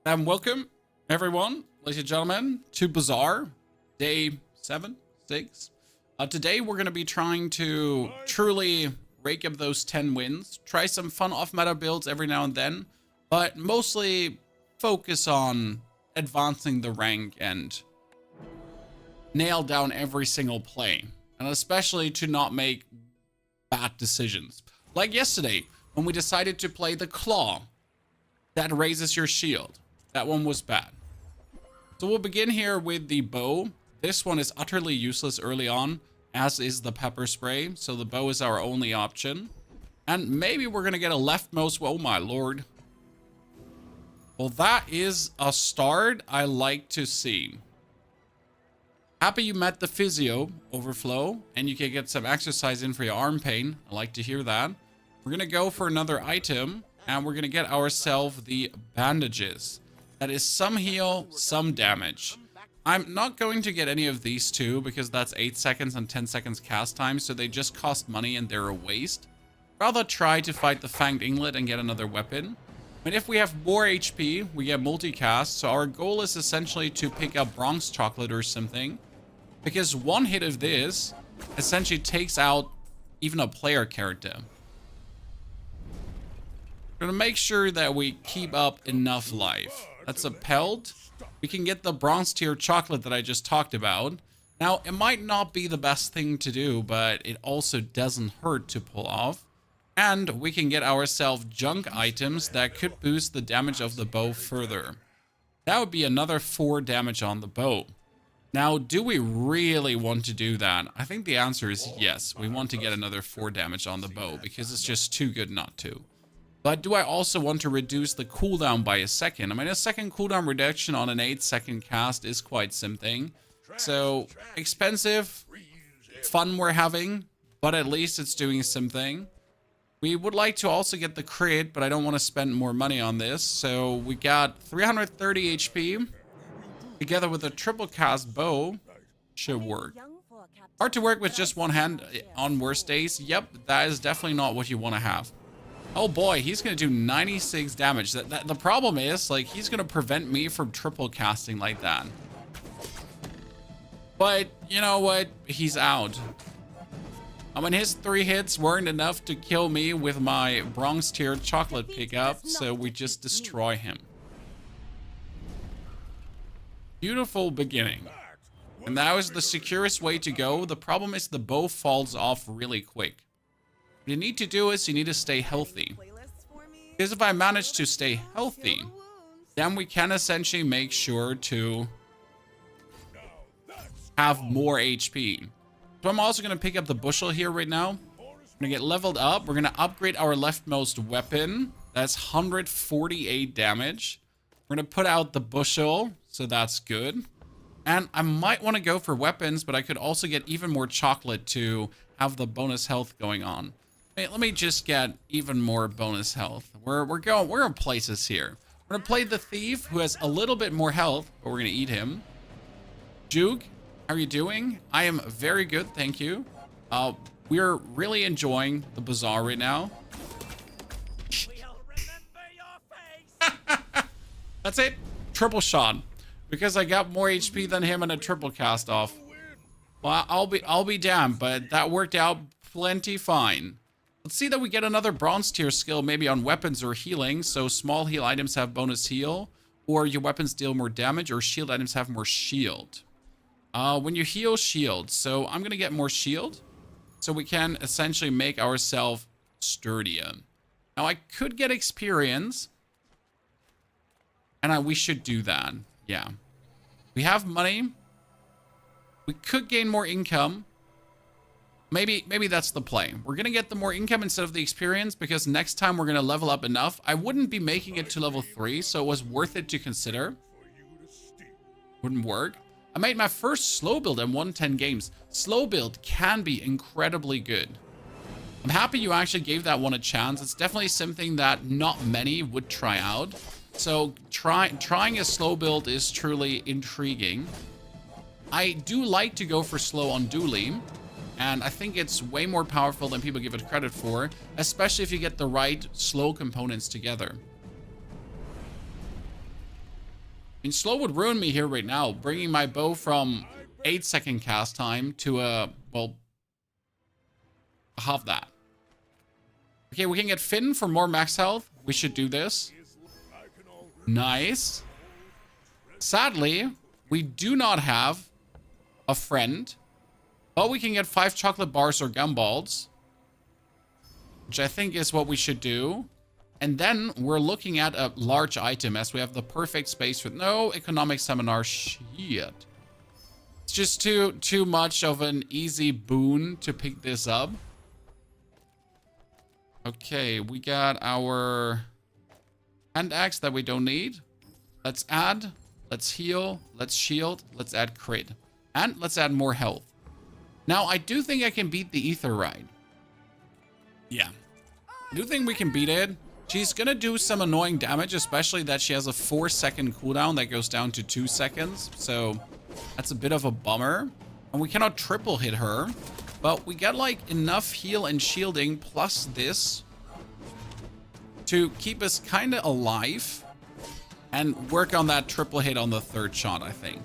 And welcome, everyone, ladies and gentlemen, to Bazaar, day 7, 6. Today, we're going to be trying to truly rake up those 10 wins, try some fun off-meta builds every now and then, but mostly focus on advancing the rank and nail down every single play, and especially to not make bad decisions. Like yesterday, when we decided to play the Claw that raises your shield. That one was bad. So we'll begin here with the bow. This one is utterly useless early on, as is the pepper spray. So the bow is our only option. And maybe we're going to get a leftmost. Oh my lord. Well, that is a start I like to see. Happy you met the physio overflow and you can get some exercise in for your arm pain. I like to hear that. We're going to go for another item and we're going to get ourselves the bandages. That is some heal, some damage. I'm not going to get any of these two because that's 8 seconds and 10 seconds cast time, so they just cost money and they're a waste. Rather try to fight the Fanged Inglet and get another weapon. But if we have more HP, we get multicast, so our goal is essentially to pick up Bronze Chocolate or something. Because one hit of this essentially takes out even a player character. We're gonna make sure that we keep up enough life. That's a pelt. We can get the bronze tier chocolate that I just talked about. Now, it might not be the best thing to do, but it also doesn't hurt to pull off. And we can get ourselves junk items that could boost the damage of the bow further. That would be another 4 damage on the bow. Now, do we really want to do that? I think the answer is yes. We want to get another 4 damage on the bow because it's just too good not to. But do I also want to reduce the cooldown by a second? I mean, a second cooldown reduction on an 8-second cast is quite something. So, expensive, fun we're having, but at least it's doing something. We would like to also get the crit, but I don't want to spend more money on this. So, we got 330 HP. Together with a triple cast bow, should work. Hard to work with just one hand on worst days. Yep, that is definitely not what you want to have. Oh boy, he's going to do 96 damage. The problem is, like, he's going to prevent me from triple casting like that. But, you know what? He's out. I mean, his 3 hits weren't enough to kill me with my bronze tier chocolate pickup, so we just destroy him. Beautiful beginning. And that was the securest way to go. The problem is the bow falls off really quick. What you need to do is you need to stay healthy. Because if I manage to stay healthy, then we can essentially make sure to have more HP. So I'm also going to pick up the bushel here right now. We're going to get leveled up. We're going to upgrade our leftmost weapon. That's 148 damage. We're going to put out the bushel, so that's good. And I might want to go for weapons, but I could also get even more chocolate to have the bonus health going on. Wait, let me just get even more bonus health. We're in places here. We're gonna play the thief who has a little bit more health, but we're gonna eat him. Juke, how are you doing? I am very good, thank you. We're really enjoying the bazaar right now. We'll remember your face. That's it. Triple shot. Because I got more HP than him and a triple cast off. Well, I'll be damned, but that worked out plenty fine. Let's see that we get another bronze tier skill, maybe on weapons or healing. So small heal items have bonus heal, or your weapons deal more damage, or shield items have more shield. When you heal, shield. So I'm gonna get more shield, so we can essentially make ourselves sturdier. Now I could get experience, and we should do that. Yeah, we have money. We could gain more income. Maybe that's the play. We're going to get the more income instead of the experience because next time we're going to level up enough. I wouldn't be making it to level 3, so it was worth it to consider. Wouldn't work. I made my first slow build and won 10 games. Slow build can be incredibly good. I'm happy you actually gave that one a chance. It's definitely something that not many would try out. So trying a slow build is truly intriguing. I do like to go for slow on duly. And I think it's way more powerful than people give it credit for, especially if you get the right slow components together. mean, slow would ruin me here right now, bringing my bow from 8-second cast time to well, half that. Okay, we can get Finn for more max health. We should do this. Nice. Sadly, we do not have a friend, but we can get 5 chocolate bars or gumballs, which I think is what we should do. And then we're looking at a large item as we have the perfect space with no economic seminar. Shit. It's just too much of an easy boon to pick this up. Okay, we got our hand axe that we don't need. Let's add, let's heal, let's shield, let's add crit. And let's add more health. Now, I do think I can beat the ether ride. Yeah. I do think we can beat it. She's gonna do some annoying damage, especially that she has a 4-second cooldown that goes down to 2 seconds. So that's a bit of a bummer. And we cannot triple hit her, but we got like enough heal and shielding plus this to keep us kind of alive and work on that triple hit on the 3rd shot, I think.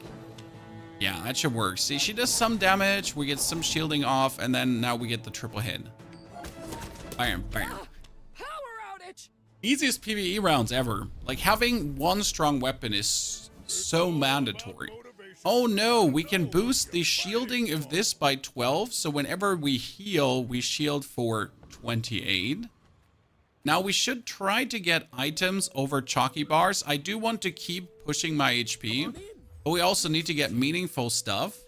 Yeah, that should work. See, she does some damage, we get some shielding off, and then now we get the triple hit. Bam, bam. Easiest PvE rounds ever. Like, having one strong weapon is so mandatory. Oh no, we can boost the shielding of this by 12, so whenever we heal, we shield for 28. Now, we should try to get items over chalky bars. I do want to keep pushing my HP, but we also need to get meaningful stuff.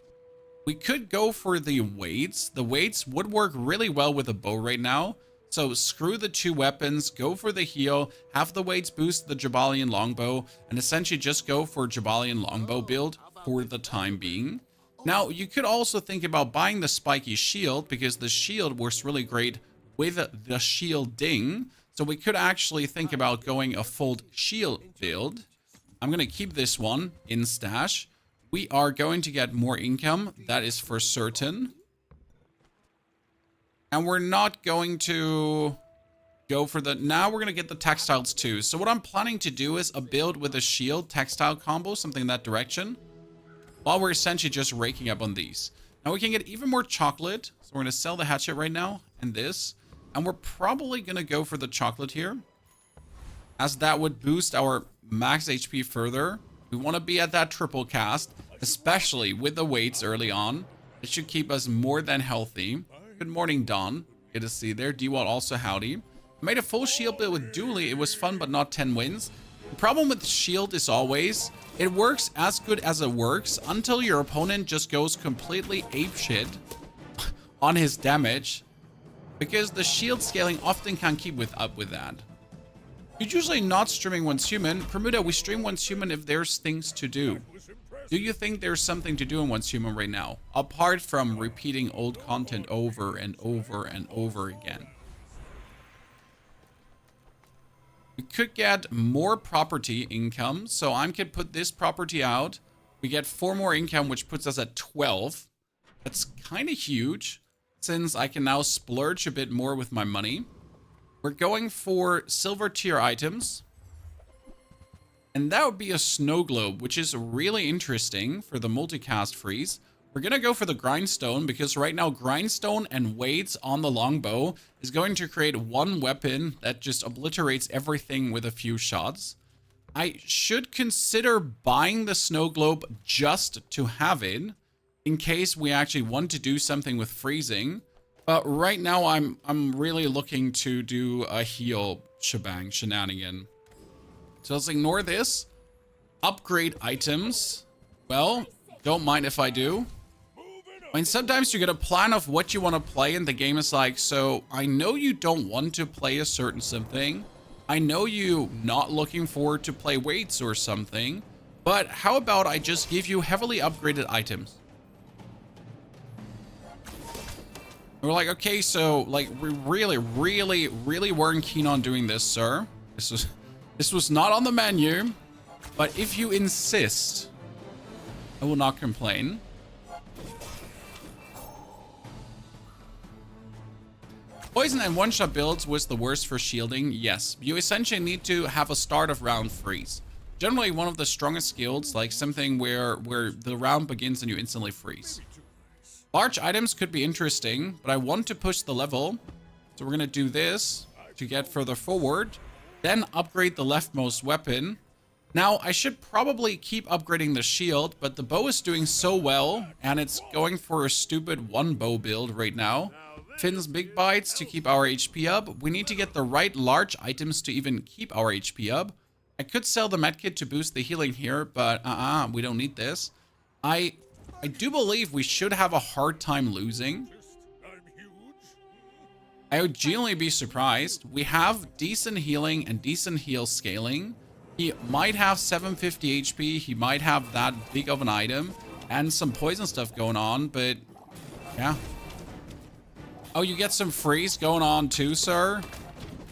We could go for the weights. The weights would work really well with a bow right now. So screw the 2 weapons, go for the heal, have the weights boost the Jabalian longbow, and essentially just go for Jabalian longbow build for the time being. Now, you could also think about buying the Spiky shield, because the shield works really great with the shielding. So we could actually think about going a full shield build. I'm going to keep this one in stash. We are going to get more income, that is for certain. And we're not going to go for the... Now we're going to get the textiles too. So what I'm planning to do is a build with a shield textile combo, something in that direction, while we're essentially just raking up on these. Now we can get even more chocolate. So we're going to sell the hatchet right now and this. And we're probably going to go for the chocolate here, as that would boost our max HP further. We want to be at that triple cast, especially with the weights early on. It should keep us more than healthy. Good morning, Don. Good to see you there. D-Walt also howdy. I made a full shield build with duly. It was fun, but not 10 wins. The problem with the shield is always, it works as good as it works until your opponent just goes completely apeshit on his damage, because the shield scaling often can't keep up with that. You're usually not streaming Once Human. Bermuda, we stream Once Human if there's things to do. Do you think there's something to do in Once Human right now, apart from repeating old content over and over and over again? We could get more property income, so I could put this property out. We get 4 more income, which puts us at 12. That's kind of huge, since I can now splurge a bit more with my money. We're going for silver tier items. And that would be a snow globe, which is really interesting for the multicast freeze. We're going to go for the grindstone, because right now grindstone and weights on the longbow is going to create one weapon that just obliterates everything with a few shots. I should consider buying the snow globe just to have it, in case we actually want to do something with freezing. But right now I'm really looking to do a heal shenanigan. So let's ignore this. Upgrade items. Well, don't mind if I do. I mean, sometimes you get a plan of what you want to play, and the game is like, so I know you don't want to play a certain something. I know you not looking forward to play weights or something, but how about I just give you heavily upgraded items? We're like, okay, so like we really weren't keen on doing this, sir. This was not on the menu, but if you insist, I will not complain. Poison and one-shot builds was the worst for shielding. Yes, you essentially need to have a start of round freeze. generally one of the strongest skills, like something where the round begins and you instantly freeze. Large items could be interesting, but I want to push the level. So we're going to do this to get further forward. Then upgrade the leftmost weapon. Now, I should probably keep upgrading the shield, but the bow is doing so well, and it's going for a stupid one bow build right now. Finn's big bites to keep our HP up. We need to get the right large items to even keep our HP up. I could sell the medkit to boost the healing here, but we don't need this. I do believe we should have a hard time losing. I would genuinely be surprised. We have decent healing and decent heal scaling. He might have 750 HP. He might have that big of an item and some poison stuff going on, but yeah. Oh, you get some freeze going on too, sir.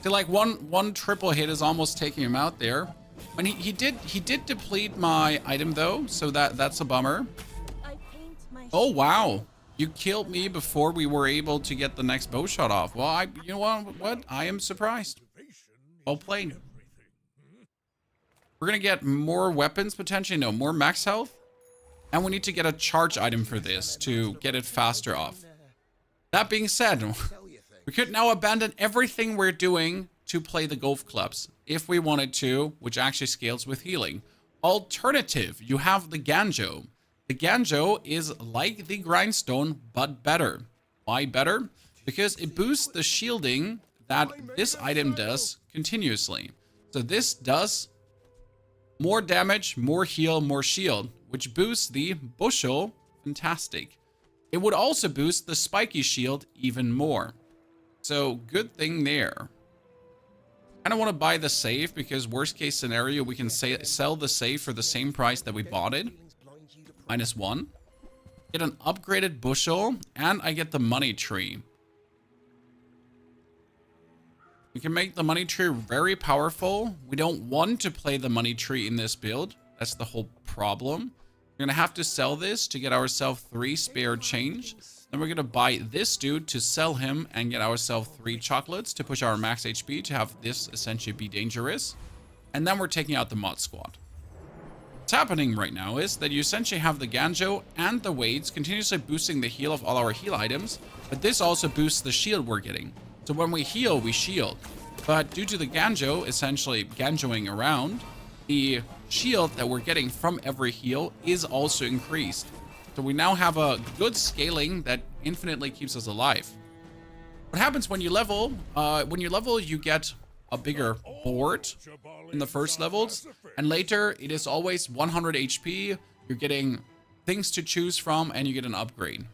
So like one triple hit is almost taking him out there. And he did deplete my item though, so that's a bummer. Oh wow, you killed me before we were able to get the next bow shot off. Well, you know what? I am surprised. Well played. We're gonna get more weapons potentially. No, more max health, and we need to get a charge item for this to get it faster off. That being said, we could now abandon everything we're doing to play the golf clubs if we wanted to, which actually scales with healing. Alternative, you have the Ganjo. The Ganjo is like the grindstone, but better. Why better? Because it boosts the shielding that this item does continuously. So this does more damage, more heal, more shield, which boosts the bushel. Fantastic. It would also boost the spiky shield even more. So good thing there. I don't want to buy the save because worst case scenario, we can sell the save for the same price that we bought it. -1. Get an upgraded bushel and I get the money tree. We can make the money tree very powerful. We don't want to play the money tree in this build. That's the whole problem. We're going to have to sell this to get ourselves 3 spare change. Then we're going to buy this dude to sell him and get ourselves 3 chocolates to push our max HP to have this essentially be dangerous. And then we're taking out the mod squad. What's happening right now is that you essentially have the Ganjo and the weights continuously boosting the heal of all our heal items. But this also boosts the shield we're getting. So when we heal, we shield. But due to the Ganjo essentially Ganjoing around, the shield that we're getting from every heal is also increased. So we now have a good scaling that infinitely keeps us alive. What happens when you level? You get a bigger board in the first levels. And later, it is always 100 HP. You're getting things to choose from and you get an upgrade.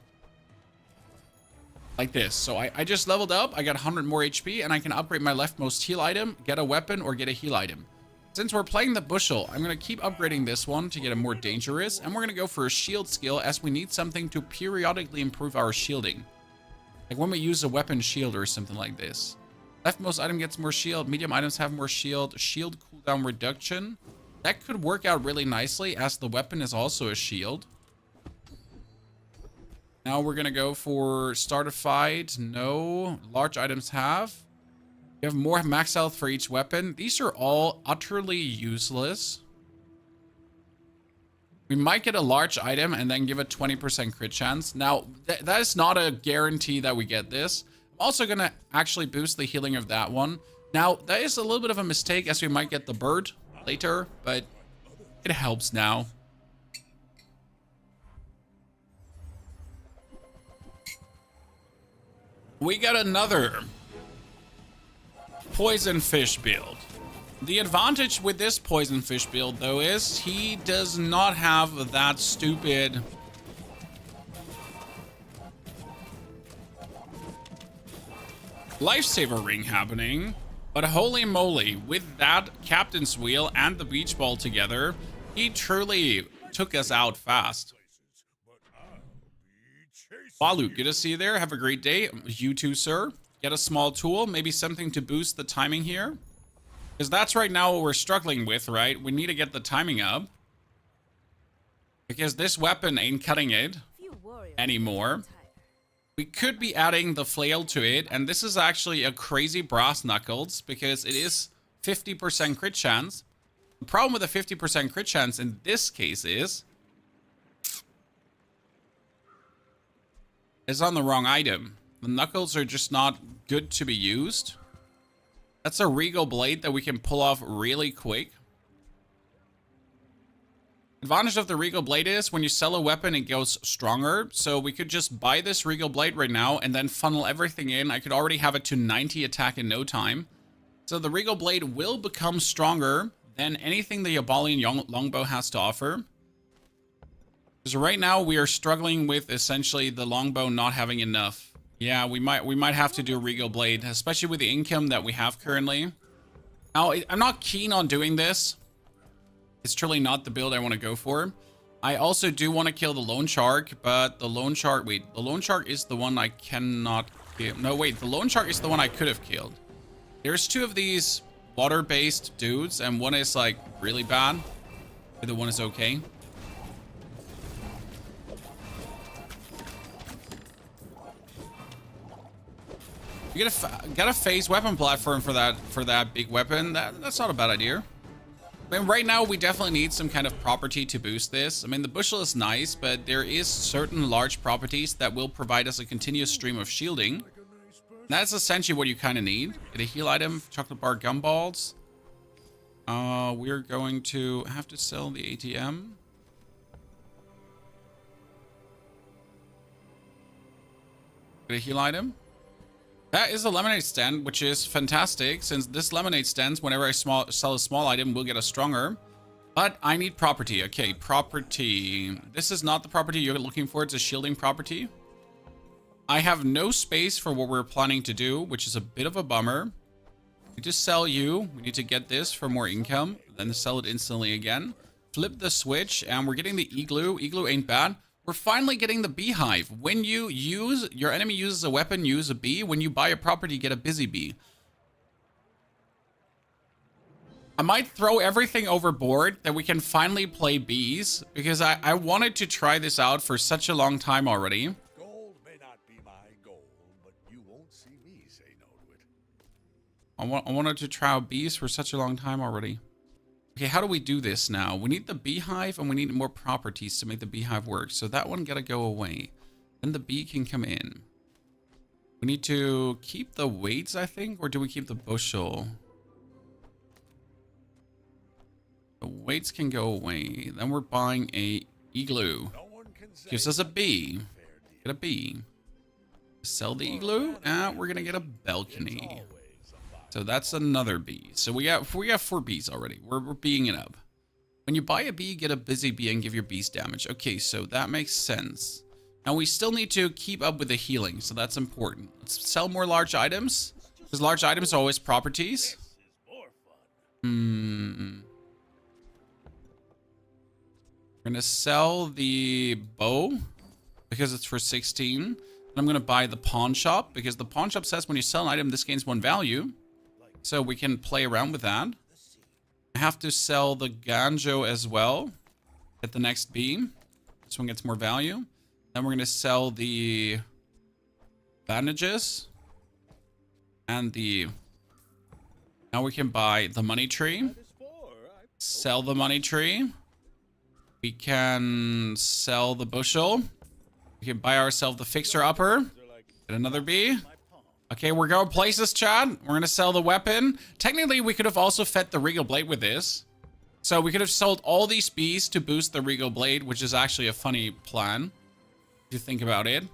Like this. So I just leveled up. I got 100 more HP and I can upgrade my leftmost heal item, get a weapon, or get a heal item. Since we're playing the bushel, I'm going to keep upgrading this one to get it more dangerous. And we're going to go for a shield skill as we need something to periodically improve our shielding. Like when we use a weapon shield or something like this. Leftmost item gets more shield. Medium items have more shield. Shield cooldown reduction. That could work out really nicely as the weapon is also a shield. Now we're going to go for start a fight. No. Large items have. You have more max health for each weapon. These are all utterly useless. We might get a large item and then give a 20% crit chance. Now, that is not a guarantee that we get this. I'm also going to actually boost the healing of that one. Now, that is a little bit of a mistake as we might get the bird later, but it helps now. We got another poison fish build. The advantage with this poison fish build though is he does not have that stupid lifesaver ring happening, but holy moly, with that captain's wheel and the beach ball together, he truly took us out fast. Balu, good to see you there. Have a great day. You too, sir. Get a small tool, maybe something to boost the timing here. Because that's right now what we're struggling with, right? We need to get the timing up. Because this weapon ain't cutting it anymore. We could be adding the flail to it. And this is actually a crazy brass knuckles because it is 50% crit chance. The problem with a 50% crit chance in this case is it's on the wrong item. The knuckles are just not good to be used. That's a regal blade that we can pull off really quick. Advantage of the regal blade is when you sell a weapon, it goes stronger. So we could just buy this regal blade right now and then funnel everything in. I could already have it to 90 attack in no time. So the regal blade will become stronger than anything the Yabalian longbow has to offer. Because right now we are struggling with essentially the longbow not having enough. Yeah, we might have to do regal blade, especially with the income that we have currently. Now, I'm not keen on doing this. It's truly not the build I want to go for. I also do want to kill the lone shark, but the lone shark, wait, the lone shark is the one I cannot kill. No, wait, the lone shark is the one I could have killed. There's two of these water-based dudes, and one is like really bad. The other one is okay. You get a phase weapon platform for that big weapon. That's not a bad idea. I mean, right now we definitely need some kind of property to boost this. I mean, the bushel is nice, but there is certain large properties that will provide us a continuous stream of shielding. That's essentially what you kind of need. Get a heal item, chocolate bar gumballs. We're going to have to sell the ATM. Get a heal item. That is a lemonade stand, which is fantastic, since this lemonade stands, whenever I sell a small item, will get us stronger. But I need property. Okay, property. This is not the property you're looking for. It's a shielding property. I have no space for what we're planning to do, which is a bit of a bummer. We just sell you. We need to get this for more income, then sell it instantly again. Flip the switch, and we're getting the igloo. Igloo ain't bad. We're finally getting the beehive. When you use, your enemy uses a weapon, use a bee. When you buy a property, get a busy bee. I might throw everything overboard that we can finally play bees, because I wanted to try this out for such a long time already. Gold may not be my goal, but you won't see me say no to it. I wanted to try out bees for such a long time already. Okay, how do we do this now? We need the beehive and we need more properties to make the beehive work. So that one gotta go away. Then the bee can come in. We need to keep the weights, I think, or do we keep the bushel? The weights can go away. Then we're buying a igloo. Gives us a bee. Get a bee. Sell the igloo, and we're gonna get a balcony. So that's another bee. So we got 4 bees already. We're being it up. When you buy a bee, get a busy bee and give your bees damage. Okay, so that makes sense. Now we still need to keep up with the healing, so that's important. Let's sell more large items, because large items are always properties. We're gonna sell the bow because it's for 16. And I'm gonna buy the pawn shop because the pawn shop says when you sell an item, this gains 1 value. So we can play around with that. I have to sell the Ganjo as well. Get the next beam. This one gets more value. Then we're going to sell the bandages. And the... Now we can buy the money tree. Sell the money tree. We can sell the bushel. We can buy ourselves the fixer-upper. Get another bee. Okay, we're going places, Chad. We're going to sell the weapon. Technically, we could have also fed the Regal Blade with this. So we could have sold all these bees to boost the Regal Blade, which is actually a funny plan, if you think about it.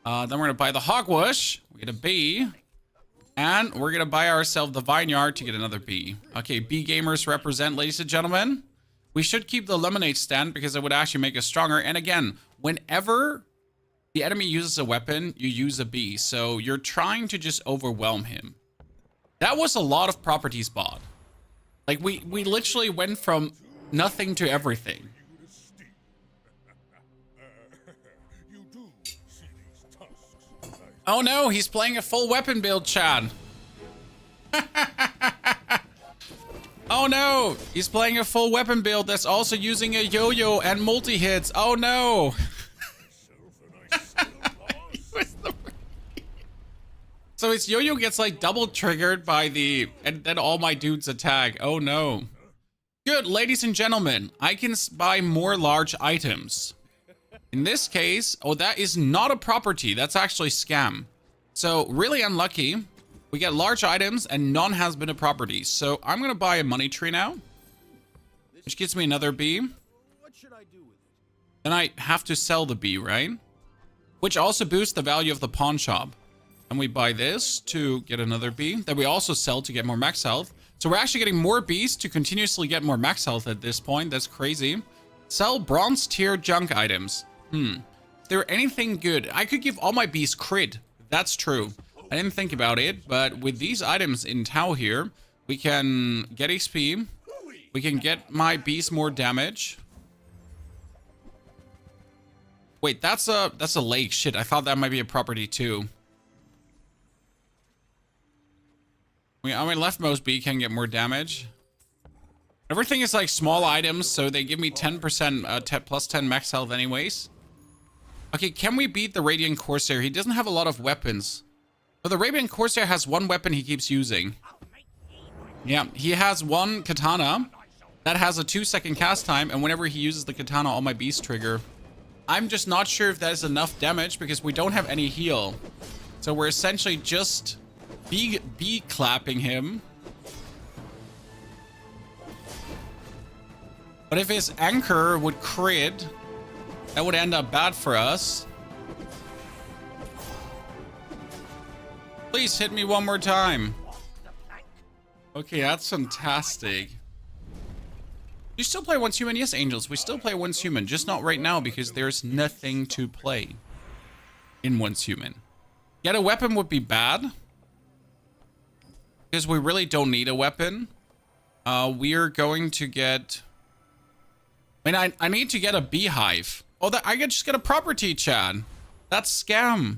Then we're going to buy the Hogwash. We get a bee. And we're going to buy ourselves the Vineyard to get another bee. Okay, bee gamers represent, ladies and gentlemen. We should keep the lemonade stand because it would actually make us stronger. And again, whenever the enemy uses a weapon, you use a bee. So you're trying to just overwhelm him. That was a lot of properties bought. Like, we literally went from nothing to everything. Oh no, he's playing a full weapon build, Chad. Oh no, he's playing a full weapon build that's also using a yo-yo and multi-hits. Oh no. So his yo-yo gets like double triggered by the, and then all my dudes attack. Oh no. Good, ladies and gentlemen, I can buy more large items. In this case, oh, that is not a property. That's actually scam. So really unlucky. We get large items and none has been a property. So I'm going to buy a money tree now, which gives me another bee. What should I do with it? Then I have to sell the bee, right? Which also boosts the value of the pawn shop. And we buy this to get another bee that we also sell to get more max health. So we're actually getting more bees to continuously get more max health at this point. That's crazy. Sell bronze tier junk items. Is there anything good? I could give all my bees crit. That's true. I didn't think about it, but with these items in Tau here, we can get XP. We can get my bees more damage. Wait, that's a lake. Shit, I thought that might be a property too. I mean, leftmost bee can get more damage. Everything is like small items, so they give me 10% plus 10 max health anyways. Okay, can we beat the Radiant Corsair? He doesn't have a lot of weapons. But the Radiant Corsair has one weapon he keeps using. Yeah, he has one katana that has a 2-second cast time, and whenever he uses the katana, all my bees trigger. I'm just not sure if that is enough damage because we don't have any heal. So we're essentially just bee clapping him. But if his anchor would crit, that would end up bad for us. Please hit me one more time. Okay, that's fantastic. You still play Once Human? Yes, Angels. We still play Once Human, just not right now because there's nothing to play in Once Human. Get a weapon would be bad because we really don't need a weapon. We're going to get... I mean, I need to get a beehive. Oh, I can just get a property, Chad. That's scam.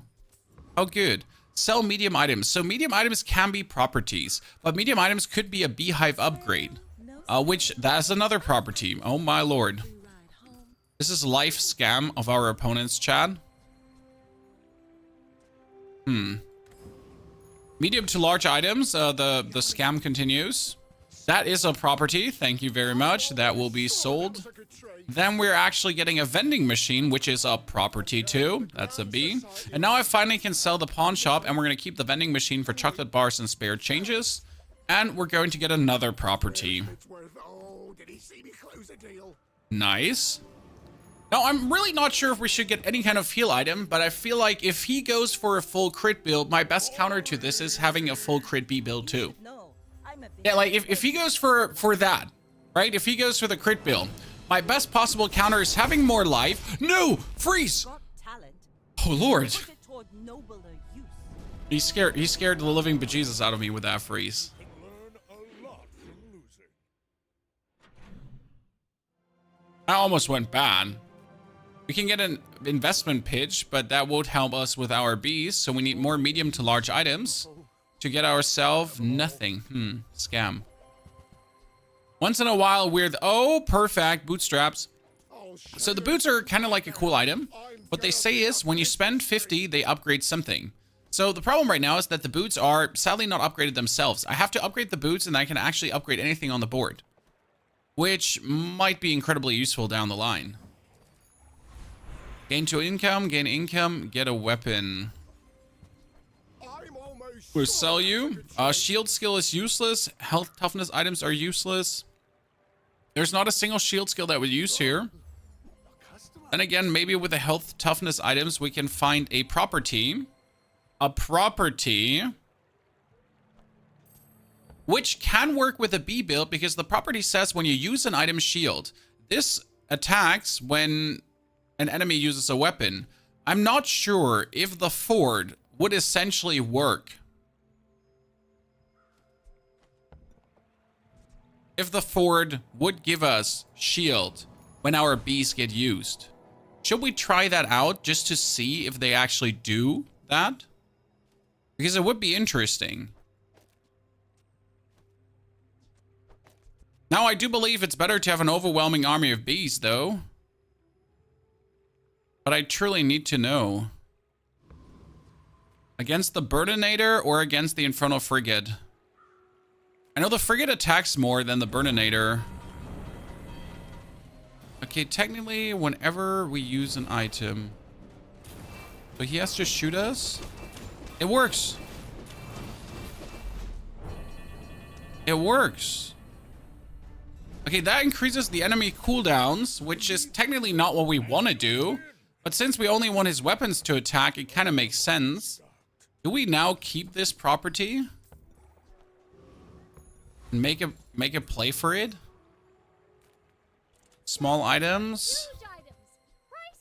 Oh, good. Sell medium items. So medium items can be properties, but medium items could be a beehive upgrade, which that's another property. Oh my lord. This is life scam of our opponents, Chad. Medium to large items. The scam continues. That is a property. Thank you very much. That will be sold. Then we're actually getting a vending machine, which is a property too. That's a B. And now I finally can sell the pawn shop, and we're going to keep the vending machine for chocolate bars and spare changes. And we're going to get another property. Nice. Now, I'm really not sure if we should get any kind of heal item, but I feel like if he goes for a full crit build, my best counter to this is having a full crit B build too. Yeah, like if he goes for that, right? If he goes for the crit build, my best possible counter is having more life. No! Freeze! Oh, Lord. He scared the living bejesus out of me with that freeze. I almost went bad. We can get an investment pitch, but that won't help us with our bees, so we need more medium to large items to get ourselves nothing. Scam. Once in a while, we're oh, perfect, bootstraps. So the boots are kind of like a cool item. What they say is when you spend 50, they upgrade something. So the problem right now is that the boots are sadly not upgraded themselves. I have to upgrade the boots and I can actually upgrade anything on the board, which might be incredibly useful down the line. Gain income, get a weapon. We'll sell you. Shield skill is useless. Health toughness items are useless. There's not a single shield skill that we use here. And again, maybe with the health toughness items, we can find a property. A property. Which can work with a B build because the property says when you use an item shield, this attacks when an enemy uses a weapon. I'm not sure if the Ford would essentially work. If the Ford would give us shield when our bees get used. Should we try that out just to see if they actually do that? Because it would be interesting. Now, I do believe it's better to have an overwhelming army of bees, though. But I truly need to know. Against the Burninator or against the Infernal Frigate? I know the Frigate attacks more than the Burninator. Okay, technically, whenever we use an item... So he has to shoot us? It works! It works! Okay, that increases the enemy cooldowns, which is technically not what we want to do. But since we only want his weapons to attack, it kind of makes sense. Do we now keep this property? And make a play for it? Small items.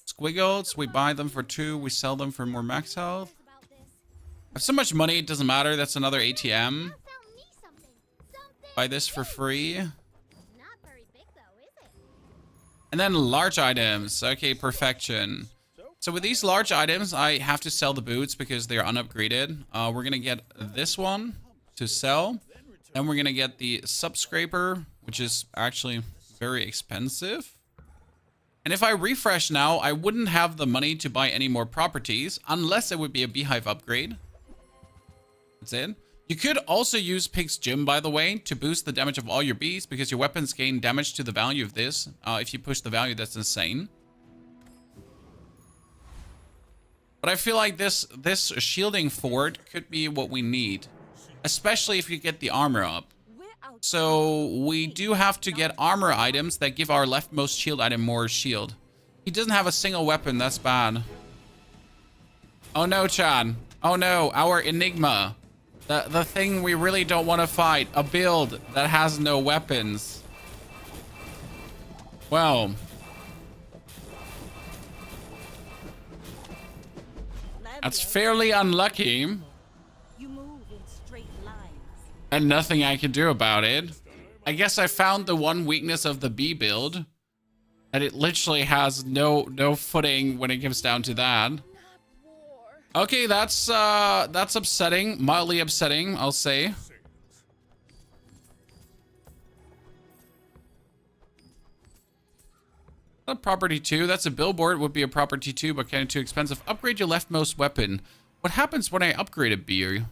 Squiggles, we buy them for 2, we sell them for more max health. I have so much money, it doesn't matter. That's another ATM. Buy this for free. And then large items. Okay, perfection. So with these large items, I have to sell the boots because they're unupgraded. We're going to get this one to sell. Then we're going to get the sub scraper, which is actually very expensive. And if I refresh now, I wouldn't have the money to buy any more properties unless it would be a beehive upgrade. That's it. You could also use Pig's Gym, by the way, to boost the damage of all your bees because your weapons gain damage to the value of this. If you push the value, that's insane. But I feel like this shielding fort could be what we need, especially if you get the armor up. So we do have to get armor items that give our leftmost shield item more shield. He doesn't have a single weapon. That's bad. Oh no, Chan. Oh no, our Enigma. The thing we really don't want to fight. A build that has no weapons. Well. That's fairly unlucky. And nothing I can do about it. I guess I found the one weakness of the bee build. And it literally has no footing when it comes down to that. Okay, that's upsetting. Mildly upsetting, I'll say. A property 2. That's a billboard. Would be a property 2, but kind of too expensive. Upgrade your leftmost weapon. What happens when I upgrade a bee?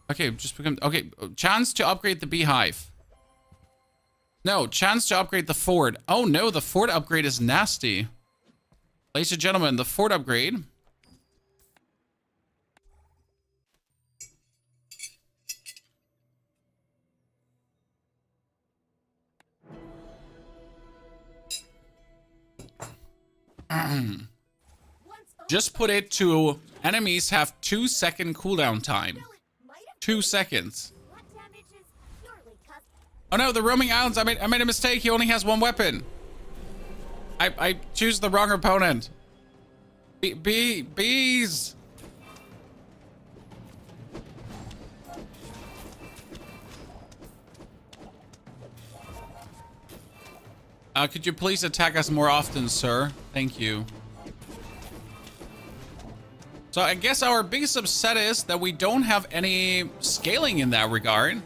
Okay, just become... Okay, chance to upgrade the beehive. No, chance to upgrade the fort. Oh no, the fort upgrade is nasty. Ladies and gentlemen, the fort upgrade... Just put it to enemies have 2-second cooldown time. 2 seconds. Oh no, the roaming islands. I made a mistake. He only has 1 weapon. I choose the wrong opponent. Bees. Could you please attack us more often, sir? Thank you. So I guess our biggest upset is that we don't have any scaling in that regard.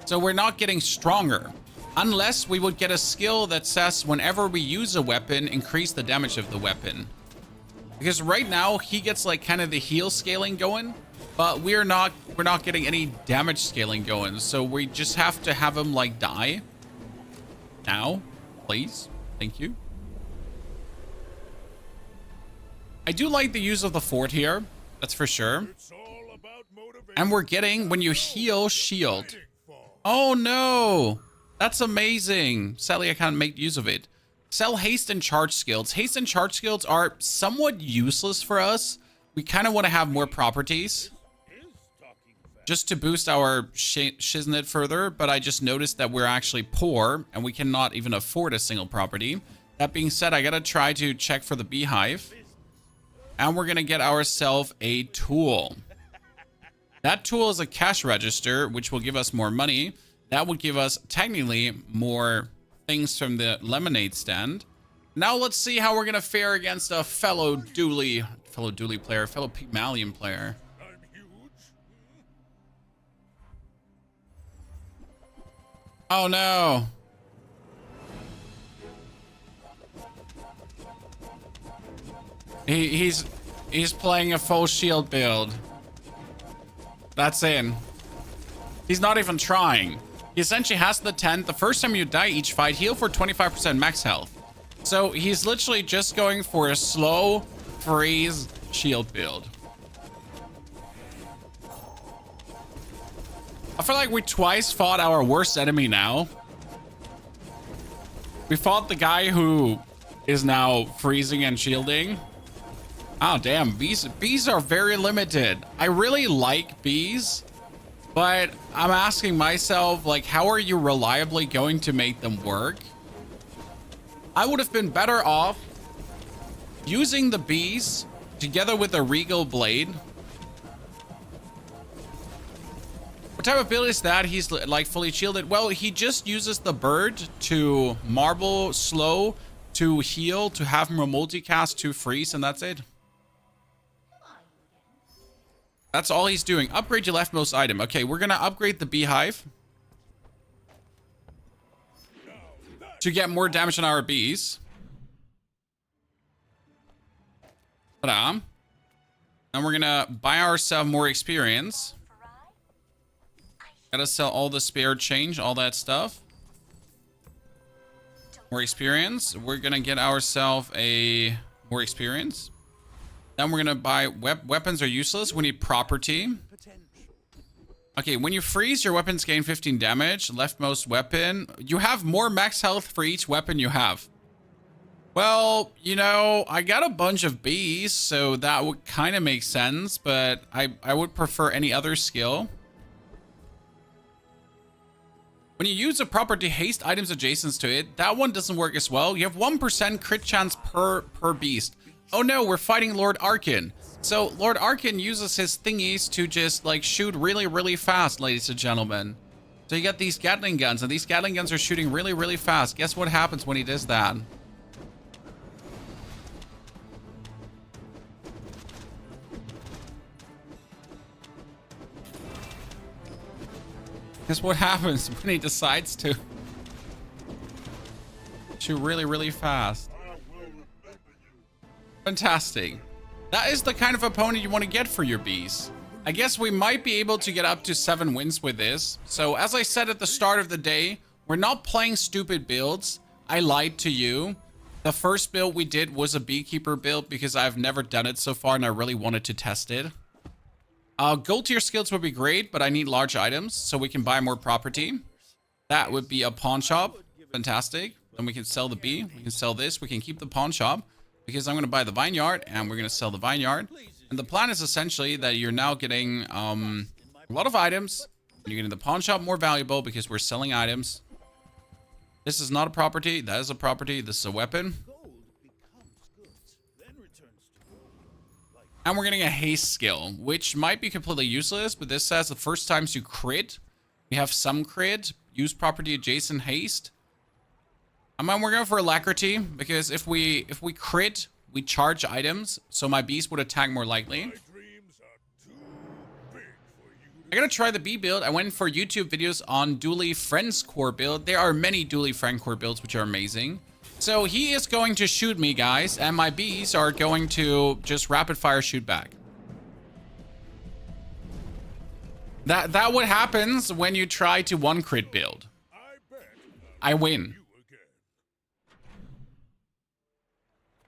So we're not getting stronger. Unless we would get a skill that says whenever we use a weapon, increase the damage of the weapon. Because right now he gets like kind of the heal scaling going, but we're not getting any damage scaling going. So we just have to have him like die. Now, please. Thank you. I do like the use of the fort here. That's for sure. And we're getting, when you heal, shield. Oh no! That's amazing. Sadly, I can't make use of it. Sell haste and charge skills. Haste and charge skills are somewhat useless for us. We kind of want to have more properties. Just to boost our shiznit further, but I just noticed that we're actually poor and we cannot even afford a single property. That being said, I gotta try to check for the beehive. And we're gonna get ourselves a tool. That tool is a cash register, which will give us more money. That would give us technically more things from the lemonade stand. Now let's see how we're gonna fare against a fellow duly player, fellow Pygmalion player. Oh no. He's playing a full shield build. That's in. He's not even trying. He essentially has the 10. The first time you die each fight, heal for 25% max health. So he's literally just going for a slow freeze shield build. I feel like we twice fought our worst enemy now. We fought the guy who is now freezing and shielding. Oh, damn. Bees are very limited. I really like bees, but I'm asking myself, like, how are you reliably going to make them work? I would have been better off using the bees together with a regal blade. What type of build is that? He's like fully shielded. Well, he just uses the bird to marble slow, to heal, to have more multicast, to freeze, and that's it. That's all he's doing. Upgrade your leftmost item. Okay, we're gonna upgrade the beehive to get more damage on our bees. Ta-da. And we're gonna buy ourselves more experience. Gotta sell all the spare change, all that stuff. More experience. We're gonna get ourselves a more experience. Then we're gonna buy weapons are useless. We need property. Okay, when you freeze, your weapons gain 15 damage. Leftmost weapon. You have more max health for each weapon you have. Well, you know, I got a bunch of bees, so that would kind of make sense, but I would prefer any other skill. When you use a property haste items adjacent to it, that one doesn't work as well. You have 1% crit chance per beast. Oh no, we're fighting Lord Arkin. So Lord Arkin uses his thingies to just like shoot really, really fast, ladies and gentlemen. So you got these Gatling guns, and these Gatling guns are shooting really, really fast. Guess what happens when he does that? Guess what happens when he decides to shoot really, really fast? Fantastic. That is the kind of opponent you want to get for your bees. I guess we might be able to get up to 7 wins with this. So as I said at the start of the day, we're not playing stupid builds. I lied to you. The first build we did was a Beekeeper build because I've never done it so far and I really wanted to test it. Gold tier skills would be great, but I need large items so we can buy more property. That would be a pawn shop. Fantastic. Then we can sell the bee. We can sell this. We can keep the pawn shop because I'm going to buy the vineyard and we're going to sell the vineyard. And the plan is essentially that you're now getting a lot of items. And you're getting the pawn shop more valuable because we're selling items. This is not a property. That is a property. This is a weapon. And we're getting a haste skill, which might be completely useless, but this says the first times you crit, we have some crit, use property adjacent haste. And then we're going for alacrity, because if we crit, we charge items, so my bees would attack more likely. I gotta try the bee build. I went for YouTube videos on duly friends core build. There are many duly friend core builds, which are amazing. So he is going to shoot me, guys, and my bees are going to just rapid fire shoot back. That what happens when you try to one crit build. I win.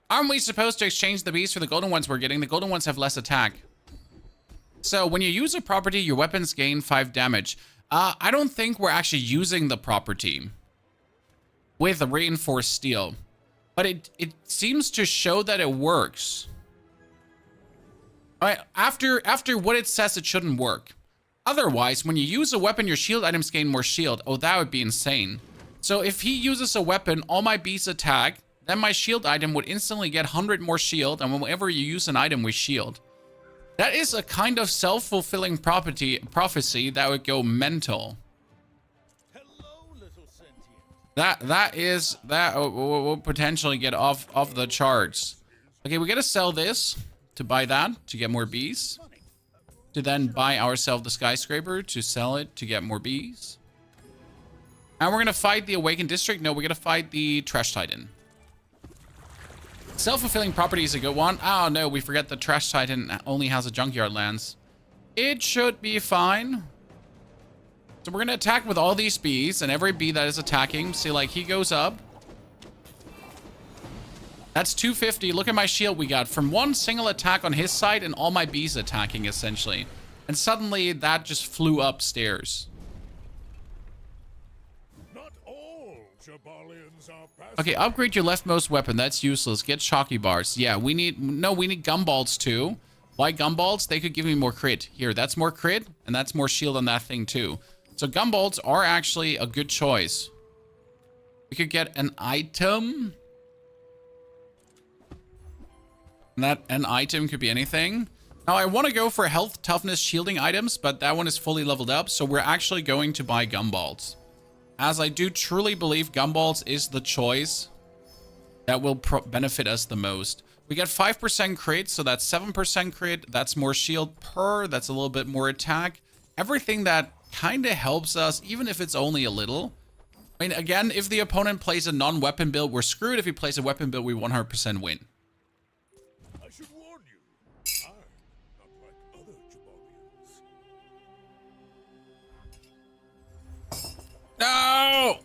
Aren't we supposed to exchange the bees for the golden ones we're getting? The golden ones have less attack. So when you use a property, your weapons gain 5 damage. I don't think we're actually using the property with a reinforced steel, but it seems to show that it works. All right, after what it says, it shouldn't work. Otherwise, when you use a weapon, your shield items gain more shield. Oh, that would be insane. So if he uses a weapon, all my bees attack, then my shield item would instantly get 100 more shield, and whenever you use an item with shield. That is a kind of self-fulfilling prophecy that would go mental. That will potentially get off the charts. Okay, we gotta sell this to buy that to get more bees, to then buy ourselves the skyscraper to sell it to get more bees, and we're gonna fight the awakened district. No, we're gonna fight the trash titan. Self-fulfilling property is a good one. Oh no, we forget the trash titan only has a junkyard lance. It should be fine. So we're going to attack with all these bees, and every bee that is attacking, see, like, he goes up. That's 250. Look at my shield we got from one single attack on his side and all my bees attacking, essentially. And suddenly, that just flew upstairs. Not all Jabalians are passive. Okay, upgrade your leftmost weapon. That's useless. Get shocky bars. Yeah, we need gumballs too. Why gumballs? They could give me more crit. Here, that's more crit, and that's more shield on that thing too. So gumballs are actually a good choice. We could get an item. And that an item could be anything. Now, I want to go for health, toughness, shielding items, but that one is fully leveled up, so we're actually going to buy gumballs. As I do truly believe gumballs is the choice that will benefit us the most. We get 5% crit, so that's 7% crit. That's more shield per. That's a little bit more attack. Everything that kind of helps us, even if it's only a little. I mean, again, if the opponent plays a non-weapon build, we're screwed. If he plays a weapon build, we 100% win. I should warn you, I'm not like other Jabalians. No!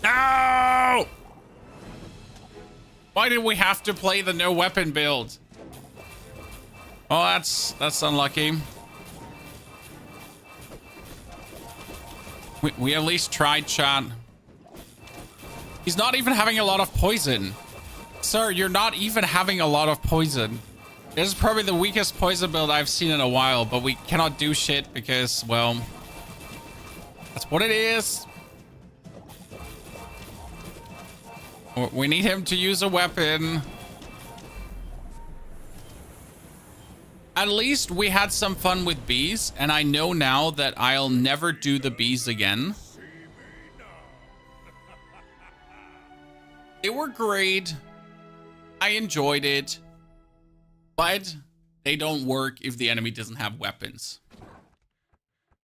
No! Why did we have to play the no weapon build? Oh, that's unlucky. We at least tried, chat. He's not even having a lot of poison. Sir, you're not even having a lot of poison. This is probably the weakest poison build I've seen in a while, but we cannot do shit because, well, that's what it is. We need him to use a weapon. At least we had some fun with bees, and I know now that I'll never do the bees again. They were great. I enjoyed it. But they don't work if the enemy doesn't have weapons.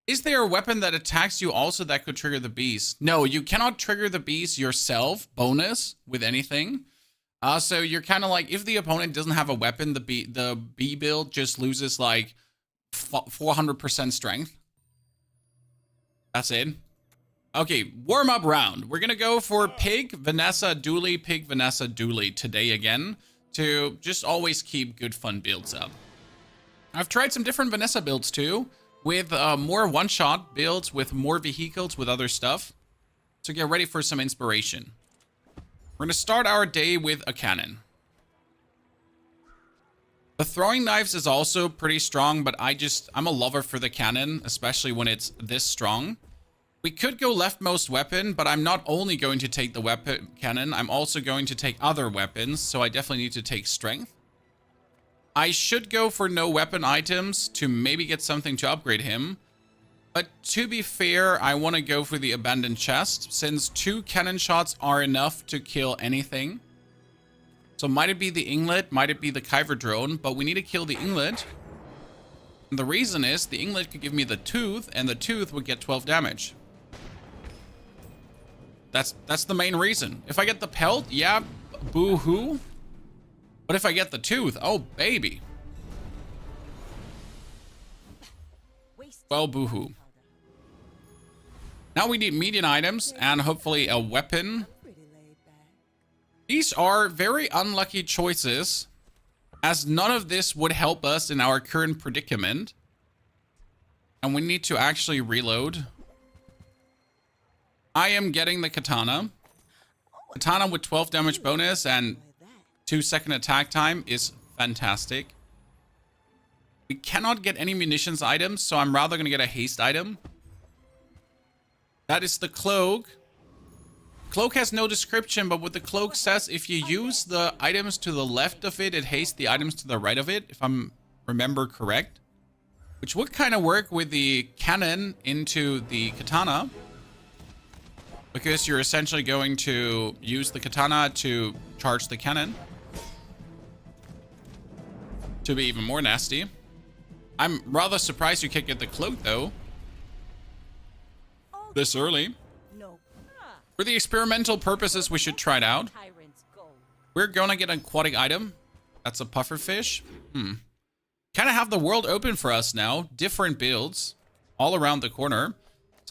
Is there a weapon that attacks you also that could trigger the bees? No, you cannot trigger the bees yourself, bonus, with anything. So you're kind of like, if the opponent doesn't have a weapon, the bee build just loses like 400% strength. That's it. Okay, warm-up round. We're going to go for Pig, Vanessa, Duly, Pig, Vanessa, Duly today again to just always keep good fun builds up. I've tried some different Vanessa builds too, with more one-shot builds, with more vehicles, with other stuff. So get ready for some inspiration. We're going to start our day with a cannon. The throwing knives is also pretty strong, but I'm a lover for the cannon, especially when it's this strong. We could go leftmost weapon, but I'm not only going to take the weapon cannon, I'm also going to take other weapons, so I definitely need to take strength. I should go for no weapon items to maybe get something to upgrade him. But to be fair, I want to go for the abandoned chest, since 2 cannon shots are enough to kill anything. So might it be the Inglet, might it be the Kyver drone, but we need to kill the Inglet. And the reason is, the Inglet could give me the tooth, and the tooth would get 12 damage. That's the main reason. If I get the pelt, yeah, boo-hoo. But if I get the tooth, oh, baby. Well, boo-hoo. Now we need median items and hopefully a weapon. These are very unlucky choices, as none of this would help us in our current predicament. And we need to actually reload. I am getting the katana. Katana with 12 damage bonus and 2-second attack time is fantastic. We cannot get any munitions items, so I'm rather going to get a haste item. That is the cloak. Cloak has no description, but what the cloak says, if you use the items to the left of it, it hastes the items to the right of it, if I'm remember correct. Which would kind of work with the cannon into the katana. Because you're essentially going to use the katana to charge the cannon. To be even more nasty. I'm rather surprised you can't get the cloak, though. This early. No. For the experimental purposes, we should try it out. We're gonna get an aquatic item. That's a pufferfish. Kind of have the world open for us now. Different builds all around the corner.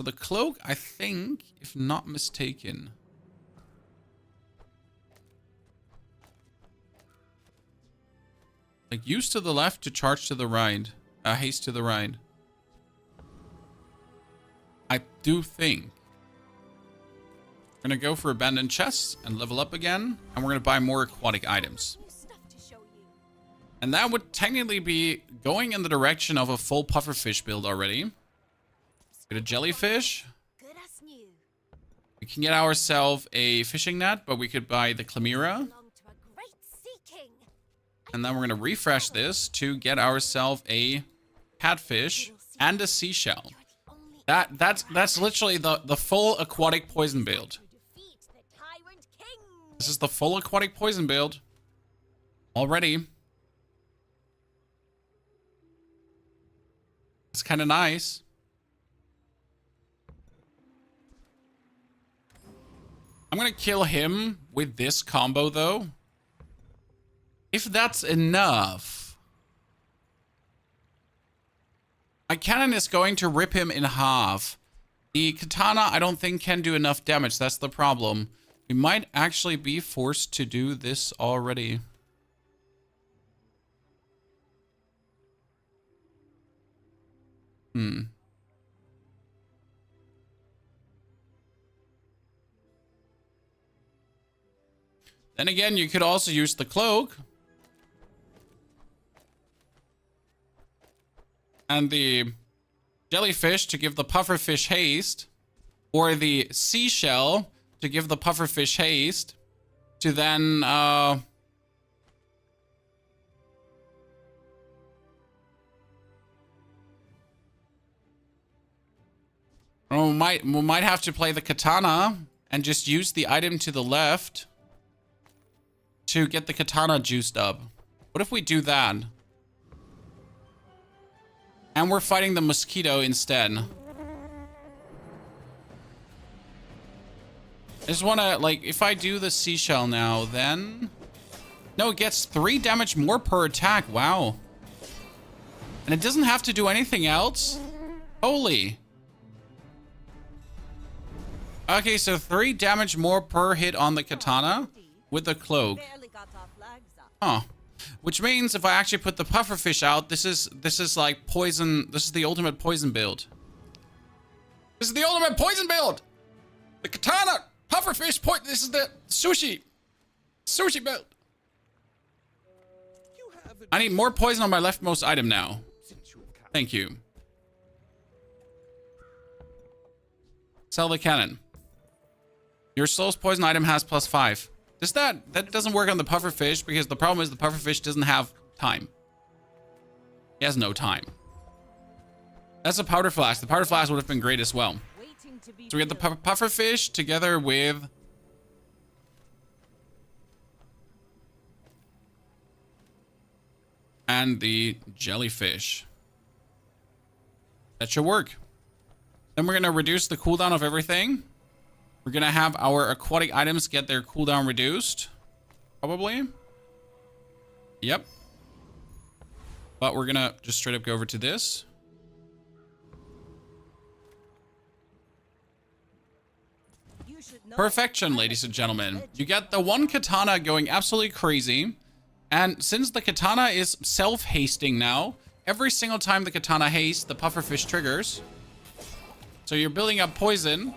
So the cloak, I think, if not mistaken. Like use to the left to charge to the right. Haste to the right. I do think. We're gonna go for abandoned chests and level up again. And we're gonna buy more aquatic items. And that would technically be going in the direction of a full pufferfish build already. Get a jellyfish. We can get ourselves a fishing net, but we could buy the chimera. And then we're going to refresh this to get ourselves a catfish and a seashell. That's literally the full aquatic poison build. This is the full aquatic poison build. Already. It's kind of nice. I'm going to kill him with this combo, though. If that's enough. My cannon is going to rip him in half. The katana, I don't think, can do enough damage. That's the problem. We might actually be forced to do this already. Then again, you could also use the cloak. And the jellyfish to give the pufferfish haste. Or the seashell to give the pufferfish haste. To then, we might have to play the katana and just use the item to the left to get the katana juiced up. What if we do that? And we're fighting the mosquito instead. I just want to, like, if I do the seashell now, then... No, it gets 3 damage more per attack. Wow. And it doesn't have to do anything else? Holy. Okay, so 3 damage more per hit on the katana with the cloak. Huh. Which means if I actually put the pufferfish out, this is like poison. This is the ultimate poison build. This is the ultimate poison build. The katana, pufferfish, this is the sushi build. I need more poison on my leftmost item now. Thank you. Sell the cannon. Your slowest poison item has +5. That doesn't work on the pufferfish because the problem is the pufferfish doesn't have time. He has no time. That's a powder flask. The powder flask would have been great as well. So we get the pufferfish together with and the jellyfish. That should work. Then we're gonna reduce the cooldown of everything. We're gonna have our aquatic items get their cooldown reduced. Probably. Yep. But we're gonna just straight up go over to this. Perfection, ladies and gentlemen. You get the one katana going absolutely crazy. And since the katana is self-hasting now, every single time the katana hastes, the pufferfish triggers. So you're building up poison.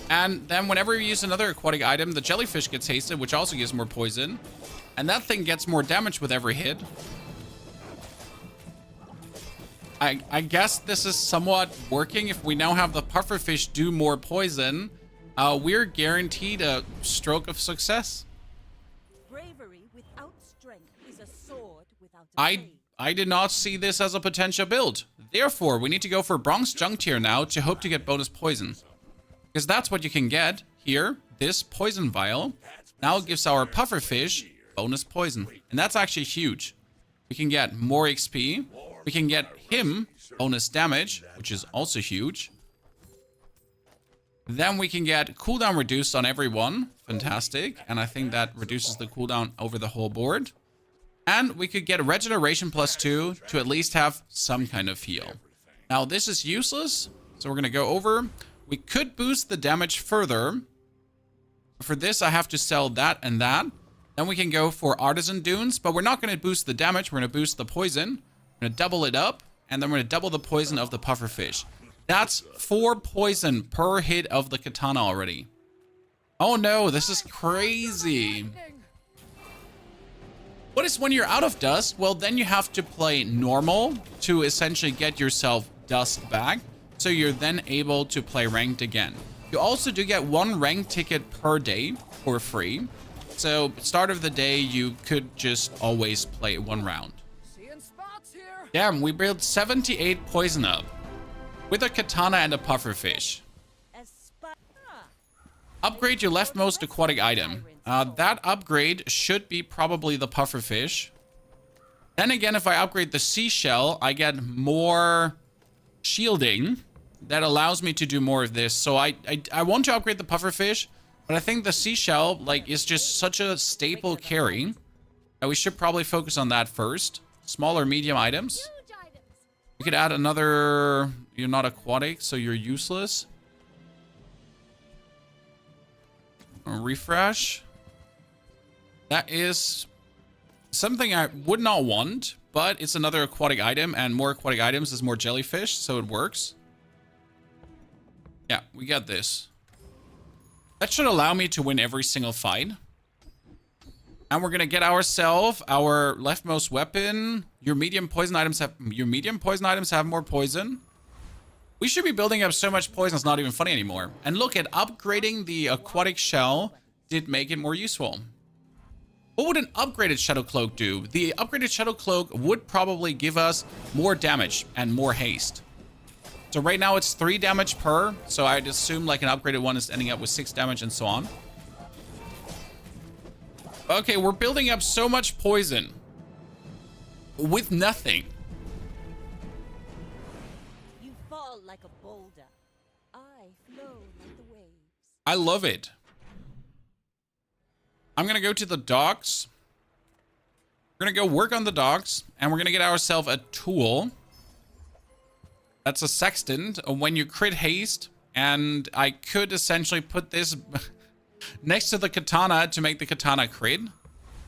And then whenever you use another aquatic item, the jellyfish gets hasted, which also gives more poison. And that thing gets more damage with every hit. I guess this is somewhat working. If we now have the pufferfish do more poison, we're guaranteed a stroke of success. Bravery without strength is a sword without a blade. I did not see this as a potential build. Therefore, we need to go for bronze junk tier now to hope to get bonus poison. Because that's what you can get here. This poison vial now gives our pufferfish bonus poison. And that's actually huge. We can get more XP. We can get him bonus damage, which is also huge. Then we can get cooldown reduced on everyone. Fantastic. And I think that reduces the cooldown over the whole board. And we could get regeneration +2 to at least have some kind of heal. Now, this is useless. So we're going to go over. We could boost the damage further. For this, I have to sell that and that. Then we can go for Artisan Dunes, but we're not going to boost the damage. We're going to boost the poison. We're going to double it up, and then we're going to double the poison of the Pufferfish. That's 4 poison per hit of the katana already. Oh no, this is crazy. What is when you're out of dust? Well, then you have to play normal to essentially get yourself dust back. So you're then able to play ranked again. You also do get 1 ranked ticket per day for free. So start of the day, you could just always play 1 round. Damn, we built 78 poison up with a katana and a pufferfish. Upgrade your leftmost aquatic item. That upgrade should be probably the pufferfish. Then again, if I upgrade the seashell, I get more shielding that allows me to do more of this. So I want to upgrade the pufferfish, but I think the seashell like is just such a staple carry that we should probably focus on that first. Smaller medium items. We could add another. You're not aquatic, so you're useless. Refresh. That is something I would not want, but it's another aquatic item, and more aquatic items is more jellyfish, so it works. Yeah, we got this. That should allow me to win every single fight. And we're gonna get ourselves our leftmost weapon. Your medium poison items have more poison. We should be building up so much poison, it's not even funny anymore. And look at upgrading the aquatic shell did make it more useful. What would an upgraded Shadow Cloak do? The upgraded Shadow Cloak would probably give us more damage and more haste. So right now it's 3 damage per, so I'd assume like an upgraded one is ending up with 6 damage and so on. Okay, we're building up so much poison with nothing. You fall like a boulder. I flow like the waves. I love it. I'm going to go to the docks. We're going to go work on the docks, and we're going to get ourselves a tool. That's a sextant. When you crit haste, and I could essentially put this next to the katana to make the katana crit.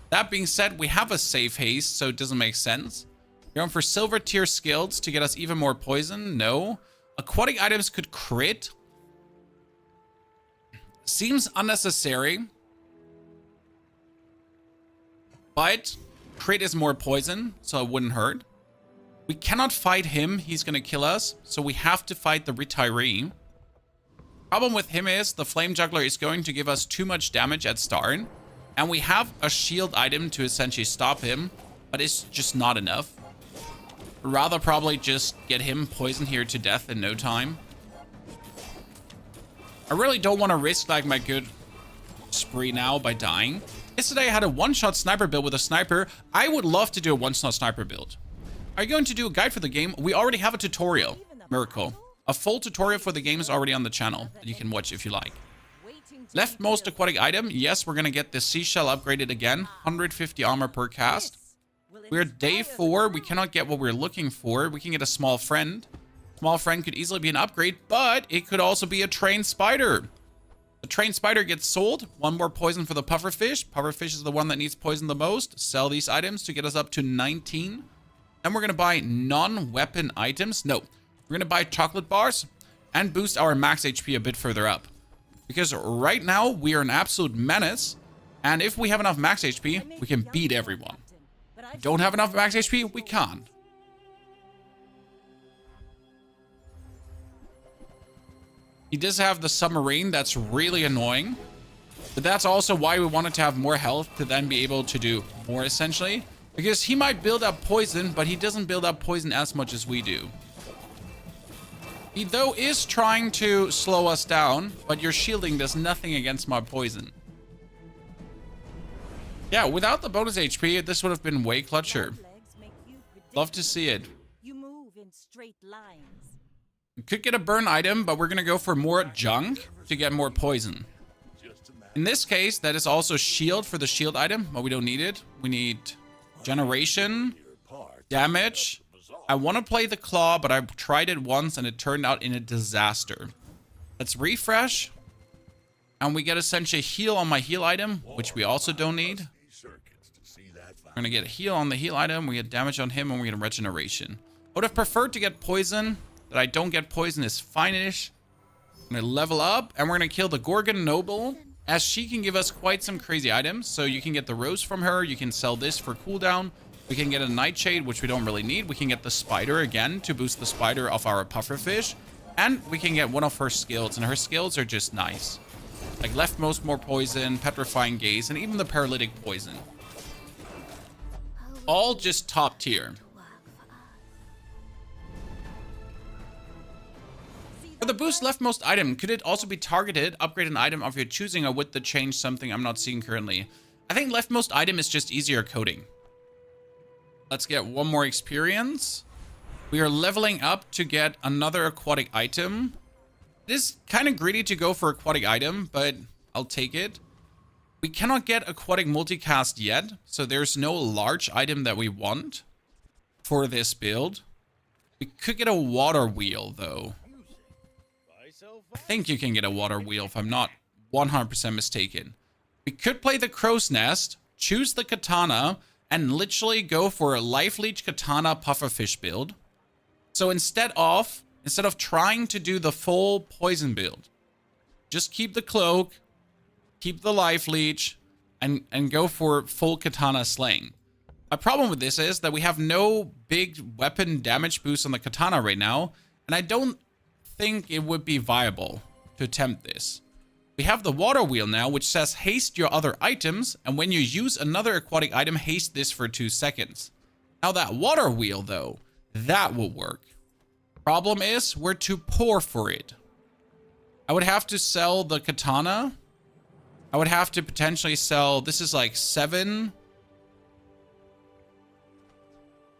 That being said, we have a safe haste, so it doesn't make sense. Going for silver tier skills to get us even more poison. No. Aquatic items could crit. Seems unnecessary. But crit is more poison, so it wouldn't hurt. We cannot fight him. He's going to kill us. So we have to fight the retiree. Problem with him is the flame juggler is going to give us too much damage at start. And we have a shield item to essentially stop him. But it's just not enough. Rather probably just get him poisoned here to death in no time. I really don't want to risk like my good spree now by dying. Yesterday I had a one-shot sniper build with a sniper. I would love to do a one-shot sniper build. Are you going to do a guide for the game? We already have a tutorial. Miracle. A full tutorial for the game is already on the channel that you can watch if you like. Leftmost aquatic item. Yes, we're going to get the seashell upgraded again. 150 armor per cast. We're day 4. We cannot get what we're looking for. We can get a small friend. Small friend could easily be an upgrade, but it could also be a trained spider. The trained spider gets sold. 1 more poison for the pufferfish. Pufferfish is the one that needs poison the most. Sell these items to get us up to 19. Then we're going to buy non-weapon items. No, we're going to buy chocolate bars and boost our max HP a bit further up. Because right now we are an absolute menace. And if we have enough max HP, we can beat everyone. If we don't have enough max HP, we can't. He does have the submarine. That's really annoying. But that's also why we wanted to have more health to then be able to do more, essentially. Because he might build up poison, but he doesn't build up poison as much as we do. He, though, is trying to slow us down, but your shielding does nothing against my poison. Yeah, without the bonus HP, this would have been way clutcher. Love to see it. You move in straight lines. We could get a burn item, but we're going to go for more junk to get more poison. In this case, that is also shield for the shield item, but we don't need it. We need generation, damage. I want to play the claw, but I tried it once and it turned out in a disaster. Let's refresh. And we get essentially heal on my heal item, which we also don't need. We're going to get heal on the heal item. We get damage on him, and we get regeneration. I would have preferred to get poison. That I don't get poison is fine-ish. I'm going to level up, and we're going to kill the Gorgon Noble, as she can give us quite some crazy items. So you can get the rose from her. You can sell this for cooldown. We can get a Nightshade, which we don't really need. We can get the spider again to boost the spider of our Pufferfish. And we can get one of her skills, and her skills are just nice. Like leftmost more poison, petrifying gaze, and even the paralytic poison. All just top tier. For the boost leftmost item, could it also be targeted, upgrade an item of your choosing, or would that change something I'm not seeing currently? I think leftmost item is just easier coding. Let's get one more experience. We are leveling up to get another aquatic item. It is kind of greedy to go for aquatic item, but I'll take it. We cannot get aquatic multicast yet, so there's no large item that we want for this build. We could get a water wheel, though. I think you can get a water wheel if I'm not 100% mistaken. We could play the crow's nest, choose the katana, and literally go for a life leech katana pufferfish build. So instead of trying to do the full poison build, just keep the cloak, keep the life leech, and go for full katana slaying. My problem with this is that we have no big weapon damage boost on the katana right now, and I don't think it would be viable to attempt this. We have the water wheel now, which says haste your other items, and when you use another aquatic item, haste this for 2 seconds. Now that water wheel, though, that will work. Problem is, we're too poor for it. I would have to sell the katana. I would have to potentially sell, this is like 7.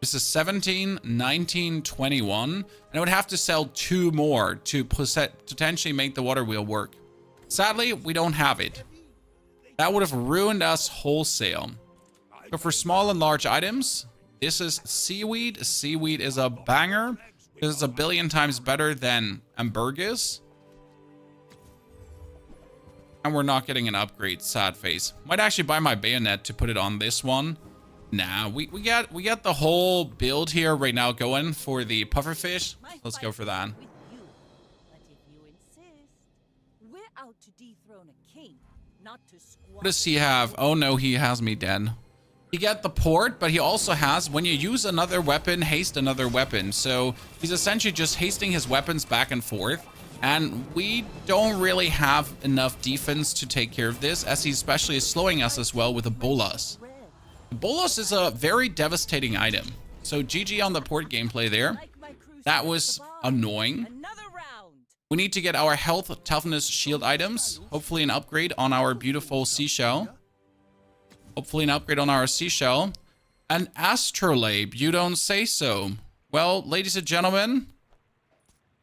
This is 17, 19, 21. And I would have to sell 2 more to potentially make the water wheel work. Sadly, we don't have it. That would have ruined us wholesale. So for small and large items, this is seaweed. Seaweed is a banger because it's 1 billion times better than ambergris. And we're not getting an upgrade, sad face. Might actually buy my bayonet to put it on this one. Nah, we got the whole build here right now going for the pufferfish. Let's go for that. What does he have? Oh no, he has me dead. He got the port, but he also has, when you use another weapon, haste another weapon. So he's essentially just hasting his weapons back and forth. And we don't really have enough defense to take care of this, as he especially is slowing us as well with a bolus. The bolus is a very devastating item. So GG on the port gameplay there. That was annoying. We need to get our health, toughness, shield items. Hopefully an upgrade on our beautiful seashell. Hopefully an upgrade on our seashell. An astrolabe, you don't say so. Well, ladies and gentlemen,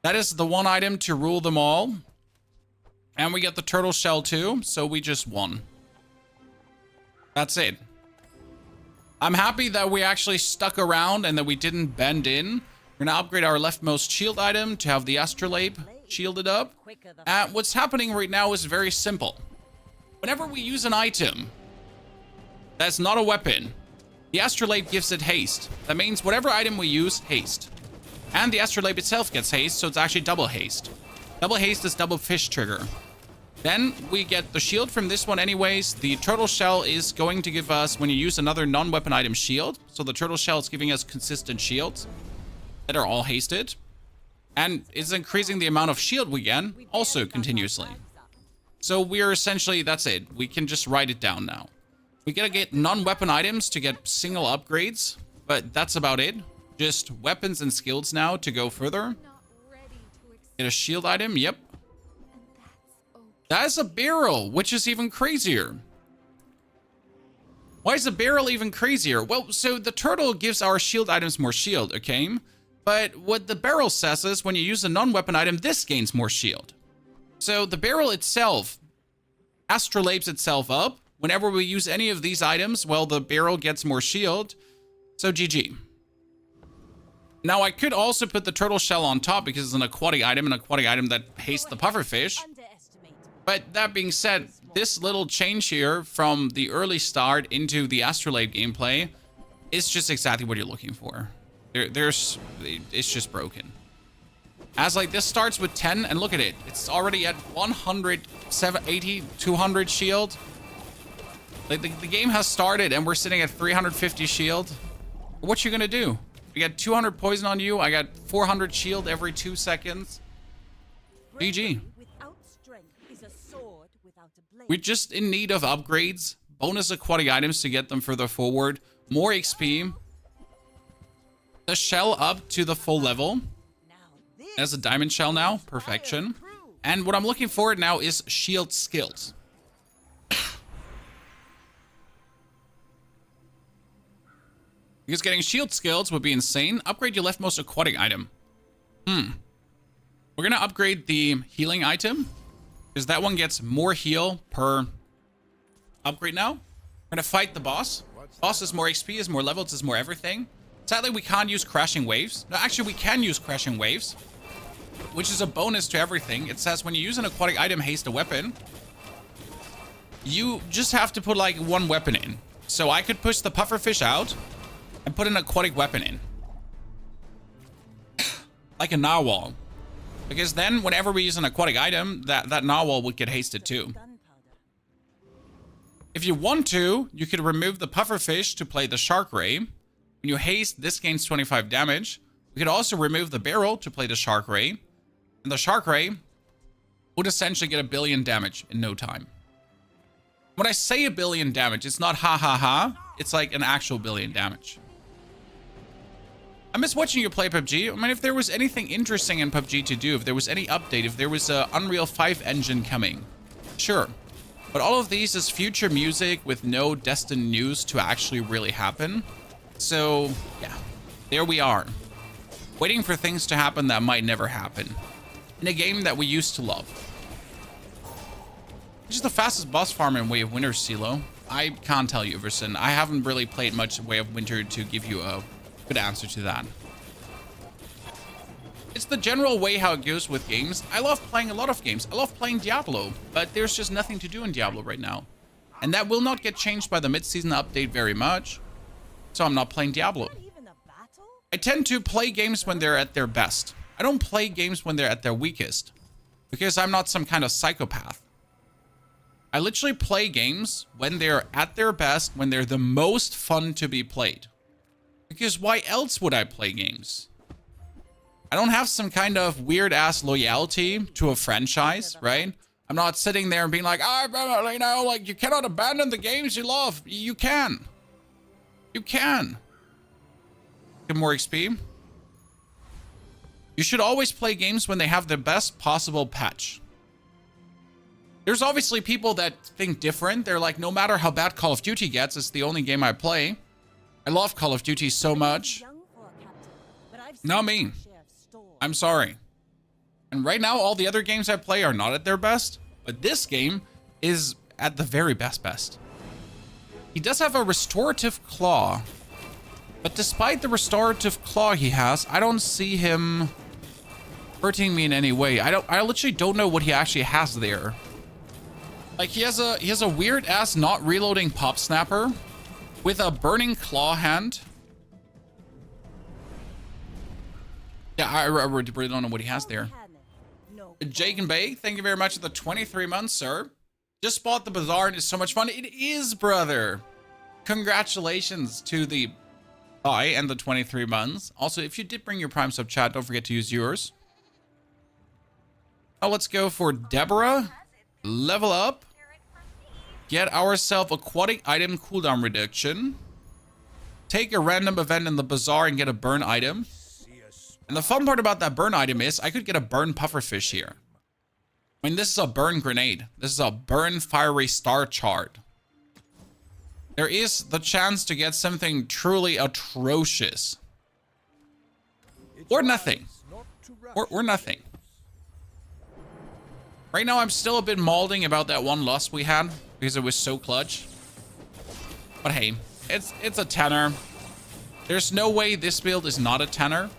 that is the one item to rule them all. And we get the turtle shell too, so we just won. That's it. I'm happy that we actually stuck around and that we didn't bend in. We're gonna upgrade our leftmost shield item to have the astrolabe shielded up. What's happening right now is very simple. Whenever we use an item that's not a weapon, the astrolabe gives it haste. That means whatever item we use, haste. And the astrolabe itself gets haste, so it's actually double haste. Double haste is double fish trigger. Then we get the shield from this one anyways. The turtle shell is going to give us, when you use another non-weapon item, shield. So the turtle shell is giving us consistent shields that are all hasted. And it's increasing the amount of shield we get also continuously. So we're essentially, that's it. We can just write it down now. We gotta get non-weapon items to get single upgrades, but that's about it. Just weapons and skills now to go further. Get a shield item, yep. That is a barrel, which is even crazier. Why is a barrel even crazier? Well, so the turtle gives our shield items more shield, okay? But what the barrel says is when you use a non-weapon item, this gains more shield. So the barrel itself astrolabes itself up. Whenever we use any of these items, well, the barrel gets more shield. So GG. Now, I could also put the turtle shell on top because it's an aquatic item that hastes the pufferfish. But that being said, this little change here from the early start into the astrolabe gameplay is just exactly what you're looking for. It's just broken. As like this starts with 10 and look at it. It's already at 180, 200 shield. Like the game has started and we're sitting at 350 shield. What you gonna do? We got 200 poison on you. I got 400 shield every 2 seconds. GG. We're just in need of upgrades, bonus aquatic items to get them further forward, more XP, the shell up to the full level. As a diamond shell now, perfection. And what I'm looking for now is shield skills. Because getting shield skills would be insane. Upgrade your leftmost aquatic item. We're gonna upgrade the healing item. Because that one gets more heal per upgrade now. We're gonna fight the boss. Boss is more XP, is more levels, is more everything. Sadly, we can't use crashing waves. No, actually, we can use crashing waves, which is a bonus to everything. It says when you use an aquatic item, haste a weapon, you just have to put like one weapon in. So I could push the pufferfish out and put an aquatic weapon in. Like a narwhal. Because then whenever we use an aquatic item, that narwhal would get hasted too. If you want to, you could remove the pufferfish to play the shark ray. When you haste, this gains 25 damage. We could also remove the barrel to play the shark ray. And the shark ray would essentially get 1 billion damage in no time. When I say 1 billion damage, it's not ha ha ha. It's like an actual 1 billion damage. I miss watching you play PUBG. I mean, if there was anything interesting in PUBG to do, if there was any update, if there was a Unreal 5 engine coming, sure. But all of these is future music with no destined news to actually really happen. So, yeah, there we are. Waiting for things to happen that might never happen. In a game that we used to love. Which is the fastest boss farm in Way of Winter, CeeLo? I can't tell you, Everson. I haven't really played much Way of Winter to give you a good answer to that. It's the general way how it goes with games. I love playing a lot of games. I love playing Diablo, but there's just nothing to do in Diablo right now. And that will not get changed by the mid-season update very much. So I'm not playing Diablo. I tend to play games when they're at their best. I don't play games when they're at their weakest. Because I'm not some kind of psychopath. I literally play games when they're at their best, when they're the most fun to be played. Because why else would I play games? I don't have some kind of weird-ass loyalty to a franchise, right? I'm not sitting there and being like, you know, like, you cannot abandon the games you love. You can. You can. Get more XP. You should always play games when they have the best possible patch. There's obviously people that think different. They're like, no matter how bad Call of Duty gets, it's the only game I play. I love Call of Duty so much. Not me. I'm sorry. And right now, all the other games I play are not at their best. But this game is at the very best. He does have a restorative claw. But despite the restorative claw he has, I don't see him hurting me in any way. I literally don't know what he actually has there. Like he has a weird ass not reloading pop snapper with a burning claw hand. Yeah, I really don't know what he has there. Jake and Bay, thank you very much for the 23 months, sir. Just bought the Bazaar and it's so much fun. It is, brother. Congratulations to the buy and the 23 months. Also, if you did bring your Prime sub chat, don't forget to use yours. Now let's go for Deborah. Level up. Get ourselves aquatic item cooldown reduction. Take a random event in the Bazaar and get a burn item. And the fun part about that burn item is I could get a burn pufferfish here. I mean, this is a burn grenade. This is a burn fiery star chart. There is the chance to get something truly atrocious. Or nothing. Or nothing. Right now, I'm still a bit malding about that one loss we had because it was so clutch. But hey, it's a tenner. There's no way this build is not a tenner.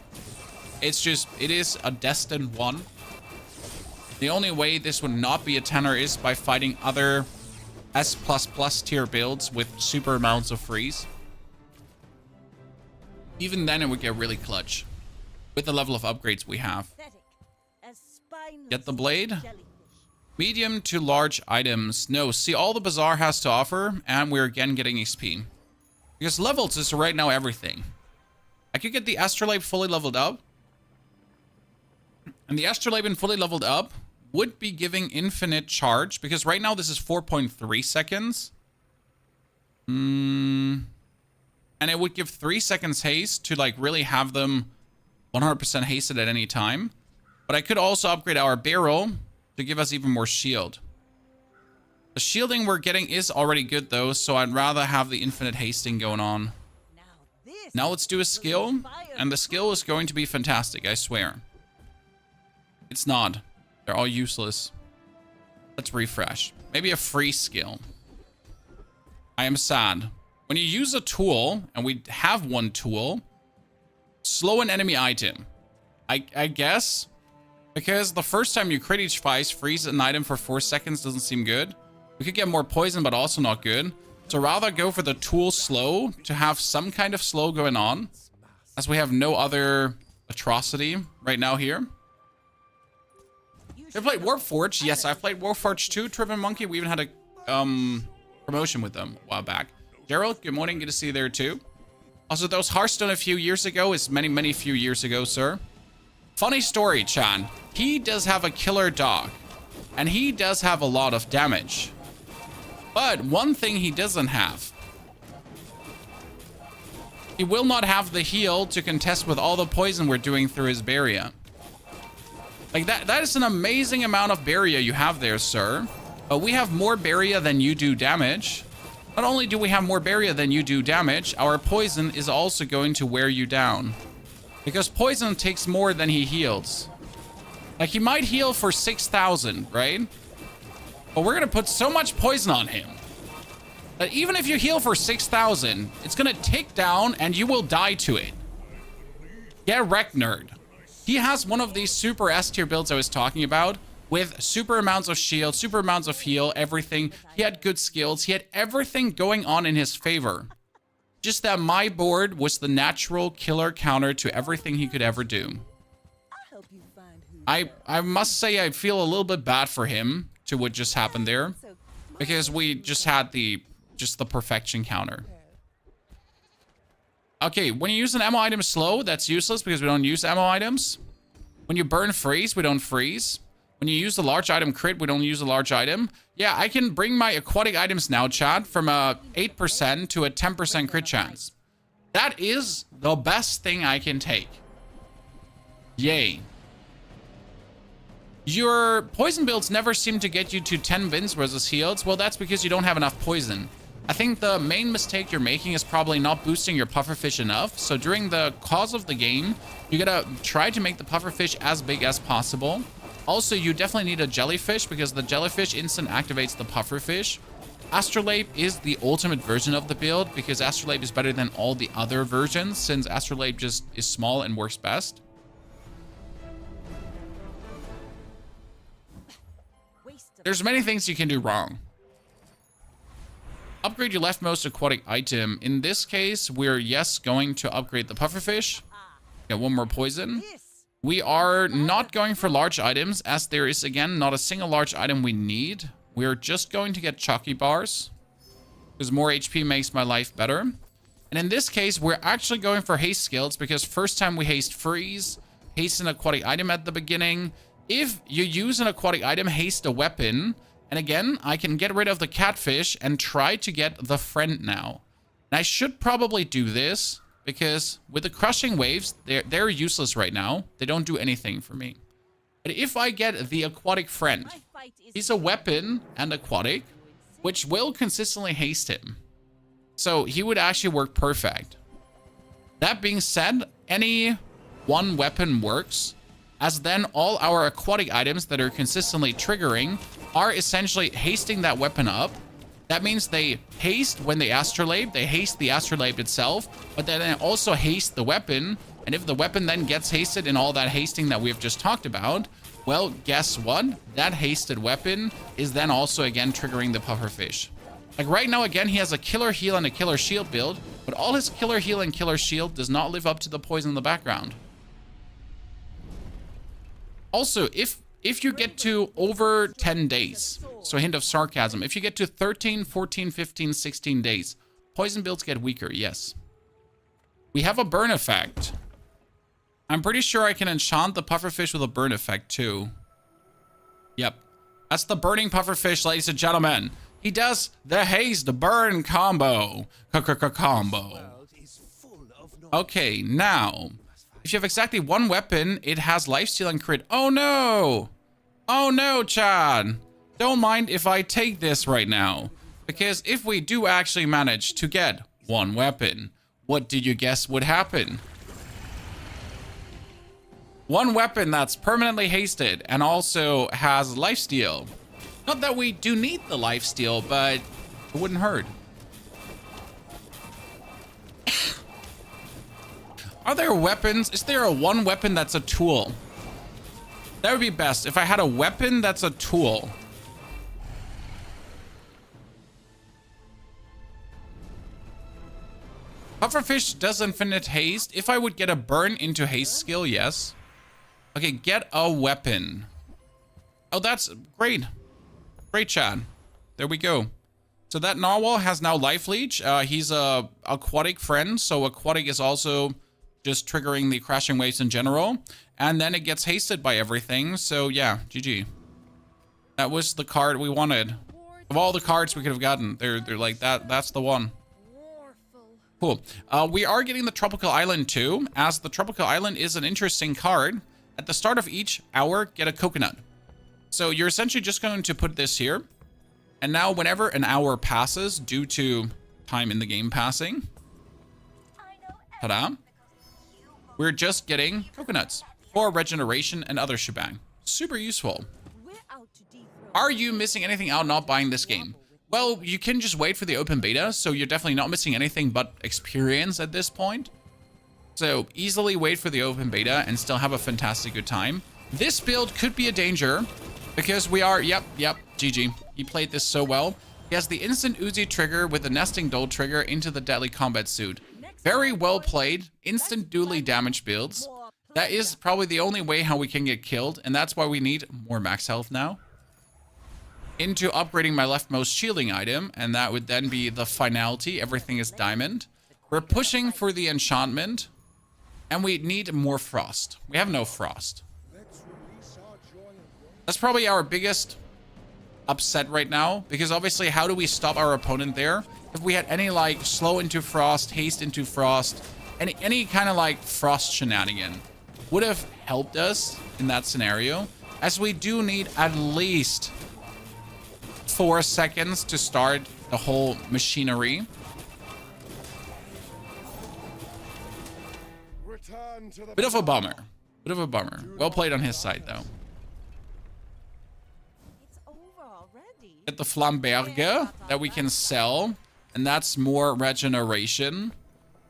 It's just, it is a destined one. The only way this would not be a 10er is by fighting other S++ tier builds with super amounts of freeze. Even then, it would get really clutch with the level of upgrades we have. Get the blade. Medium to large items. No, see, all the Bazaar has to offer, and we're again getting XP. Because levels is right now everything. I could get the Astrolabe fully leveled up. And the Astrolabe and fully leveled up would be giving infinite charge, because right now this is 4.3 seconds. And it would give 3 seconds haste to like really have them 100% hasted at any time. But I could also upgrade our barrel to give us even more shield. The shielding we're getting is already good though, so I'd rather have the infinite hasting going on. Now let's do a skill, and the skill is going to be fantastic, I swear. It's not. They're all useless. Let's refresh. Maybe a free skill. I am sad. When you use a tool, and we have one tool, slow an enemy item. I guess, because the first time you crit each fight, freeze an item for 4 seconds doesn't seem good. We could get more poison, but also not good. So rather go for the tool slow to have some kind of slow going on, as we have no other atrocity right now here. Have you played Warforged? Yes, I've played Warforged 2, Trippin' Monkey. We even had a promotion with them a while back. Gerald, good morning. Good to see you there too. Also, those Hearthstone a few years ago is many few years ago, sir. Funny story, Chan. He does have a killer dog, and he does have a lot of damage. But one thing he doesn't have. He will not have the heal to contest with all the poison we're doing through his barrier. Like that is an amazing amount of barrier you have there, sir. But we have more barrier than you do damage. Not only do we have more barrier than you do damage, our poison is also going to wear you down. Because poison takes more than he heals. Like, he might heal for 6,000, right? But we're going to put so much poison on him that even if you heal for 6,000, it's going to tick down and you will die to it. Get wrecked, nerd. He has one of these super S tier builds I was talking about, with super amounts of shield, super amounts of heal, everything. He had good skills. He had everything going on in his favor. Just that my board was the natural killer counter to everything he could ever do. I must say I feel a little bit bad for him to what just happened there, because we just had the perfection counter. Okay, when you use an ammo item slow, that's useless because we don't use ammo items. When you burn freeze, we don't freeze. When you use the large item crit, we don't use a large item. Yeah, I can bring my aquatic items now, chat, from a 8% to a 10% crit chance. That is the best thing I can take. Yay. Your poison builds never seem to get you to 10 wins versus heals. Well, that's because you don't have enough poison. I think the main mistake you're making is probably not boosting your pufferfish enough. So during the course of the game, you gotta try to make the pufferfish as big as possible. Also, you definitely need a jellyfish because the jellyfish instant activates the pufferfish. Astrolabe is the ultimate version of the build because Astrolabe is better than all the other versions since Astrolabe just is small and works best. There's many things you can do wrong. Upgrade your leftmost aquatic item. In this case, we're, yes, going to upgrade the pufferfish. Get one more poison. We are not going for large items, as there is, again, not a single large item we need. We're just going to get chalky bars, because more HP makes my life better. And in this case, we're actually going for haste skills, because first time we haste freeze, haste an aquatic item at the beginning. If you use an aquatic item, haste a weapon. And again, I can get rid of the catfish and try to get the friend now. And I should probably do this, because with the crushing waves, they're useless right now. They don't do anything for me. But if I get the aquatic friend, he's a weapon and aquatic, which will consistently haste him. So he would actually work perfect. That being said, any one weapon works, as then all our aquatic items that are consistently triggering are essentially hasting that weapon up. That means they haste when they astrolabe, they haste the astrolabe itself, but then they also haste the weapon. And if the weapon then gets hasted in all that hasting that we've just talked about, well, guess what? That hasted weapon is then also again triggering the pufferfish. Like right now, again, he has a killer heal and a killer shield build, but all his killer heal and killer shield does not live up to the poison in the background. Also, if you get to over 10 days, so a hint of sarcasm, if you get to 13, 14, 15, 16 days, poison builds get weaker, yes. We have a burn effect. I'm pretty sure I can enchant the pufferfish with a burn effect too. Yep. That's the burning pufferfish, ladies and gentlemen. He does the haste burn combo. Combo. Okay, now, if you have exactly one weapon, it has lifesteal and crit. Oh no! Oh no, Chad! Don't mind if I take this right now. Because if we do actually manage to get one weapon, what did you guess would happen? One weapon that's permanently hasted and also has lifesteal. Not that we do need the lifesteal, but it wouldn't hurt. Are there weapons? Is there a one weapon that's a tool? That would be best if I had a weapon that's a tool. Pufferfish does infinite haste. If I would get a burn into haste skill, yes. Okay, get a weapon. Oh, that's great. Great, Chad. There we go. So that narwhal has now life leech. He's a aquatic friend, so aquatic is also just triggering the crashing waves in general. And then it gets hasted by everything. So yeah, GG. That was the card we wanted. Of all the cards we could have gotten, they're like that. That's the one. Cool. We are getting the Tropical Island too, as the Tropical Island is an interesting card. At the start of each hour, get a coconut. So you're essentially just going to put this here. And now whenever an hour passes due to time in the game passing, ta-da, we're just getting coconuts for regeneration and other shebang. Super useful. Are you missing anything out not buying this game? Well, you can just wait for the open beta, so you're definitely not missing anything but experience at this point. So easily wait for the open beta and still have a fantastic good time. This build could be a danger because we are, yep, GG. He played this so well. He has the instant Uzi trigger with the nesting doll trigger into the deadly combat suit. Very well played, instant duly damage builds. That is probably the only way how we can get killed, and that's why we need more max health now. Into upgrading my leftmost shielding item, and that would then be the finality. Everything is diamond. We're pushing for the enchantment, and we need more frost. We have no frost. That's probably our biggest upset right now, because obviously how do we stop our opponent there? If we had any like slow into frost, haste into frost, any kind of like frost shenanigan would have helped us in that scenario, as we do need at least 4 seconds to start the whole machinery. Bit of a bummer. Bit of a bummer. Well played on his side, though. Get the Flamberge that we can sell, and that's more regeneration.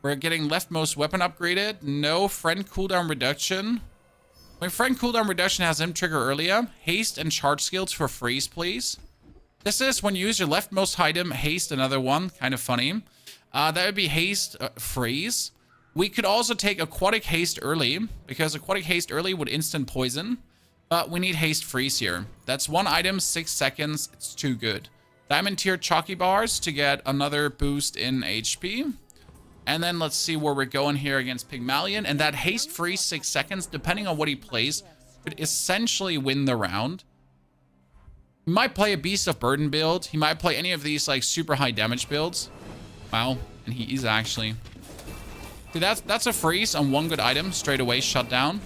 We're getting leftmost weapon upgraded. No friend cooldown reduction. My friend cooldown reduction has him trigger earlier. Haste and charge skills for freeze, please. This is when you use your leftmost item, haste another one. Kind of funny. That would be haste freeze. We could also take aquatic haste early, because aquatic haste early would instant poison. But we need haste freeze here. That's one item, 6 seconds. It's too good. Diamond tier chalky bars to get another boost in HP. And then let's see where we're going here against Pygmalion. And that haste freeze 6 seconds, depending on what he plays, could essentially win the round. He might play a Beast of Burden build. He might play any of these like super high damage builds. Wow, and he is actually. See, that's a freeze on one good item, straight away shut down.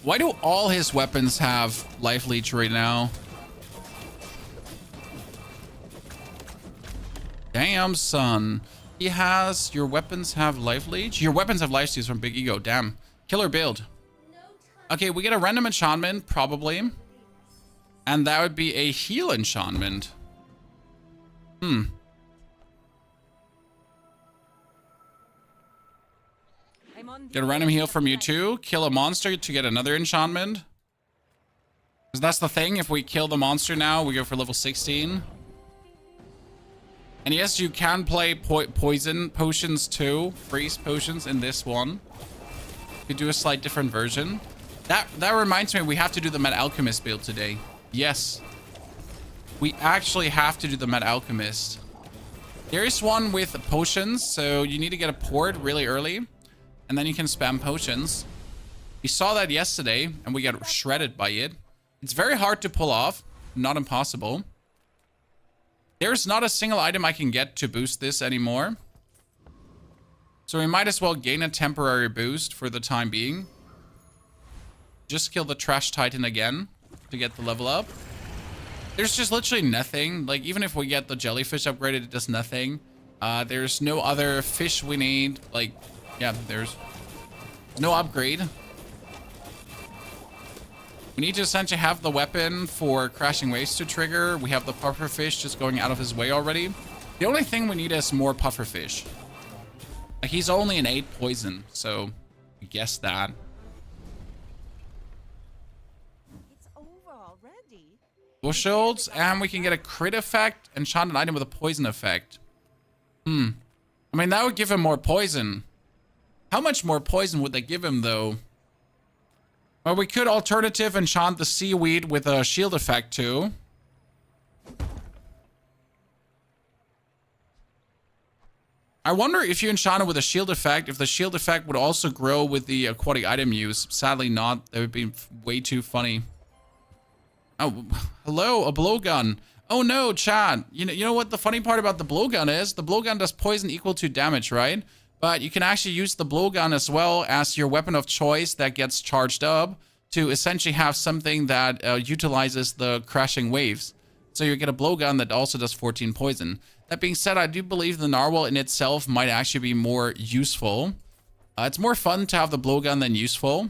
Why do all his weapons have life leech right now? Damn, son. He has, your weapons have life leech? Your weapons have life steals from Big Ego, damn. Killer build. Okay, we get a random enchantment, probably. And that would be a heal enchantment. I'm on Get a random heal from you too. Kill a monster to get another enchantment. Because that's the thing. If we kill the monster now, we go for level 16. And yes, you can play poison potions too. Freeze potions in this one. You could do a slight different version. That reminds me, we have to do the Mad Alchemist build today. Yes. We actually have to do the Mad Alchemist. There is one with potions, so you need to get a port really early. And then you can spam potions. We saw that yesterday, and we got shredded by it. It's very hard to pull off. Not impossible. There's not a single item I can get to boost this anymore. So we might as well gain a temporary boost for the time being. Just kill the Trash Titan again to get the level up. There's just literally nothing. Like, even if we get the jellyfish upgraded, it does nothing. There's no other fish we need. Like, yeah, there's no upgrade. We need to essentially have the weapon for crashing waves to trigger. We have the Pufferfish just going out of his way already. The only thing we need is more Pufferfish. He's only an 8 poison, so I guess that. It's over already. Bush shields, and we can get a crit effect, enchanted item with a poison effect. I mean, that would give him more poison. How much more poison would they give him, though? Well, we could alternative enchant the seaweed with a shield effect, too. I wonder if you enchant it with a shield effect, if the shield effect would also grow with the aquatic item use. Sadly not. That would be way too funny. Oh, hello, a blowgun. Oh no, chat. You know what the funny part about the blowgun is? The blowgun does poison equal to damage, right? But you can actually use the blowgun as well as your weapon of choice that gets charged up to essentially have something that utilizes the crashing waves. So you get a blowgun that also does 14 poison. That being said, I do believe the narwhal in itself might actually be more useful. It's more fun to have the blowgun than useful.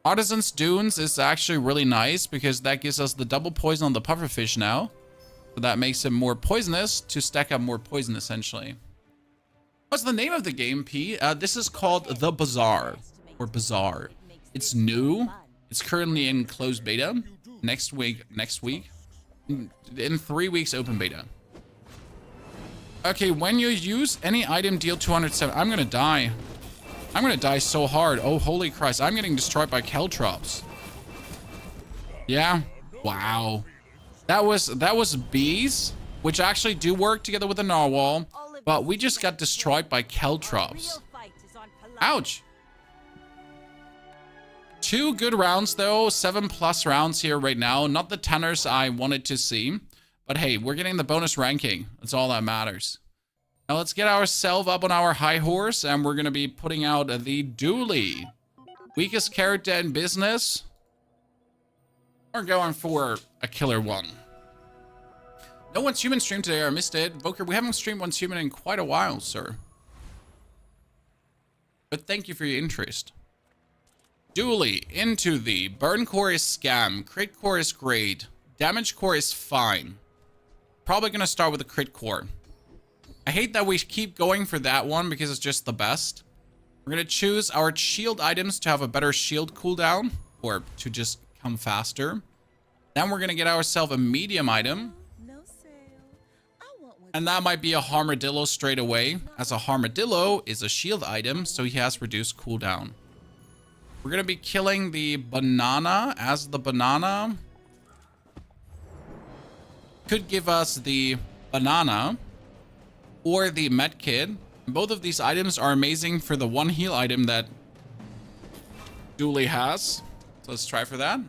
Artisan's Dunes is actually really nice because that gives us the double poison on the pufferfish now. So that makes him more poisonous to stack up more poison essentially. What's the name of the game, P? This is called The Bazaar, or Bazaar. It's new. It's currently in closed beta. Next week. In 3 weeks, open beta. Okay, when you use any item, deal 207. I'm gonna die. I'm gonna die so hard. Oh, holy Christ. I'm getting destroyed by Caltrops. Yeah. Wow. That was bees, which actually do work together with the narwhal. But we just got destroyed by Caltrops. Ouch. 2 good rounds, though. 7+ rounds here right now. Not the tenors I wanted to see. But hey, we're getting the bonus ranking. That's all that matters. Now let's get ourselves up on our high horse. And we're going to be putting out the duly. Weakest character in business. We're going for a killer one. No Once Human stream today. I missed it. Boker, we haven't streamed Once Human in quite a while, sir. But thank you for your interest. Duly into the burn core is scam. Crit core is great. Damage core is fine. Probably going to start with the crit core. I hate that we keep going for that one because it's just the best. We're going to choose our shield items to have a better shield cooldown. Or to just come faster. Then we're going to get ourselves a medium item. And that might be a Armadillo straight away, as a Armadillo is a shield item, so he has reduced cooldown. We're going to be killing the banana, as the banana could give us the banana or the medkit. Both of these items are amazing for the 1 heal item that duly has. So let's try for that.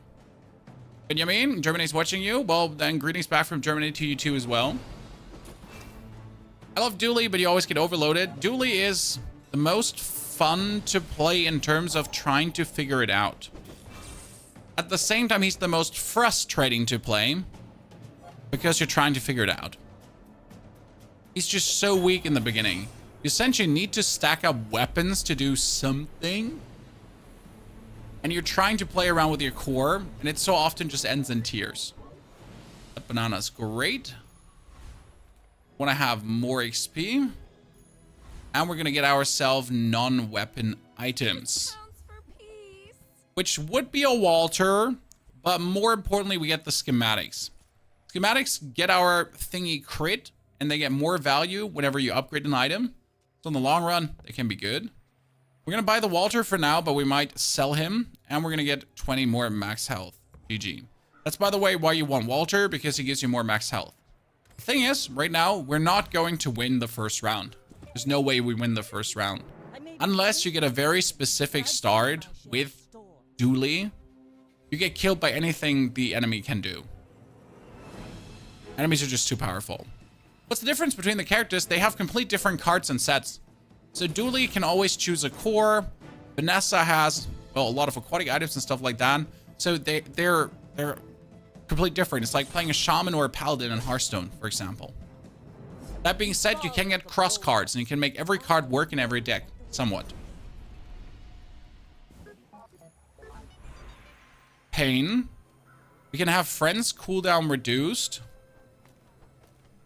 Benjamin, Germany's watching you. Well, then greetings back from Germany to you too as well. I love duly, but you always get overloaded. Duly is the most fun to play in terms of trying to figure it out. At the same time, he's the most frustrating to play because you're trying to figure it out. He's just so weak in the beginning. You essentially need to stack up weapons to do something. And you're trying to play around with your core, and it so often just ends in tears. That banana's great. Want to have more XP. And we're going to get ourselves non-weapon items. Counts for peace. Which would be a Walter, but more importantly, we get the schematics. Schematics get our thingy crit, and they get more value whenever you upgrade an item. So in the long run, they can be good. We're going to buy the Walter for now, but we might sell him, and we're going to get 20 more max health. GG. That's, by the way, why you want Walter, because he gives you more max health. The thing is, right now, we're not going to win the first round. There's no way we win the first round. Unless you get a very specific start with duly, you get killed by anything the enemy can do. Enemies are just too powerful. What's the difference between the characters? They have complete different cards and sets. So duly can always choose a core. Vanessa has, well, a lot of aquatic items and stuff like that. So they're completely different. It's like playing a shaman or a paladin in Hearthstone, for example. That being said, you can get cross cards, and you can make every card work in every deck, somewhat. Pain. We can have friends cooldown reduced,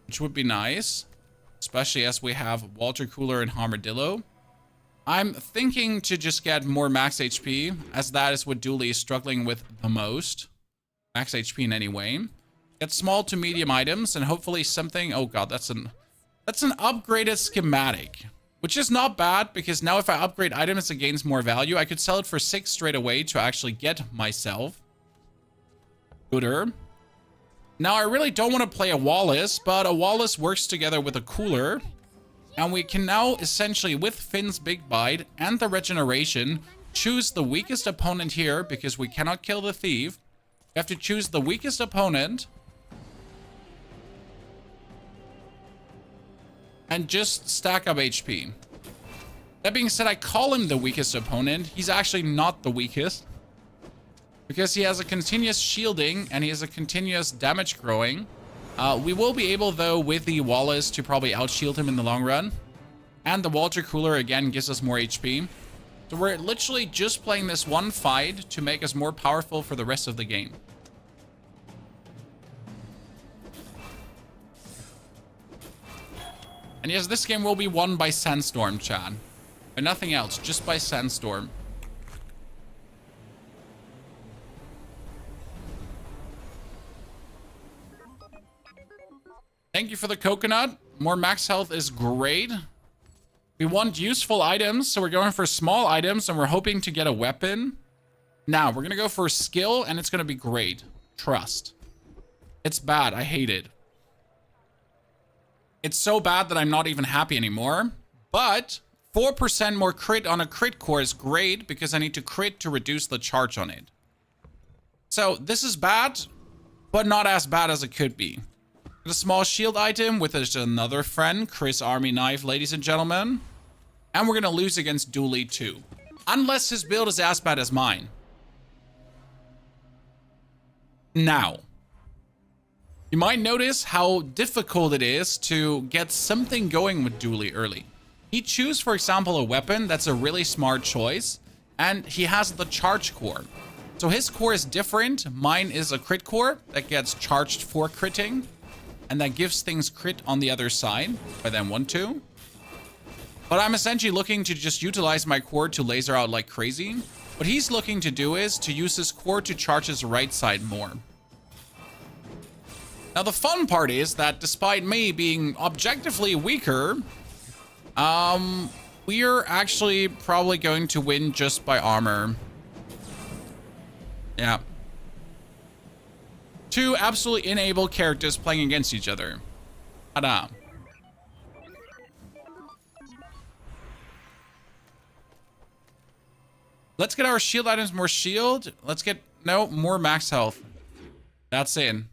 which would be nice, especially as we have Walter Cooler and Armadillo. I'm thinking to just get more max HP, as that is what duly is struggling with the most. Max HP in any way. Get small to medium items, and hopefully something... Oh god, that's an upgraded schematic, which is not bad, because now if I upgrade items, it gains more value. I could sell it for 6 straight away to actually get myself gooder. Now, I really don't want to play a Wallace, but a Wallace works together with a Cooler. And we can now, essentially, with Finn's Big Bite and the Regeneration, choose the weakest opponent here, because we cannot kill the Thief. We have to choose the weakest opponent. And just stack up HP. That being said, I call him the weakest opponent. He's actually not the weakest, because he has a continuous shielding and he has a continuous damage growing. We will be able, though, with the Wallace to probably outshield him in the long run. And the Walter Cooler, again, gives us more HP. So we're literally just playing this one fight to make us more powerful for the rest of the game. And yes, this game will be won by Sandstorm, Chad. And nothing else, just by Sandstorm. Thank you for the coconut. More max health is great. We want useful items, so we're going for small items, and we're hoping to get a weapon. Now, we're going to go for skill, and it's going to be great. Trust. It's bad. I hate it. It's so bad that I'm not even happy anymore. But 4% more crit on a crit core is great, because I need to crit to reduce the charge on it. So this is bad, but not as bad as it could be. A small shield item with just another friend, Chris Army Knife, ladies and gentlemen. And we're going to lose against duly too. Unless his build is as bad as mine. Now, you might notice how difficult it is to get something going with duly early. He chooses, for example, a weapon that's a really smart choice, and he has the charge core. So his core is different. Mine is a crit core that gets charged for critting, and that gives things crit on the other side if I then want to. But I'm essentially looking to just utilize my core to laser out like crazy. What he's looking to do is to use his core to charge his right side more. Now, the fun part is that despite me being objectively weaker, we're actually probably going to win just by armor. Yeah. Two absolutely unable characters playing against each other. Ta-da. Let's get our shield items more shield. Let's get, no, more max health. That's in.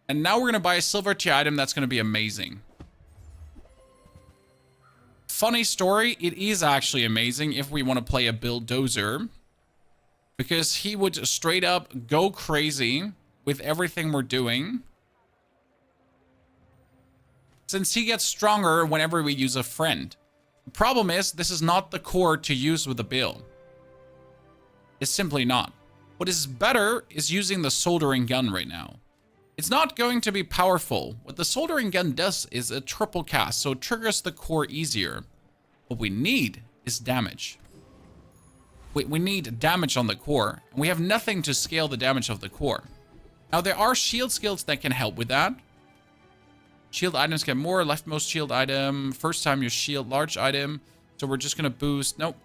And now we're going to buy a silver tier item that's going to be amazing. Funny story, it is actually amazing if we want to play a bulldozer. Because he would straight up go crazy with everything we're doing. Since he gets stronger whenever we use a friend. The problem is, this is not the core to use with the build. It's simply not. What is better is using the soldering gun right now. It's not going to be powerful. What the soldering gun does is a triple cast, so it triggers the core easier. What we need is damage. We need damage on the core, and we have nothing to scale the damage of the core. Now, there are shield skills that can help with that. Shield items get more. Leftmost shield item. First time you shield large item. So we're just going to boost... Nope.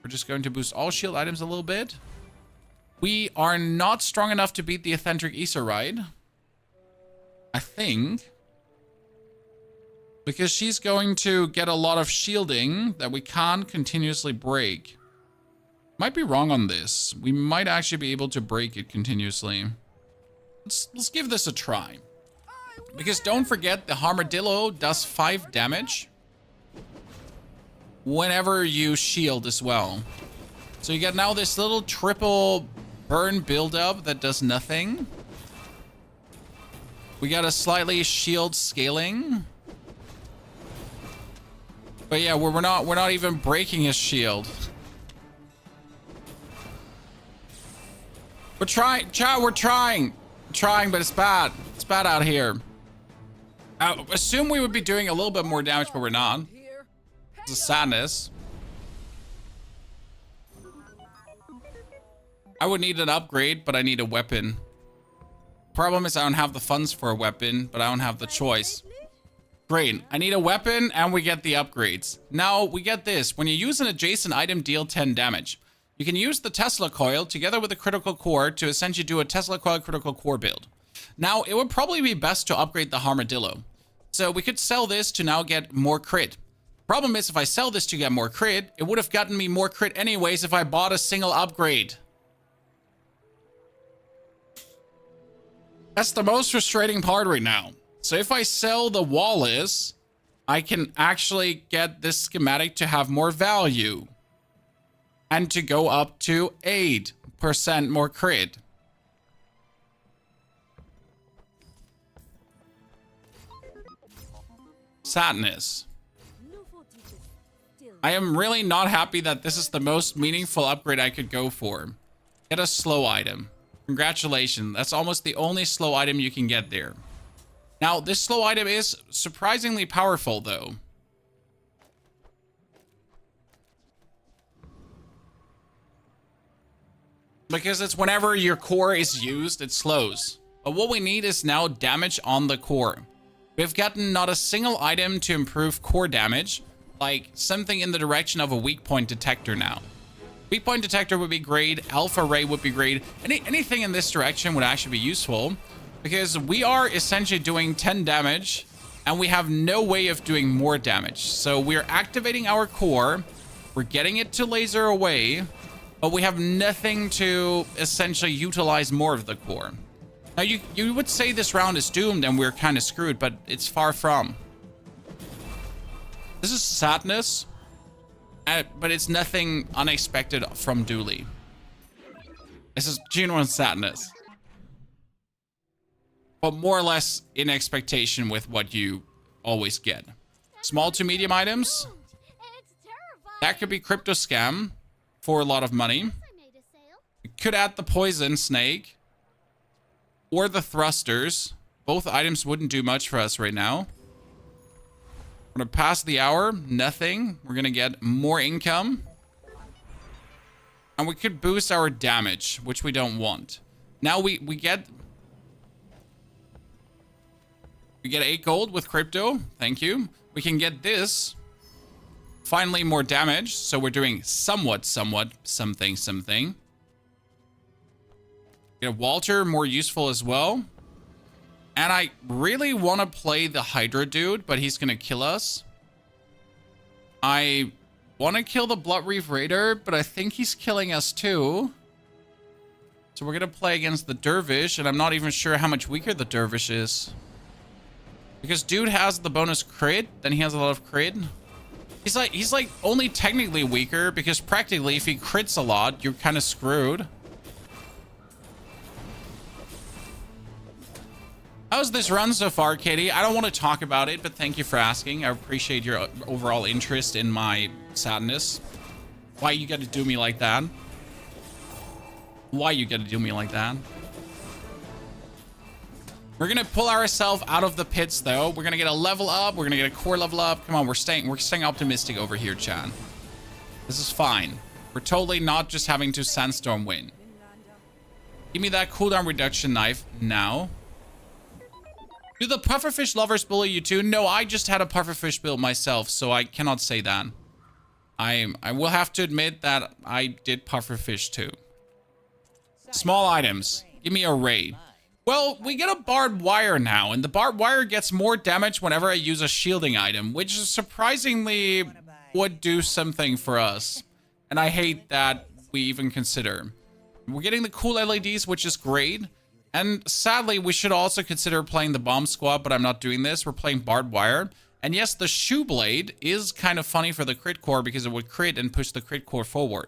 We're just going to boost all shield items a little bit. We are not strong enough to beat the Eccentric Aether Ride, I think. Because she's going to get a lot of shielding that we can't continuously break. Might be wrong on this. We might actually be able to break it continuously. Let's give this a try. Because don't forget, the Armadillo does 5 damage whenever you shield as well. So you get now this little triple burn buildup that does nothing. We got a slightly shield scaling. But yeah, we're not even breaking his shield. We're trying, chat, we're trying. Trying, but it's bad. It's bad out here. I assume we would be doing a little bit more damage, but we're not. It's a sadness. I would need an upgrade, but I need a weapon. Problem is I don't have the funds for a weapon, but I don't have the choice. Great. I need a weapon, and we get the upgrades. Now, we get this. When you use an adjacent item, deal 10 damage. You can use the Tesla coil together with the critical core to essentially do a Tesla coil critical core build. Now, it would probably be best to upgrade the Armadillo. So we could sell this to now get more crit. Problem is, if I sell this to get more crit, it would have gotten me more crit anyways if I bought a single upgrade. That's the most frustrating part right now. So if I sell the Wallace, I can actually get this schematic to have more value. And to go up to 8% more crit. Sadness. I am really not happy that this is the most meaningful upgrade I could go for. Get a slow item. Congratulations. That's almost the only slow item you can get there. Now, this slow item is surprisingly powerful, though. Because it's whenever your core is used, it slows. But what we need is now damage on the core. We've gotten not a single item to improve core damage, like something in the direction of a weak point detector now. Weak point detector would be great. Alpha ray would be great. Anything in this direction would actually be useful, because we are essentially doing 10 damage and we have no way of doing more damage. So we're activating our core. We're getting it to laser away. But we have nothing to essentially utilize more of the core. Now, you would say this round is doomed and we're kind of screwed, but it's far from. This is sadness, but it's nothing unexpected from Duly. This is genuine sadness. But more or less in expectation with what you always get. Small to medium items. That could be crypto scam. For a lot of money. We could add the poison snake or the thrusters. Both items wouldn't do much for us right now. We're gonna pass the hour, nothing. We're gonna get more income. And we could boost our damage, which we don't want. Now we get 8 gold with crypto. Thank you. We can get this. Finally, more damage. So we're doing something. Get Walter, more useful as well. And I really want to play the Hydra dude, but he's going to kill us. I want to kill the Blood Reef Raider, but I think he's killing us too. So we're going to play against the Dervish, and I'm not even sure how much weaker the Dervish is. Because dude has the bonus crit, then he has a lot of crit. He's like only technically weaker, because practically if he crits a lot, you're kind of screwed. How's this run so far, Katie? I don't want to talk about it, but thank you for asking. I appreciate your overall interest in my sadness. Why you gotta do me like that? Why you gotta do me like that? We're gonna pull ourselves out of the pits though. We're gonna get a level up. We're gonna get a core level up. Come on, we're staying optimistic over here, Chan. This is fine. We're totally not just having to sandstorm win. Give me that cooldown reduction knife now. Do the pufferfish lovers bully you too? No, I just had a pufferfish build myself, so I cannot say that. I will have to admit that I did pufferfish too. Small items. Give me a raid. Well, we get a barbed wire now, and the barbed wire gets more damage whenever I use a shielding item, which surprisingly would do something for us. And I hate that we even consider. We're getting the cool LEDs, which is great. And sadly, we should also consider playing the bomb squad, but I'm not doing this. We're playing barbed wire. And yes, the shoe blade is kind of funny for the crit core because it would crit and push the crit core forward.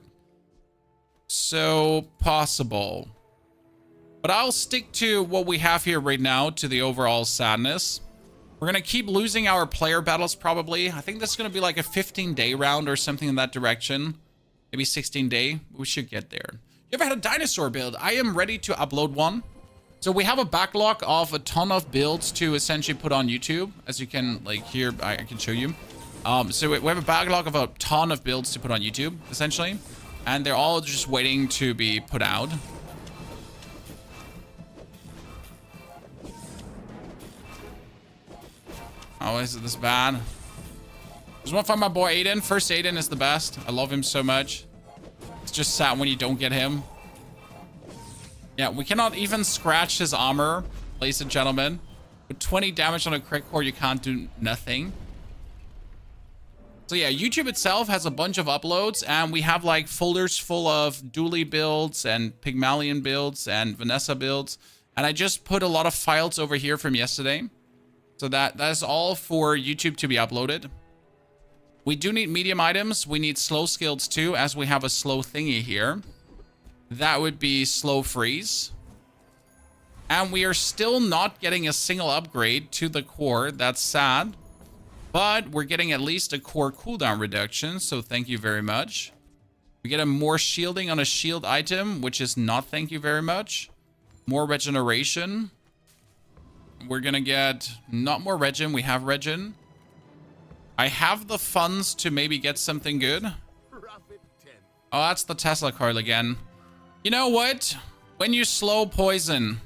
So possible. But I'll stick to what we have here right now, to the overall sadness. We're going to keep losing our player battles probably. I think this is going to be like a 15-day round or something in that direction. Maybe 16-day. We should get there. You ever had a dinosaur build? I am ready to upload one. So we have a backlog of a ton of builds to essentially put on YouTube. As you can, like, here, I can show you. So we have a backlog of a ton of builds to put on YouTube, essentially. And they're all just waiting to be put out. Oh, is it this bad? Just want to find my boy Aiden. First Aiden is the best. I love him so much. It's just sad when you don't get him. Yeah, we cannot even scratch his armor, ladies and gentlemen. With 20 damage on a crit core, you can't do nothing. So yeah, YouTube itself has a bunch of uploads, and we have like folders full of duly builds and Pygmalion builds and Vanessa builds. And I just put a lot of files over here from yesterday. So that is all for YouTube to be uploaded. We do need medium items. We need slow skills too, as we have a slow thingy here. That would be slow freeze. And we are still not getting a single upgrade to the core. That's sad. But we're getting at least a core cooldown reduction. So thank you very much. We get a more shielding on a shield item, which is not thank you very much. More regeneration. We're going to get not more regen. We have regen. I have the funds to maybe get something good. Oh, that's the Tesla card again. You know what? When you slow poison,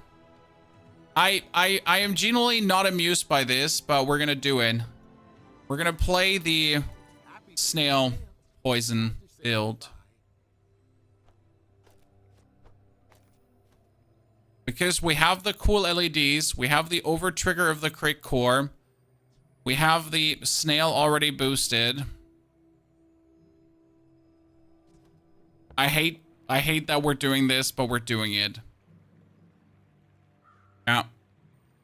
I am genuinely not amused by this, but we're gonna do it. We're gonna play the snail poison build. Because we have the cool LEDs, we have the over trigger of the crit core, we have the snail already boosted. I hate that we're doing this, but we're doing it. Yeah.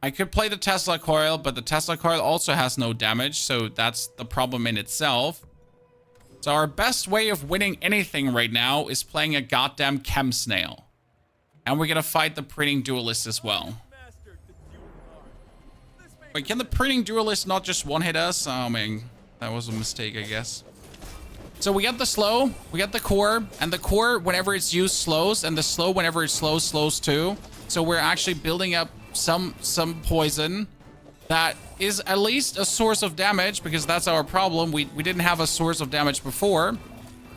I could play the Tesla coil, but the Tesla coil also has no damage, so that's the problem in itself. So our best way of winning anything right now is playing a goddamn chem snail. And we're gonna fight the printing duelist as well. Wait, can the printing duelist not just one-hit us? Oh man, that was a mistake, I guess. So we got the slow, we got the core, and the core, whenever it's used, slows, and the slow, whenever it slows, slows too. So we're actually building up some poison that is at least a source of damage, because that's our problem. We didn't have a source of damage before.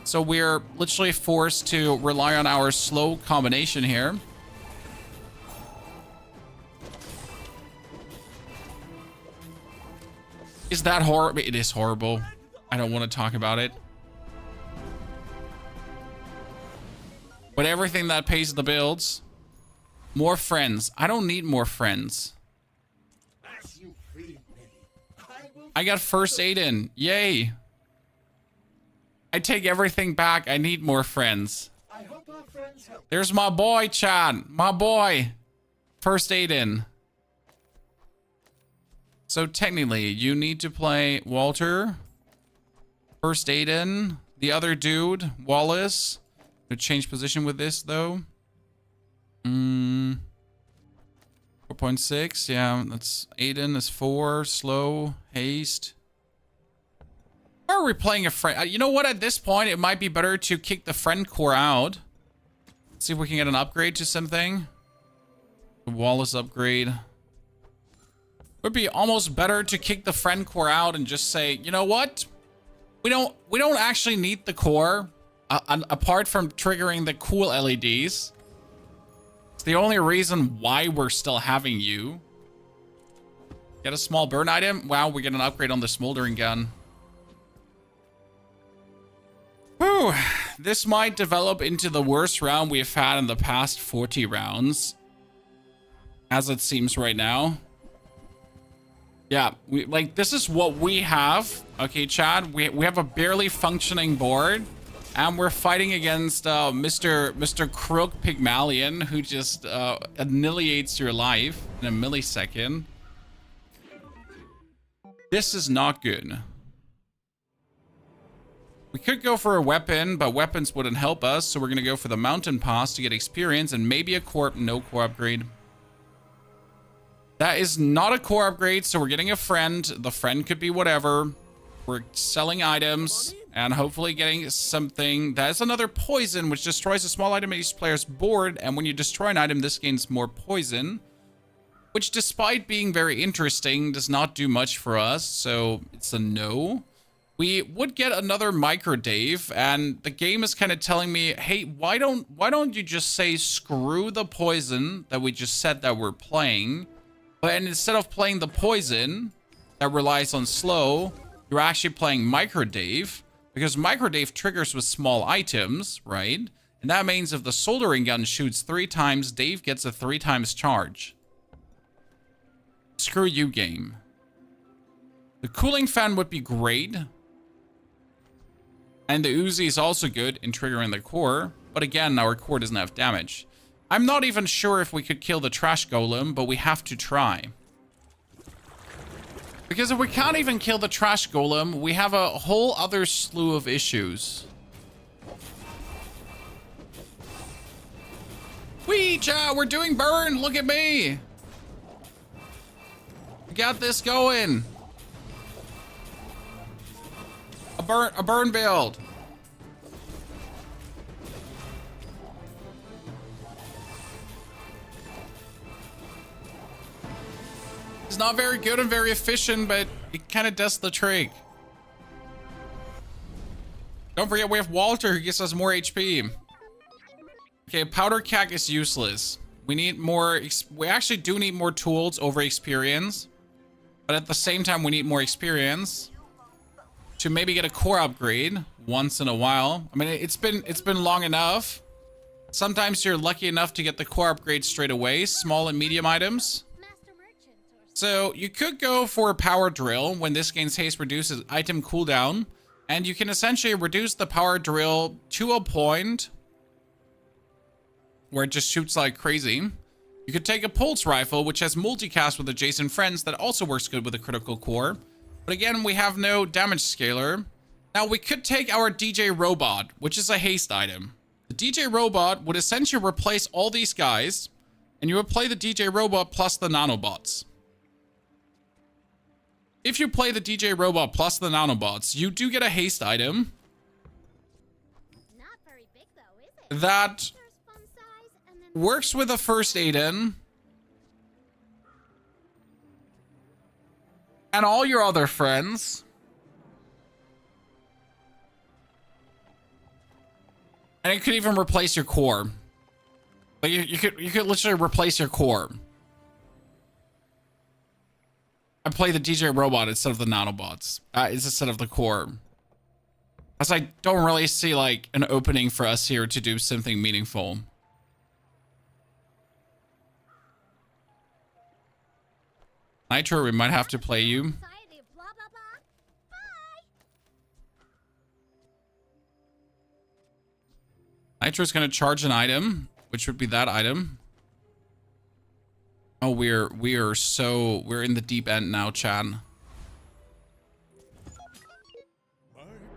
So we're literally forced to rely on our slow combination here. Is that horrible? It is horrible. I don't want to talk about it. But everything that pays the bills. More friends. I don't need more friends. I got first aid in. Yay. I take everything back. I need more friends. There's my boy, Chad. My boy. First aid in. So technically, you need to play Walter. First aid in. The other dude, Wallace. To change position with this, though. 4.6. Yeah, that's Aiden is 4. Slow. Haste. Why are we playing a friend? You know what? At this point, it might be better to kick the friend core out. See if we can get an upgrade to something. The Wallace upgrade. Would be almost better to kick the friend core out and just say, you know what? We don't actually need the core, apart from triggering the cool LEDs. It's the only reason why we're still having you. Get a small burn item. Wow, we get an upgrade on the smoldering gun. Whew. This might develop into the worst round we've had in the past 40 rounds. As it seems right now. Yeah, this is what we have. Okay, Chad, we have a barely functioning board. And we're fighting against Mr. Crook Pygmalion, who just annihilates your life in a millisecond. This is not good. We could go for a weapon, but weapons wouldn't help us. So we're going to go for the mountain pass to get experience and maybe a no core upgrade. That is not a core upgrade, so we're getting a friend. The friend could be whatever. We're selling items and hopefully getting something. That is another poison, which destroys a small item at each player's board. And when you destroy an item, this gains more poison. Which, despite being very interesting, does not do much for us. So it's a no. We would get another micro Dave, and the game is kind of telling me, hey, why don't you just say screw the poison that we just said that we're playing? But instead of playing the poison that relies on slow, you're actually playing Micro Dave, because Micro Dave triggers with small items, right? And that means if the soldering gun shoots 3 times, Dave gets a 3 times charge. Screw you, game. The cooling fan would be great. And the Uzi is also good in triggering the core. But again, our core doesn't have damage. I'm not even sure if we could kill the trash golem, but we have to try. Because if we can't even kill the trash golem, we have a whole other slew of issues. Wee, cha, we're doing burn. Look at me. We got this going. A burn build. It's not very good and very efficient, but it kind of does the trick. Don't forget we have Walter, who gives us more HP. Okay, powder keg is useless. We need more. We actually do need more tools over experience, but at the same time, we need more experience to maybe get a core upgrade once in a while. I mean, it's been long enough. Sometimes you're lucky enough to get the core upgrade straight away, small and medium items. So you could go for a power drill when this gains haste reduces item cooldown, and you can essentially reduce the power drill to a point where it just shoots like crazy. You could take a pulse rifle, which has multicast with adjacent friends that also works good with a critical core. But again, we have no damage scaler. Now we could take our DJ robot, which is a haste item. The DJ robot would essentially replace all these guys, and you would play the DJ robot plus the nanobots. If you play the DJ robot plus the nanobots, you do get a haste item. Not very big though, is it? That works with a first aid in. And all your other friends. And it could even replace your core. Like you could literally replace your core. I play the DJ robot instead of the nanobots. Instead of the core. As I don't really see like an opening for us here to do something meaningful. Nitro, we might have to play you. Nitro's gonna charge an item, which would be that item. Oh, we're in the deep end now, Chad.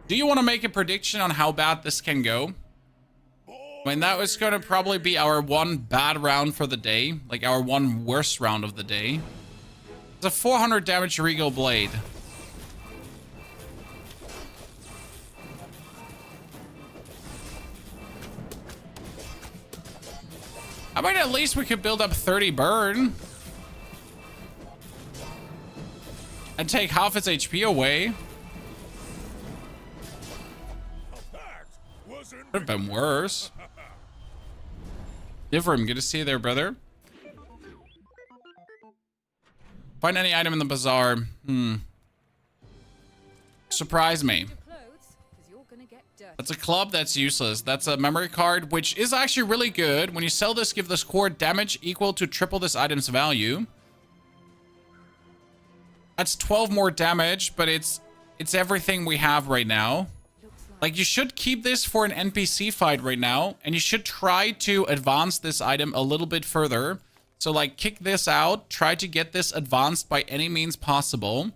Do you want to make a prediction on how bad this can go? I mean, that was going to probably be our one bad round for the day, like our one worst round of the day. It's a 400 damage Regal Blade. I mean, at least we could build up 30 burn. and take half its HP away. Could have been worse. Different. Good to see you there, brother. Find any item in the bazaar. Surprise me. That's a club that's useless. That's a memory card, which is actually really good. When you sell this, give this core damage equal to triple this item's value. That's 12 more damage, but it's everything we have right now. Like, you should keep this for an NPC fight right now, and you should try to advance this item a little bit further. So, like, kick this out, try to get this advanced by any means possible,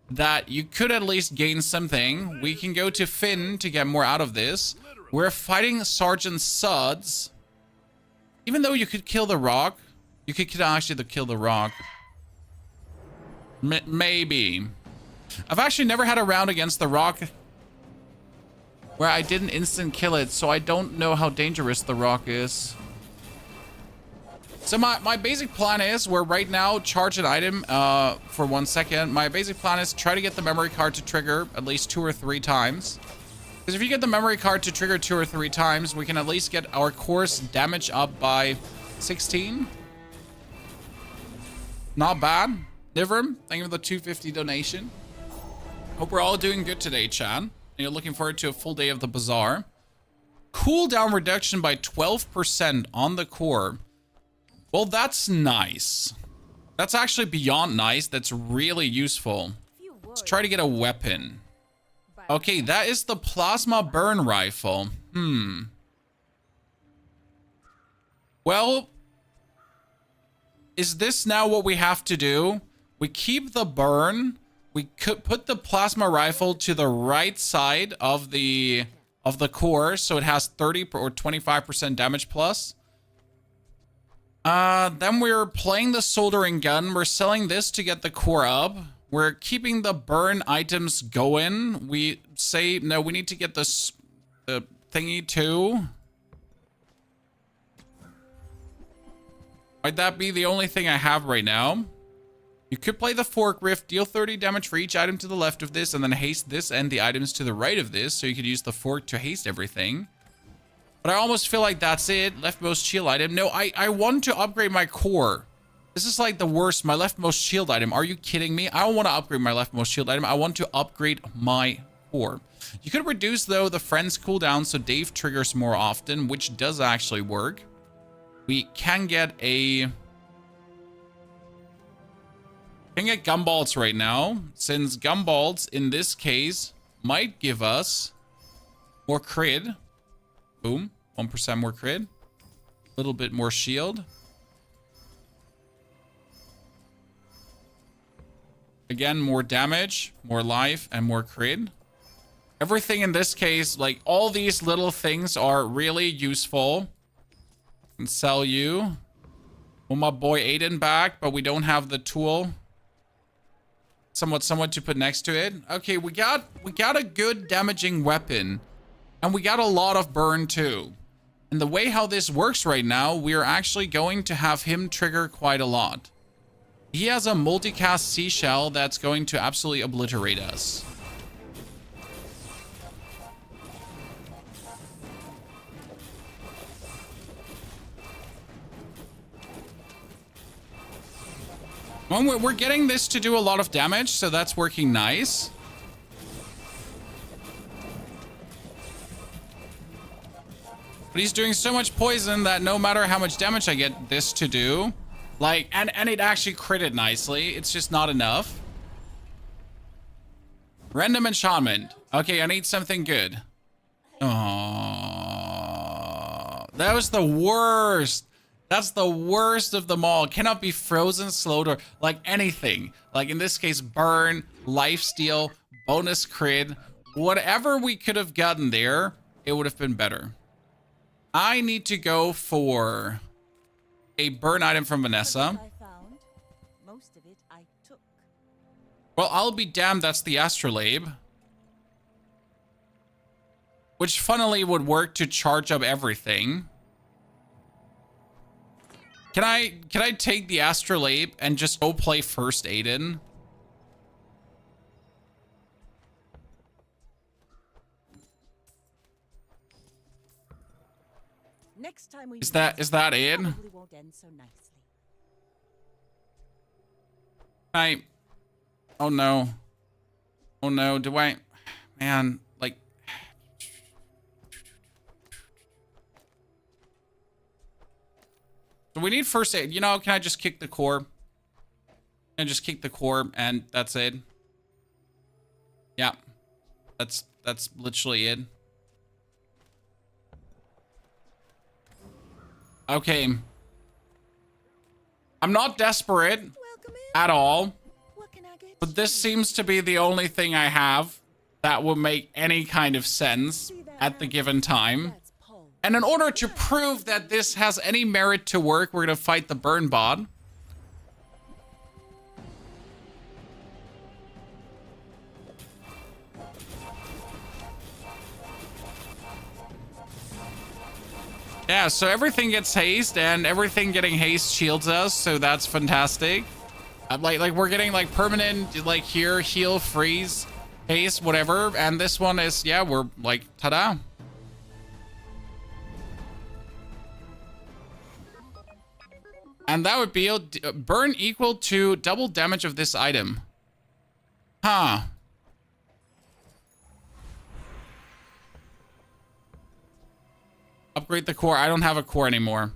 that you could at least gain something. We can go to Finn to get more out of this. We're fighting Sergeant Suds. Even though you could kill the rock, you could actually kill the rock. Maybe. I've actually never had a round against the rock where I didn't instant kill it, so I don't know how dangerous the rock is. So my basic plan is, we're right now charge an item for 1 second. My basic plan is try to get the memory card to trigger at least 2 or 3 times. Because if you get the memory card to trigger 2 or 3 times, we can at least get our course damage up by 16. Not bad. Nivram, thank you for the 250 donation. Hope we're all doing good today, Chan. And you're looking forward to a full day of the bazaar. Cooldown reduction by 12% on the core. Well, that's nice. That's actually beyond nice. That's really useful. Let's try to get a weapon. Okay, that is the plasma burn rifle. Well, is this now what we have to do? We keep the burn. We could put the plasma rifle to the right side of the core, so it has 30 or 25% damage plus. Then we're playing the soldering gun. We're selling this to get the core up. We're keeping the burn items going. We say, no, we need to get this thingy too. Might that be the only thing I have right now? You could play the fork rift, deal 30 damage for each item to the left of this, and then haste this and the items to the right of this, so you could use the fork to haste everything. But I almost feel like that's it. Leftmost shield item. No, I want to upgrade my core. This is like the worst. My leftmost shield item. Are you kidding me? I don't want to upgrade my leftmost shield item. I want to upgrade my core. You could reduce, though, the friend's cooldown so Dave triggers more often, which does actually work. We can get gumballs right now, since gumballs in this case might give us more crit. Boom, 1% more crit, a little bit more shield. Again, more damage, more life, and more crit. Everything in this case, like all these little things are really useful. Can sell you. Want my boy Aiden back, but we don't have the tool. Somewhat to put next to it. Okay, we got a good damaging weapon, and we got a lot of burn too. And the way how this works right now, we are actually going to have him trigger quite a lot. He has a multicast seashell that's going to absolutely obliterate us. Well, we're getting this to do a lot of damage, so that's working nice. But he's doing so much poison that no matter how much damage I get this to do, like, and it actually critted nicely, it's just not enough. Random enchantment. Okay, I need something good. Oh, that was the worst. That's the worst of them all. Cannot be frozen, slowed, or like anything. Like in this case, burn, lifesteal, bonus crit. Whatever we could have gotten there, it would have been better. I need to go for a burn item from Vanessa. Most of it I took. Well, I'll be damned, that's the astrolabe. Which funnily would work to charge up everything. Can I take the astrolabe and just go play first Aiden? Next time we Is that it? probably won't end so nicely. Oh no. Oh no, do I? Man, like... So we need first aid. You know, can I just kick the core? Can I just kick the core and that's it? Yeah. That's literally it. Okay. I'm not desperate Welcome in. at all. What can I get? But this seems to be the only thing I have that will make any kind of sense at the given time. That's Paul. And in order to prove that this has any merit to work, we're going to fight the burn bot. Yeah, so everything gets haste, and everything getting haste shields us, so that's fantastic. Like we're getting like permanent, like here, heal, freeze, haste, whatever. And this one is, yeah, we're like, ta-da. And that would be a burn equal to double damage of this item. Huh. Upgrade the core. I don't have a core anymore.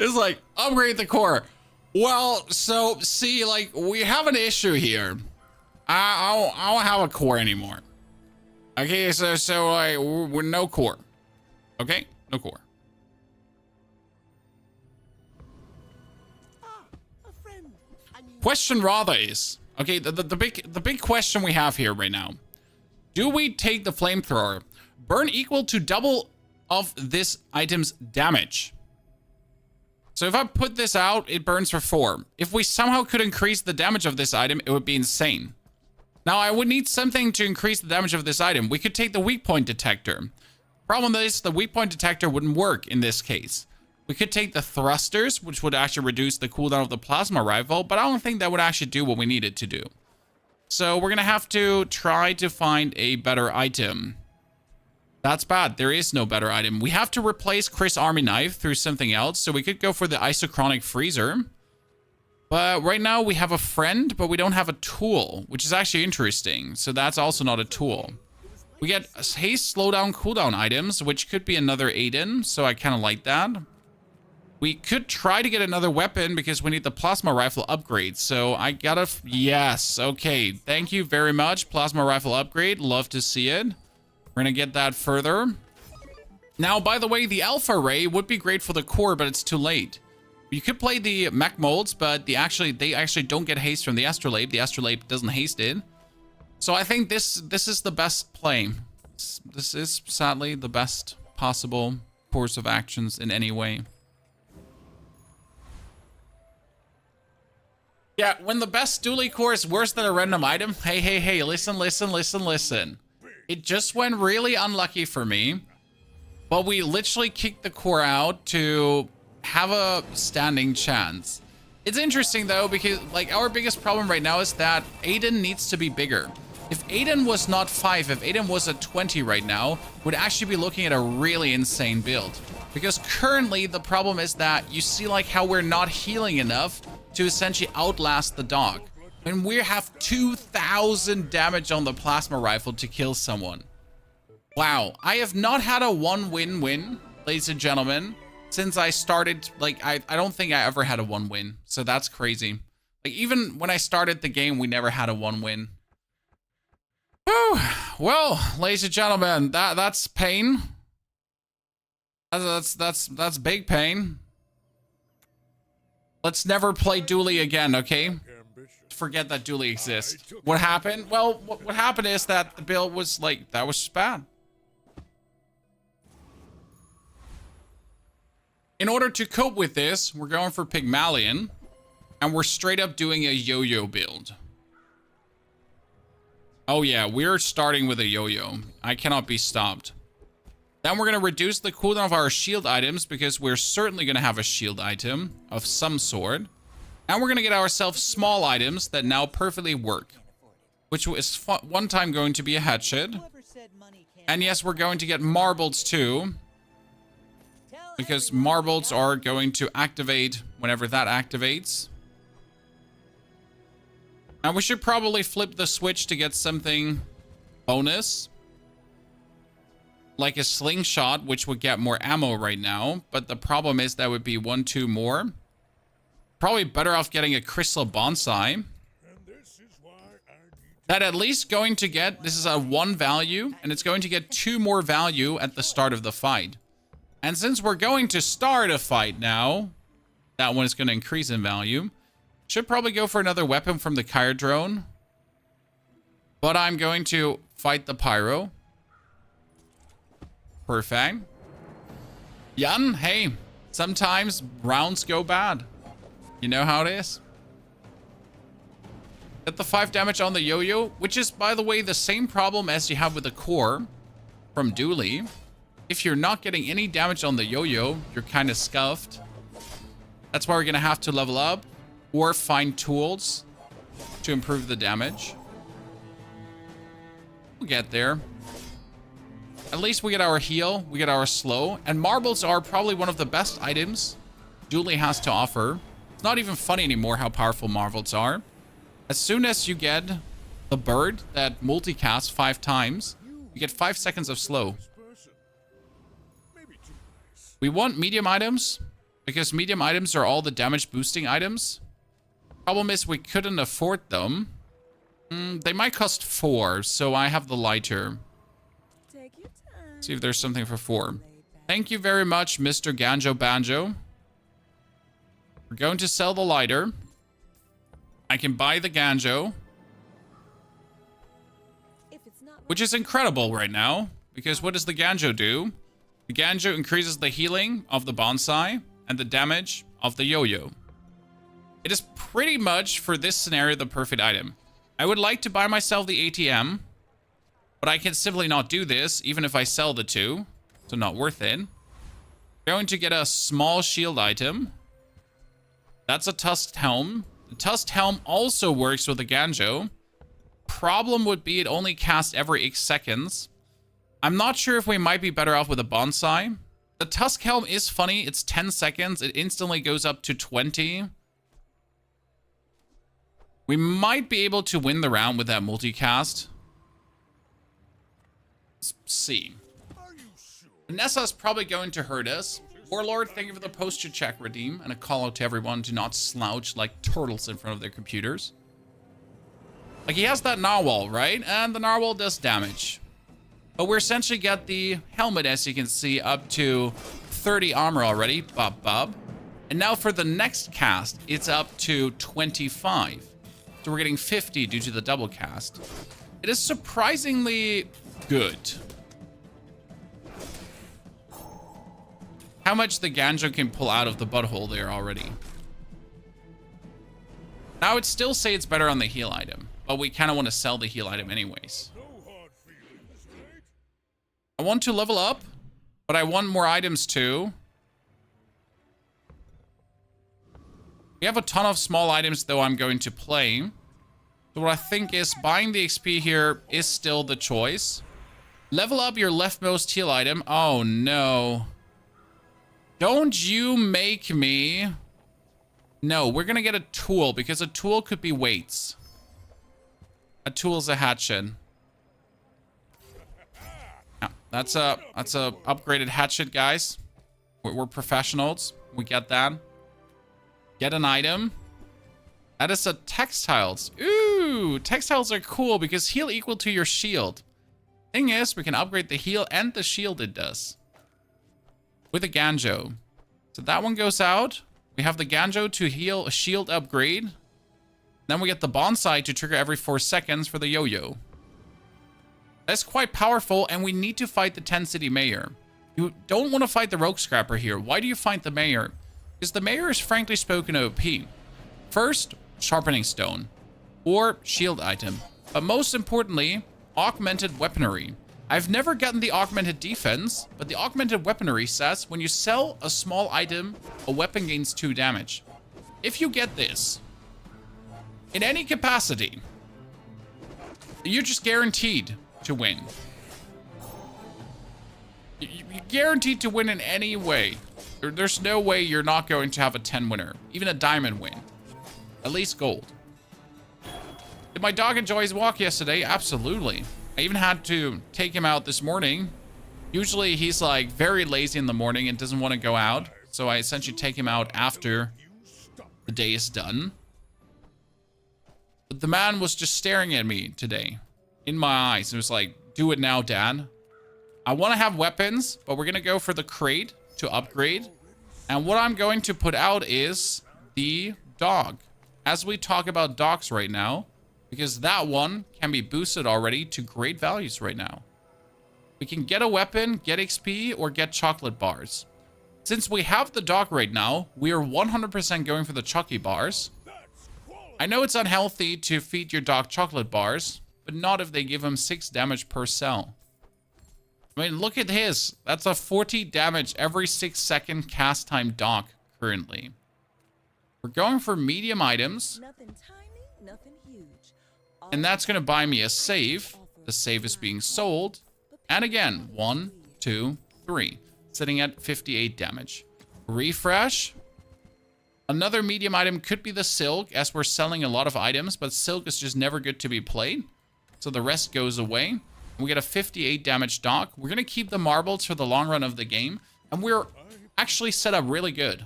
It's like, upgrade the core. Well, so, see, like, we have an issue here. I don't have a core anymore. Okay, so we're no core. Okay? No core. A friend. I mean, Question rather is, okay, the big question we have here right now. Do we take the flamethrower? Burn equal to double of this item's damage. So if I put this out, it burns for 4. If we somehow could increase the damage of this item, it would be insane. Now, I would need something to increase the damage of this item. We could take the weak point detector. Problem is, the weak point detector wouldn't work in this case. We could take the thrusters, which would actually reduce the cooldown of the plasma rifle, but I don't think that would actually do what we need it to do. So we're going to have to try to find a better item. That's bad. There is no better item. We have to replace Chris' army knife through something else, so we could go for the isochronic freezer. But right now we have a friend, but we don't have a tool, which is actually interesting. So that's also not a tool. We get haste, slowdown, cooldown items, which could be another Aiden, so I kind of like that. We could try to get another weapon because we need the plasma rifle upgrade. So I gotta... Yes, okay. Thank you very much. Plasma rifle upgrade. Love to see it. We're gonna get that further. Now, by the way, the alpha ray would be great for the core, but it's too late. You could play the mech molds, but they actually don't get haste from the astrolabe. The astrolabe doesn't haste it. So I think this is the best play. This is sadly the best possible course of actions in any way. Yeah, when the best duly core is worse than a random item. Hey, listen. It just went really unlucky for me. But we literally kicked the core out to have a standing chance. It's interesting though, because like our biggest problem right now is that Aiden needs to be bigger. If Aiden was not 5, if Aiden was at 20 right now, we'd actually be looking at a really insane build. Because currently the problem is that you see like how we're not healing enough to essentially outlast the dog. And we have 2,000 damage on the plasma rifle to kill someone. Wow, I have not had a 1-win-win, ladies and gentlemen, since I started. Like, I don't think I ever had a 1-win, so that's crazy. Like, even when I started the game, we never had a 1-win. Whew. Well, ladies and gentlemen, that's pain. That's big pain. Let's never play duly again, okay? Forget that duly exists. What happened? Well, what happened is that the build was like, that was just bad. In order to cope with this, we're going for Pygmalion, and we're straight up doing a yo-yo build. Oh yeah, we're starting with a yo-yo. I cannot be stopped. Then we're going to reduce the cooldown of our shield items because we're certainly going to have a shield item of some sort. And we're going to get ourselves small items that now perfectly work. which was one time going to be a hatchet. Whoever said money can't And yes, we're going to get marbles too, tell because everyone marbles I are going to activate whenever that activates. And we should probably flip the switch to get something bonus, like a slingshot, which would get more ammo right now. But the problem is that would be 1-2 more. Probably better off getting a crystal bonsai. And this is why I need That at least going to get, this is a 1 value, and it's going to get 2 more value at the start of the fight. And since we're going to start a fight now, that one is going to increase in value. Should probably go for another weapon from the Kyre drone. But I'm going to fight the Pyro. Perfect. Jan, hey, sometimes rounds go bad. You know how it is. Get the 5 damage on the Yoyo, which is, by the way, the same problem as you have with the core from Duly. If you're not getting any damage on the Yoyo, you're kind of scuffed. That's why we're going to have to level up or find tools to improve the damage. We'll get there. At least we get our heal, we get our slow, and marbles are probably one of the best items Duly has to offer. It's not even funny anymore how powerful marbles are. As soon as you get the bird that multicasts 5 times, you get 5 seconds of slow. this person. Maybe too nice. We want medium items, because medium items are all the damage boosting items. Problem is we couldn't afford them. They might cost 4, so I have the lighter. Take your time. See if there's something for 4. Thank you very much, Mr. Ganjo Banjo. We're going to sell the lighter. I can buy the Ganjo, If it's not which is incredible right now, because what does the Ganjo do? The Ganjo increases the healing of the bonsai and the damage of the Yoyo. It is pretty much, for this scenario, the perfect item. I would like to buy myself the ATM, but I can simply not do this, even if I sell the 2. So not worth it. Going to get a small shield item. That's a tusked helm. The tusked helm also works with the Ganjo. Problem would be it only casts every 8 seconds. I'm not sure if we might be better off with a bonsai. The tusk helm is funny. It's 10 seconds. It instantly goes up to 20. We might be able to win the round with that multicast. Let's see. Are you sure? Vanessa's probably going to hurt us. Warlord, thank you for the posture check redeem, and a call out to everyone to not slouch like turtles in front of their computers. Like, he has that narwhal, right? And the narwhal does damage. But we're essentially got the helmet, as you can see, up to 30 armor already. Bob, bob. And now for the next cast, it's up to 25. So we're getting 50 due to the double cast. It is surprisingly good. How much the Ganjo can pull out of the butthole there already. Now, I would still say it's better on the heal item, but we kind of want to sell the heal item anyways. No hard feelings, right? I want to level up, but I want more items too. We have a ton of small items, though, I'm going to play. So what I think is buying the XP here is still the choice. Level up your leftmost heal item. Oh, no. Don't you make me... No, we're going to get a tool, because a tool could be weights. A tool's a hatchet. Yeah, that's a upgraded hatchet, guys. We're professionals. We get that. Get an item. That is a textiles. Ooh, textiles are cool because heal equal to your shield. Thing is, we can upgrade the heal and the shield it does. With a Ganjo. So that one goes out. We have the Ganjo to heal a shield upgrade. Then we get the bonsai to trigger every 4 seconds for the Yoyo. That's quite powerful, and we need to fight the 10 city mayor. You don't want to fight the rogue scrapper here. Why do you fight the mayor? Because the mayor is frankly spoken OP. First, sharpening stone. Or shield item. But most importantly, augmented weaponry. I've never gotten the augmented defense, but the augmented weaponry says when you sell a small item, a weapon gains 2 damage. If you get this, in any capacity, You're just guaranteed to win. You're guaranteed to win in any way. There's no way you're not going to have a 10 winner. Even a diamond win. At least gold. Did my dog enjoy his walk yesterday? Absolutely. I even had to take him out this morning. Usually he's like very lazy in the morning and doesn't want to go out. So I essentially take him out after the day is done. But the man was just staring at me today in my eyes. It was like, do it now, Dad. I want to have weapons, but we're going to go for the crate to upgrade. And what I'm going to put out is the dog. As we talk about dogs right now, because that one can be boosted already to great values right now. We can get a weapon, get XP, or get chocolate bars. Since we have the dog right now, we are 100% going for the Chucky bars. I know it's unhealthy to feed your dog chocolate bars, but not if they give him 6 damage per cell. I mean, look at his. That's a 40 damage every 6-second cast time dog currently. We're going for medium items. Nothing tiny, nothing huge. And that's going to buy me a save. The save is being sold. And again, 1, 2, 3. Sitting at 58 damage. Refresh. Another medium item could be the silk, as we're selling a lot of items, but silk is just never good to be played. So the rest goes away. We get a 58 damage dog. We're going to keep the marbles for the long run of the game. And we're actually set up really good.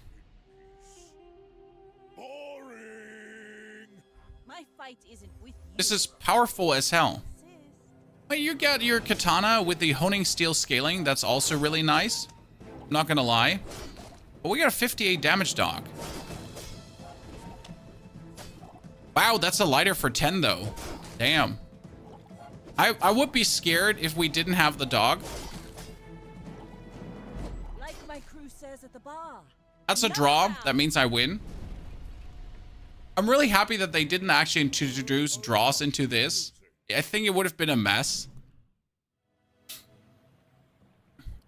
My fight isn't with you. This is powerful as hell. But you got your katana with the honing steel scaling. That's also really nice. I'm not going to lie. But we got a 58 damage dog. Wow, that's a lighter for 10 though. Damn. I would be scared if we didn't have the dog. Like my crew says at the bar. That's a draw. That means I win. I'm really happy that they didn't actually introduce draws into this. I think it would have been a mess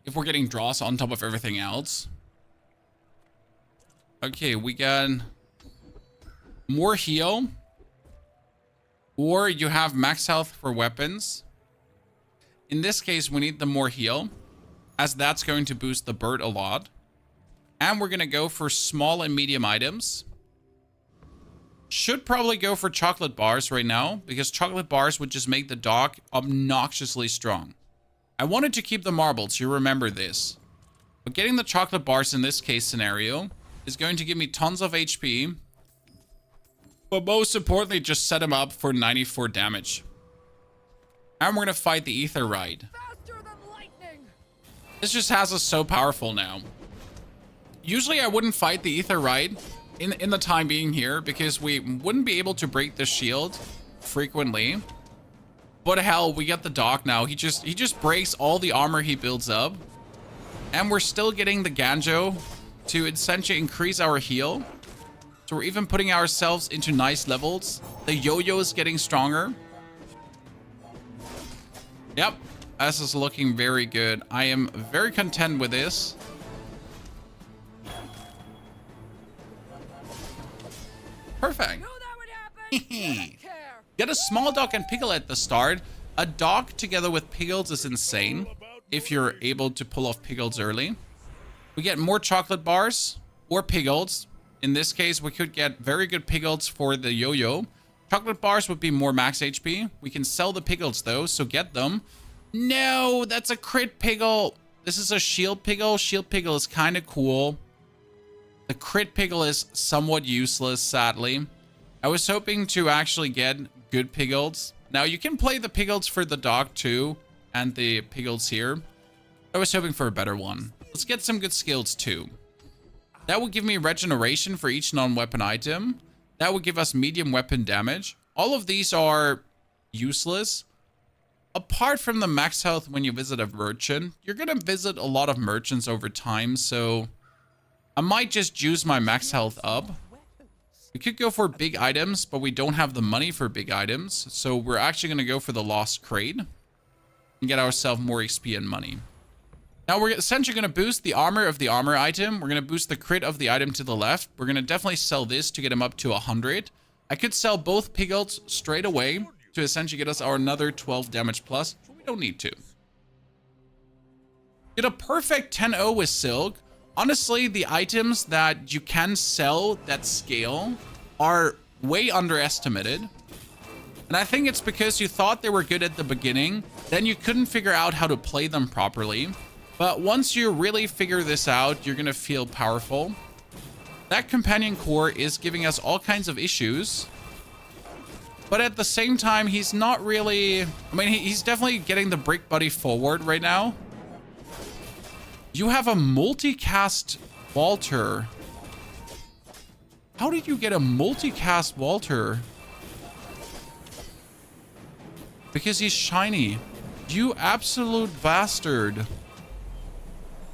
if we're getting draws on top of everything else. Okay, we got more heal. Or you have max health for weapons. In this case, we need the more heal, as that's going to boost the bird a lot. And we're going to go for small and medium items. Should probably go for chocolate bars right now, because chocolate bars would just make the dog obnoxiously strong. I wanted to keep the marbles, you remember this. But getting the chocolate bars in this case scenario is going to give me tons of HP. But most importantly, just set him up for 94 damage. And we're going to fight the Ether Ride. This just has us so powerful now. Usually I wouldn't fight the Ether Ride in the time being here, because we wouldn't be able to break the shield frequently. But hell, we get the dog now. He just breaks all the armor he builds up. And we're still getting the Ganjo to essentially increase our heal. So we're even putting ourselves into nice levels. The Yoyo is getting stronger. Yep, this is looking very good. I am very content with this. Perfect. Get a small dog and pickle at the start. A dog together with pickles is insane if you're able to pull off pickles early. We get more chocolate bars or pickles. In this case, we could get very good pickles for the Yoyo. Chocolate bars would be more max HP. We can sell the pickles though, so get them. No, that's a crit pickle. This is a shield pickle. Shield pickle is kind of cool. The crit pickle is somewhat useless, sadly. I was hoping to actually get good pickles. Now, you can play the pickles for the dog too, and the pickles here. I was hoping for a better one. Let's get some good skills too. That would give me regeneration for each non-weapon item. That would give us medium weapon damage. All of these are useless. Apart from the max health when you visit a merchant. You're going to visit a lot of merchants over time, so I might just juice my max health up. We could go for big items, but we don't have the money for big items. So we're actually going to go for the lost crate and get ourselves more XP and money. Now we're essentially going to boost the armor of the armor item. We're going to boost the crit of the item to the left. We're going to definitely sell this to get him up to 100. I could sell both pickles straight away to essentially get us our another 12 damage plus. But we don't need to. Get a perfect 10-0 with Silk. Honestly, the items that you can sell that scale are way underestimated. And I think it's because you thought they were good at the beginning, then you couldn't figure out how to play them properly. But once you really figure this out, you're going to feel powerful. That companion core is giving us all kinds of issues. But at the same time, he's not really... I mean, he's definitely getting the Brick Buddy forward right now. You have a multicast Walter. How did you get a multicast Walter? Because he's shiny. You absolute bastard.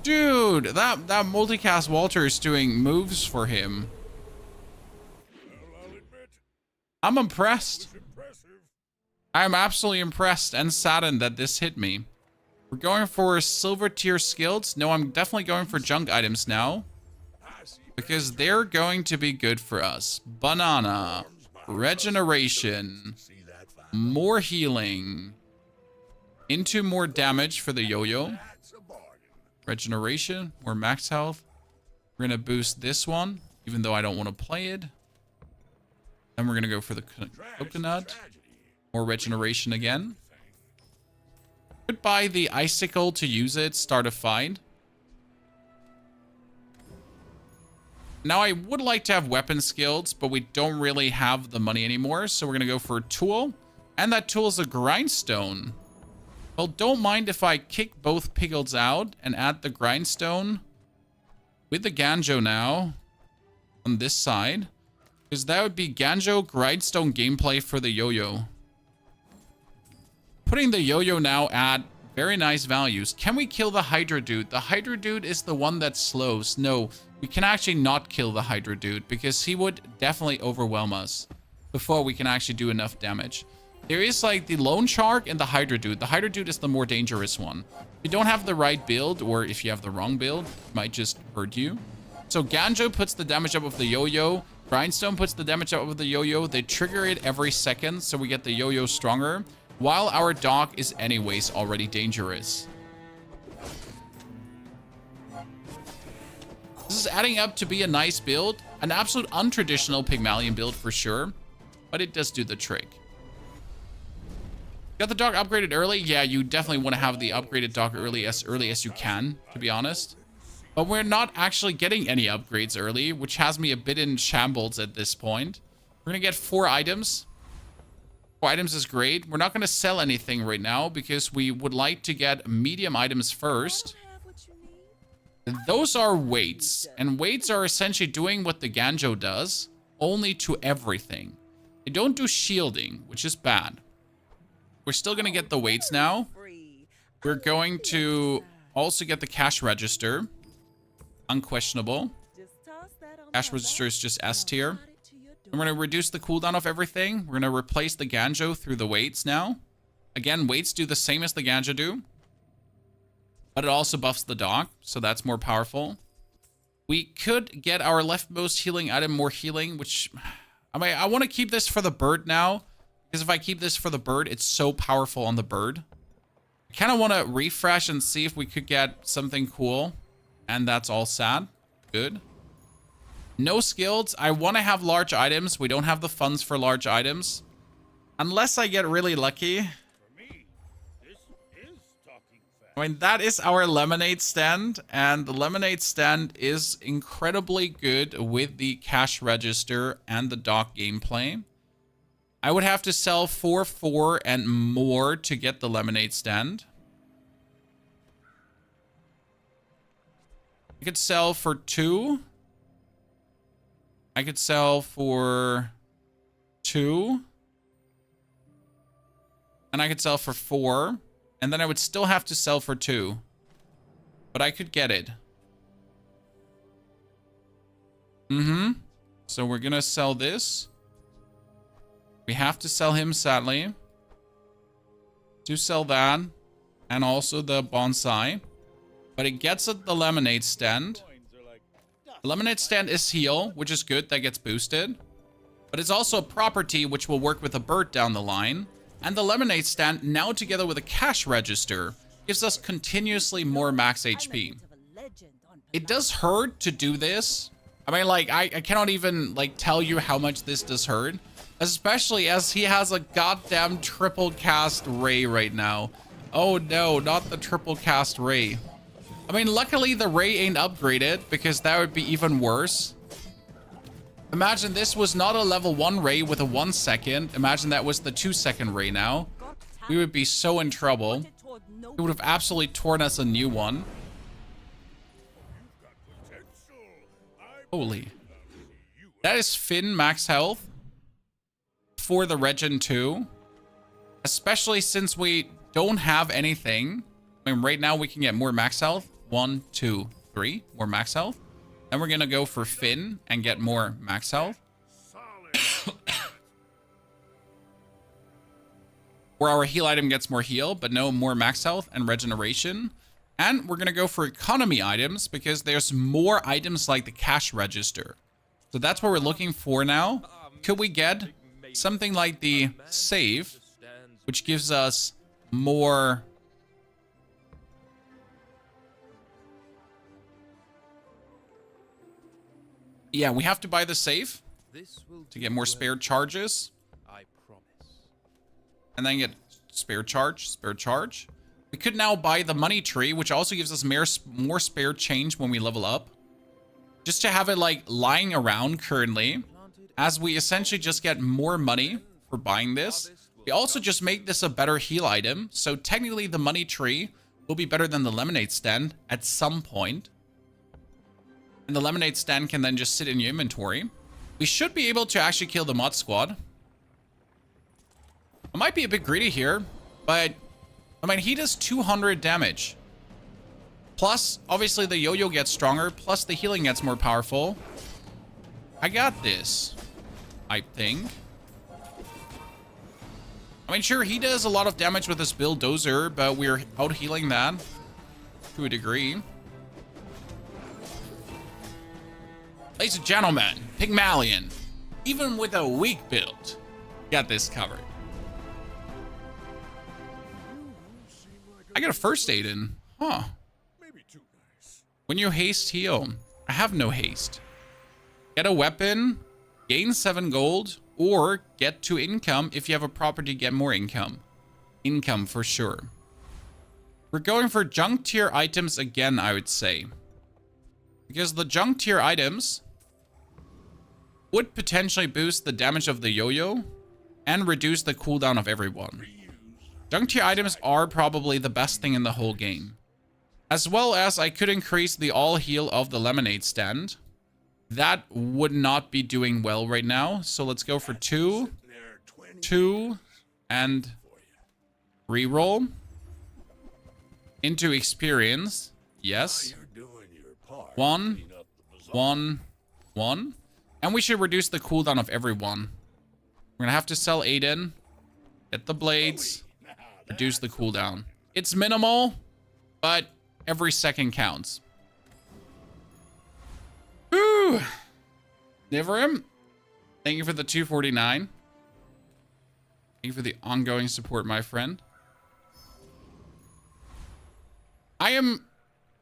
Dude, that multicast Walter is doing moves for him. Well, I'll admit, I'm impressed. it's impressive. I'm absolutely impressed and saddened that this hit me. We're going for silver tier skills. No, I'm definitely going for junk items now. I see Because they're going to be good for us. Banana. Regeneration. see that fine. More healing. Into more damage for the Yoyo. That's a bargain. Regeneration. More max health. We're going to boost this one. Even though I don't want to play it. Then we're going to go for the coconut. Tragedy. More regeneration again. Could buy the icicle to use it. Start a fight. Now, I would like to have weapon skills, but we don't really have the money anymore. So we're going to go for a tool. And that tool is a grindstone. Well, don't mind if I kick both piglets out and add the grindstone with the Ganjo now on this side. Because that would be Ganjo grindstone gameplay for the Yoyo. Putting the Yoyo now at very nice values. Can we kill the Hydra dude? The Hydra dude is the one that slows. No, we can actually not kill the Hydra dude because he would definitely overwhelm us before we can actually do enough damage. There is like the Lone Shark and the Hydra dude. The Hydra dude is the more dangerous one. If you don't have the right build, or if you have the wrong build, it might just hurt you. So Ganjo puts the damage up of the Yoyo. Grindstone puts the damage up of the Yoyo. They trigger it every second, so we get the Yoyo stronger. While our dog is anyways already dangerous. This is adding up to be a nice build. An absolute untraditional Pygmalion build for sure. But it does do the trick. Got the dog upgraded early? Yeah, you definitely want to have the upgraded dog early as you can, to be honest. But we're not actually getting any upgrades early, which has me a bit in shambles at this point. We're going to get 4 items. 4 items is great. We're not going to sell anything right now because we would like to get medium items first. Those are weights. And weights are essentially doing what the Ganjo does, only to everything. They don't do shielding, which is bad. We're still going to get the weights now. We're going to also get the cash register. Unquestionable. Cash register is just S tier. I'm going to reduce the cooldown of everything. We're going to replace the Ganjo through the weights now. Again, weights do the same as the Ganjo do. But it also buffs the dog, so that's more powerful. We could get our leftmost healing item more healing, which... I mean, I want to keep this for the bird now. Because if I keep this for the bird, it's so powerful on the bird. I kind of want to refresh and see if we could get something cool. And that's all sad. Good. No skills. I want to have large items. We don't have the funds for large items. Unless I get really lucky. For me, this is talking fast. I mean, that is our lemonade stand. And the lemonade stand is incredibly good with the cash register and the dock gameplay. I would have to sell 4 and more to get the lemonade stand. I could sell for 2. I could sell for 2. And I could sell for 4. And then I would still have to sell for 2. But I could get it. So we're going to sell this. We have to sell him, sadly. To sell that. And also the bonsai. But it gets at the lemonade stand. The lemonade stand is heal, which is good. That gets boosted. But it's also a property which will work with a bird down the line. And the lemonade stand, now together with a cash register, gives us continuously more max HP. It does hurt to do this. I mean, like, I cannot even, like, tell you how much this does hurt. Especially as he has a goddamn triple cast Ray right now. Oh no, not the triple cast Ray. I mean, luckily the Ray ain't upgraded, because that would be even worse. Imagine this was not a level 1 Ray with a 1 second. Imagine that was the 2 second Ray now. We would be so in trouble. It would have absolutely torn us a new one. Holy. That is Finn max health for the Regen 2. Especially since we don't have anything. I mean, right now we can get more max health. 1, 2, 3. More max health. Then we're going to go for Finn and get more max health. Where our heal item gets more heal, but no more max health and regeneration. And we're going to go for economy items because there's more items like the cash register. So that's what we're looking for now. Could we get something like the save, which gives us more... Yeah, we have to buy the safe to get more spare charges. I promise. And then get spare charge. We could now buy the money tree, which also gives us more spare change when we level up. Just to have it like lying around currently, as we essentially just get more money for buying this. We also just make this a better heal item. So technically the money tree will be better than the lemonade stand at some point. And the lemonade stand can then just sit in your inventory. We should be able to actually kill the mod squad. I might be a bit greedy here, but I mean, he does 200 damage. Plus, obviously the Yo-Yo gets stronger, plus the healing gets more powerful. I got this, I think. I mean, sure, he does a lot of damage with his bulldozer, but we're out healing that to a degree. Ladies and gentlemen, Pygmalion, even with a weak build, got this covered. I got a first aid in. Huh. Maybe too nice. When you haste heal. I have no haste. Get a weapon, gain 7 gold, or get 2 income. If you have a property, get more income. Income for sure. We're going for junk tier items again, I would say. Because the junk tier items would potentially boost the damage of the Yo-Yo and reduce the cooldown of everyone. Junk tier items are probably the best thing in the whole game. As well as I could increase the all heal of the lemonade stand. That would not be doing well right now. So let's go for 2, 2, and reroll into experience. Yes. 1, 1, 1. And we should reduce the cooldown of everyone. We're gonna have to sell Aiden. Get the blades. Reduce the cooldown. It's minimal, but every second counts. Whew. Niverim, thank you for the 249. Thank you for the ongoing support, my friend. I am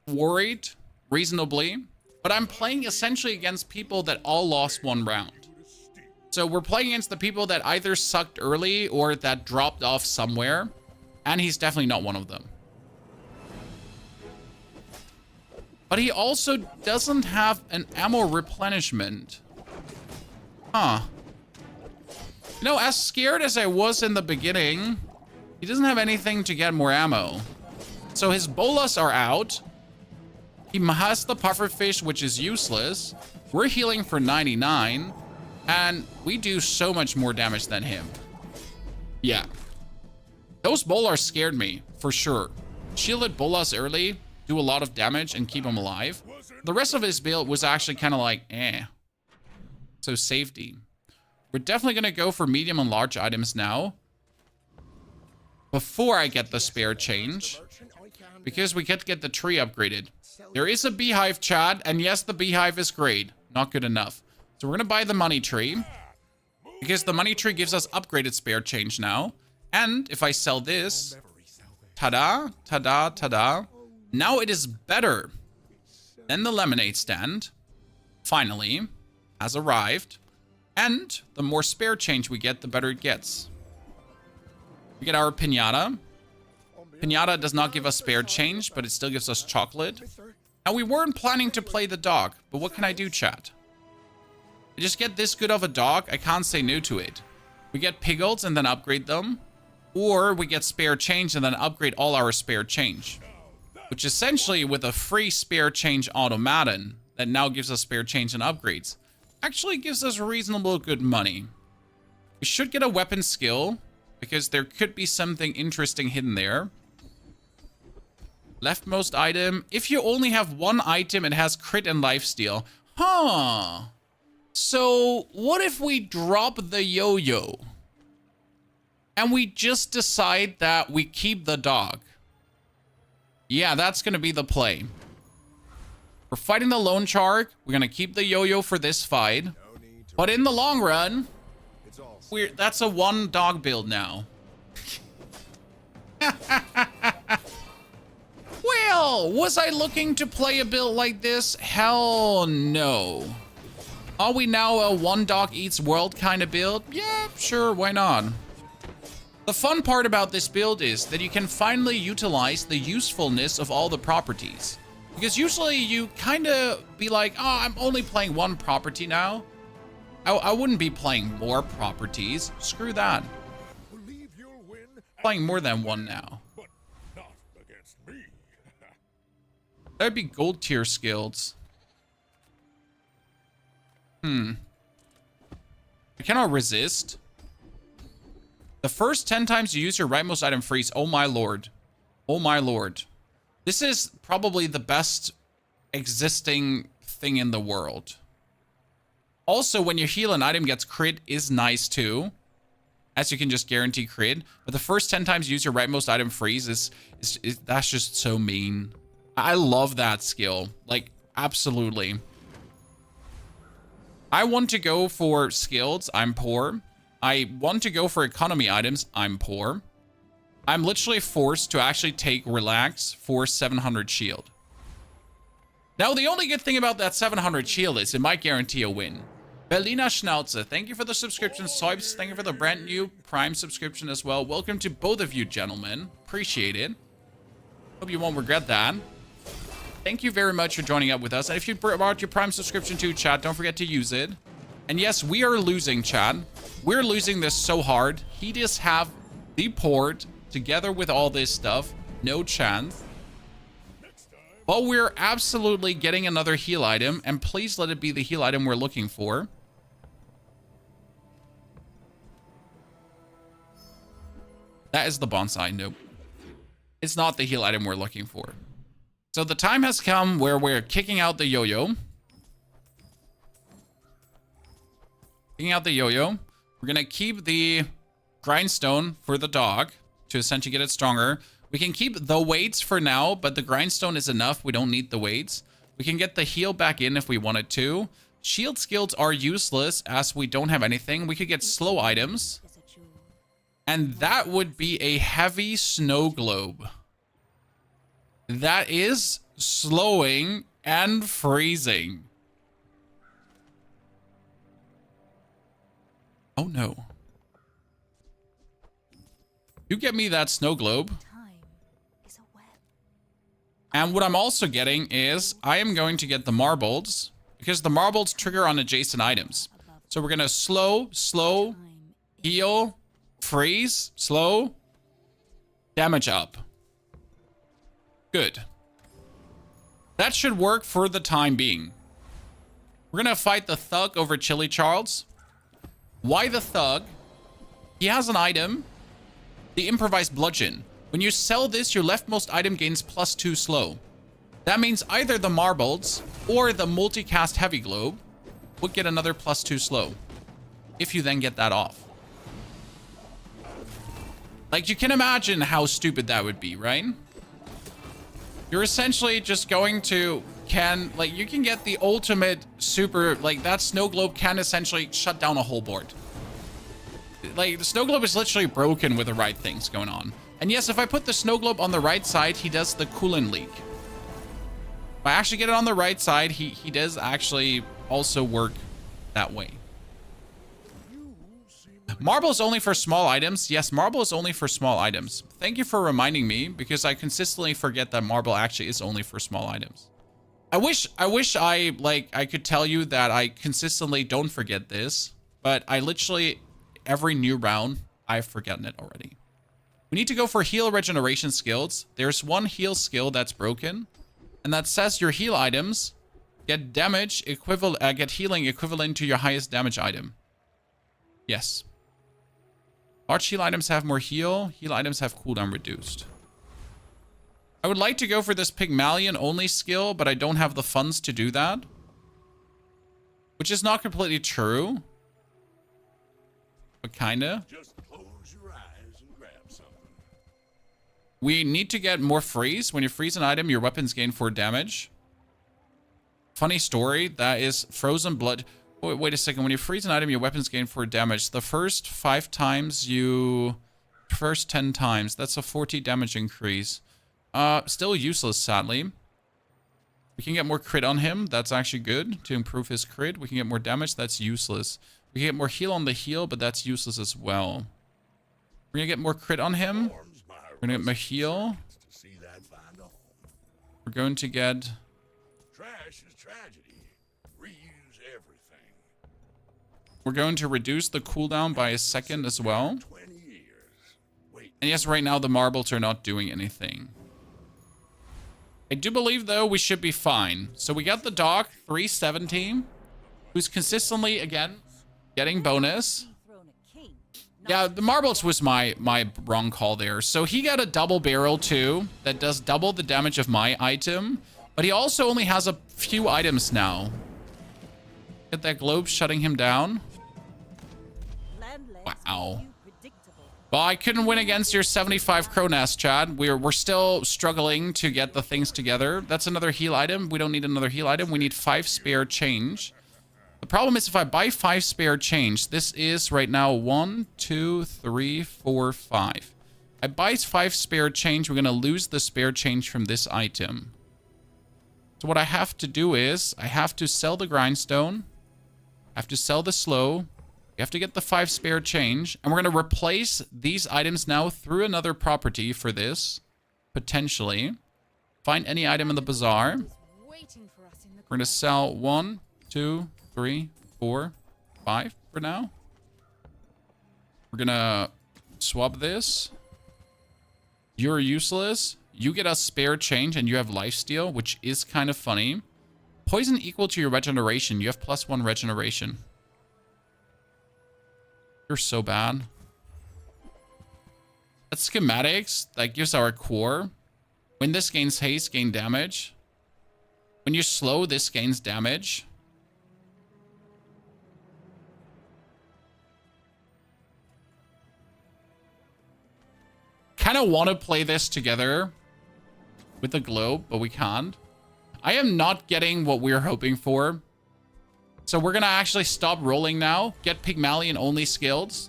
worried, reasonably, but I'm playing essentially against people that all lost 1 round. So we're playing against the people that either sucked early or that dropped off somewhere. And he's definitely not one of them. But he also doesn't have an ammo replenishment. Huh. You know, as scared as I was in the beginning, he doesn't have anything to get more ammo. So his bolas are out. He has the pufferfish, which is useless. We're healing for 99. And we do so much more damage than him. Yeah. Those bolas scared me, for sure. Shielded bolas early, do a lot of damage, and keep him alive. The rest of his build was actually kind of like, eh. So safety. We're definitely going to go for medium and large items now. Before I get the spare change. Because we get to get the tree upgraded. There is a beehive, chat, and yes, the beehive is great. Not good enough. So we're going to buy the money tree. Because the money tree gives us upgraded spare change now. And if I sell this, ta-da, ta-da, ta-da. Now it is better than the lemonade stand. Finally, has arrived. And the more spare change we get, the better it gets. We get our pinata. Pinata does not give us spare change, but it still gives us chocolate. Now, we weren't planning to play the dog, but what can I do, chat? I just get this good of a dog, I can't say no to it. We get piggles and then upgrade them. Or we get spare change and then upgrade all our spare change. Which essentially, with a free spare change automaton, that now gives us spare change and upgrades, actually gives us reasonable good money. We should get a weapon skill, because there could be something interesting hidden there. Leftmost item. If you only have one item, it has crit and lifesteal. Huh. So, what if we drop the yo-yo? And we just decide that we keep the dog? Yeah, that's going to be the play. We're fighting the lone shark. We're going to keep the yo-yo for this fight. But in the long run, that's a one dog build now. Well, was I looking to play a build like this? Hell no. Are we now a one dog eats world kind of build? Yeah, sure, why not? The fun part about this build is that you can finally utilize the usefulness of all the properties. Because usually you kind of be like, oh, I'm only playing one property now. I wouldn't be playing more properties. Screw that. Believe you'll win, Playing more than one now. but not against me. That'd be gold tier skills. I cannot resist. The first 10 times you use your rightmost item freeze. Oh my lord. Oh my lord. This is probably the best existing thing in the world. Also, when you heal, an item gets crit is nice too. As you can just guarantee crit. But the first 10 times you use your rightmost item freeze is that's just so mean. I love that skill. Like, absolutely. I want to go for skills. I'm poor. I want to go for economy items. I'm poor. I'm literally forced to actually take relax for 700 shield. Now, the only good thing about that 700 shield is it might guarantee a win. Berliner Schnauze, thank you for the subscription. Soibs, thank you for the brand new Prime subscription as well. Welcome to both of you, gentlemen. Appreciate it. Hope you won't regret that. Thank you very much for joining up with us. And if you bought your Prime subscription to chat, don't forget to use it. And yes, we are losing, chat. We're losing this so hard. He just have the port together with all this stuff. No chance. But we're absolutely getting another heal item. And please let it be the heal item we're looking for. That is the bonsai. Nope. It's not the heal item we're looking for. So the time has come where we're kicking out the yo-yo. Kicking out the yo-yo. We're going to keep the grindstone for the dog to essentially get it stronger. We can keep the weights for now, but the grindstone is enough. We don't need the weights. We can get the heal back in if we wanted to. Shield skills are useless as we don't have anything. We could get slow items. And that would be a heavy snow globe. That is slowing and freezing. Oh no. You get me that snow globe. And what I'm also getting is I am going to get the marbles because the marbles trigger on adjacent items. So we're going to slow, heal, freeze, slow, damage up. Good. That should work for the time being. We're going to fight the thug over Chili Charles. Why the thug? He has an item, the improvised bludgeon. When you sell this, your leftmost item gains +2 slow. That means either the marbles or the multicast heavy globe would get another +2 slow. If you then get that off. Like, you can imagine how stupid that would be, right? You're essentially just going to you can get the ultimate super, like that snow globe can essentially shut down a whole board. Like, the snow globe is literally broken with the right things going on. And yes, if I put the snow globe on the right side, he does the coolant leak. If I actually get it on the right side, he does actually also work that way. Marble is only for small items. Yes, marble is only for small items. Thank you for reminding me, because I consistently forget that marble actually is only for small items. I wish I could tell you that I consistently don't forget this, but I literally, every new round, I've forgotten it already. We need to go for heal regeneration skills. There's one heal skill that's broken, and that says your heal items get damage equivalent, get healing equivalent to your highest damage item. Yes. Large heal items have more heal. Heal items have cooldown reduced. I would like to go for this Pygmalion only skill, but I don't have the funds to do that. Which is not completely true. But kinda. Just close your eyes and grab something. We need to get more freeze. When you freeze an item, your weapons gain 4 damage. Funny story, that is frozen blood. Wait a second. When you freeze an item, your weapons gain 4 damage. The first 5 times you... First 10 times. That's a 40 damage increase. Still useless, sadly. We can get more crit on him. That's actually good to improve his crit. We can get more damage. That's useless. We can get more heal on the heal, but that's useless as well. We're gonna get more crit on him. We're gonna get more heal. We're going to get... Trash is tragedy. Reuse everything. We're going to reduce the cooldown by a second as well. 20 years. Wait. And yes, right now the marbles are not doing anything. I do believe, though, we should be fine. So we got the dog, 370, who's consistently, again, getting bonus. Yeah, the marbles was my wrong call there. So he got a double barrel, too, that does double the damage of my item. But he also only has a few items now. Get that globe shutting him down. Wow. Well, I couldn't win against your 75 Cronast, Chad. We're still struggling to get the things together. That's another heal item. We don't need another heal item. We need 5 spare change. The problem is if I buy 5 spare change, this is right now 1, 2, 3, 4, 5. I buy 5 spare change. We're going to lose the spare change from this item. So what I have to do is I have to sell the grindstone. I have to sell the slow. We have to get the 5 spare change, and we're going to replace these items now through another property for this, potentially. Find any item in the bazaar. We're going to sell 1, 2, 3, 4, 5 for now. We're going to swap this. You're useless. You get a spare change, and you have lifesteal, which is kind of funny. Poison equal to your regeneration. You have +1 regeneration. You're so bad. That's schematics. That gives our core. When this gains haste, gain damage. When you slow, this gains damage. Kind of want to play this together with the globe, but we can't. I am not getting what we're hoping for. So we're going to actually stop rolling now. Get Pygmalion only skills.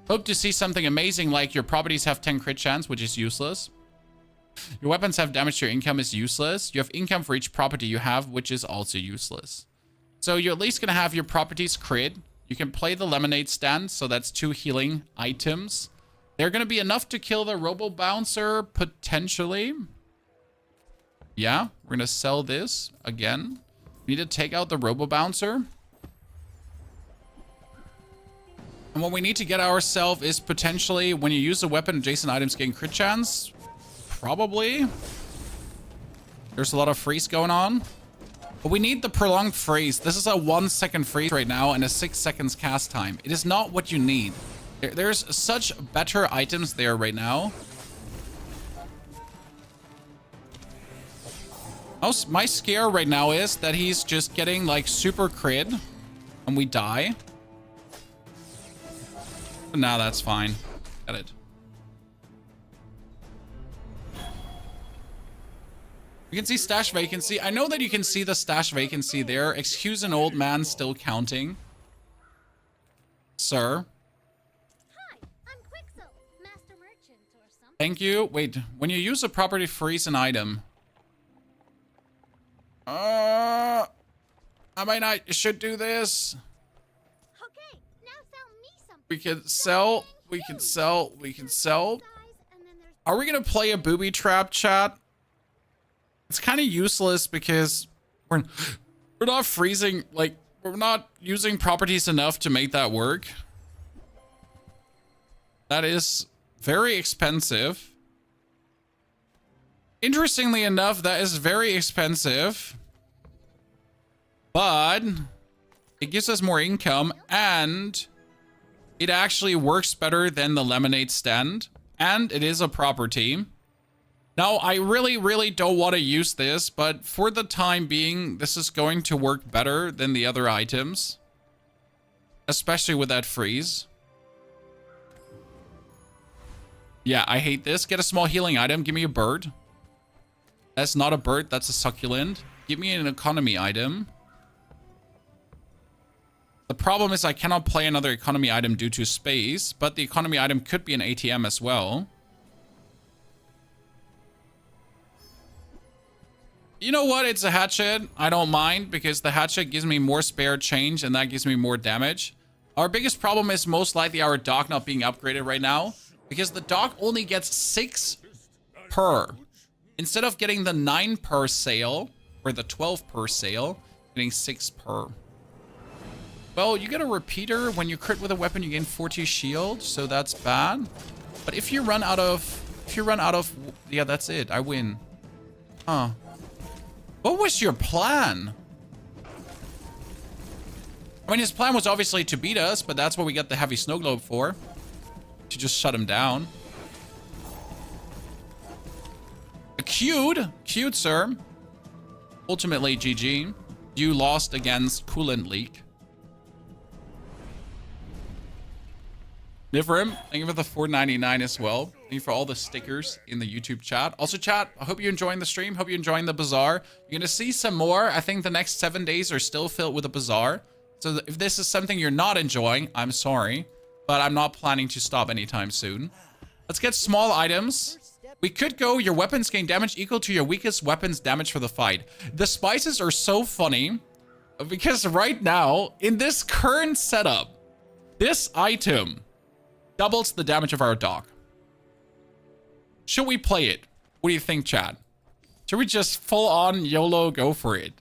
Hope to see something amazing like your properties have 10 crit chance, which is useless. Your weapons have damage to your income is useless. You have income for each property you have, which is also useless. So you're at least going to have your properties crit. You can play the lemonade stand, so that's 2 healing items. They're going to be enough to kill the Robo Bouncer, potentially. Yeah, we're going to sell this again. We need to take out the Robo Bouncer. And what we need to get ourselves is potentially, when you use a weapon, adjacent items gain crit chance. Probably. There's a lot of freeze going on. But we need the prolonged freeze. This is a 1 second freeze right now and a 6 seconds cast time. It is not what you need. There's such better items there right now. My scare right now is that he's just getting like super crit and we die. But now that's fine. Get it. You can see stash vacancy. I know that you can see the stash vacancy there. Excuse an old man still counting. Sir. Thank you. Wait, when you use a property, freeze an item. I might not should do this. Okay, now sell me something. We can sell. We can sell. We can sell. Are we gonna play a booby trap, chat? It's kind of useless because we're not freezing, like, we're not using properties enough to make that work. That is very expensive. Interestingly enough, that is very expensive. But it gives us more income, and it actually works better than the lemonade stand. And it is a property. Now, I really don't want to use this, but for the time being, this is going to work better than the other items. Especially with that freeze. Yeah, I hate this. Get a small healing item. Give me a bird. That's not a bird. That's a succulent. Give me an economy item. The problem is I cannot play another economy item due to space, but the economy item could be an ATM as well. You know what? It's a hatchet. I don't mind because the hatchet gives me more spare change and that gives me more damage. Our biggest problem is most likely our dock not being upgraded right now because the dock only gets 6 per. Instead of getting the 9 per sale or the 12 per sale, getting 6 per. Well, you get a repeater. When you crit with a weapon, you gain 40 shield, so that's bad. But if you run out of... Yeah, that's it. I win. Huh. What was your plan? I mean, his plan was obviously to beat us, but that's what we got the heavy snow globe for. To just shut him down. Cute, sir. Ultimately, GG. You lost against Coolant Leak. Nivrim, thank you for the $4.99 as well. Thank you for all the stickers in the YouTube chat. Also, chat, I hope you're enjoying the stream. Hope you're enjoying the bazaar. You're going to see some more. I think the next 7 days are still filled with a bazaar. So if this is something you're not enjoying, I'm sorry. But I'm not planning to stop anytime soon. Let's get small items. We could go, your weapons gain damage equal to your weakest weapon's damage for the fight. The spices are so funny. Because right now, in this current setup, this item doubles the damage of our dock. Should we play it? What do you think, chat? Should we just full on YOLO go for it?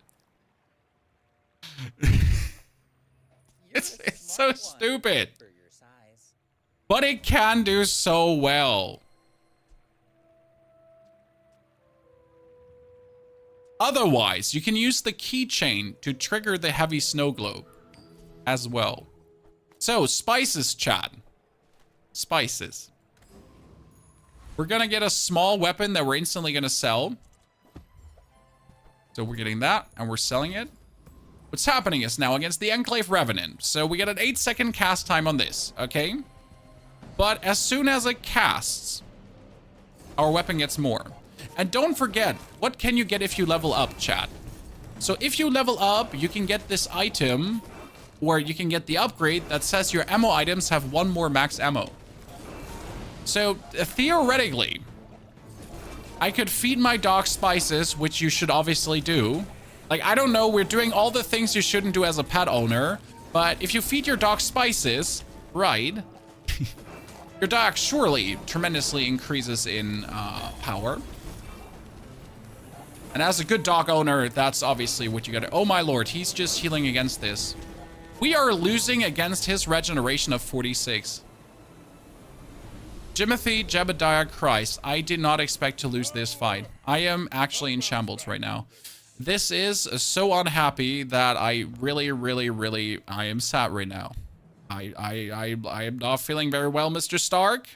It's so stupid. But it can do so well. Otherwise, you can use the keychain to trigger the heavy snow globe as well. So, spices, chat. Spices. We're gonna get a small weapon that we're instantly gonna sell. So we're getting that, and we're selling it. What's happening is now against the Enclave Revenant. So we get an 8-second cast time on this, okay? But as soon as it casts, our weapon gets more. And don't forget, what can you get if you level up, chat? So if you level up, you can get this item, where you can get the upgrade that says your ammo items have 1 more max ammo. So theoretically, I could feed my dog spices, which you should obviously do. Like, I don't know, we're doing all the things you shouldn't do as a pet owner, but if you feed your dog spices, right, your dog surely tremendously increases in power. And as a good dog owner, that's obviously what you gotta... Oh my lord, he's just healing against this. We are losing against his regeneration of 46. Jimothy Jebediah Christ, I did not expect to lose this fight. I am actually in shambles right now. This is so unhappy that I really, I am sad right now. I am not feeling very well, Mr. Stark.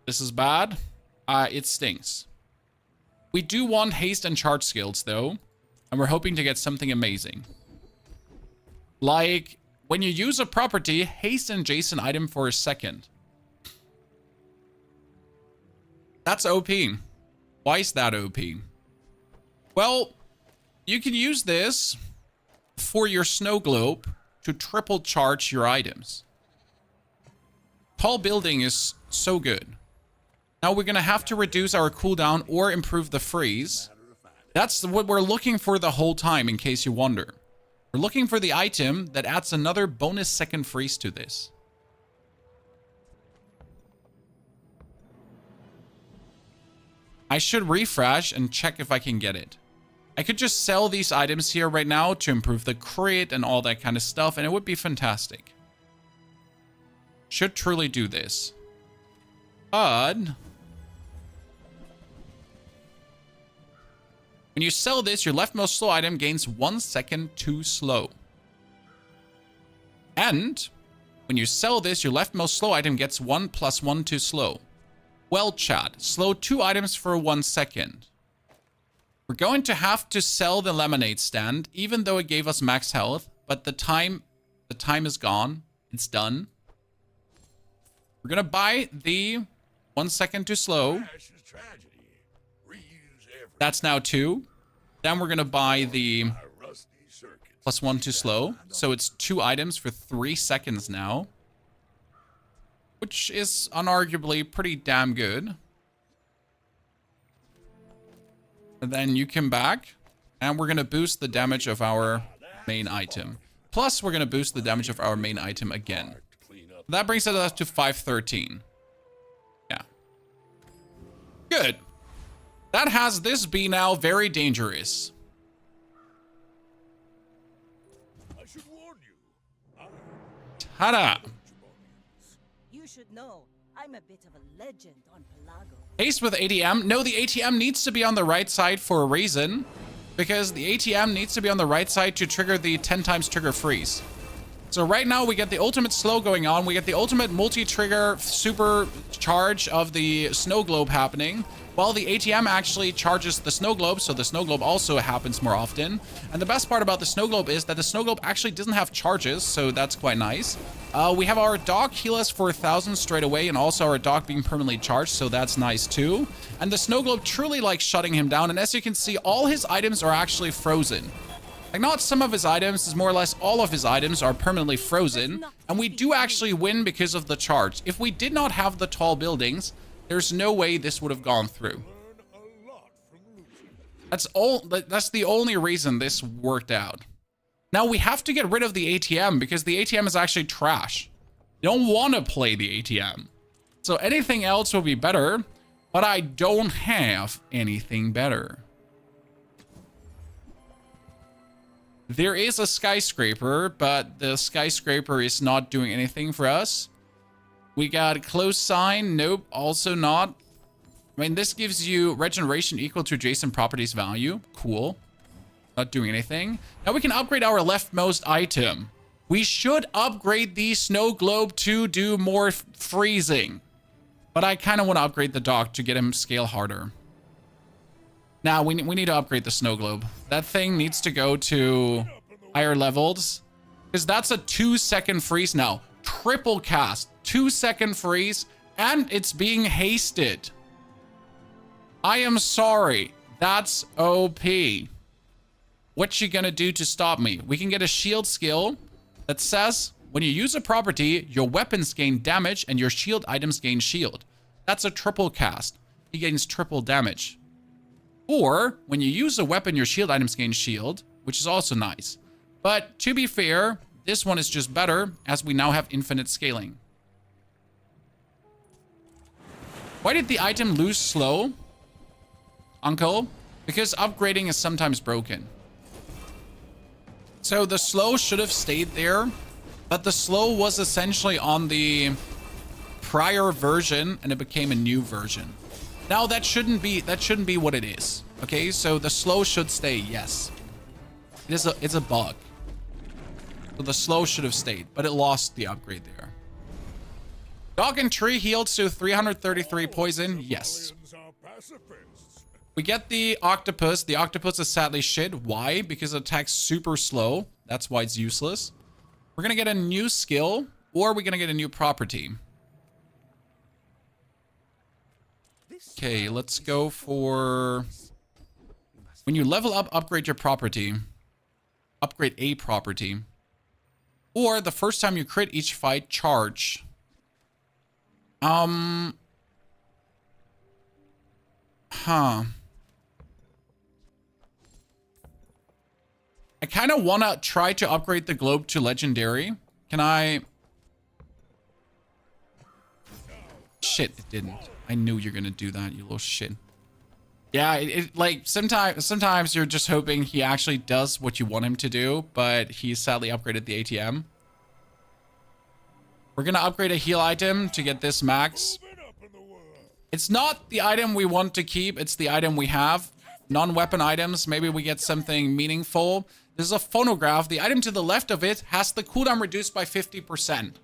This is bad. It stinks. We do want haste and charge skills, though. And we're hoping to get something amazing. Like, when you use a property, haste and adjacent item for a second. That's OP. Why is that OP? Well, you can use this for your snow globe to triple charge your items. Tall building is so good. Now we're going to have to reduce our cooldown or improve the freeze. That's what we're looking for the whole time, in case you wonder. We're looking for the item that adds another bonus second freeze to this. I should refresh and check if I can get it. I could just sell these items here right now to improve the crit and all that kind of stuff, and it would be fantastic. Should truly do this. But when you sell this, your leftmost slow item gains 1 second too slow. And when you sell this, your leftmost slow item gets 1 + 1 too slow. Well, chat, slow 2 items for 1 second. We're going to have to sell the lemonade stand, even though it gave us max health, but the time is gone. It's done. We're gonna buy the 1 second too slow. That's now 2. Then we're gonna buy the +1 too slow. So it's 2 items for 3 seconds now, which is unarguably pretty damn good. And then you come back, and we're gonna boost the damage of our main item. Plus, we're gonna boost the damage of our main item again. That brings us up to 513. Yeah. Good. That has this be now very dangerous. I should warn you. Ta-da! You should know, I'm a bit of a legend on Pelago. Haste with ATM. No, the ATM needs to be on the right side for a reason. Because the ATM needs to be on the right side to trigger the 10 times trigger freeze. So right now we get the ultimate slow going on. We get the ultimate multi-trigger super charge of the snow globe happening. While the ATM actually charges the snow globe, so the snow globe also happens more often. And the best part about the snow globe is that the snow globe actually doesn't have charges, so that's quite nice. We have our dog heal us for 1,000 straight away, and also our dog being permanently charged, so that's nice too. And the snow globe truly likes shutting him down, and as you can see, all his items are actually frozen. Like, not some of his items, it's more or less all of his items are permanently frozen, and we do actually win because of the charge. If we did not have the tall buildings, there's no way this would have gone through. That's the only reason this worked out. Now we have to get rid of the ATM because the ATM is actually trash. You don't want to play the ATM. So anything else will be better, but I don't have anything better. There is a skyscraper, but the skyscraper is not doing anything for us. We got close sign. Nope, also not. I mean, this gives you regeneration equal to adjacent properties value. Cool. Not doing anything. Now we can upgrade our leftmost item. We should upgrade the snow globe to do more freezing. But I kind of want to upgrade the dog to get him scale harder. Now, we need to upgrade the snow globe. That thing needs to go to higher levels. Because that's a 2-second freeze now. Triple cast. 2-second freeze. And it's being hasted. I am sorry. That's OP. What you gonna do to stop me? We can get a shield skill that says, when you use a property, your weapons gain damage and your shield items gain shield. That's a triple cast. He gains triple damage. Or, when you use a weapon, your shield items gain shield, which is also nice. But, to be fair, this one is just better, as we now have infinite scaling. Why did the item lose slow, Uncle? Because upgrading is sometimes broken. So, the slow should have stayed there, but the slow was essentially on the prior version, and it became a new version. Now that shouldn't be what it is. Okay, so the slow should stay, yes. It's a bug. So the slow should have stayed, but it lost the upgrade there. Dog and tree healed to 333 poison, yes. We get the octopus. The octopus is sadly shit. Why? Because it attacks super slow. That's why it's useless. We're gonna get a new skill, or we're gonna get a new property. Okay, let's go for... When you level up, upgrade your property. Upgrade a property. Or the first time you crit each fight, charge. Huh. I kind of want to try to upgrade the globe to legendary. Can I? Shit, it didn't. I knew you're gonna do that, you little shit. Yeah, it like sometimes you're just hoping he actually does what you want him to do, but he sadly upgraded the ATM. We're gonna upgrade a heal item to get this max. It's not the item we want to keep, it's the item we have. Non-weapon items, maybe we get something meaningful. This is a phonograph. The item to the left of it has the cooldown reduced by 50%.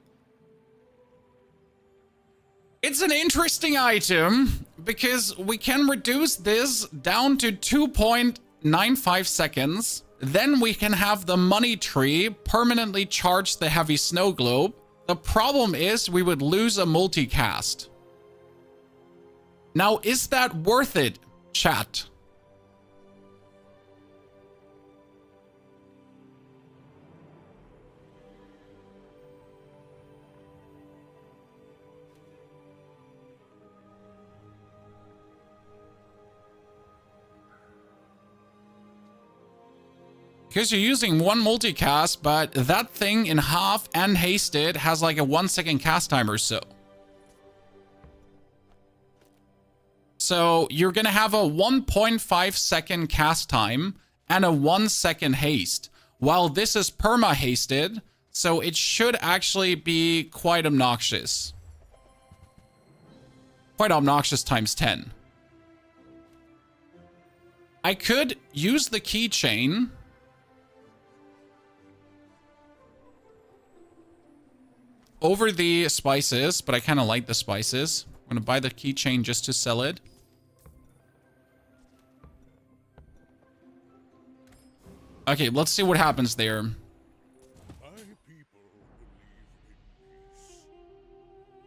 It's an interesting item because we can reduce this down to 2.95 seconds. Then we can have the money tree permanently charge the heavy snow globe. The problem is we would lose a multicast. Now, is that worth it, chat? Because you're using one multicast, but that thing in half and hasted has like a 1 second cast time or so. So you're going to have a 1.5 second cast time and a 1 second haste. While this is perma hasted, so it should actually be quite obnoxious. Quite obnoxious times 10. I could use the keychain. Over the spices, but I kind of like the spices. I'm going to buy the keychain just to sell it. Okay, let's see what happens there. My people believe in peace.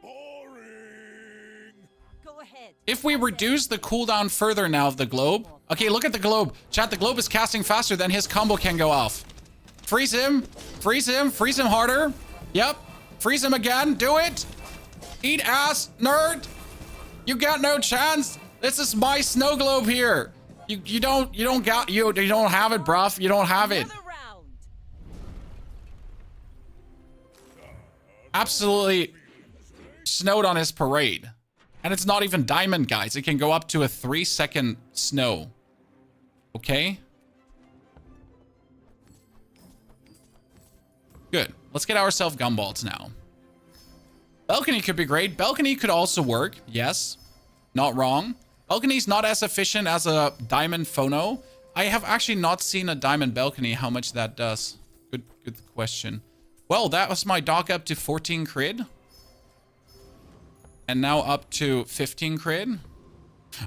Boring. Go ahead. If we reduce the cooldown further now of the globe. Okay, look at the globe. Chat, the globe is casting faster than his combo can go off. Freeze him. Freeze him. Freeze him harder. Yep. Freeze him again. Do it. Eat ass, nerd. You got no chance. This is my snow globe here. You don't have it, bruv. You don't have it. Another round. Absolutely snowed on his parade. And it's not even diamond, guys. It can go up to a 3 second snow. Okay. Good. Let's get ourselves gumballs now. Balcony could be great. Balcony could also work. Yes. Not wrong. Balcony's not as efficient as a diamond phono. I have actually not seen a diamond balcony, how much that does. Good question. Well, that was my dock up to 14 crid. And now up to 15 crid.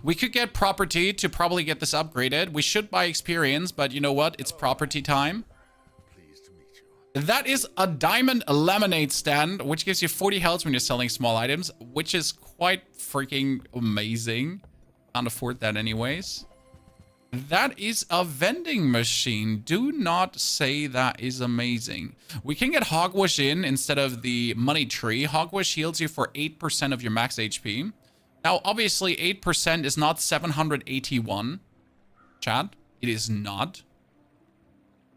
We could get property to probably get this upgraded. We should buy experience, but you know what? It's property time. That is a diamond lemonade stand, which gives you 40 health when you're selling small items, which is quite freaking amazing. Can't afford that anyways. That is a vending machine. Do not say that is amazing. We can get Hogwash in instead of the money tree. Hogwash heals you for 8% of your max HP. Now, obviously, 8% is not 781. Chat, it is not.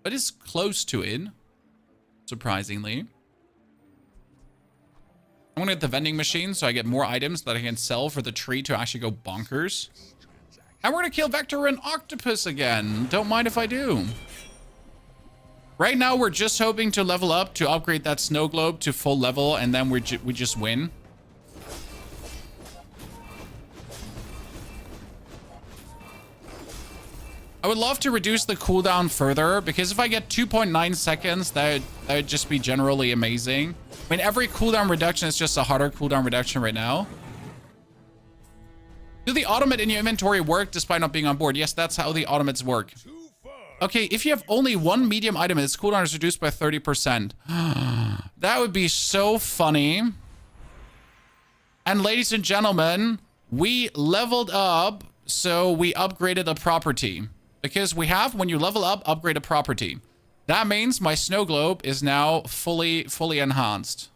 But it's close to it. Surprisingly. I'm gonna get the vending machine so I get more items that I can sell for the tree to actually go bonkers. And we're gonna kill Vector and Octopus again. Don't mind if I do. Right now, we're just hoping to level up to upgrade that snow globe to full level, and then we just win. I would love to reduce the cooldown further, because if I get 2.9 seconds, that would just be generally amazing. I mean, every cooldown reduction is just a harder cooldown reduction right now. Do the automate in your inventory work despite not being on board? Yes, that's how the automates work. Okay, if you have only one medium item and its cooldown is reduced by 30%. That would be so funny. And ladies and gentlemen, we leveled up, so we upgraded a property. Because we have, when you level up, upgrade a property. That means my snow globe is now fully enhanced.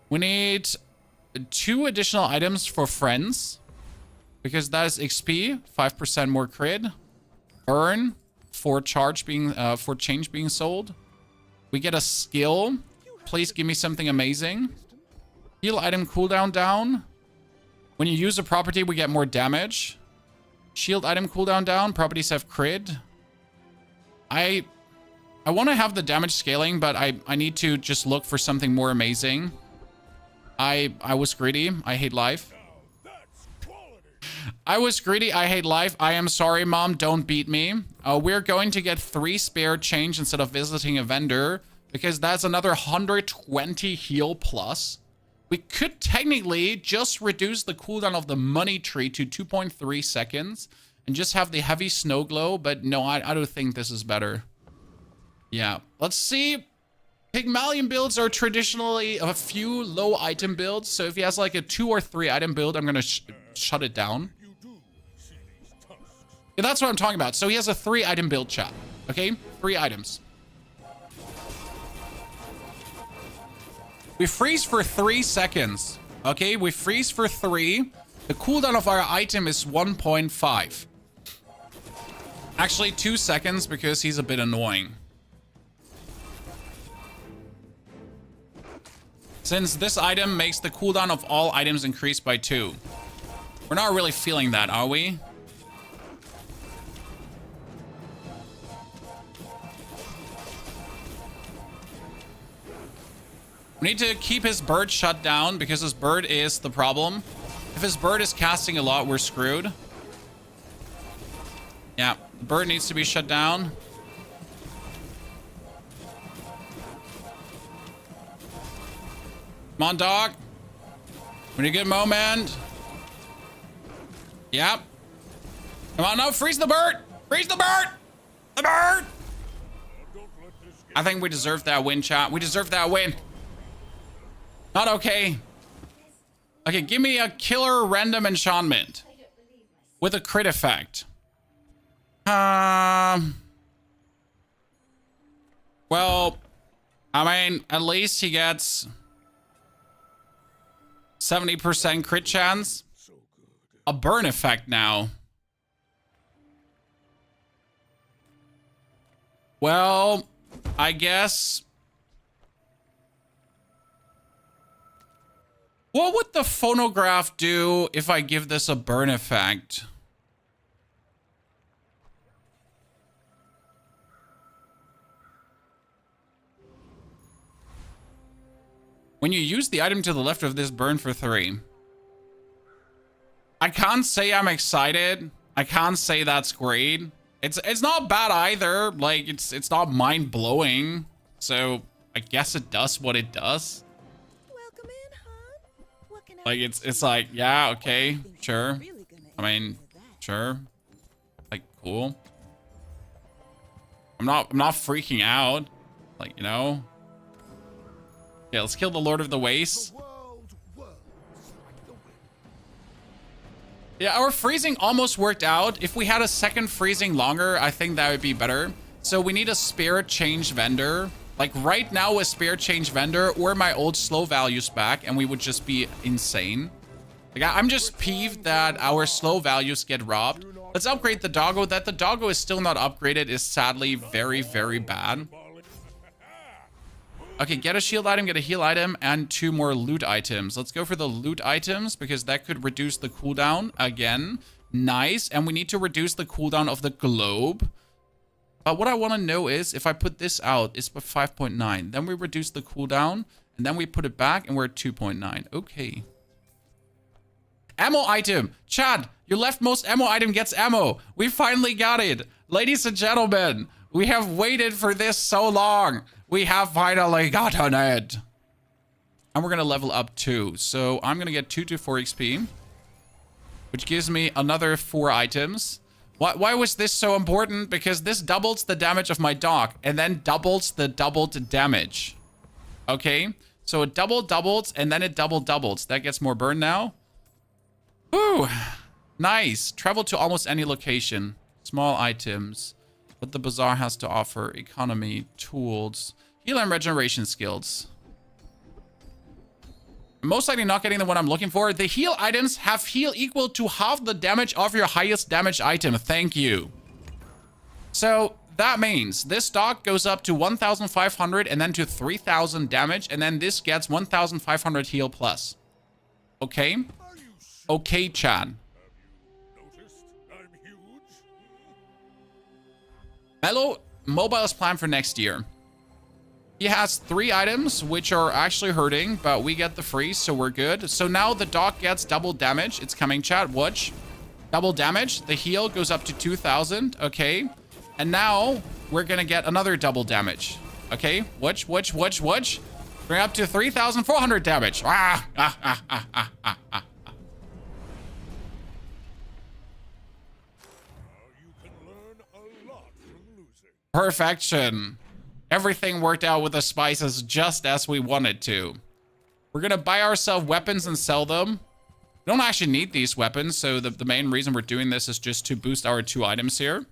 We need 2 additional items for friends. Because that is XP, 5% more crit. Earn for change being sold. We get a skill. Please give me something amazing. Heal item cooldown down. When you use a property, we get more damage. Shield item cooldown down. Properties have crit. I want to have the damage scaling, but I need to just look for something more amazing. I was greedy. I hate life. I was greedy. I hate life. I am sorry, Mom. Don't beat me. We're going to get 3 spare change instead of visiting a vendor, because that's another 120 heal plus. We could technically just reduce the cooldown of the money tree to 2.3 seconds and just have the heavy snow glow, but no, I don't think this is better. Yeah, let's see. Pygmalion builds are traditionally a few low item builds, so if he has like a 2 or 3 item build, I'm gonna shut it down. Yeah, that's what I'm talking about. So he has a 3 item build, chat. Okay, 3 items. We freeze for 3 seconds. Okay, we freeze for 3. The cooldown of our item is 1.5. Actually, 2 seconds because he's a bit annoying. Since this item makes the cooldown of all items increase by 2. We're not really feeling that, are we? We need to keep his bird shut down because his bird is the problem. If his bird is casting a lot, we're screwed. Yeah, the bird needs to be shut down. Come on, dog. Pretty good moment. Yep. Come on, no, freeze the bird. Freeze the bird. The bird. I think we deserve that win, chat. We deserve that win. Not okay. Okay, give me a killer random enchantment with a crit effect. Well, I mean, at least he gets 70% crit chance. A burn effect now. Well, I guess. What would the phonograph do if I give this a burn effect? When you use the item to the left of this, burn for 3. I can't say I'm excited. I can't say that's great. It's not bad either. Like, it's not mind-blowing. So I guess it does what it does. Welcome in, hon. What can Like, it's like, yeah, okay, sure. I mean, sure. Like, cool. I'm not freaking out. Like, you know. Yeah, let's kill the Lord of the Waste. Yeah, our freezing almost worked out. If we had a second freezing longer, I think that would be better. So we need a spirit change vendor. Like right now, a spirit change vendor or my old slow values back, and we would just be insane. Like, I'm just peeved that our slow values get robbed. Let's upgrade the doggo. That the doggo is still not upgraded is sadly very, very bad. Okay, get a shield item, get a heal item, and 2 more loot items. Let's go for the loot items because that could reduce the cooldown again. Nice. And we need to reduce the cooldown of the globe. But what I want to know is if I put this out, it's 5.9. Then we reduce the cooldown and then we put it back and we're at 2.9. Okay. Ammo item. Chad, your leftmost ammo item gets ammo. We finally got it. Ladies and gentlemen, we have waited for this so long. We have finally gotten it. And we're going to level up 2. So I'm going to get 2 to 4 XP, which gives me another 4 items. Why was this so important? Because this doubles the damage of my dog and then doubles the doubled damage. Okay, so it doubles and then it doubles. That gets more burn now. Woo, nice. Travel to almost any location. Small items. What the bazaar has to offer. Economy, tools, heal and regeneration skills. Most likely not getting the one I'm looking for. The heal items have heal equal to half the damage of your highest damage item. Thank you. So that means this dog goes up to 1,500 and then to 3,000 damage. And then this gets 1,500 heal plus. Okay. Okay, Chan. Noticed I'm huge? Mello mobile is planned for next year. He has 3 items, which are actually hurting, but we get the freeze, so we're good. So now the dog gets double damage. It's coming, chat. Watch. Double damage. The heal goes up to 2,000. Okay. And now we're going to get another double damage. Okay. Watch. Bring up to 3,400 damage. You can learn a lot from losing. Perfection. Everything worked out with the spices just as we wanted to. We're going to buy ourselves weapons and sell them. We don't actually need these weapons, so the main reason we're doing this is just to boost our 2 items here.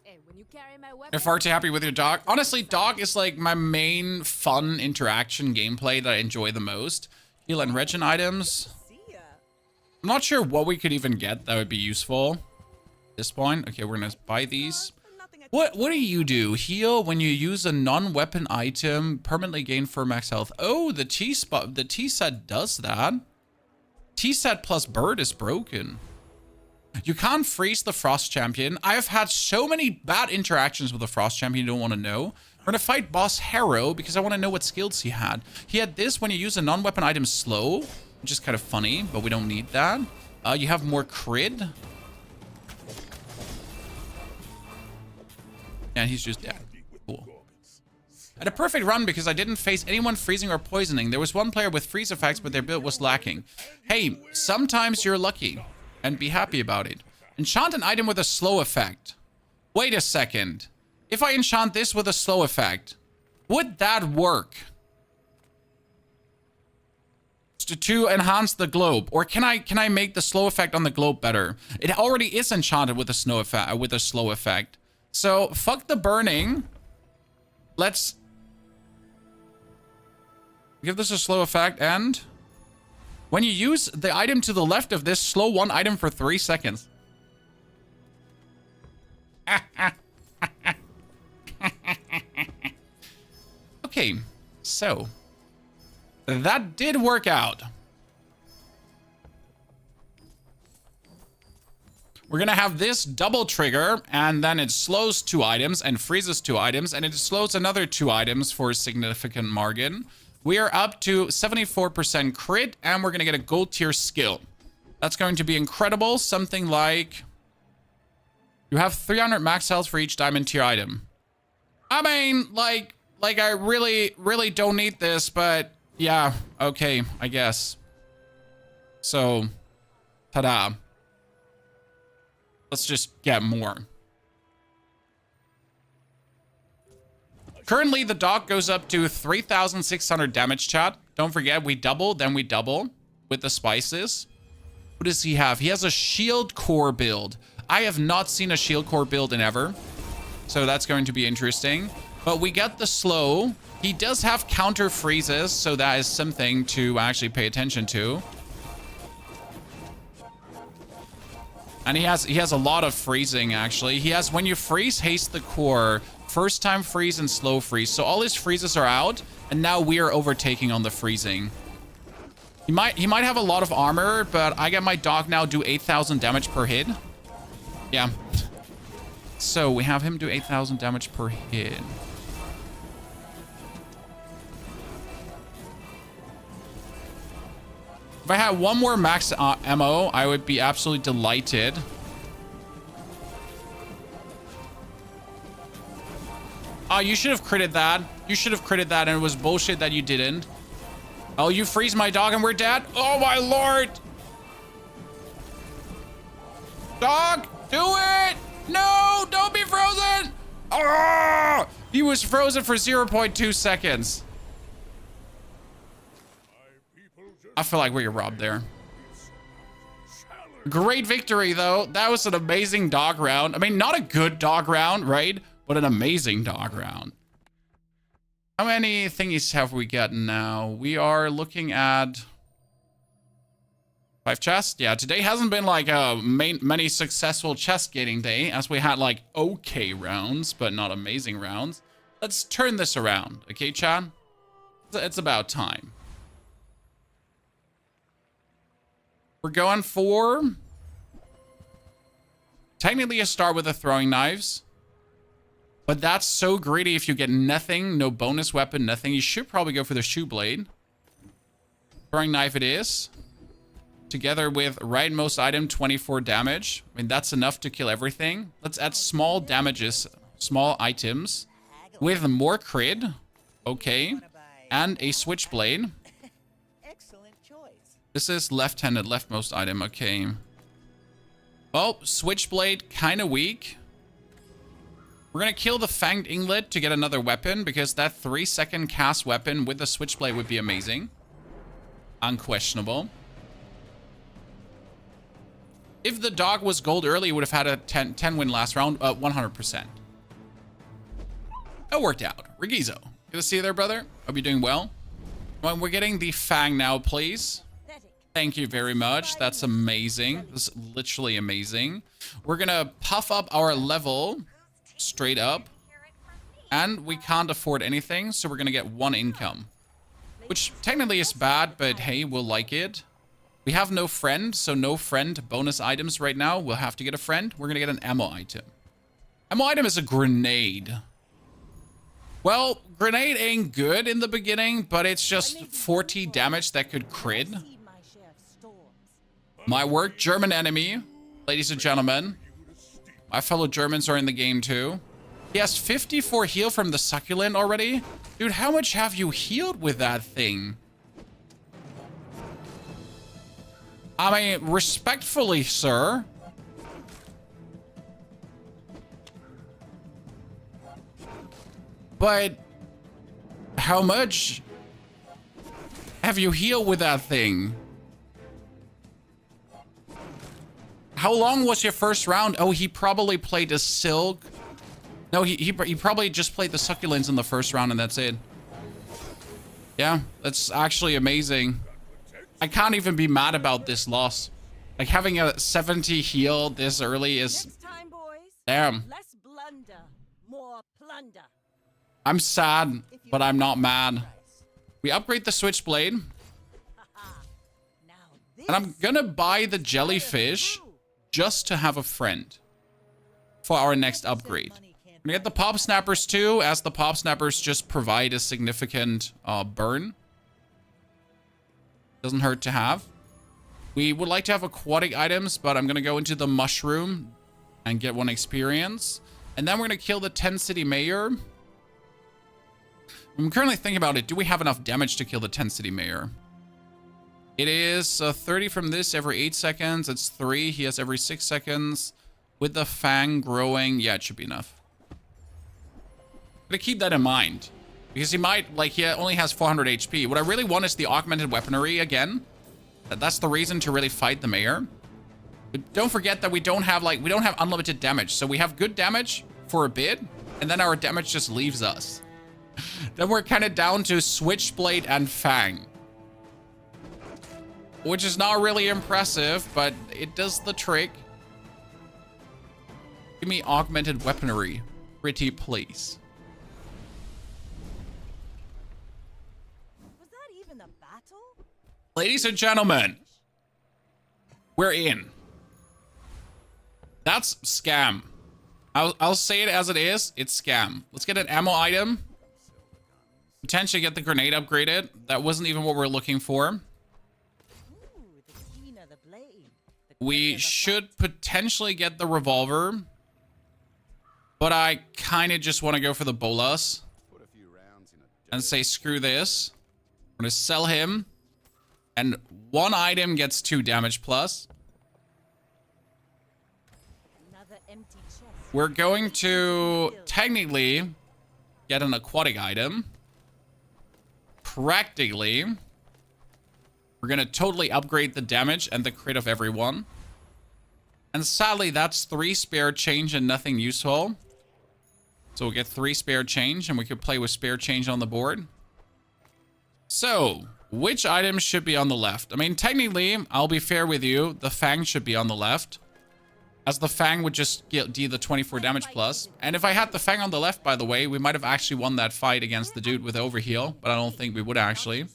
And when you carry my weapon, You're far too happy with your dog. Honestly, dog is like my main fun interaction gameplay that I enjoy the most. Heal and regen items. see ya. I'm not sure what we could even get that would be useful at this point. Okay, we're going to buy these. Nothing I What do you do? Heal when you use a non-weapon item, permanently gain for max health. Oh, the T set does that. T set plus bird is broken. You can't freeze the Frost Champion. I've had so many bad interactions with the Frost Champion you don't want to know. We're gonna fight Boss Harrow because I want to know what skills he had. He had this when you use a non-weapon item slow, which is kind of funny, but we don't need that. You have more crit. And he's just dead. Cool. I had a perfect run because I didn't face anyone freezing or poisoning. There was one player with freeze effects, but their build was lacking. Hey, sometimes you're lucky. And be happy about it. Enchant an item with a slow effect. Wait a second. If I enchant this with a slow effect, would that work? To enhance the globe, or can I make the slow effect on the globe better? It already is enchanted with a slow effect. So fuck the burning. Let's give this a slow effect, and when you use the item to the left of this, slow one item for 3 seconds. Okay, so that did work out. We're gonna have this double trigger, and then it slows 2 items and freezes 2 items, and it slows another 2 items for a significant margin. We are up to 74% crit, and we're gonna get a gold tier skill. That's going to be incredible. Something like you have 300 max health for each diamond tier item. I mean, like I really don't need this, but yeah, okay, I guess. So, ta-da. Let's just get more. Currently, the dog goes up to 3,600 damage, chat. Don't forget, we double, then we double with the spices. What does he have? He has a shield core build. I have not seen a shield core build in ever. So that's going to be interesting. But we get the slow. He does have counter freezes, so that is something to actually pay attention to. And he has a lot of freezing, actually. He has, when you freeze, haste the core, first time freeze and slow freeze. So all his freezes are out, and now we are overtaking on the freezing. He might have a lot of armor, but I get my dog now do 8,000 damage per hit. Yeah. So we have him do 8,000 damage per hit. If I had one more max ammo, I would be absolutely delighted. Oh, you should have critted that. You should have critted that, and it was bullshit that you didn't. Oh, you freeze my dog and we're dead? Oh, my lord. Dog, do it. No, don't be frozen. Oh, he was frozen for 0.2 seconds. I feel like we got robbed there. Great victory, though. That was an amazing dog round. I mean, not a good dog round, right? But an amazing dog round. How many thingies have we gotten now? We are looking at 5 chests. Yeah, today hasn't been like a many successful chest gating day, as we had like okay rounds, but not amazing rounds. Let's turn this around, okay, Chad? It's about time. We're going for technically a start with the throwing knives, but that's so greedy if you get nothing, no bonus weapon, nothing. You should probably go for the shoe blade. Throwing knife it is. Together with rightmost item, 24 damage. I mean, that's enough to kill everything. Let's add small damages, small items with more crit. Okay. And a switchblade. Excellent choice. This is left-handed, leftmost item. Okay. Oh, switchblade, kind of weak. We're going to kill the Fanged Inglet to get another weapon, because that 3-second cast weapon with the switchblade would be amazing. Unquestionable. If the dog was gold early, it would have had a 10 win last round. 100%. That worked out. Rigizo, good to see you there, brother. Hope you're doing well. Well, we're getting the Fang now, please. Thank you very much. That's amazing. This is literally amazing. We're going to puff up our level straight up. And we can't afford anything, so we're going to get 1 income. Which technically is bad, but hey, we'll like it. We have no friend, so no friend bonus items right now. We'll have to get a friend. We're going to get an ammo item. Ammo item is a grenade. Well, grenade ain't good in the beginning, but it's just 40 damage that could crit. My work, German enemy. Ladies and gentlemen. My fellow Germans are in the game too. He has 54 heal from the Succulent already. Dude, how much have you healed with that thing? I mean, respectfully, sir. But how much have you healed with that thing? How long was your first round? Oh, he probably played a silk. No, he probably just played the Succulents in the first round and that's it. Yeah, that's actually amazing. I can't even be mad about this loss. Like, having a 70 heal this early is... Next time, boys. Damn. Less blunder, more plunder. I'm sad, but I'm not mad. We upgrade the switchblade. And I'm gonna buy the jellyfish just to have a friend for our next upgrade. We get the pop snappers too, as the pop snappers just provide a significant burn. Doesn't hurt to have. We would like to have aquatic items, but I'm going to go into the mushroom and get 1 experience. And then we're going to kill the 10 city mayor. I'm currently thinking about it. Do we have enough damage to kill the 10 city mayor? It is 30 from this every 8 seconds. It's 3. He has every 6 seconds. With the Fang growing, yeah, it should be enough. I'm going to keep that in mind. Because he might, like, he only has 400 HP. What I really want is the augmented weaponry again. That's the reason to really fight the mayor. But don't forget that we don't have unlimited damage. So we have good damage for a bit, and then our damage just leaves us. Then we're kind of down to Switchblade and Fang. Which is not really impressive, but it does the trick. Give me augmented weaponry. Pretty please. Ladies and gentlemen, we're in. That's scam. I'll say it as it is. It's scam. Let's get an ammo item. Potentially get the grenade upgraded. That wasn't even what we're looking for. We should potentially get the revolver. But I kind of just want to go for the bolas. And say, screw this. We're going to sell him. And 1 item gets 2 damage plus. We're going to technically get an aquatic item. Practically, we're going to totally upgrade the damage and the crit of everyone. And sadly, that's 3 spare change and nothing useful. So we'll get 3 spare change, and we could play with spare change on the board. So, which items should be on the left? I mean, technically, I'll be fair with you. The Fang should be on the left, as the Fang would just deal the 24 damage plus. And if I had the Fang on the left, by the way, we might have actually won that fight against the dude with overheal, but I don't think we would actually.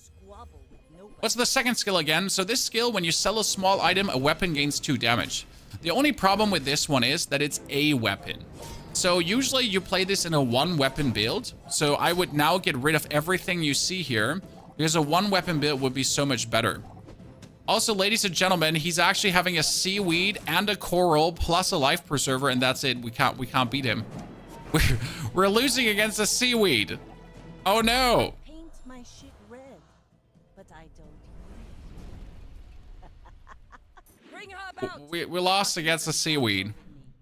What's the second skill again? So this skill, when you sell a small item, a weapon gains 2 damage. The only problem with this one is that it's a weapon. So usually you play this in a 1-weapon build. So I would now get rid of everything you see here, because a 1-weapon build would be so much better. Also, ladies and gentlemen, he's actually having a seaweed and a coral plus a life preserver, and that's it. We can't beat him. We're losing against a seaweed. Oh no. Paint my shit red, but I don't. Bring her about. We lost against a seaweed.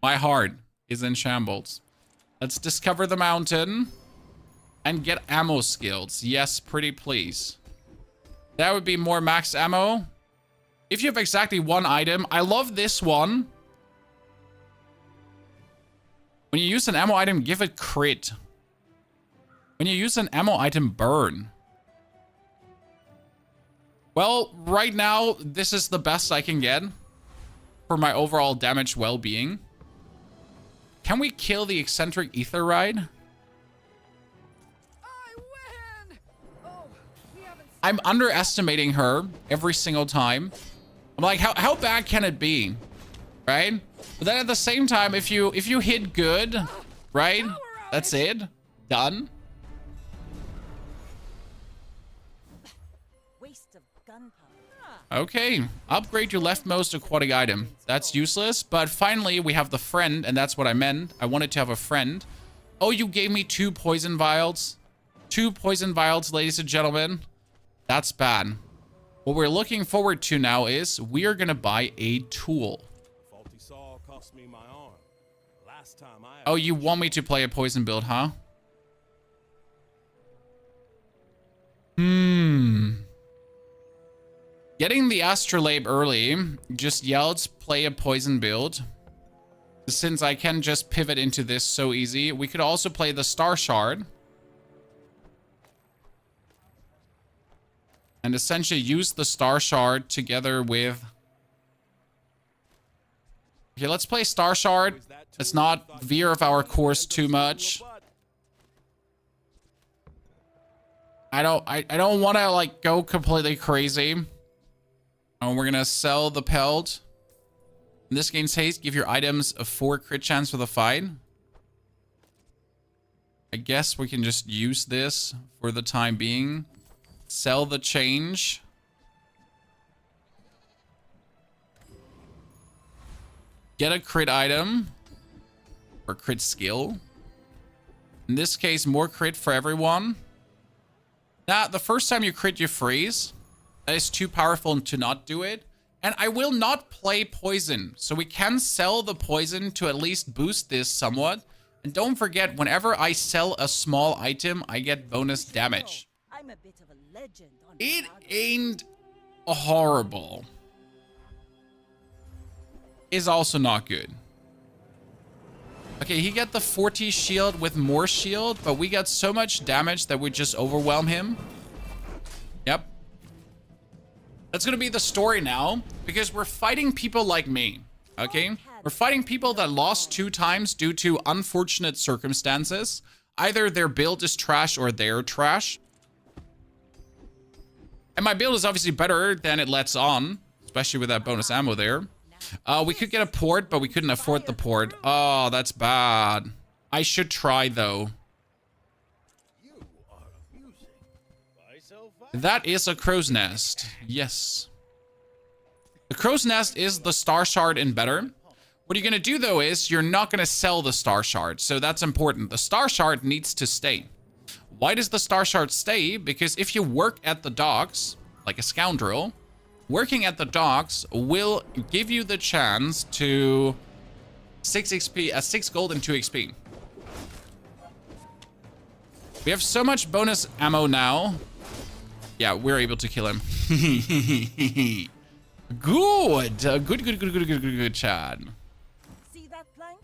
My heart is in shambles. Let's discover the mountain and get ammo skills. Yes, pretty please. That would be more max ammo. If you have exactly 1 item, I love this one. When you use an ammo item, give it crit. When you use an ammo item, burn. Well, right now, this is the best I can get for my overall damage well-being. Can we kill the eccentric ether ride? I'm underestimating her every single time. I'm like, how bad can it be? Right? But then at the same time, if you hit good, right? That's it. Done. Waste of gunpowder. Okay, upgrade your leftmost aquatic item. That's useless, but finally we have the friend, and that's what I meant. I wanted to have a friend. Oh, you gave me 2 poison vials. 2 poison vials, ladies and gentlemen. That's bad. What we're looking forward to now is we are gonna buy a tool. Faulty saw cost me my arm. Last time I Oh, you want me to play a poison build, huh? Getting the astrolabe early just yelled play a poison build. Since I can just pivot into this so easy, we could also play the star shard. And essentially use the star shard together with... Okay, let's play star shard. Let's not veer off our course too much. I don't want to like go completely crazy. And we're gonna sell the pelt. In this game's haste, give your items a 4 crit chance for the fight. I guess we can just use this for the time being. Sell the change. Get a crit item. Or crit skill. In this case, more crit for everyone. Now, the first time you crit, you freeze. That is too powerful to not do it. And I will not play poison. So we can sell the poison to at least boost this somewhat. And don't forget, whenever I sell a small item, I get bonus damage. I'm a bit of a legend on It Bazaar. ain't horrible. Is also not good. Okay, he got the 40 shield with more shield, but we got so much damage that we just overwhelm him. Yep. That's gonna be the story now, because we're fighting people like me, okay? We're fighting people that lost 2 times due to unfortunate circumstances. Either their build is trash or they're trash. And my build is obviously better than it lets on, especially with that bonus ammo there. We could get a port, but we couldn't afford the port. Oh, that's bad. I should try, though. That is a crow's nest. Yes. The crow's nest is the star shard in better. What you're going to do, though, is you're not going to sell the star shard. So that's important. The star shard needs to stay. Why does the star shard stay? Because if you work at the docks, like a scoundrel, working at the docks will give you the chance to 6 XP, 6 gold and 2 XP. We have so much bonus ammo now. Yeah, we're able to kill him. Good, Chad. See that plank?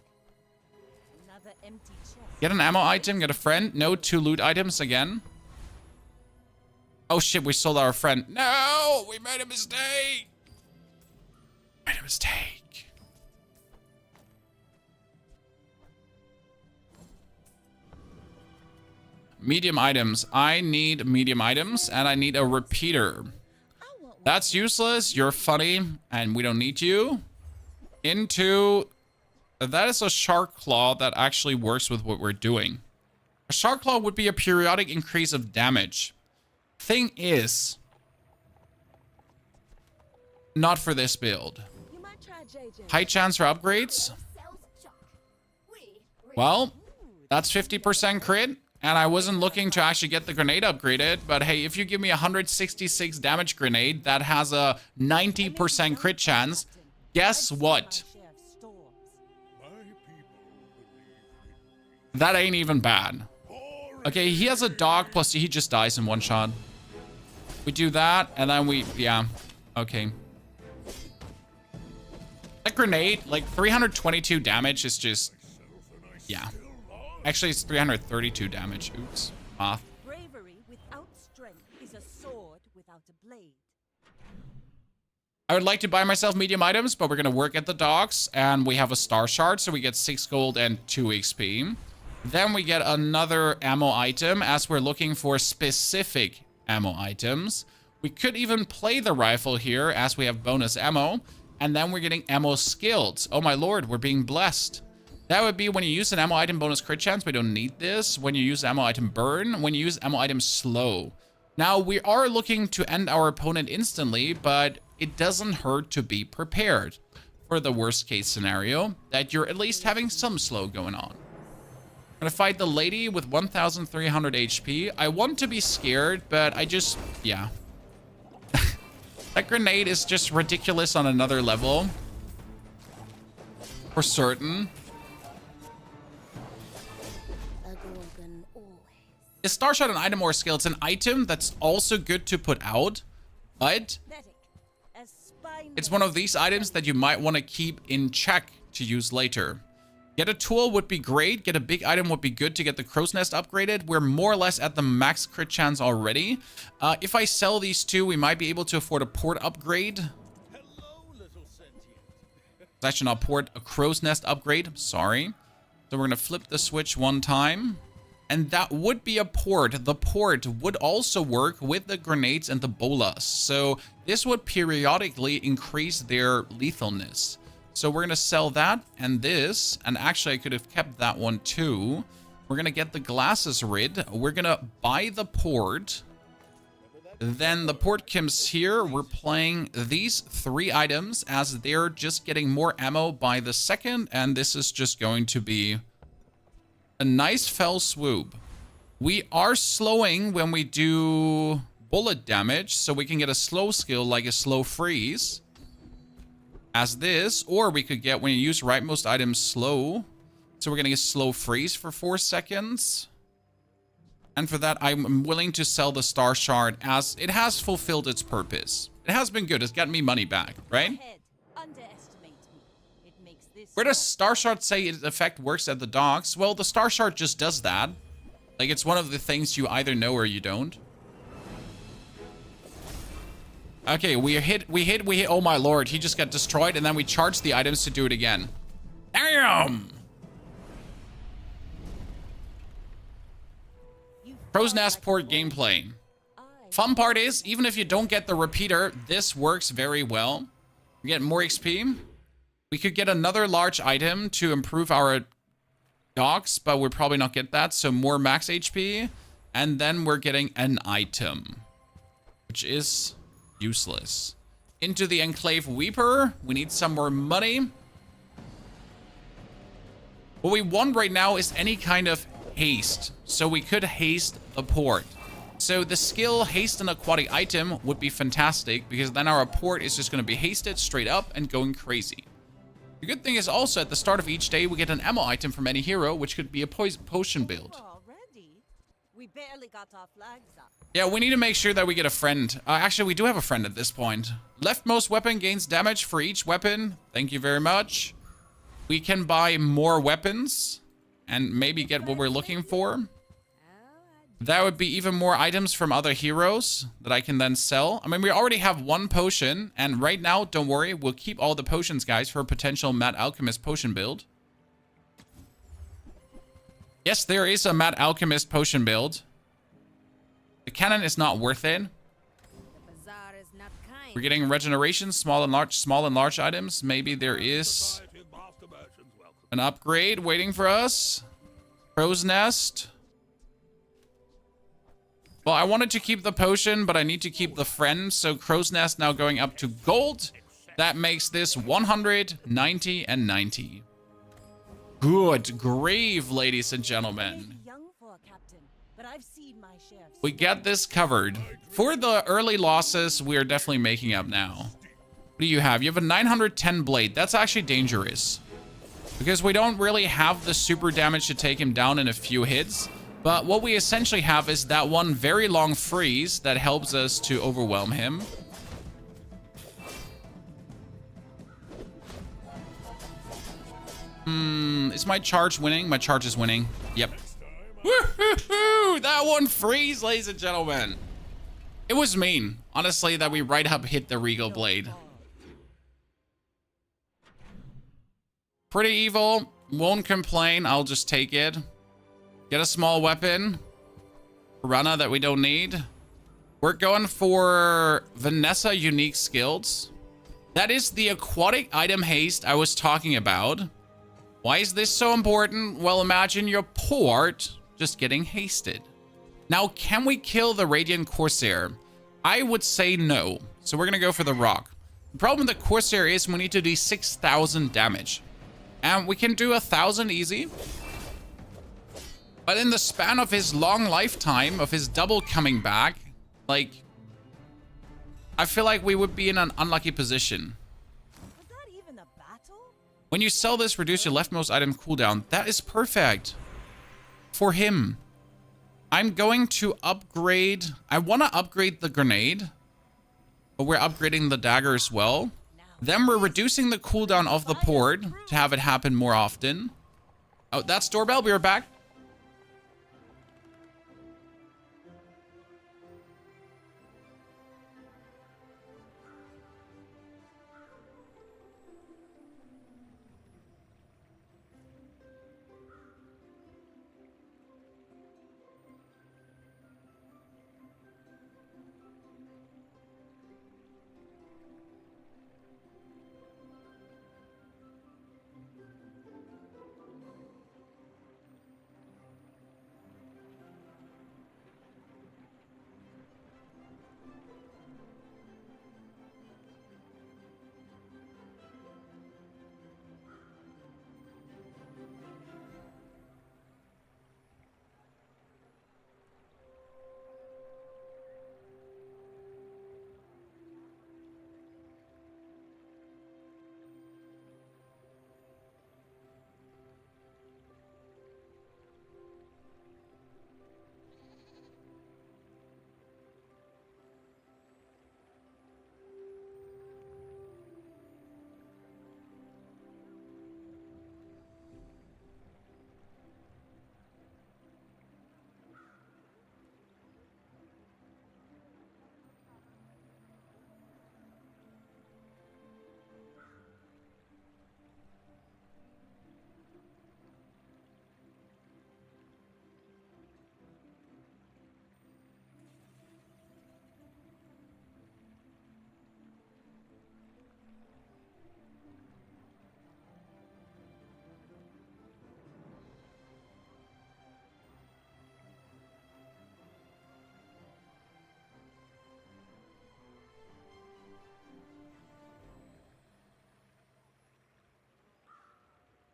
Another empty chest. Get an ammo item, get a friend. No, 2 loot items again. Oh shit, we sold our friend. No, we made a mistake. Made a mistake. Medium items. I need medium items and I need a repeater. That's useless. You're funny and we don't need you. Into... That is a shark claw that actually works with what we're doing. A shark claw would be a periodic increase of damage. Thing is, not for this build. You might try JJ. High chance for upgrades. Well, that's 50% crit. And I wasn't looking to actually get the grenade upgraded. But hey, if you give me a 166 damage grenade that has a 90% crit chance, guess what? That ain't even bad. Okay, he has a dog, plus he just dies in one shot. We do that, and then we... Yeah. Okay. That grenade, like 322 damage is just... Yeah. Actually, it's 332 damage. Oops. Math. Bravery without strength is a sword without a blade. I would like to buy myself medium items, but we're going to work at the docks, and we have a star shard, so we get 6 gold and 2 XP. Then we get another ammo item as we're looking for specific ammo items. We could even play the rifle here as we have bonus ammo. And then we're getting ammo skilled. Oh my lord, we're being blessed. That would be when you use an ammo item bonus crit chance. We don't need this. When you use ammo item burn. When you use ammo item slow. Now we are looking to end our opponent instantly, but it doesn't hurt to be prepared for the worst case scenario that you're at least having some slow going on. I'm gonna fight the lady with 1,300 HP. I want to be scared, but I just... Yeah. That grenade is just ridiculous on another level. For certain. Is Starshot an item or a skill? It's an item that's also good to put out, but it's one of these items that you might want to keep in check to use later. Get a tool would be great. Get a big item would be good to get the crow's nest upgraded. We're more or less at the max crit chance already. If I sell these two, we might be able to afford a port upgrade. Hello, little sentient. It's actually not port, a crow's nest upgrade. Sorry. So we're going to flip the switch one time. And that would be a port. The port would also work with the grenades and the bolas. So this would periodically increase their lethalness. So we're going to sell that and this. And actually, I could have kept that one too. We're going to get the glasses rid. We're going to buy the port. Then the port comes here. We're playing these 3 items as they're just getting more ammo by the second. And this is just going to be a nice fell swoop. We are slowing when we do bullet damage. So we can get a slow skill like a slow freeze. As this, or we could get when you use rightmost items slow. So we're getting a slow freeze for 4 seconds. And for that, I'm willing to sell the star shard as it has fulfilled its purpose. It has been good. It's gotten me money back, right? Where does star shard say its effect works at the docks? Well, the star shard just does that. Like, it's one of the things you either know or you don't. Okay, we hit. Oh my lord, he just got destroyed, and then we charged the items to do it again. Damn! Crow's Nest port gameplay. Fun part is, even if you don't get the repeater, this works very well. We get more XP. We could get another large item to improve our docks, but we'll probably not get that, so more max HP. And then we're getting an item, which is useless. Into the Enclave Weeper. We need some more money. What we want right now is any kind of haste. So we could haste the port. So the skill haste an aquatic item would be fantastic because then our port is just going to be hasted straight up and going crazy. The good thing is also at the start of each day we get an ammo item from any hero, which could be a potion build. We barely got our flags up. Yeah, we need to make sure that we get a friend. Actually, we do have a friend at this point. Leftmost weapon gains damage for each weapon. Thank you very much. We can buy more weapons. and maybe get what we're looking for. That would be even more items from other heroes that I can then sell. I mean, we already have one potion, and right now, don't worry, we'll keep all the potions, guys, for a potential Mad Alchemist potion build. Yes, there is a Mad Alchemist potion build. The cannon is not worth it. We're getting regeneration, small and large items. Maybe there is an upgrade waiting for us. Crow's Nest. Well, I wanted to keep the potion, but I need to keep the friend. So Crow's Nest now going up to gold. That makes this 100, 90, and 90. Good grave, ladies and gentlemen. Young for a captain, but I've seen my share of We get this covered. For the early losses, we are definitely making up now. What do you have? You have a 910 blade. That's actually dangerous, because we don't really have the super damage to take him down in a few hits. But what we essentially have is that one very long freeze that helps us to overwhelm him. Is my charge winning? My charge is winning. Yep. Woohoo! That one freeze, ladies and gentlemen. It was mean, honestly, that we right up hit the Regal Blade. Pretty evil. Won't complain. I'll just take it. Get a small weapon. Piranha that we don't need. We're going for Vanessa unique skills. That is the aquatic item haste I was talking about. Why is this so important? Well, imagine your port just getting hasted. Now, can we kill the Radiant Corsair? I would say no. So we're going to go for the rock. The problem with the Corsair is we need to do 6,000 damage. And we can do 1,000 easy. But in the span of his long lifetime, of his double coming back, like, I feel like we would be in an unlucky position. Was that even a battle? When you sell this, reduce your leftmost item cooldown. That is perfect for him. I'm going to upgrade. I want to upgrade the grenade, but we're upgrading the dagger as well. Then we're reducing the cooldown of the port to have it happen more often. Oh, that's doorbell. We are back.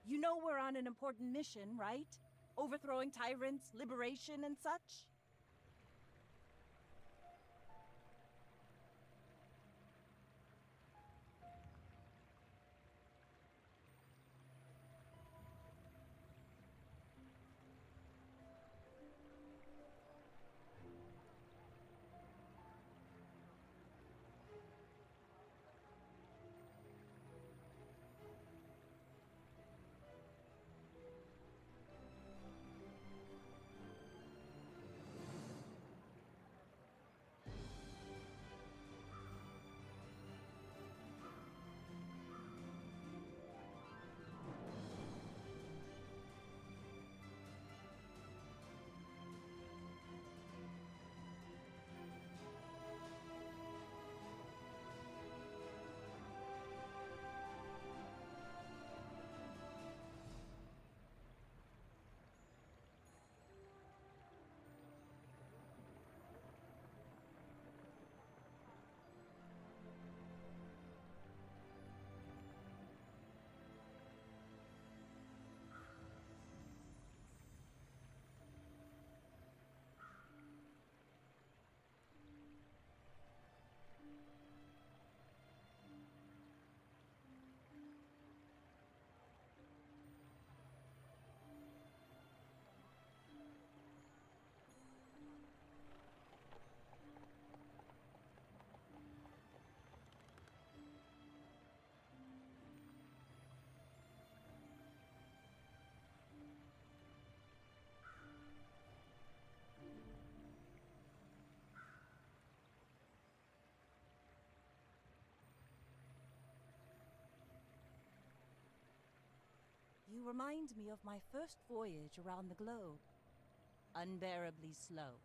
You know we're on an important mission, right? Overthrowing tyrants, liberation, and such? You remind me of my first voyage around the globe. Unbearably slow.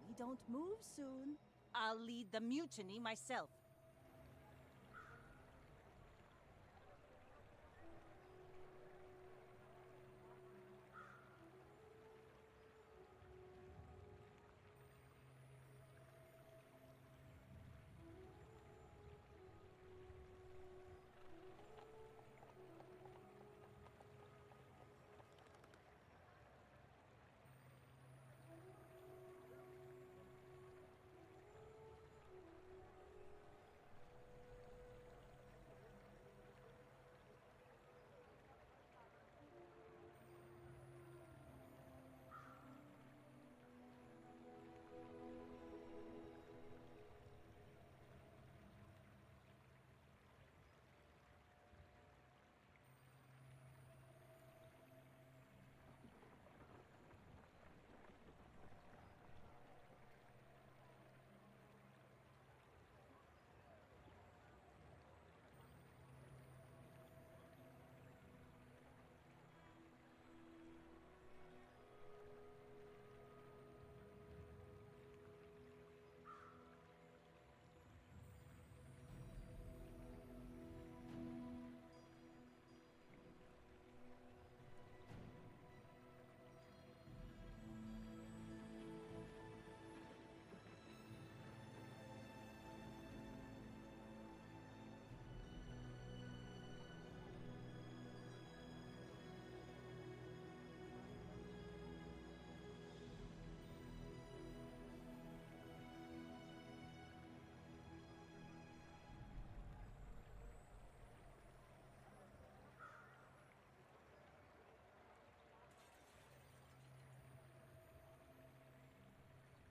If we don't move soon, I'll lead the mutiny myself.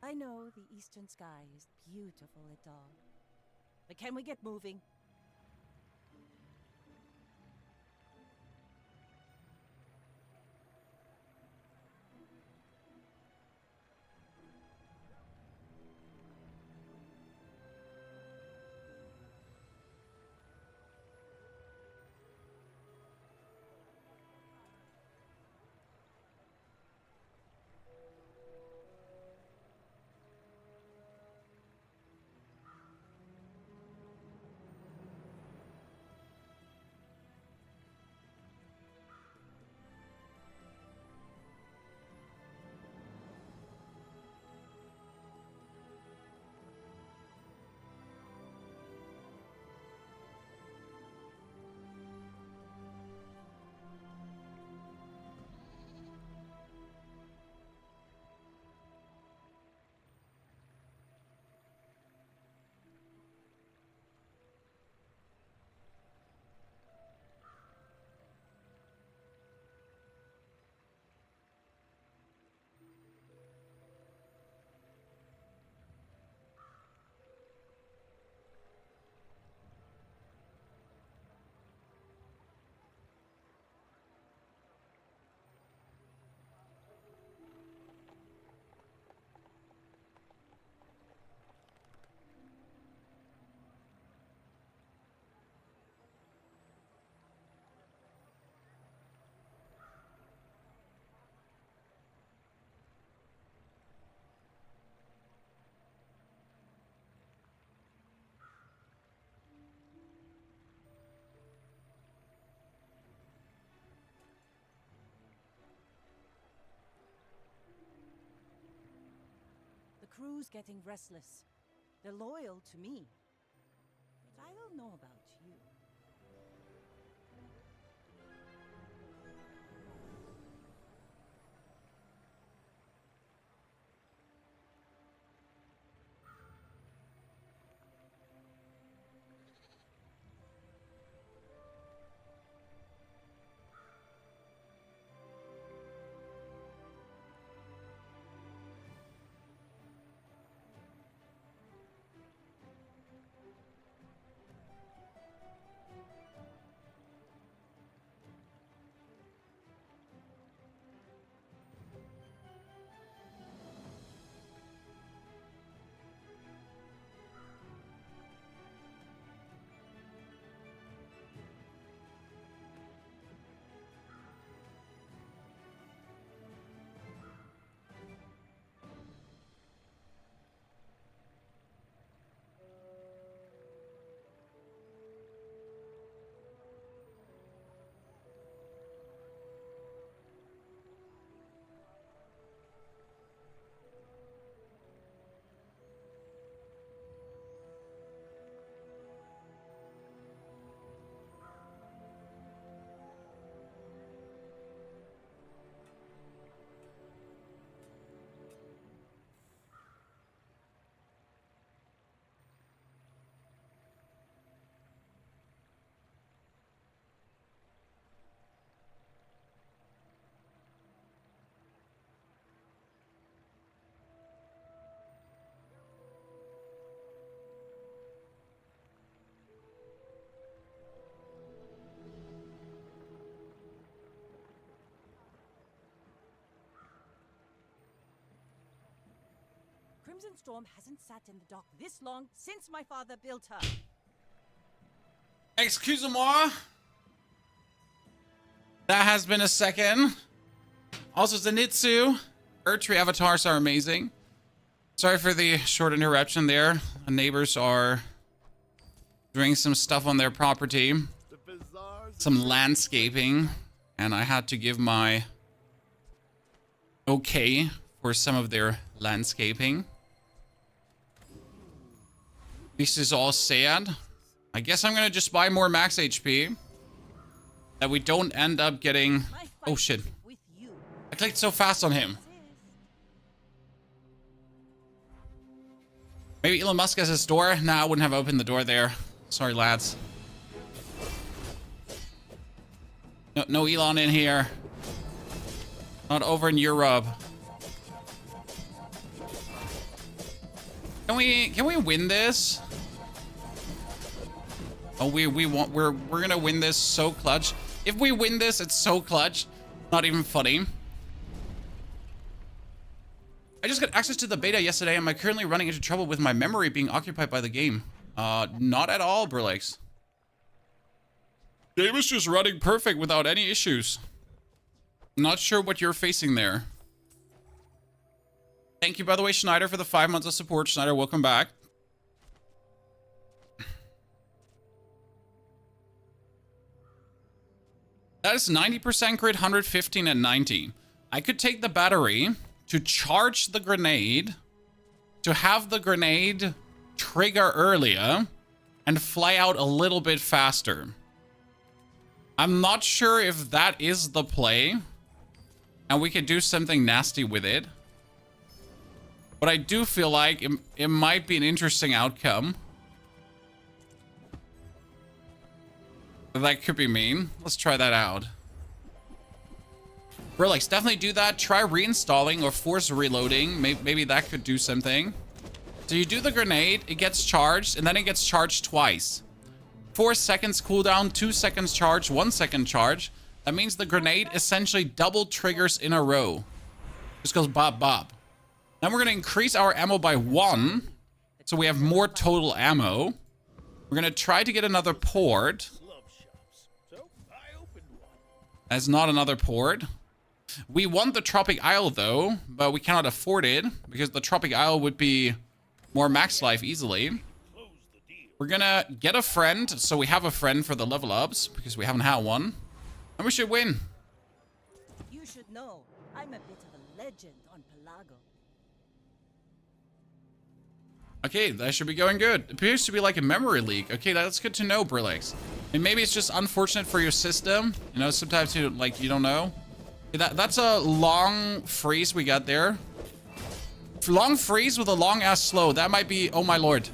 I know the eastern sky is beautiful at dawn. But can we get moving? crew's getting restless. They're loyal to me. But I don't know about you. Crimson Storm hasn't sat in the dock this long since my father built her. Excusez-moi. That has been a second. Also, Zenitsu. Earth-tree avatars are amazing. Sorry for the short interruption there. The neighbors are doing some stuff on their property. Some landscaping. And I had to give my okay for some of their landscaping. This is all sad. I guess I'm gonna just buy more max HP. That we don't end up getting... Oh shit. I clicked so fast on him. Maybe Elon Musk has his door? Nah, I wouldn't have opened the door there. Sorry, lads. No Elon in here. Not over in Europe. Can we win this? Oh, we're gonna win this so clutch. If we win this, it's so clutch. Not even funny. I just got access to the beta yesterday. Am I currently running into trouble with my memory being occupied by the game? Not at all, Burlex. Game is just running perfect without any issues. Not sure what you're facing there. Thank you, by the way, Schneider, for the 5 months of support. Schneider, welcome back. That is 90% crit, 115 and 90. I could take the battery to charge the grenade, to have the grenade trigger earlier, and fly out a little bit faster. I'm not sure if that is the play, and we could do something nasty with it. But I do feel like it might be an interesting outcome. That could be mean. Let's try that out. Burlex, definitely do that. Try reinstalling or force reloading. Maybe that could do something. So you do the grenade, it gets charged, and then it gets charged twice. 4 seconds cooldown, 2 seconds charge, 1 second charge. That means the grenade essentially double triggers in a row. Just goes bop bop. Then we're going to increase our ammo by 1. So we have more total ammo. We're going to try to get another port. That's not another port. We want the Tropic Isle though, but we cannot afford it because the Tropic Isle would be more max life easily. We're gonna get a friend, so we have a friend for the level ups because we haven't had one. And we should win. You should know, I'm a bit of a legend on Pelago. Okay, that should be going good. It appears to be like a memory leak. Okay, that's good to know, Brillix. And maybe it's just unfortunate for your system. You know, sometimes you don't know. That's a long freeze we got there. Long freeze with a long ass slow. That might be, oh my lord.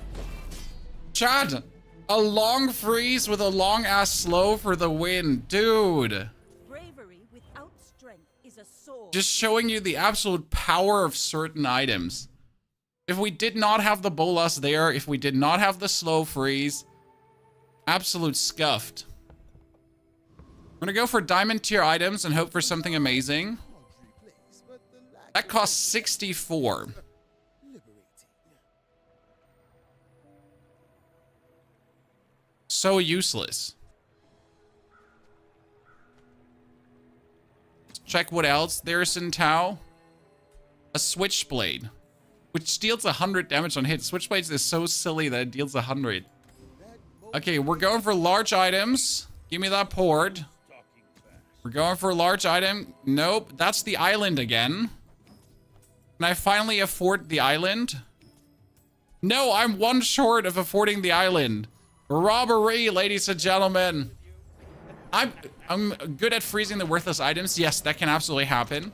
Chad, a long freeze with a long ass slow for the win. Dude. Bravery without strength is a sword. Just showing you the absolute power of certain items. If we did not have the bolas there, if we did not have the slow freeze, absolute scuffed. I'm gonna go for diamond tier items and hope for something amazing. That costs 64. So useless. Let's check what else there's in Tau. A switchblade, which deals 100 damage on hit. Switchblades is so silly that it deals 100. Okay, we're going for large items. Give me that port. We're going for a large item. Nope, that's the island again. Can I finally afford the island? No, I'm one short of affording the island. Robbery, ladies and gentlemen. I'm good at freezing the worthless items. Yes, that can absolutely happen.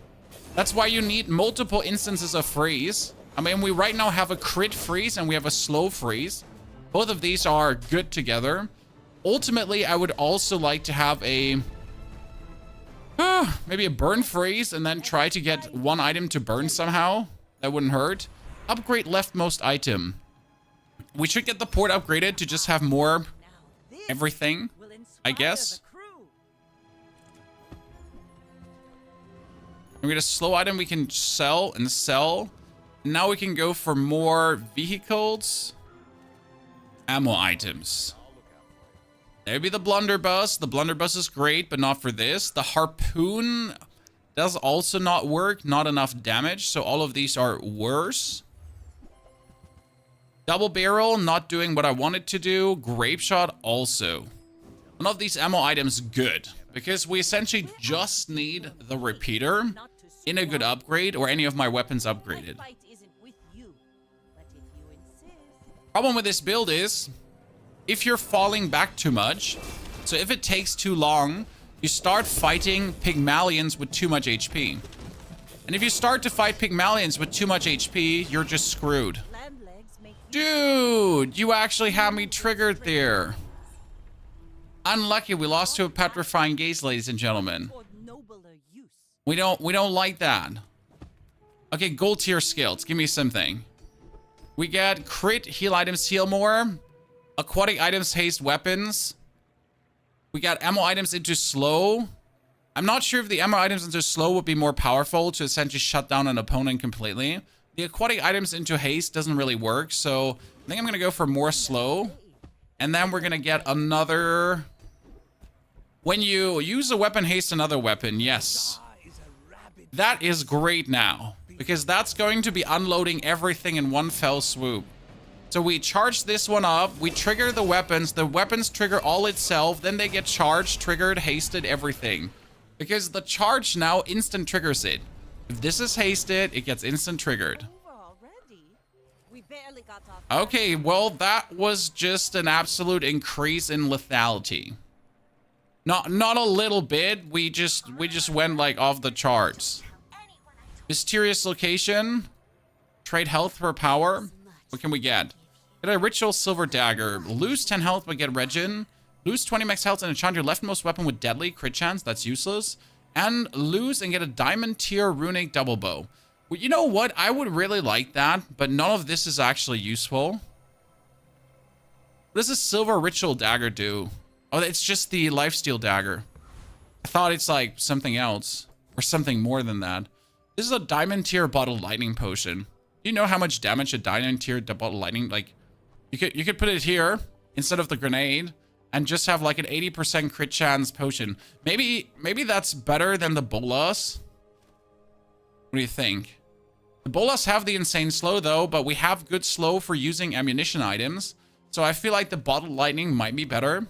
That's why you need multiple instances of freeze. I mean, we right now have a crit freeze and we have a slow freeze. Both of these are good together. Ultimately, I would also like to have a maybe a burn freeze and then try to get one item to burn somehow. That wouldn't hurt. Upgrade leftmost item. We should get the port upgraded to just have more everything, I guess. We get a slow item we can sell and sell. Now we can go for more vehicles. Ammo items. There'd be the blunderbuss. The blunderbuss is great, but not for this. The harpoon does also not work. Not enough damage, so all of these are worse. Double barrel, not doing what I wanted to do. Grape shot also. None of these ammo items good, because we essentially just need the repeater in a good upgrade or any of my weapons upgraded. Problem with this build is, if you're falling back too much, so if it takes too long, you start fighting Pygmalions with too much HP. And if you start to fight Pygmalions with too much HP, you're just screwed. Dude, you actually have me triggered there. Unlucky we lost to a petrifying gaze, ladies and gentlemen. We don't like that. Okay, gold tier skills. Give me something. We get crit, heal items, heal more. Aquatic items, haste weapons. We got ammo items into slow. I'm not sure if the ammo items into slow would be more powerful to essentially shut down an opponent completely. The aquatic items into haste doesn't really work, so I think I'm going to go for more slow. And then we're going to get another... When you use a weapon, haste another weapon, yes. That is great now, because that's going to be unloading everything in one fell swoop. So we charge this one up, we trigger the weapons trigger all itself, then they get charged, triggered, hasted, everything. Because the charge now instant triggers it. If this is hasted, it gets instant triggered. Okay, well, that was just an absolute increase in lethality. Not a little bit, we just went like off the charts. Mysterious location. Trade health for power. What can we get? Get a ritual silver dagger. Lose 10 health but get regen. Lose 20 max health and enchant your leftmost weapon with deadly crit chance. That's useless. And lose and get a diamond tier runic double bow. Well, you know what? I would really like that, but none of this is actually useful. What does a silver ritual dagger do? Oh, it's just the lifesteal dagger. I thought it's like something else or something more than that. This is a diamond tier bottle lightning potion. Do you know how much damage a diamond tier bottle lightning, like, you could put it here instead of the grenade and just have like an 80% crit chance potion. Maybe that's better than the bolas. What do you think? The bolas have the insane slow though, but we have good slow for using ammunition items. So I feel like the bottle lightning might be better.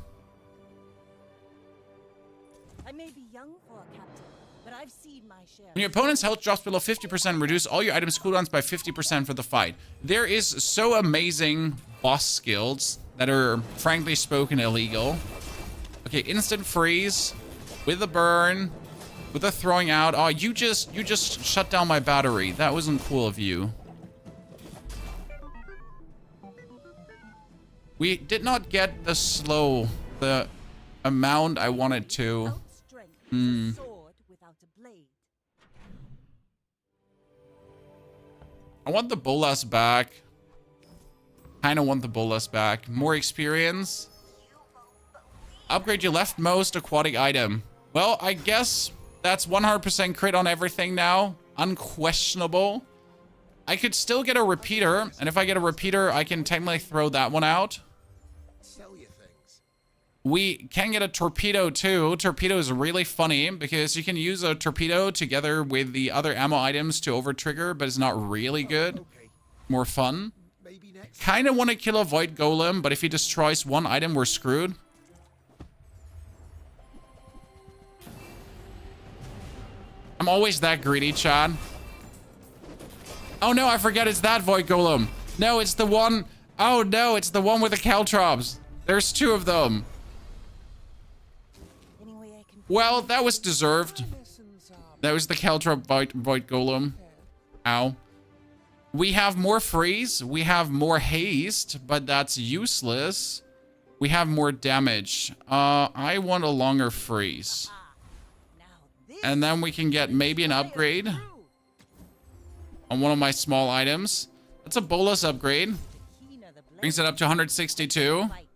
I may be young for a captain, but I've seen my share. When your opponent's health drops below 50%, reduce all your items' cooldowns by 50% for the fight. There is so amazing boss skills that are, frankly spoken, illegal. Okay, instant freeze with a burn, with a throwing out. Oh, you just shut down my battery. That wasn't cool of you. We did not get the amount I wanted to. Without strength is a sword without a blade. I want the bolas back. Kinda want the bolas back. More experience. Upgrade your leftmost aquatic item. Well, I guess that's 100% crit on everything now. Unquestionable. I could still get a repeater, and if I get a repeater, I can technically throw that one out. Sell your things. We can get a torpedo too. Torpedo is really funny because you can use a torpedo together with the other ammo items to over trigger, but it's not really good. Okay, More fun. maybe next. Kind of want to kill a void golem, but if he destroys one item, we're screwed. I'm always that greedy, Chad. Oh no, I forget it's that void golem. No, it's the one. Oh no, it's the one with the caltrops. There's two of them. Any way I can Well, that was deserved. That was the caltrop void golem. Ow. We have more freeze. We have more haste, but that's useless. We have more damage. I want a longer freeze. now this And then we can get maybe an upgrade on one of my small items. That's a bolus upgrade. keen of the blade Brings it up to 162. fight.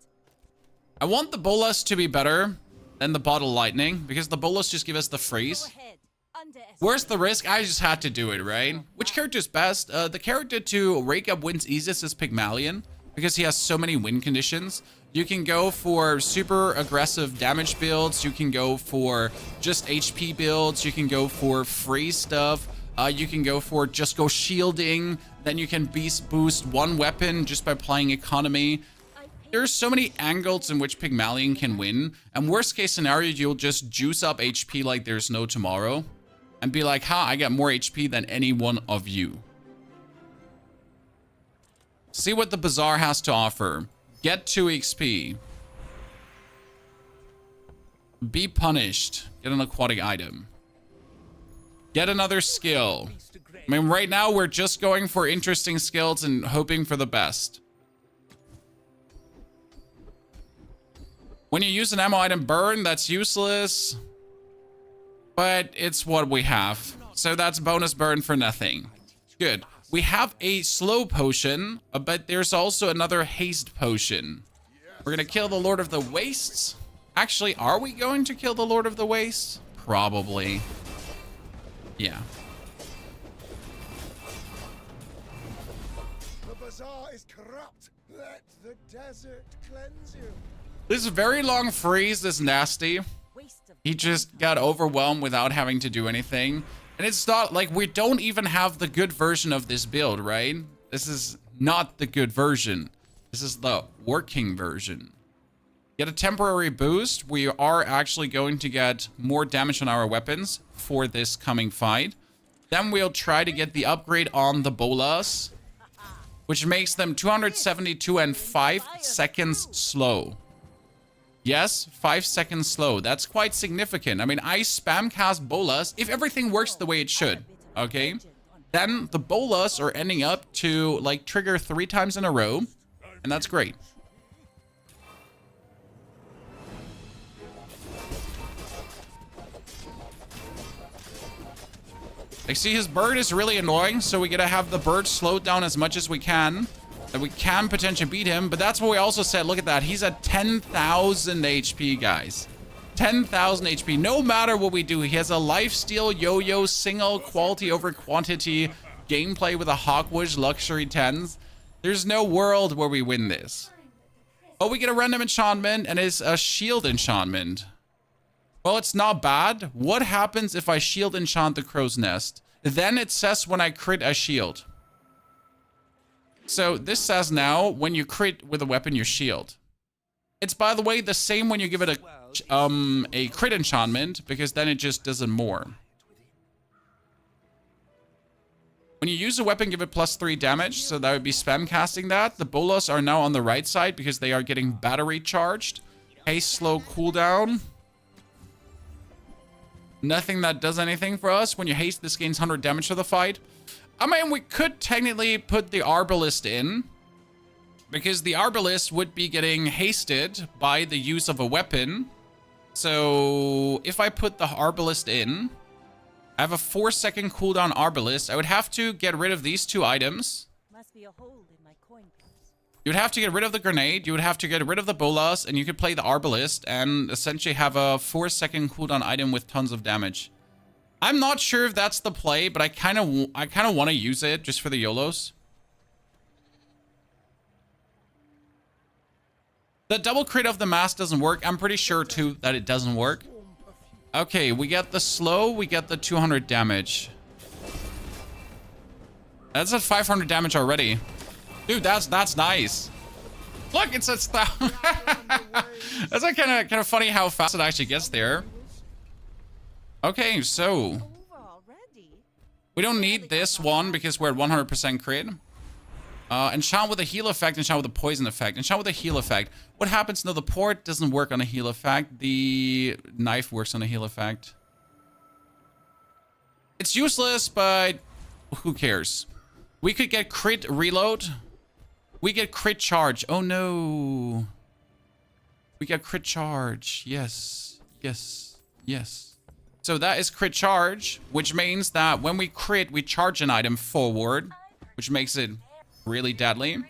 I want the bolus to be better than the bottle lightning because the bolus just give us the Go freeze. ahead. Underestimate. Where's the risk? I just had to do it, right? Which character is best? The character to rake up wins easiest is Pygmalion because he has so many win conditions. You can go for super aggressive damage builds. You can go for just HP builds. You can go for free stuff. You can go for just go shielding. Then you can boost one weapon just by playing economy. There's so many angles in which Pygmalion can win. And worst case scenario, you'll just juice up HP like there's no tomorrow. And be like, ha, I got more HP than any one of you. See what the Bazaar has to offer. Get 2 XP. Be punished. Get an aquatic item. Get another skill. I mean, right now we're just going for interesting skills and hoping for the best. When you use an ammo item burn, that's useless. But it's what we have. So that's bonus burn for nothing. Good. We have a slow potion, but there's also another haste potion. We're going to kill the Lord of the Wastes. Actually, are we going to kill the Lord of the Wastes? Probably. Yeah. The bazaar is corrupt. Let the desert cleanse you. This very long freeze is nasty. Waste of He just got overwhelmed without having to do anything. And it's not like we don't even have the good version of this build, right? This is not the good version. This is the working version. Get a temporary boost. We are actually going to get more damage on our weapons for this coming fight. Then we'll try to get the upgrade on the bolas, which makes them 272 and 5 seconds slow. Yes, 5 seconds slow. That's quite significant. I mean, I spam cast bolas if everything works the way it should. Okay? Then the bolas are ending up to like trigger 3 times in a row. And that's great. I see his bird is really annoying, so we gotta have the bird slowed down as much as we can. That we can potentially beat him, but that's what we also said. Look at that. He's at 10,000 HP, guys. 10,000 HP. No matter what we do, he has a lifesteal yo-yo, single quality over quantity, gameplay with a Hawkwish luxury 10s. There's no world where we win this. Oh, we get a random enchantment, and it's a shield enchantment. Well, it's not bad. What happens if I shield enchant the crow's nest? Then it says when I crit a shield. So this says now, when you crit with a weapon, you shield. It's, by the way, the same when you give it a crit enchantment, because then it just does it more. When you use a weapon, give it +3 damage. So that would be spam casting that. The bolas are now on the right side because they are getting battery charged. Haste slow cooldown. Nothing that does anything for us. When you haste, this gains 100 damage to the fight. I mean, we could technically put the Arbalist in, because the Arbalist would be getting hasted by the use of a weapon. So if I put the Arbalist in, I have a 4-second cooldown Arbalist. I would have to get rid of these 2 items. Must be a hole in my coin purse. You would have to get rid of the grenade. You would have to get rid of the bolas, and you could play the Arbalist and essentially have a 4-second cooldown item with tons of damage. I'm not sure if that's the play, but I kind of want to use it just for the YOLOs. The double crit of the mask doesn't work. I'm pretty sure too that it doesn't work. Okay, we get the slow, we get the 200 damage. That's at 500 damage already. Dude, that's nice. Look, it's That's like kind of funny how fast it actually gets there. Okay, so Over already? we don't need this one because we're at 100% crit. Enchant with a heal effect, enchant with a poison effect. Enchant with a heal effect. What happens? No, the port doesn't work on a heal effect. The knife works on a heal effect. It's useless, but who cares? We could get crit reload. We get crit charge. Oh no. We get crit charge. Yes. Yes. Yes. So that is crit charge, which means that when we crit, we charge an item forward, which makes it really deadly.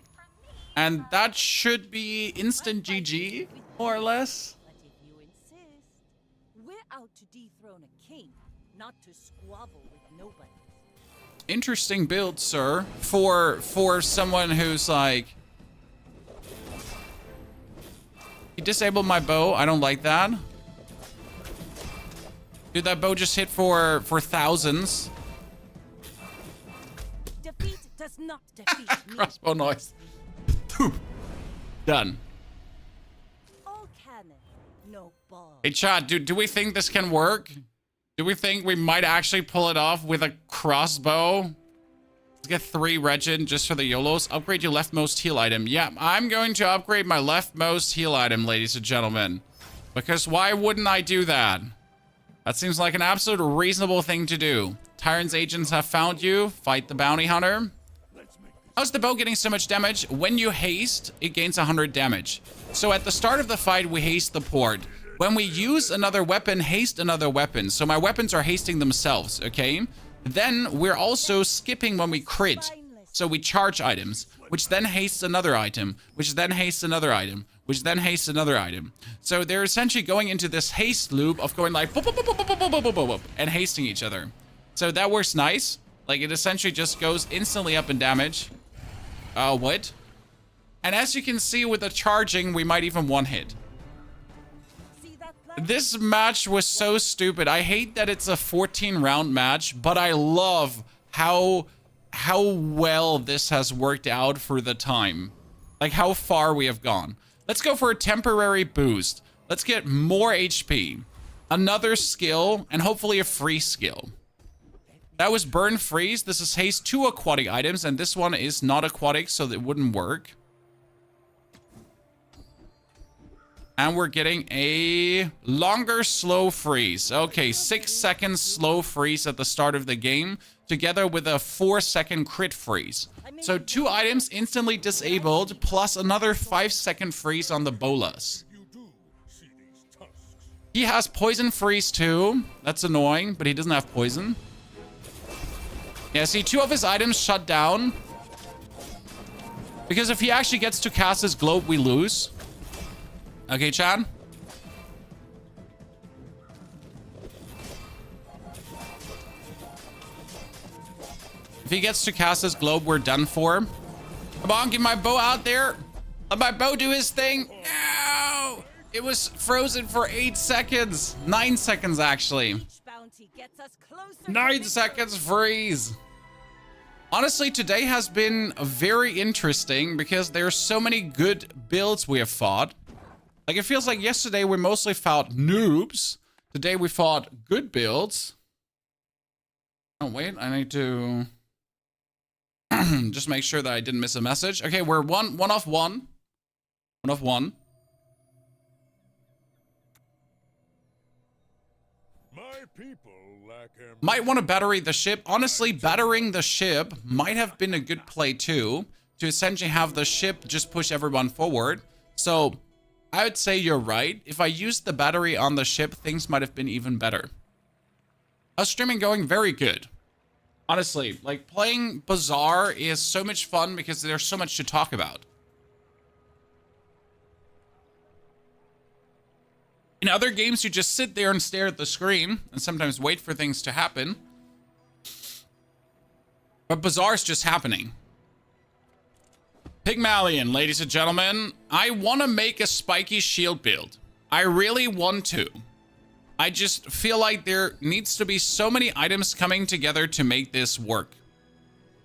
And that should be instant GG, more or less. But if you insist, we're out to dethrone a king, not to squabble with nobody. Interesting build, sir. For someone who's like... He disabled my bow. I don't like that. Dude, that bow just hit for thousands. Defeat does not defeat me. Crossbow noise. Done. All cannon, no ball. Hey, chat, do we think this can work? Do we think we might actually pull it off with a crossbow? Let's get 3 regen just for the YOLOs. Upgrade your leftmost heal item. Yeah, I'm going to upgrade my leftmost heal item, ladies and gentlemen. Because why wouldn't I do that? That seems like an absolute reasonable thing to do. Tyrant's agents have found you. Fight the bounty hunter. How's the bow getting so much damage? When you haste, it gains 100 damage. So at the start of the fight, we haste the port. When we use another weapon, haste another weapon. So my weapons are hasting themselves, okay? Then we're also skipping when we crit. So we charge items, which then hastes another item, which then hastes another item, which then hastes another item. So they're essentially going into this haste loop of going like boop, boop, boop, boop, boop, boop, boop, boop, boop, boop, and hasting each other. So that works nice. Like it essentially just goes instantly up in damage. What? And as you can see with the charging, we might even one hit. See that plan? This match was so stupid. I hate that it's a 14-round match, but I love how well this has worked out for the time. Like how far we have gone. Let's go for a temporary boost. Let's get more HP, another skill, and hopefully a free skill. That was burn freeze. This is haste 2 aquatic items, and this one is not aquatic, so it wouldn't work. And we're getting a longer slow freeze. Okay, 6 seconds slow freeze at the start of the game, together with a 4-second crit freeze. So 2 items instantly disabled, plus another 5-second freeze on the bolas. He has poison freeze too. That's annoying, but he doesn't have poison. Yeah, see, 2 of his items shut down. Because if he actually gets to cast his globe, we lose. Okay, Chad? If he gets to cast his globe, we're done for. Come on, get my bow out there. Let my bow do his thing. No! It was frozen for 8 seconds. 9 seconds, actually. Each bounty gets us closer to 9 victory. seconds freeze. Honestly, today has been very interesting because there's so many good builds we have fought. Like, it feels like yesterday we mostly fought noobs. Today we fought good builds. Oh, wait, I need to... Just make sure that I didn't miss a message. Okay, we're one off one. One off one. My people lack Might want to battery the ship. Honestly, battering the ship might have been a good play too, to essentially have the ship just push everyone forward. So I would say you're right. If I used the battery on the ship, things might have been even better. How's streaming going? Very good. Honestly, like playing Bazaar is so much fun because there's so much to talk about. In other games, you just sit there and stare at the screen and sometimes wait for things to happen. But Bazaar's just happening. Pygmalion, ladies and gentlemen, I want to make a Spiky shield build. I really want to. I just feel like there needs to be so many items coming together to make this work.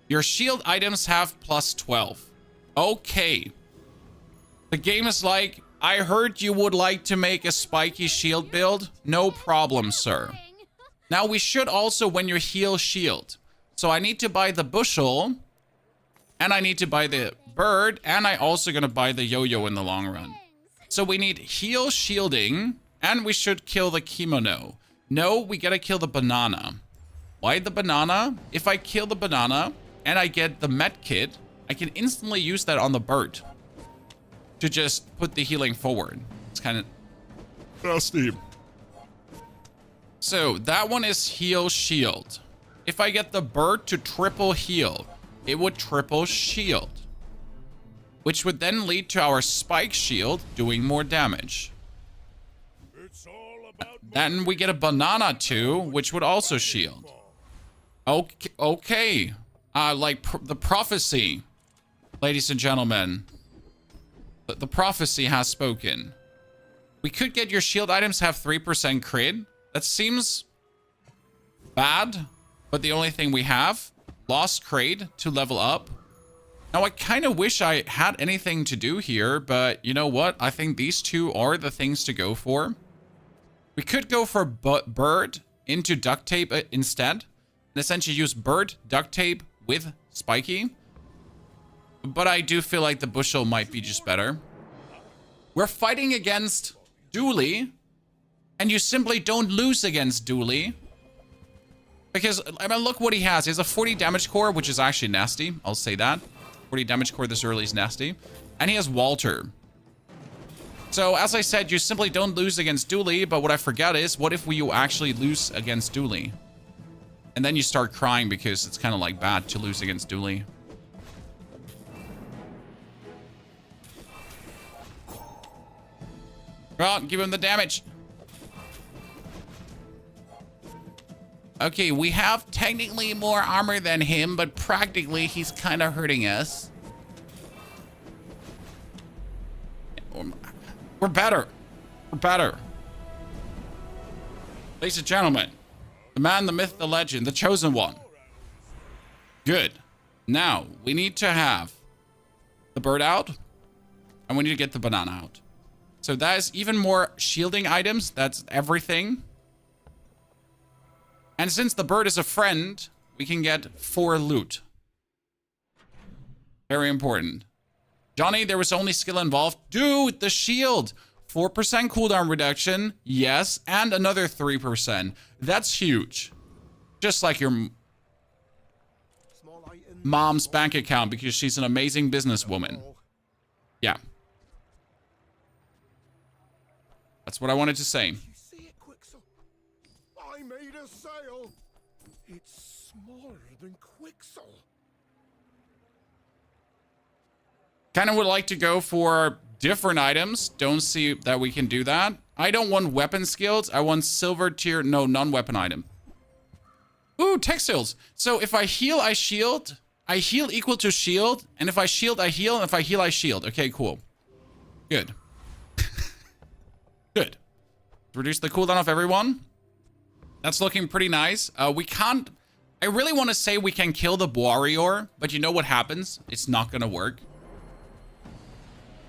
Your shield items have plus 12. Okay. The game is like, I heard you would like to make a Spiky shield build. No problem, sir. Now we should also, when you heal, shield. So I need to buy the bushel, and I need to buy the bird, and I also gonna buy the yo-yo in the long run. So we need heal, shielding, and we should kill the kimono. No, we gotta kill the banana. Why the banana? If I kill the banana and I get the med kit, I can instantly use that on the bird to just put the healing forward. It's kind of nasty. So that one is heal, shield. If I get the bird to triple heal, it would triple shield, which would then lead to our spike shield doing more damage. Then we get a banana too, which would also shield. Okay. Like the prophecy, ladies and gentlemen. The prophecy has spoken. We could get your shield items have 3% crit. That seems bad, but the only thing we have, lost crit to level up. Now I kind of wish I had anything to do here, but you know what? I think these two are the things to go for. We could go for bird into duct tape instead, and essentially use bird duct tape with Spiky. But I do feel like the bushel might be just better. We're fighting against Duly, and you simply don't lose against Duly. Because, I mean, look what he has. He has a 40 damage core, which is actually nasty. I'll say that. 40 damage core this early is nasty. And he has Walter. So, as I said, you simply don't lose against Duly, but what I forget is, what if you actually lose against Duly? And then you start crying because it's kind of like bad to lose against Duly. Well, give him the damage. Okay, we have technically more armor than him, but practically he's kind of hurting us. We're better. We're better. Ladies and gentlemen, the man, the myth, the legend, the chosen one. Good. Now, we need to have the bird out, and we need to get the banana out. So that is even more shielding items. That's everything. And since the bird is a friend, we can get 4 loot. Very important. Johnny, there was only skill involved. Dude, the shield. 4% cooldown reduction. Yes. And another 3%. That's huge. Just like your mom's bank account because she's an amazing businesswoman. Yeah. That's what I wanted to say. I made a sail. It's smaller than Quixel. Kind of would like to go for different items. Don't see that we can do that. I don't want weapon skills. I want silver tier. No, non-weapon item. Ooh, textiles. So if I heal, I shield. I heal equal to shield. And if I shield, I heal. And if I heal, I shield. Okay, cool. Good. Good. Reduce the cooldown of everyone. That's looking pretty nice. We can't... I really want to say we can kill the warrior, but you know what happens? It's not going to work.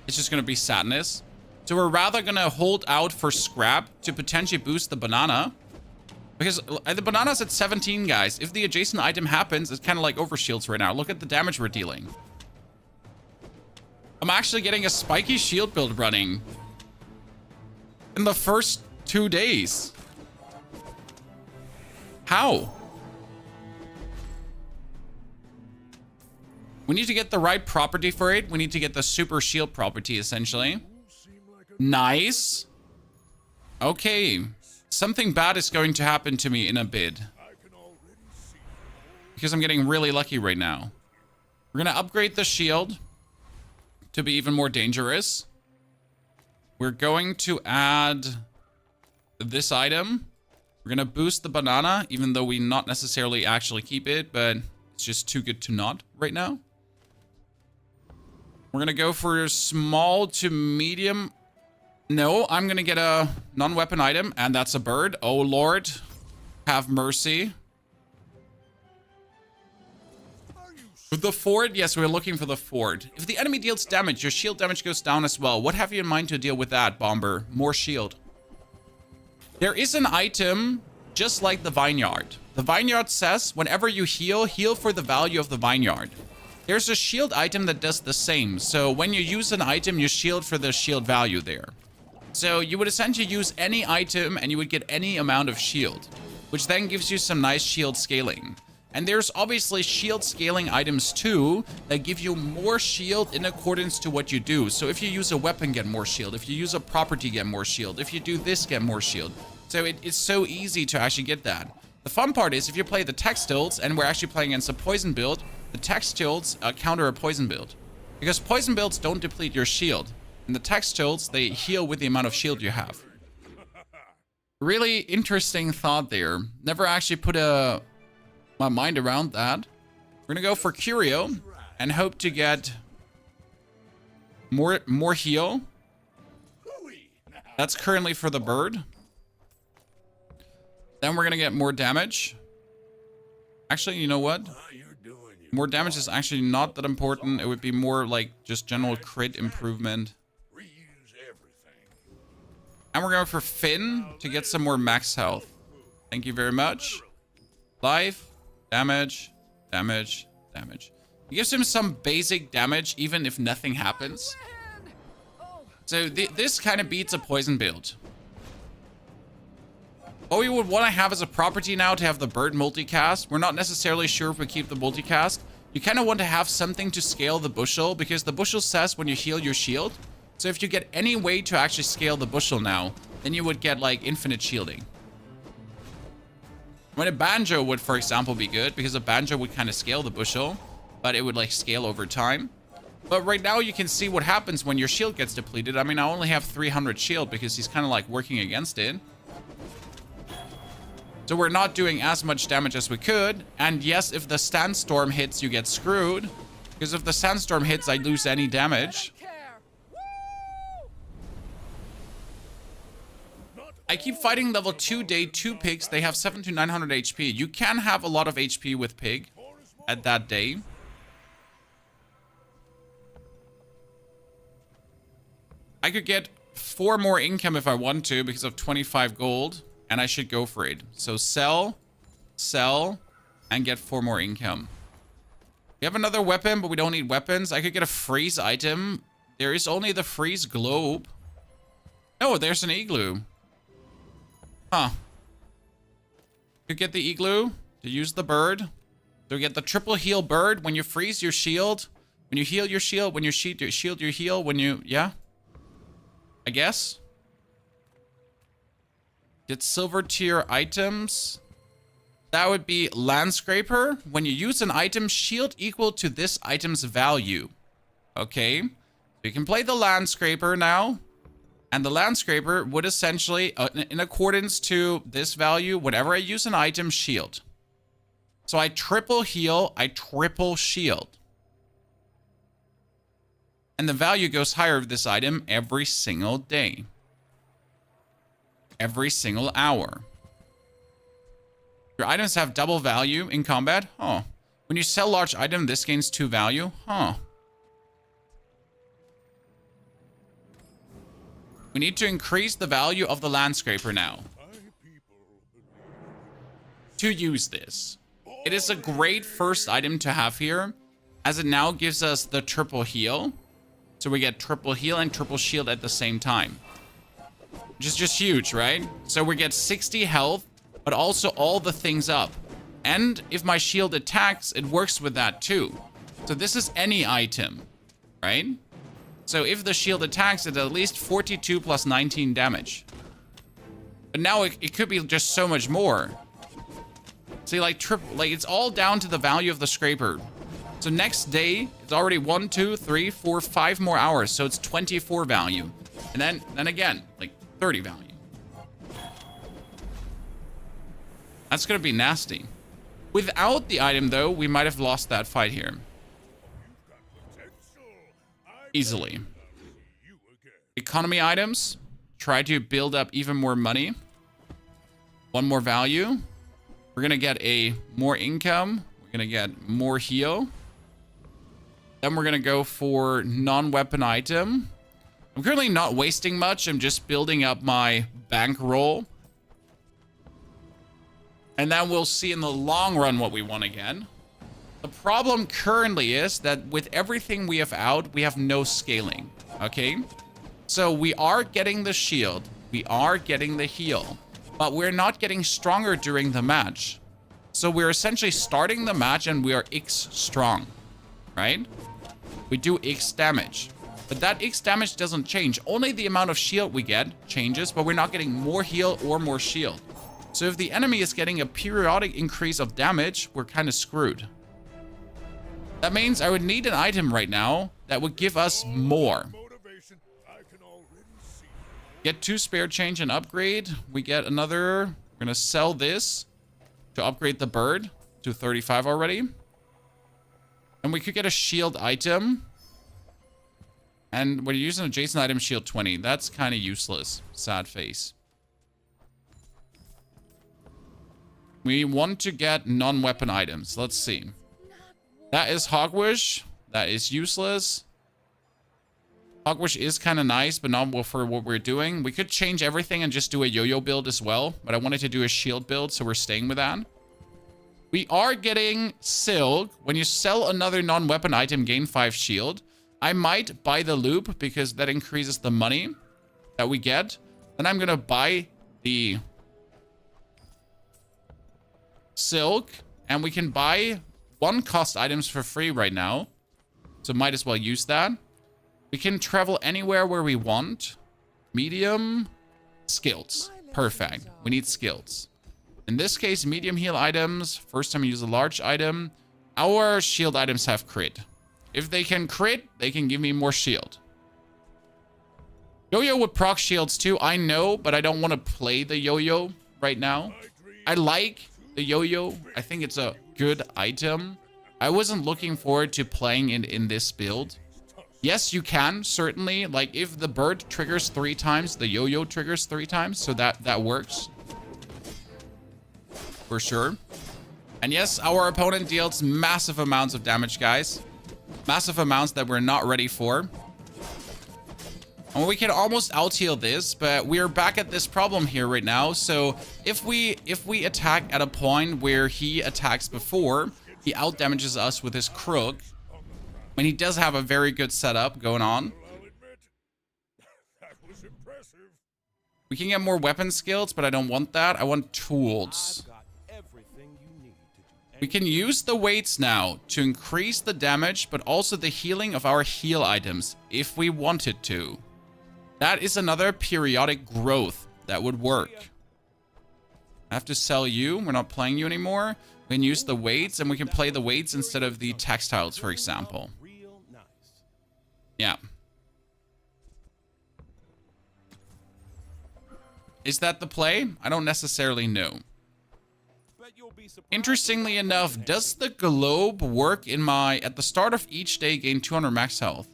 It's just going to be sadness. So we're rather going to hold out for scrap to potentially boost the banana. Because the banana's at 17, guys. If the adjacent item happens, it's kind of like overshields right now. Look at the damage we're dealing. I'm actually getting a spiky shield build running in the first 2 days. How? We need to get the right property for it. We need to get the super shield property, essentially. Nice. Okay. Something bad is going to happen to me in a bit. Because I'm getting really lucky right now. We're going to upgrade the shield to be even more dangerous. We're going to add this item. We're going to boost the banana, even though we not necessarily actually keep it, but it's just too good to not right now. We're going to go for small to medium. No, I'm going to get a non-weapon item, and that's a bird. Oh, Lord. Have mercy. The fort? Yes, we're looking for the fort. If the enemy deals damage, your shield damage goes down as well. What have you in mind to deal with that, Bomber? More shield. There is an item just like the vineyard. The vineyard says whenever you heal, heal for the value of the vineyard. There's a shield item that does the same. So when you use an item, you shield for the shield value there. So you would essentially use any item and you would get any amount of shield, which then gives you some nice shield scaling. And there's obviously shield scaling items too that give you more shield in accordance to what you do. So if you use a weapon, get more shield. If you use a property, get more shield. If you do this, get more shield. So it's so easy to actually get that. The fun part is if you play the textiles and we're actually playing against a poison build, the textiles counter a poison build. Because poison builds don't deplete your shield. And the textiles, they heal with the amount of shield you have. Really interesting thought there. Never actually put my mind around that. We're gonna go for Curio and hope to get more heal. That's currently for the bird. Then we're gonna get more damage. Actually, you know what? More damage is actually not that important. It would be more like just general crit improvement. And we're going for Finn to get some more max health. Thank you very much. Life, damage, damage, damage. It gives him some basic damage even if nothing happens. So this kind of beats a poison build. What we would want to have as a property now to have the bird multicast. We're not necessarily sure if we keep the multicast. You kind of want to have something to scale the bushel because the bushel says when you heal your shield. So if you get any way to actually scale the bushel now, then you would get like infinite shielding. When a banjo would, for example, be good because a banjo would kind of scale the bushel, but it would like scale over time. But right now you can see what happens when your shield gets depleted. I mean, I only have 300 shield because he's kind of like working against it. So we're not doing as much damage as we could. And yes, if the sandstorm hits, you get screwed. Because if the sandstorm hits, I lose any damage. I keep fighting level 2 day 2 pigs. They have 700 to 900 HP. You can have a lot of HP with pig at that day. I could get 4 more income if I want to because of 25 gold. And I should go for it. So sell, and get 4 more income. We have another weapon, but we don't need weapons. I could get a freeze item. There is only the freeze globe. Oh, there's an igloo. Huh. Could get the igloo to use the bird. So we get the triple heal bird. When you freeze your shield. When you heal your shield. When you shield your heal. When you... Yeah. I guess. Get silver tier items. That would be Landscraper. When you use an item, shield equal to this item's value. Okay. So you can play the Landscraper now. And the Landscraper would essentially, in accordance to this value, whenever I use an item, shield. So I triple heal, I triple shield. And the value goes higher of this item every single day. Every single hour. Your items have double value in combat? Huh. When you sell large item, this gains 2 value? Huh. We need to increase the value of the Landscraper now. to use this. It is a great first item to have here, as it now gives us the triple heal. So we get triple heal and triple shield at the same time. Which is just huge, right? So we get 60 health, but also all the things up. And if my shield attacks, it works with that too. So this is any item, right? So if the shield attacks, it's at least 42 plus 19 damage. But now it could be just so much more. See, like it's all down to the value of the scraper. So next day, it's already 1, 2, 3, 4, 5 more hours. So it's 24 value. And then again, like 30 value. That's going to be nasty. Without the item, though, we might have lost that fight here. Easily. Economy items. Try to build up even more money. 1 more value. We're going to get a more income. We're going to get more heal. Then we're going to go for non-weapon item. I'm currently not wasting much. I'm just building up my bankroll. And then we'll see in the long run what we want again. The problem currently is that with everything we have out, we have no scaling. Okay? So we are getting the shield. We are getting the heal. But we're not getting stronger during the match. So we're essentially starting the match and we are X strong. Right? We do X damage. But that X damage doesn't change. Only the amount of shield we get changes, but we're not getting more heal or more shield. So if the enemy is getting a periodic increase of damage, we're kind of screwed. That means I would need an item right now that would give us more. Get 2 spare change and upgrade. We get another. We're going to sell this to upgrade the bird to 35 already. And we could get a shield item. And we're using adjacent item shield 20. That's kind of useless. Sad face. We want to get non-weapon items. Let's see. That is Hogwash. That is useless. Hogwash is kind of nice, but not for what we're doing. We could change everything and just do a yo-yo build as well. But I wanted to do a shield build, so we're staying with that. We are getting Silk. When you sell another non-weapon item, gain 5 shield. I might buy the loop because that increases the money that we get. Then I'm going to buy the Silk. And we can buy 1 cost items for free right now. So might as well use that. We can travel anywhere where we want. Medium. Skills. Perfect. We need skills. In this case, medium heal items. First time we use a large item. Our shield items have crit. If they can crit, they can give me more shield. Yoyo would proc shields too. I know, but I don't want to play the Yoyo right now. I like the Yoyo. I think it's a good item. I wasn't looking forward to playing it in this build. Yes, you can, certainly. Like, if the bird triggers 3 times, the Yoyo triggers 3 times. So that works. For sure. And yes, our opponent deals massive amounts of damage, guys. Massive amounts that we're not ready for. And we can almost out-heal this, but we're back at this problem here right now. So if we attack at a point where he attacks before, he out-damages us with his crook. And he does have a very good setup going on. We can get more weapon skills, but I don't want that. I want tools. We can use the weights now to increase the damage, but also the healing of our heal items, if we wanted to. That is another periodic growth that would work. I have to sell you. We're not playing you anymore. We can use the weights, and we can play the weights instead of the textiles, for example. Yeah. Is that the play? I don't necessarily know. Interestingly enough, does the globe work in my... At the start of each day, gain 200 max health.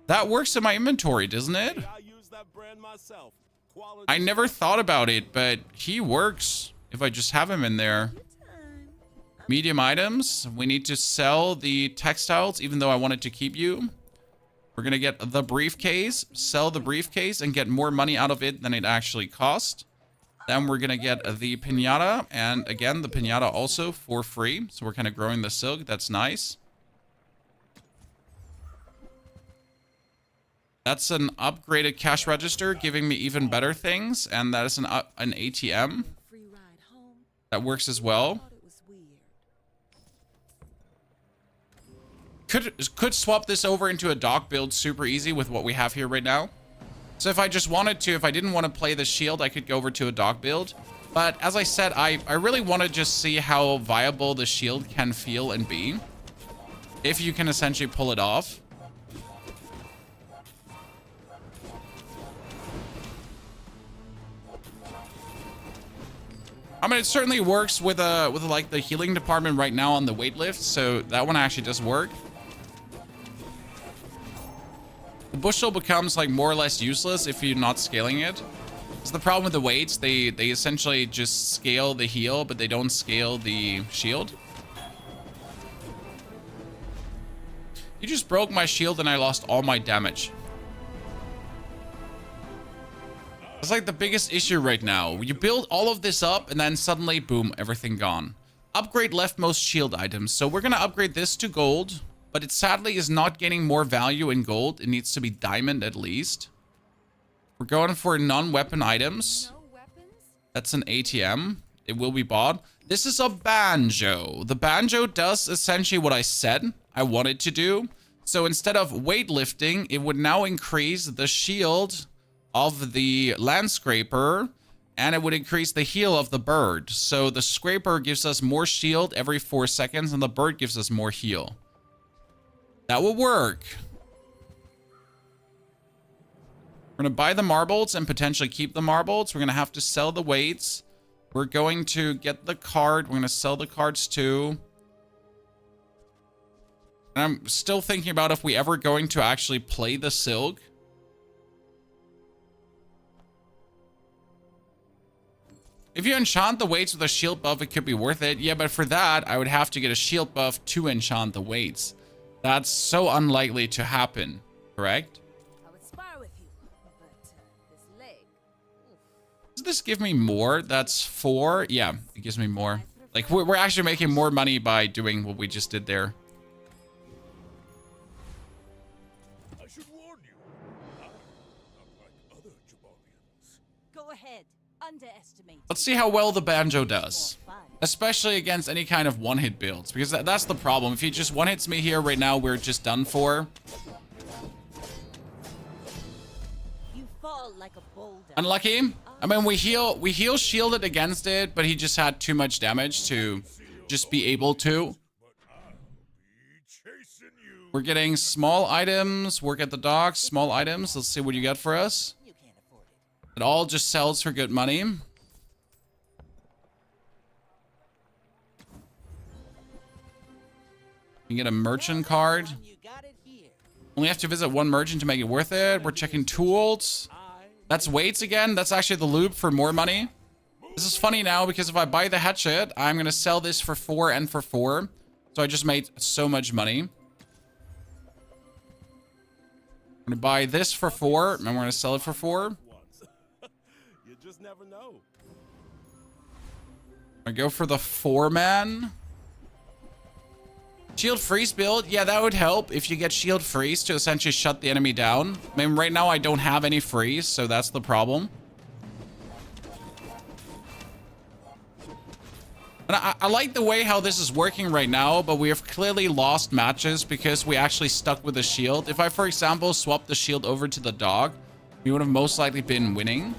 That works in my inventory, doesn't it? I never thought about it, but he works if I just have him in there. Medium items. We need to sell the textiles, even though I wanted to keep you. We're going to get the briefcase, sell the briefcase, and get more money out of it than it actually cost. Then we're going to get the pinata. And again, the pinata also for free. So we're kind of growing the silk. That's nice. That's an upgraded cash register, giving me even better things. And that is an ATM that works as well. Could swap this over into a dock build super easy with what we have here right now. So if I just wanted to, if I didn't want to play the shield, I could go over to a dock build. But as I said, I really want to just see how viable the shield can feel and be. If you can essentially pull it off. I mean, it certainly works with like the healing department right now on the weightlift. So that one actually does work. The bushel becomes like more or less useless if you're not scaling it. It's the problem with the weights. They essentially just scale the heal, but they don't scale the shield. You just broke my shield and I lost all my damage. It's like the biggest issue right now. You build all of this up and then suddenly, boom, everything gone. Upgrade leftmost shield items. So we're going to upgrade this to gold. But it sadly is not gaining more value in gold. It needs to be diamond at least. We're going for non-weapon items. That's an ATM. It will be bought. This is a banjo. The banjo does essentially what I said I wanted to do. So instead of weightlifting, it would now increase the shield of the land scraper. And it would increase the heal of the bird. So the scraper gives us more shield every 4 seconds. And the bird gives us more heal. That will work. We're going to buy the marbles and potentially keep the marbles. We're going to have to sell the weights. We're going to get the card. We're going to sell the cards too. And I'm still thinking about if we ever going to actually play the silk. If you enchant the weights with a shield buff, it could be worth it. Yeah, but for that, I would have to get a shield buff to enchant the weights. That's so unlikely to happen, correct? I would spar with you, but this leg. Does this give me more? That's 4. Yeah, it gives me more. Like, we're actually making more money by doing what we just did there. I should warn you. I'm not like other Jabarians. Go ahead. Underestimate. Let's see how well the banjo does. Especially against any kind of one-hit builds. Because that's the problem. If he just one-hits me here right now, we're just done for. You fall like a boulder. Unlucky. I mean, we heal shielded against it, but he just had too much damage to just be able to. We're getting small items. Work at the docks. Small items. Let's see what you got for us. You can't afford it. It all just sells for good money. You get a merchant card. You got it here. Only have to visit one merchant to make it worth it. We're checking tools. That's weights again. That's actually the loop for more money. This is funny now because if I buy the hatchet, I'm going to sell this for 4 and for 4. So I just made so much money. I'm going to buy this for 4 and we're going to sell it for 4. You just never know. I go for the 4-man. Shield freeze build, yeah, that would help if you get shield freeze to essentially shut the enemy down. I mean, right now I don't have any freeze, so that's the problem. And I like the way how this is working right now, but we have clearly lost matches because we actually stuck with the shield. If I, for example, swapped the shield over to the dog, we would have most likely been winning.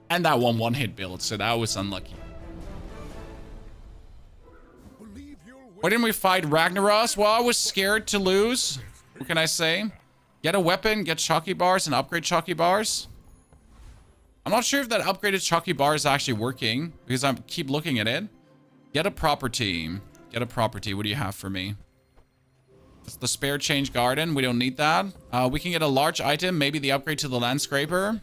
And that one-hit build, so that was unlucky. Why didn't we fight Ragnaros? Well, I was scared to lose. What can I say? Get a weapon, get chalky bars, and upgrade chalky bars. I'm not sure if that upgraded chalky bar is actually working because I keep looking at it. Get a property. Get a property. What do you have for me? It's the spare change garden. We don't need that. We can get a large item, maybe the upgrade to the land scraper.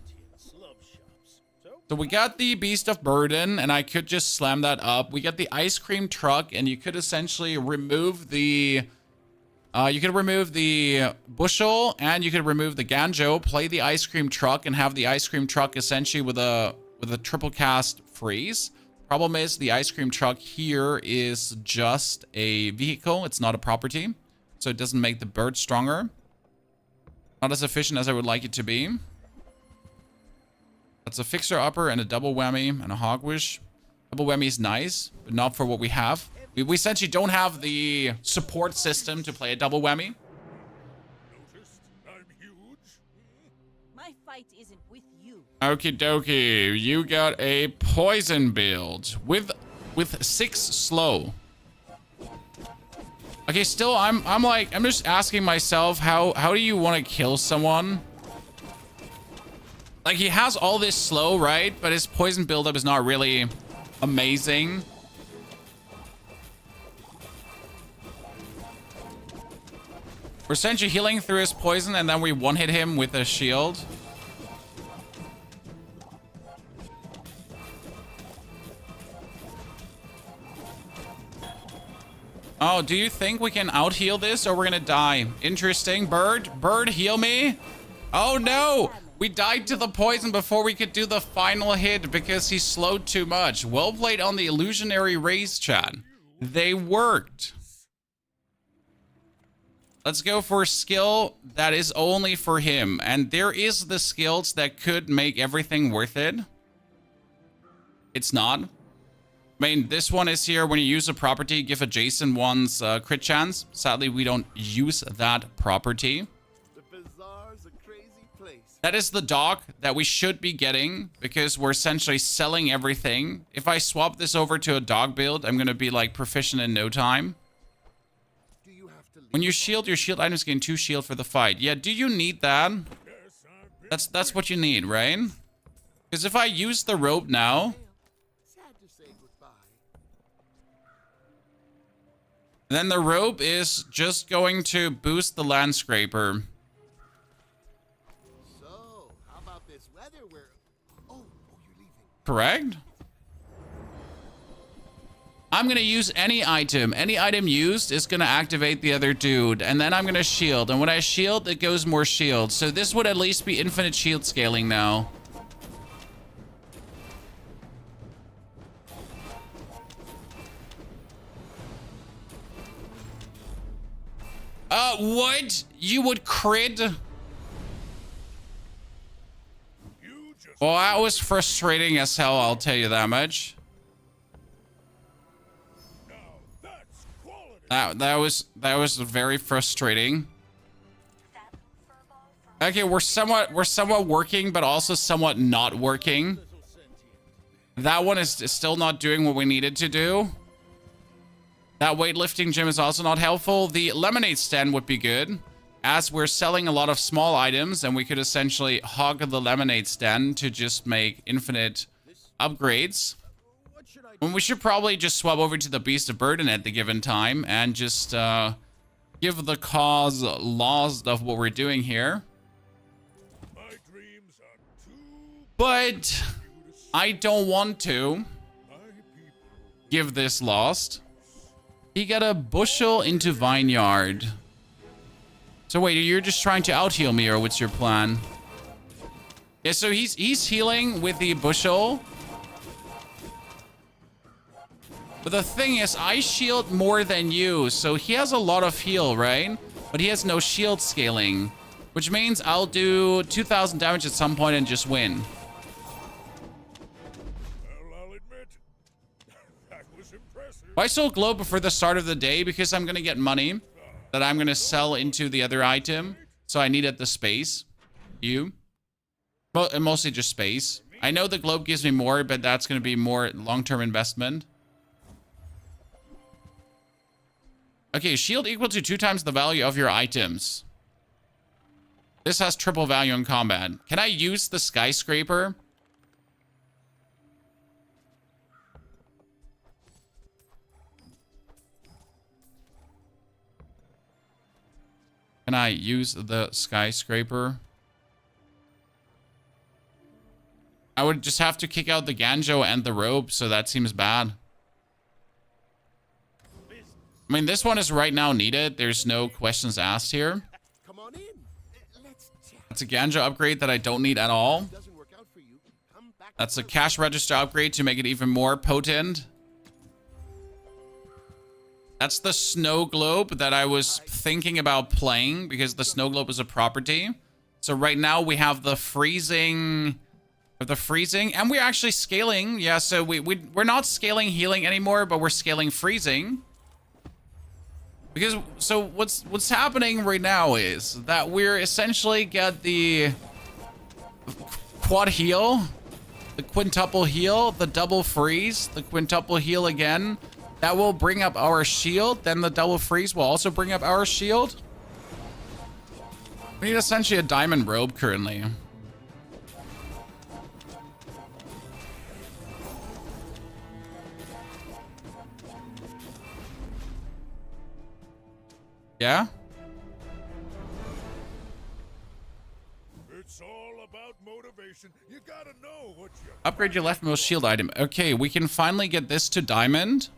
So we got the Beast of Burden, and I could just slam that up. We got the ice cream truck, and you could essentially remove the You could remove the bushel and you could remove the Ganjo, play the ice cream truck, and have the ice cream truck essentially with a triple cast freeze. Problem is the ice cream truck here is just a vehicle. It's not a property, so it doesn't make the bird stronger. Not as efficient as I would like it to be. That's a fixer upper and a double whammy and a hogwish. Double whammy is nice, but not for what we have. We essentially don't have the support system to play a double whammy. Noticed I'm huge? My fight isn't with you. Okie dokie, you got a poison build with 6 slow. Okay, still I'm just asking myself how do you want to kill someone? Like, he has all this slow, right? But his poison buildup is not really amazing. We're essentially healing through his poison, and then we one-hit him with a shield. Oh, do you think we can out-heal this, or we're gonna die? Interesting. Bird, heal me. Oh, no. We died to the poison before we could do the final hit because he slowed too much. Well played on the illusionary raise, chat. They worked. Let's go for a skill that is only for him. And there is the skills that could make everything worth it. It's not. I mean, this one is here. When you use a property, give adjacent ones crit chance. Sadly, we don't use that property. The bazaar's a crazy place. That is the dog that we should be getting because we're essentially selling everything. If I swap this over to a dog build, I'm going to be like proficient in no time. When you shield, your shield items gain 2 shield for the fight. Yeah, do you need that? That's what you need, right? Because if I use the rope now, then the rope is just going to boost the land scraper. So, how about this weather where... Oh, you're leaving. Correct? I'm going to use any item. Any item used is going to activate the other dude. And then I'm going to shield. And when I shield, it goes more shield. So this would at least be infinite shield scaling now. What? You would crit? Well, that was frustrating as hell, I'll tell you that much. That was very frustrating. Okay, we're somewhat working, but also somewhat not working. That one is still not doing what we needed to do. That weightlifting gym is also not helpful. The lemonade stand would be good, as we're selling a lot of small items, and we could essentially hog the lemonade stand to just make infinite upgrades. And we should probably just swap over to the Beast of Burden at the given time and just give the cause laws of what we're doing here. But I don't want to give this lost. He got a bushel into Vineyard. So wait, you're just trying to out-heal me, or what's your plan? Yeah, so he's healing with the bushel. But the thing is, I shield more than you, so he has a lot of heal, right? But he has no shield scaling, which means I'll do 2,000 damage at some point and just win. Well, I'll admit, that was impressive. Why sold globe before the start of the day? Because I'm gonna get money that I'm gonna sell into the other item, so I needed the space. You? Well, mostly just space. I know the globe gives me more, but that's gonna be more long-term investment. Okay, shield equal to 2 times the value of your items. This has triple value in combat. Can I use the skyscraper? Can I use the skyscraper? I would just have to kick out the Ganjo and the rope, so that seems bad. I mean, this one is right now needed. There's no questions asked here. Come on in. Let's chat. That's a ganja upgrade that I don't need at all. Doesn't work out for you. Come back. That's a cash register upgrade to make it even more potent. That's the snow globe that I was thinking about playing because the snow globe is a property. So right now we have the freezing, and we're actually scaling. Yeah, so we're not scaling healing anymore, but we're scaling freezing. Because so what's happening right now is that we're essentially get the quad heal, the quintuple heal, the double freeze, the quintuple heal again. That will bring up our shield. Then the double freeze will also bring up our shield. We need essentially a diamond robe currently. Yeah? It's all about motivation. You gotta know what you Upgrade your leftmost shield item. Okay, we can finally get this to diamond.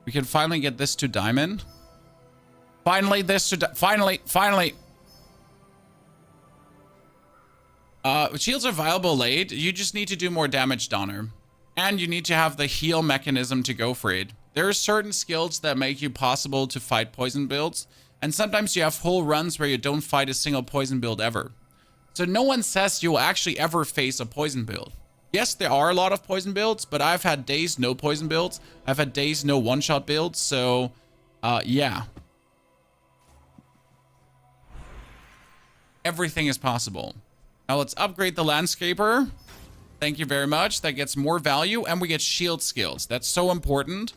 We can finally get this to diamond. Finally, this to finally. Shields are viable late. You just need to do more damage, Donner. And you need to have the heal mechanism to go for it. There are certain skills that make you possible to fight poison builds. And sometimes you have whole runs where you don't fight a single poison build ever. So no one says you'll actually ever face a poison build. Yes, there are a lot of poison builds, but I've had days no poison builds. I've had days no one-shot builds, so yeah. Everything is possible. Now let's upgrade the landscaper. Thank you very much. That gets more value, and we get shield skills. That's so important,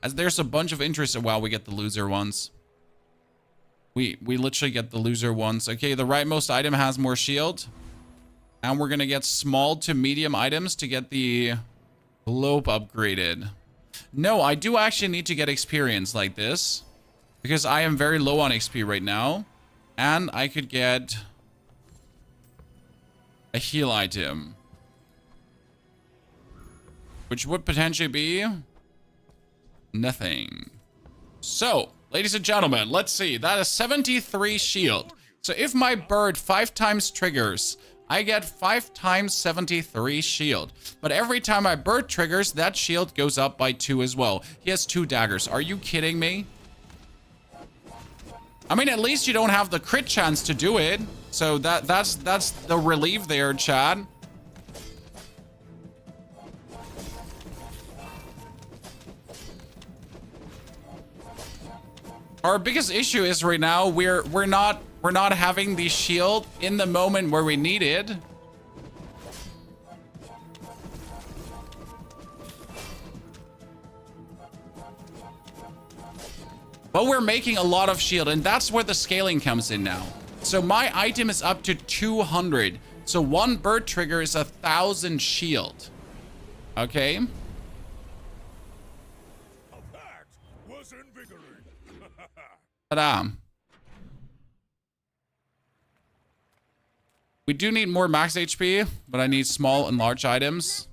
as there's a bunch of interest. Wow, we get the loser ones. We literally get the loser ones. Okay, the rightmost item has more shield. And we're going to get small to medium items to get the globe upgraded. No, I do actually need to get experience like this, because I am very low on XP right now. And I could get a heal item, which would potentially be nothing. So, ladies and gentlemen, let's see. That is 73 shield. So if my bird 5 times triggers, I get 5 times 73 shield. But every time my bird triggers, that shield goes up by 2 as well. He has 2 daggers. Are you kidding me? I mean, at least you don't have the crit chance to do it. So that's the relief there, Chad. Our biggest issue is right now we're not having the shield in the moment where we need it. But we're making a lot of shield, and that's where the scaling comes in now. So my item is up to 200. So 1 bird trigger is 1,000 shield. Okay. That was invigorating. Ta-da. We do need more max HP, but I need small and large items.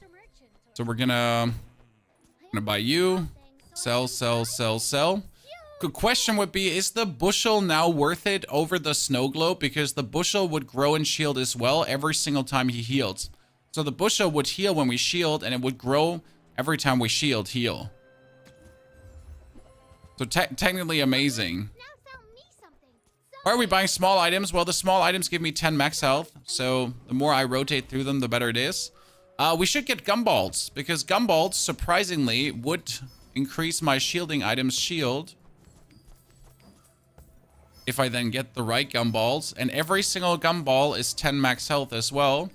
So we're gonna buy you. Sell, sell, sell, sell. Good question would be, is the bushel now worth it over the snow globe? Because the bushel would grow in shield as well every single time he heals. So the bushel would heal when we shield, and it would grow every time we heal. So technically amazing. Why are we buying small items? Well, the small items give me 10 max health. So the more I rotate through them, the better it is. We should get gumballs, because gumballs, surprisingly, would increase my shielding item's shield. If I then get the right gumballs. And every single gumball is 10 max health as well.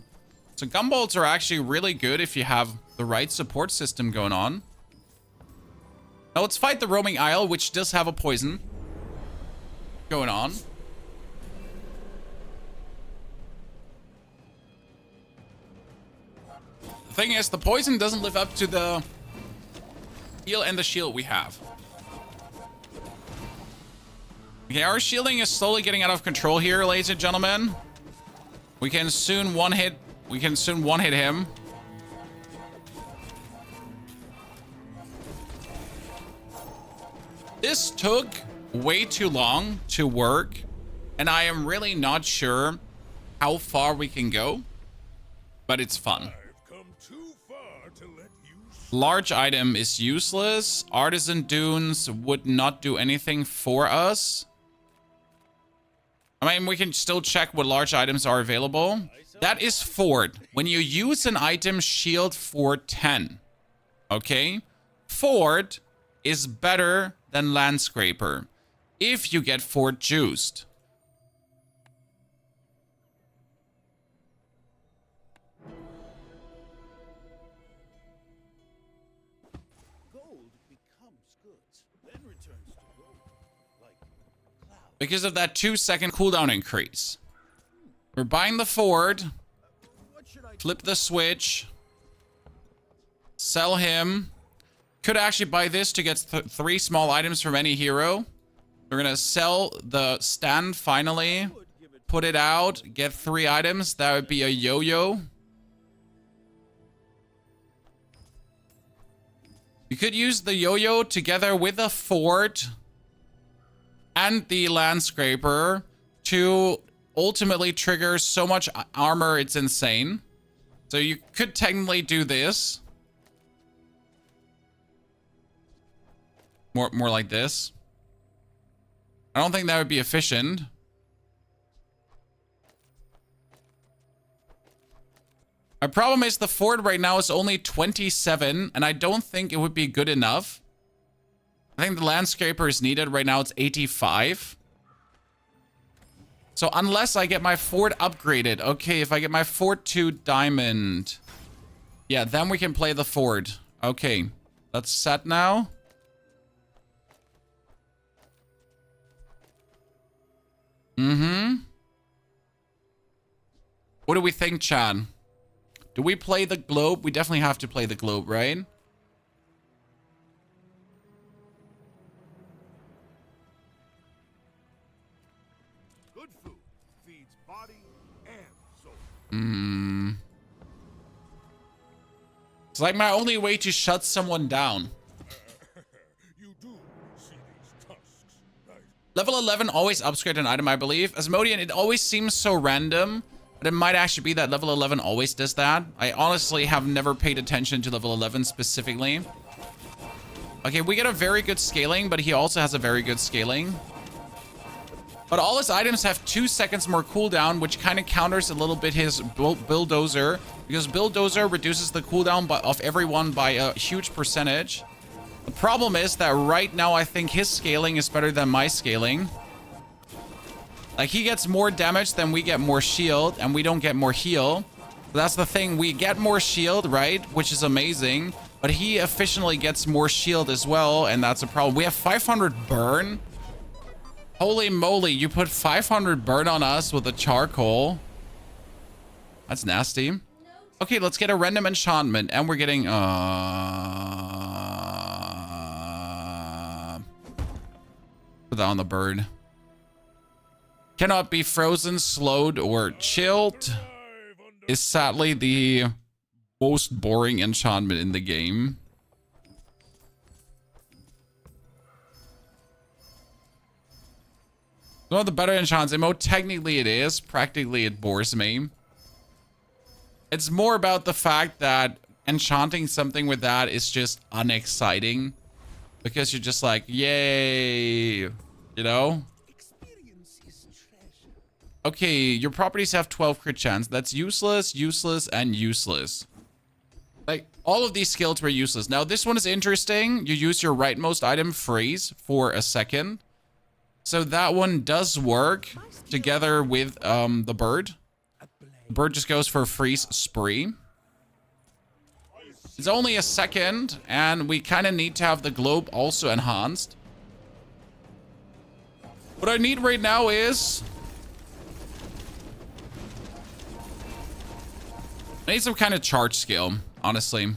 So gumballs are actually really good if you have the right support system going on. Now let's fight the roaming isle, which does have a poison going on. The thing is, the poison doesn't live up to the heal and the shield we have. Okay, our shielding is slowly getting out of control here, ladies and gentlemen. We can soon one-hit him. This took way too long to work, and I am really not sure how far we can go, but it's fun. I've come too far to let you Large item is useless. Artisan dunes would not do anything for us. I mean, we can still check what large items are available. That is Ford. When you use an item, shield for 10. Okay? Ford is better than Landscraper if you get Ford juiced. Gold becomes goods, then returns to gold, like clouds. Because of that 2-second cooldown increase. We're buying the Ford. What should I Flip the switch. Sell him. Could actually buy this to get 3 small items from any hero. We're gonna sell the stand finally. Put it out. Get 3 items. That would be a Yoyo. You could use the Yoyo together with a Ford and the Landscraper to ultimately trigger so much armor, it's insane. So you could technically do this. More like this. I don't think that would be efficient. My problem is the Ford right now is only 27, and I don't think it would be good enough. I think the Landscraper is needed. Right now it's 85. So unless I get my Ford upgraded. Okay, if I get my Ford to Diamond. Yeah, then we can play the Ford. Okay, that's set now. What do we think, Chad? Do we play the globe? We definitely have to play the globe, right? Good food feeds body and soul. It's like my only way to shut someone down. You do see these tusks, right? Level 11 always upgrade an item, I believe. Asmodean, it always seems so random, but it might actually be that level 11 always does that. I honestly have never paid attention to level 11 specifically. Okay, we get a very good scaling, but he also has a very good scaling. But all his items have 2 seconds more cooldown, which kind of counters a little bit his Bulldozer, because Bulldozer reduces the cooldown of everyone by a huge percentage. The problem is that right now I think his scaling is better than my scaling. Like, he gets more damage than we get more shield, and we don't get more heal. So that's the thing. We get more shield, right? Which is amazing. But he efficiently gets more shield as well, and that's a problem. We have 500 burn. Holy moly, you put 500 burn on us with a charcoal. That's nasty. Okay, let's get a random enchantment, and we're getting... Put that on the bird. Cannot be frozen, slowed, or chilled is sadly the most boring enchantment in the game. One of the better enchants, technically it is. Practically it bores me. It's more about the fact that enchanting something with that is just unexciting. Because you're just like, yay, you know? Okay, your properties have 12 crit chance. That's useless, useless, and useless. Like, all of these skills were useless. Now, this one is interesting. You use your rightmost item phrase for a second. So that one does work together with the bird. The bird just goes for a freeze spree. It's only a second, and we kind of need to have the globe also enhanced. What I need right now is... I need some kind of charge skill, honestly.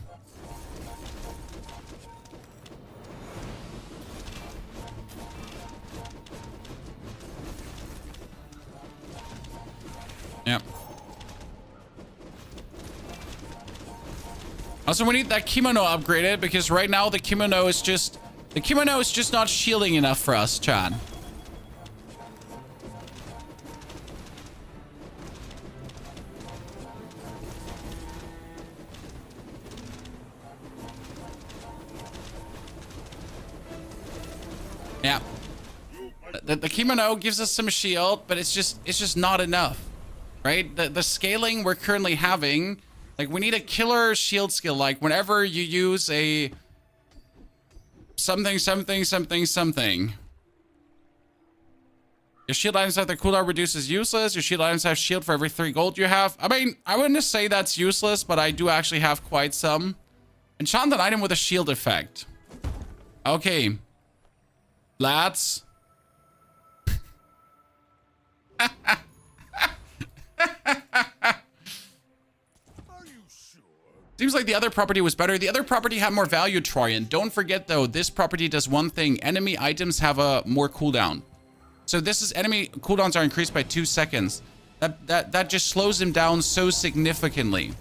Yep. Also, we need that kimono upgraded because right now the kimono is just The kimono is just not shielding enough for us, Chan. Yeah. The kimono gives us some shield, but it's just not enough, right? The scaling we're currently having, like, we need a killer shield skill. Like, whenever you use a something, your shield items have their cooldown reduces useless. Your shield items have shield for every 3 gold you have. I mean, I wouldn't say that's useless, but I do actually have quite some. Enchant an item with a shield effect. Okay. Lads. Seems like the other property was better. The other property had more value, Troyan. Don't forget, though, this property does one thing. Enemy items have a more cooldown. So this is enemy cooldowns are increased by 2 seconds. That just slows him down so significantly.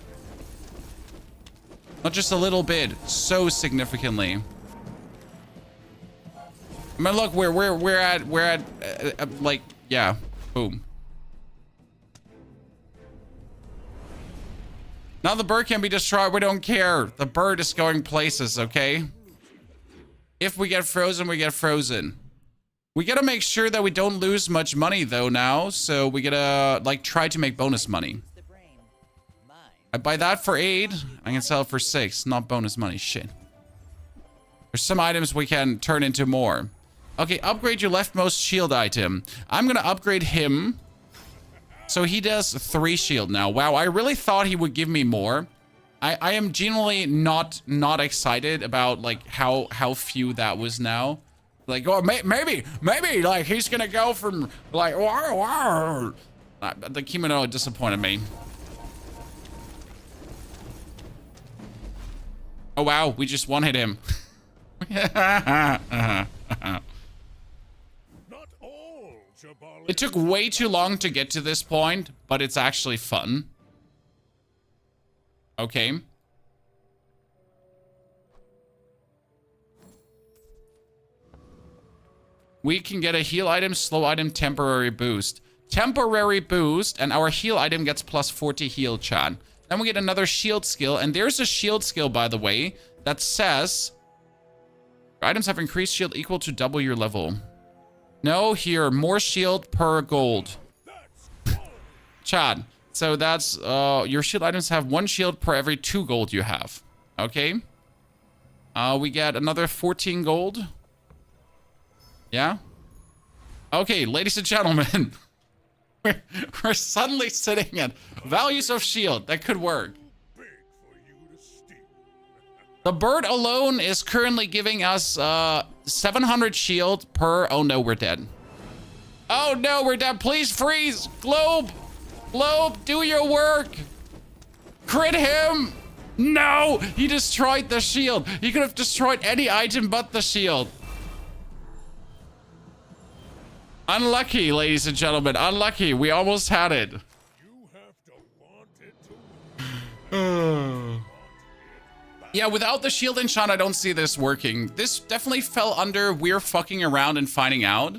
Not just a little bit, so significantly. I mean, look, we're at like, yeah, boom. Now the bird can be destroyed. We don't care. The bird is going places, okay? If we get frozen, we get frozen. We gotta make sure that we don't lose much money, though, now. So we gotta, like, try to make bonus money. I buy that for 8. I can sell it for 6. Not bonus money. Shit. There's some items we can turn into more. Okay, upgrade your leftmost shield item. I'm gonna upgrade him. So he does 3 shield now. Wow, I really thought he would give me more. I am genuinely not excited about, like, how few that was now. Like, oh, maybe, like, he's gonna go from, like, the kimono disappointed me. Oh, wow, we just one-hit him. It took way too long to get to this point, but it's actually fun. Okay. We can get a heal item, slow item, temporary boost. Temporary boost, and our heal item gets plus 40 heal, Chan. Then we get another shield skill, and there's a shield skill, by the way, that says your items have increased shield equal to double your level. No, here, more shield per gold. Chad, so that's, your shield items have 1 shield per every 2 gold you have. Okay. We get another 14 gold. Yeah. Okay, ladies and gentlemen. We're suddenly sitting at values of shield. That could work. The bird alone is currently giving us 700 shield per... Oh no, we're dead. Oh no, we're dead. Please freeze. Globe. Globe, do your work. Crit him. No, he destroyed the shield. He could have destroyed any item but the shield. Unlucky, ladies and gentlemen. Unlucky. We almost had it. You have to want it to... Yeah, without the shield enchant, I don't see this working. This definitely fell under we're fucking around and finding out.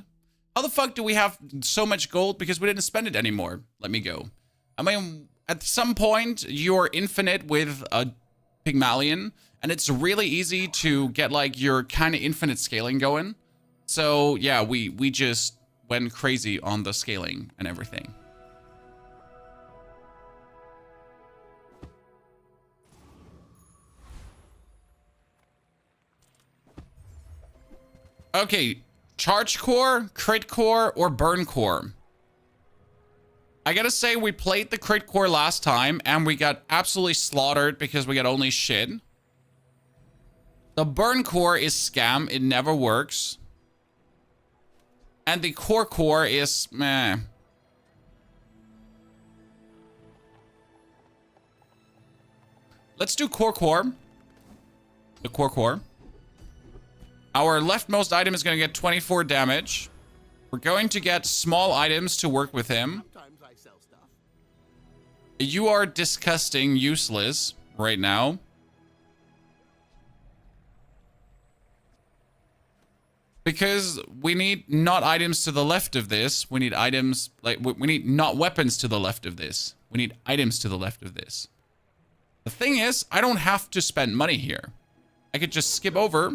How the fuck do we have so much gold? Because we didn't spend it anymore. Let me go. I mean, at some point, you're infinite with a Pygmalion, and it's really easy to get, like, your kind of infinite scaling going. So, yeah, we just went crazy on the scaling and everything. Okay, charge core, crit core, or burn core. I gotta say, we played the crit core last time, and we got absolutely slaughtered because we got only shit. The burn core is scam. It never works. And the core is meh. Let's do core. The core. Our leftmost item is going to get 24 damage. We're going to get small items to work with him. Sometimes I sell stuff. You are disgusting, useless right now. Because we need not items to the left of this. We need items, like, we need not weapons to the left of this. We need items to the left of this. The thing is, I don't have to spend money here. I could just skip over.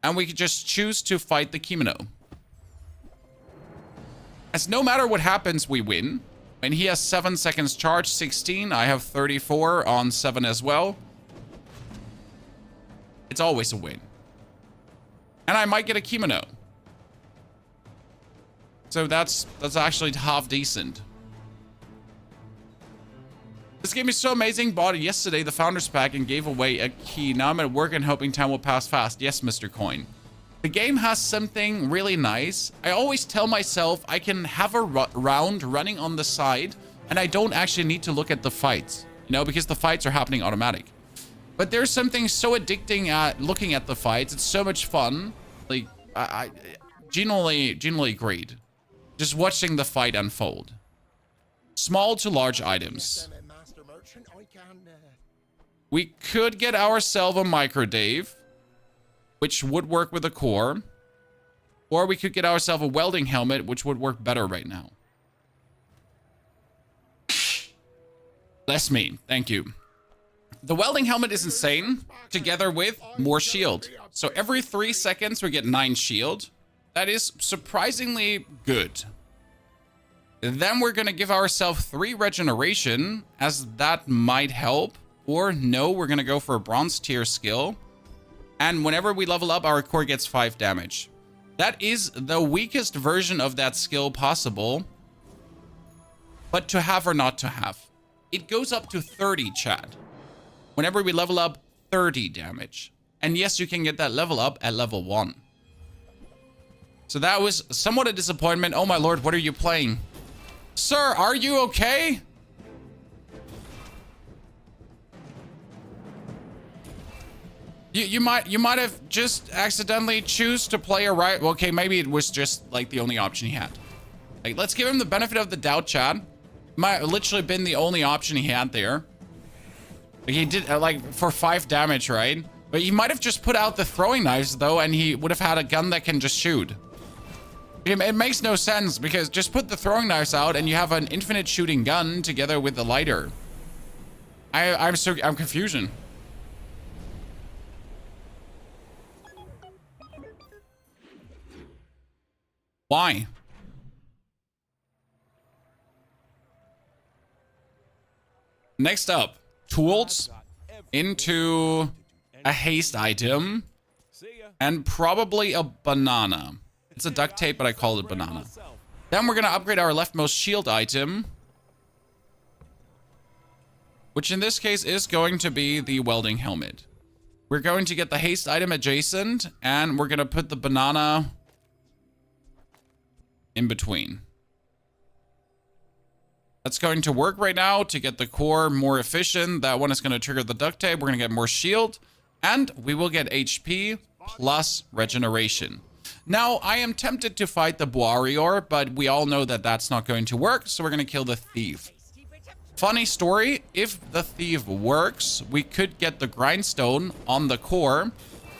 And we could just choose to fight the kimono. As no matter what happens, we win. And he has 7 seconds charge, 16. I have 34 on 7 as well. It's always a win. And I might get a kimono. So that's actually half decent. This game is so amazing. Bought it yesterday, the Founders Pack, and gave away a key. Now I'm at work and hoping time will pass fast. Yes, Mr. Coin. The game has something really nice. I always tell myself I can have a round running on the side, and I don't actually need to look at the fights, you know, because the fights are happening automatic. But there's something so addicting at looking at the fights. It's so much fun. Like, I genuinely agreed. Just watching the fight unfold. Small to large items. We could get ourselves a micro Dave, which would work with a core. Or we could get ourselves a welding helmet, which would work better right now. Bless me. Thank you. The welding helmet is insane, together with more shield. So every 3 seconds we get 9 shield. That is surprisingly good. Then we're going to give ourselves 3 regeneration, as that might help. Or no, we're going to go for a bronze tier skill. And whenever we level up, our core gets 5 damage. That is the weakest version of that skill possible. But to have or not to have. It goes up to 30, Chad. Whenever we level up, 30 damage. And yes, you can get that level up at level 1. So that was somewhat a disappointment. Oh my lord, what are you playing? Sir, are you okay? You might have just accidentally choose to play a right. Well, okay, maybe it was just like the only option he had. Like, let's give him the benefit of the doubt, Chad. Might have literally been the only option he had there. Like, he did like for 5 damage, right? But he might have just put out the throwing knives though, and he would have had a gun that can just shoot. It makes no sense because just put the throwing knives out and you have an infinite shooting gun together with the lighter. I'm confusion. Why? Next up, tools into a haste item and probably a banana. It's a duct tape, but I call it banana. Then we're going to upgrade our leftmost shield item, which in this case is going to be the welding helmet. We're going to get the haste item adjacent, and we're going to put the banana in between. That's going to work right now to get the core more efficient. That one is going to trigger the duct tape. We're going to get more shield, and we will get HP plus regeneration. Now, I am tempted to fight the warrior, but we all know that that's not going to work, so we're going to kill the thief. Funny story, if the thief works, we could get the grindstone on the core,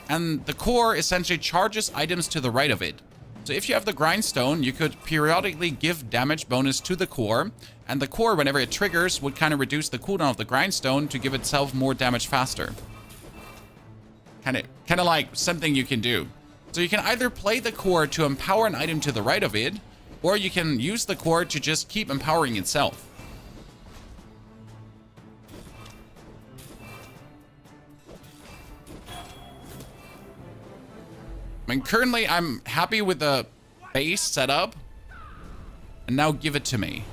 and the core essentially charges items to the right of it. So if you have the grindstone, you could periodically give damage bonus to the core, and the core, whenever it triggers, would kind of reduce the cooldown of the grindstone to give itself more damage faster. Kind of like something you can do. So you can either play the core to empower an item to the right of it, or you can use the core to just keep empowering itself. I mean, currently I'm happy with the base setup. And now give it to me.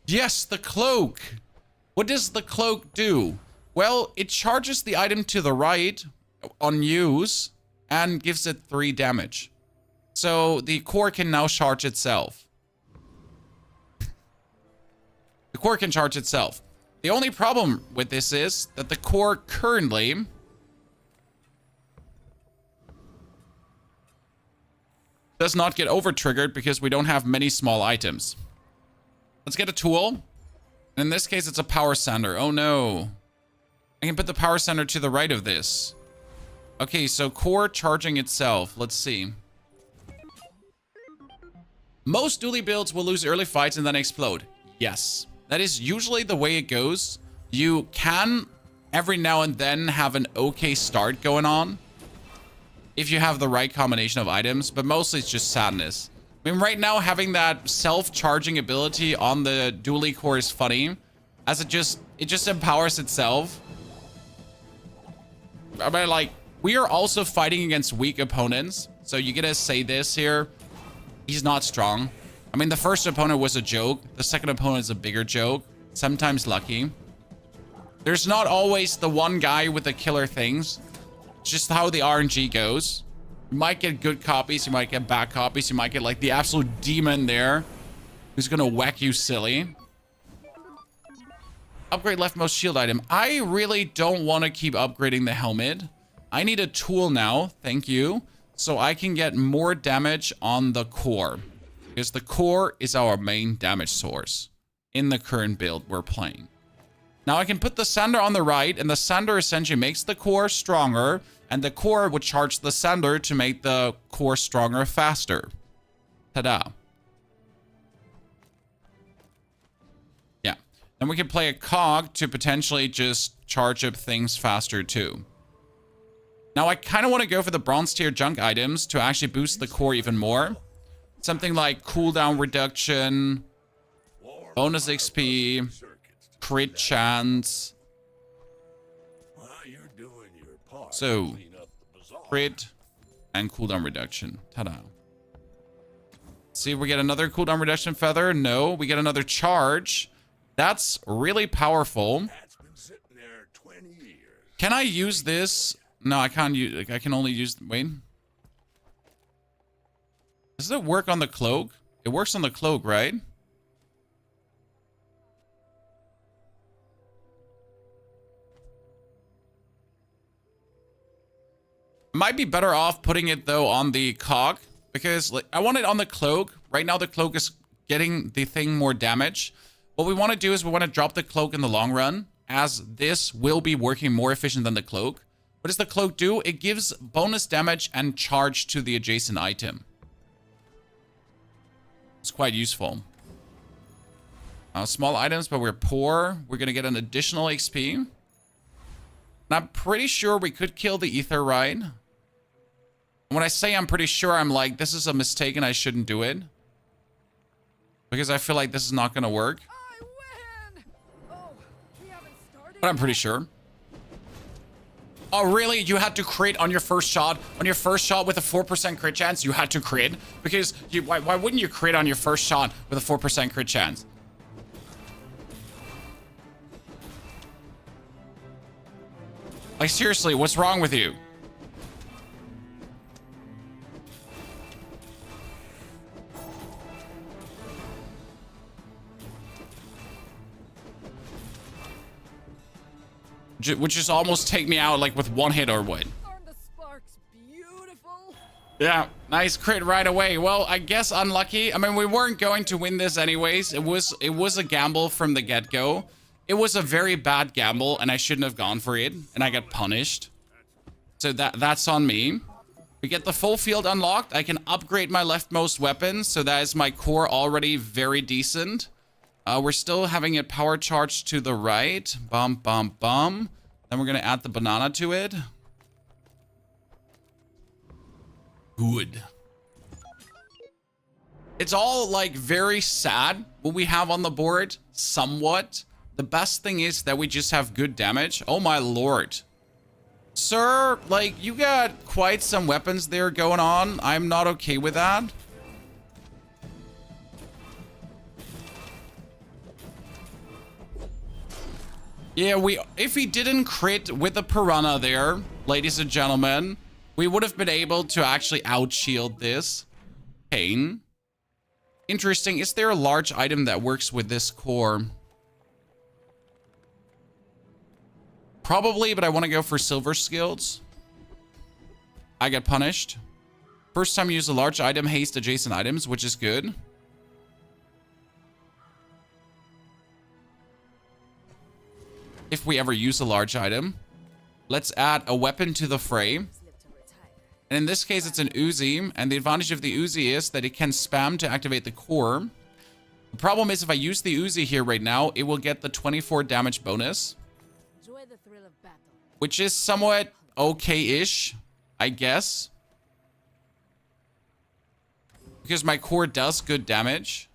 Yes, the cloak. What does the cloak do? Well, it charges the item to the right on use and gives it 3 damage. So the core can now charge itself. The core can charge itself. The only problem with this is that the core currently does not get over-triggered because we don't have many small items. Let's get a tool. In this case, it's a power sander. Oh no. I can put the power sander to the right of this. Okay, so core charging itself. Let's see. Most duly builds will lose early fights and then explode. Yes, that is usually the way it goes. You can every now and then have an okay start going on if you have the right combination of items, but mostly it's just sadness. I mean, right now having that self-charging ability on the duly core is funny, as it just empowers itself. I mean, like, we are also fighting against weak opponents, so you gotta say this here. He's not strong. I mean, the first opponent was a joke. The second opponent is a bigger joke. Sometimes lucky. There's not always the one guy with the killer things. It's just how the RNG goes. You might get good copies. You might get bad copies. You might get like the absolute demon there who's gonna whack you silly. Upgrade leftmost shield item. I really don't want to keep upgrading the helmet. I need a tool now. Thank you. So I can get more damage on the core, because the core is our main damage source in the current build we're playing. Now I can put the sander on the right, and the sander essentially makes the core stronger, and the core would charge the sander to make the core stronger faster. Ta-da. Yeah. Then we can play a cog to potentially just charge up things faster too. Now, I kind of want to go for the bronze tier junk items to actually boost the core even more. Something like cooldown reduction, bonus XP, crit chance. So, crit and cooldown reduction. Ta-da. See if we get another cooldown reduction feather. No, we get another charge. That's really powerful. Can I use this? No, I can't use. I can only use. Wait. Does it work on the cloak? It works on the cloak, right? Might be better off putting it though on the cog, because like, I want it on the cloak. Right now the cloak is getting the thing more damage. What we want to do is we want to drop the cloak in the long run, as this will be working more efficient than the cloak. What does the cloak do? It gives bonus damage and charge to the adjacent item. It's quite useful. Small items, but we're poor. We're going to get an additional XP. And I'm pretty sure we could kill the ether ride. And when I say I'm pretty sure, I'm like, this is a mistake and I shouldn't do it. Because I feel like this is not going to work. I win! Oh, we haven't started But I'm pretty sure. Oh, really? You had to crit on your first shot? On your first shot with a 4% crit chance, you had to crit? Because why wouldn't you crit on your first shot with a 4% crit chance? Like, seriously, what's wrong with you? Would just almost take me out like with one hit or what? Aren't the sparks beautiful? Yeah, nice crit right away. Well, I guess unlucky. I mean, we weren't going to win this anyways. It was a gamble from the get-go. It was a very bad gamble, and I shouldn't have gone for it, and I got punished. So that's on me. We get the full field unlocked. I can upgrade my leftmost weapon, so that is my core already very decent. We're still having it power charged to the right. Bum, bum, bum. Then we're going to add the banana to it. Good. It's all, like, very sad what we have on the board. Somewhat. The best thing is that we just have good damage. Oh, my lord. Sir, like, you got quite some weapons there going on. I'm not okay with that. Yeah, if he didn't crit with the piranha there, ladies and gentlemen, we would have been able to actually outshield this. Pain. Interesting. Is there a large item that works with this core? Probably, but I want to go for silver skills. I get punished. First time you use a large item, haste adjacent items, which is good. If we ever use a large item. Let's add a weapon to the fray. And in this case, it's an Uzi. And the advantage of the Uzi is that it can spam to activate the core. The problem is if I use the Uzi here right now, it will get the 24 damage bonus. Enjoy the thrill of battle. Which is somewhat okay-ish, I guess. Because my core does good damage.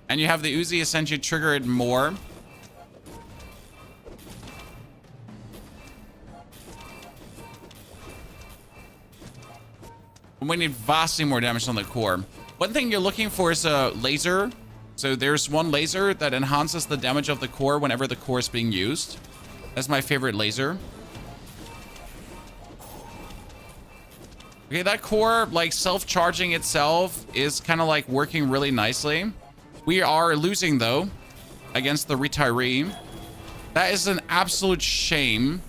And you have the Uzi essentially trigger it more. We need vastly more damage on the core. One thing you're looking for is a laser. So there's one laser that enhances the damage of the core whenever the core is being used. That's my favorite laser. Okay, that core, like self-charging itself, is kind of like working really nicely. We are losing though against the retiree. That is an absolute shame.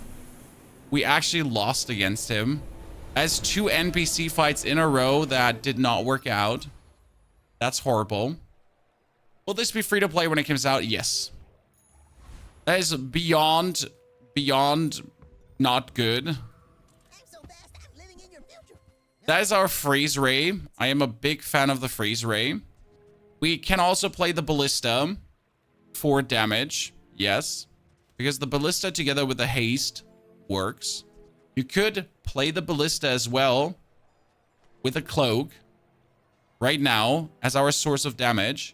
We actually lost against him. As 2 NPC fights in a row that did not work out. That's horrible. Will this be free to play when it comes out? Yes. That is beyond not good. I'm so fast, I'm living in your future. That is our freeze ray. I am a big fan of the freeze ray. We can also play the ballista for damage. Yes. Because the ballista together with the haste works. You could play the ballista as well with a cloak right now as our source of damage.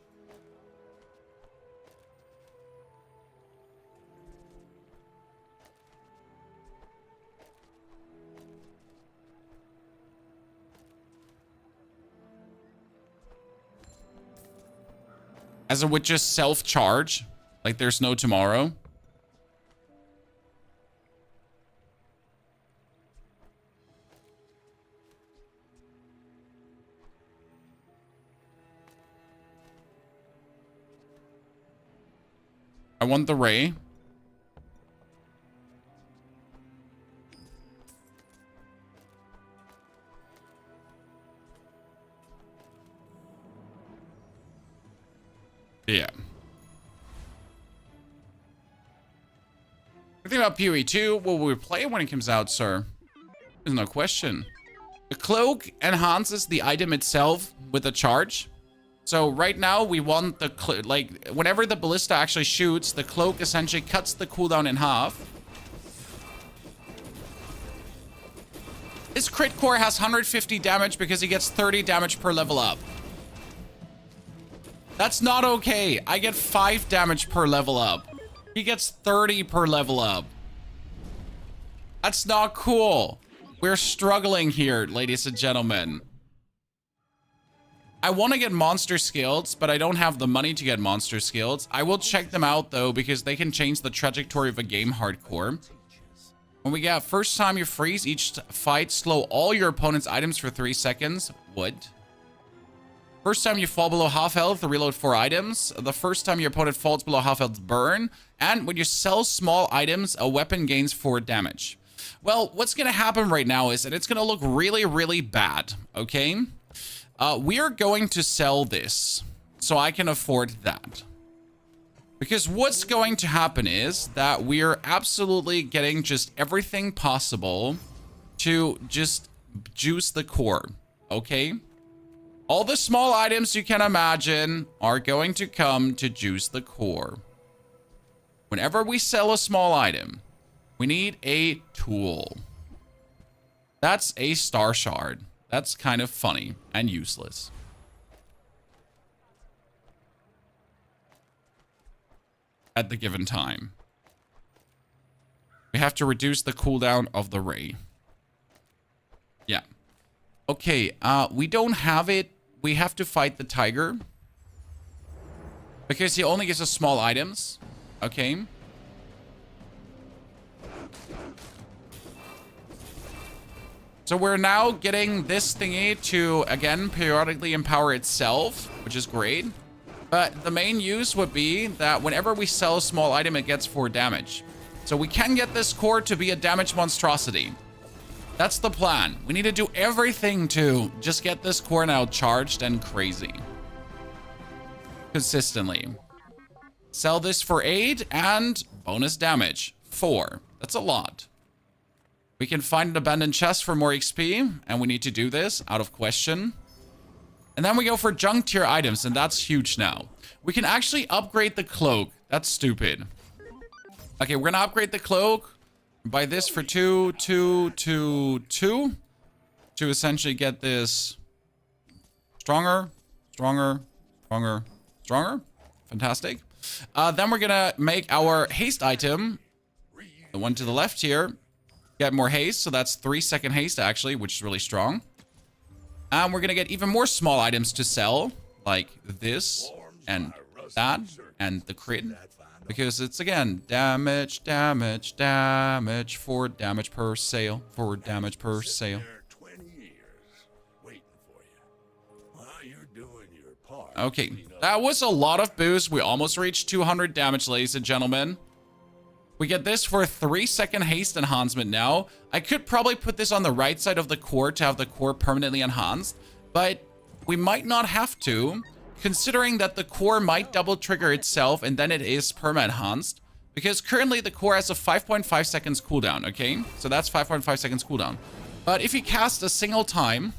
As it would just self-charge, like there's no tomorrow. I want the ray. Yeah. The thing about PoE 2, will we play it when it comes out, sir? There's no question. The cloak enhances the item itself with a charge. So right now we want the, like, whenever the ballista actually shoots, the cloak essentially cuts the cooldown in half. This crit core has 150 damage because he gets 30 damage per level up. That's not okay. I get 5 damage per level up. He gets 30 per level up. That's not cool. We're struggling here, ladies and gentlemen. I want to get monster skills, but I don't have the money to get monster skills. I will check them out, though, because they can change the trajectory of a game hardcore. When we get first time you freeze each fight, slow all your opponent's items for 3 seconds. Would. First time you fall below half health, reload 4 items. The first time your opponent falls below half health, burn. And when you sell small items, a weapon gains 4 damage. Well, what's going to happen right now is that it's going to look really, really bad, okay? We are going to sell this so I can afford that. Because what's going to happen is that we are absolutely getting just everything possible to just juice the core, okay? All the small items you can imagine are going to come to juice the core. Whenever we sell a small item, we need a tool. That's a star shard. That's kind of funny and useless. At the given time. We have to reduce the cooldown of the ray. Yeah. Okay, we don't have it. We have to fight the tiger. Because he only gives us small items. Okay. So we're now getting this thingy to, again, periodically empower itself, which is great. But the main use would be that whenever we sell a small item, it gets 4 damage. So we can get this core to be a damage monstrosity. That's the plan. We need to do everything to just get this core now charged and crazy. Consistently. Sell this for 8 and bonus damage. 4. That's a lot. We can find an abandoned chest for more XP, and we need to do this out of question. And then we go for junk tier items, and that's huge now. We can actually upgrade the cloak. That's stupid. Okay, we're gonna upgrade the cloak. Buy this for 2, 2, 2, 2. To essentially get this stronger, stronger, stronger, stronger. Fantastic. Then we're gonna make our haste item, the one to the left here, get more haste. So that's 3-second haste actually, which is really strong. And we're gonna get even more small items to sell, like this and that and the crit, because it's again damage, damage, damage, 4 damage per sale, 4 damage per sale. Okay, that was a lot of boost. We almost reached 200 damage, ladies and gentlemen. We get this for 3-second haste enhancement now. I could probably put this on the right side of the core to have the core permanently enhanced, but we might not have to, considering that the core might double trigger itself and then it is perma enhanced, because currently the core has a 5.5 seconds cooldown, okay? So that's 5.5 seconds cooldown. But if he casts a single time,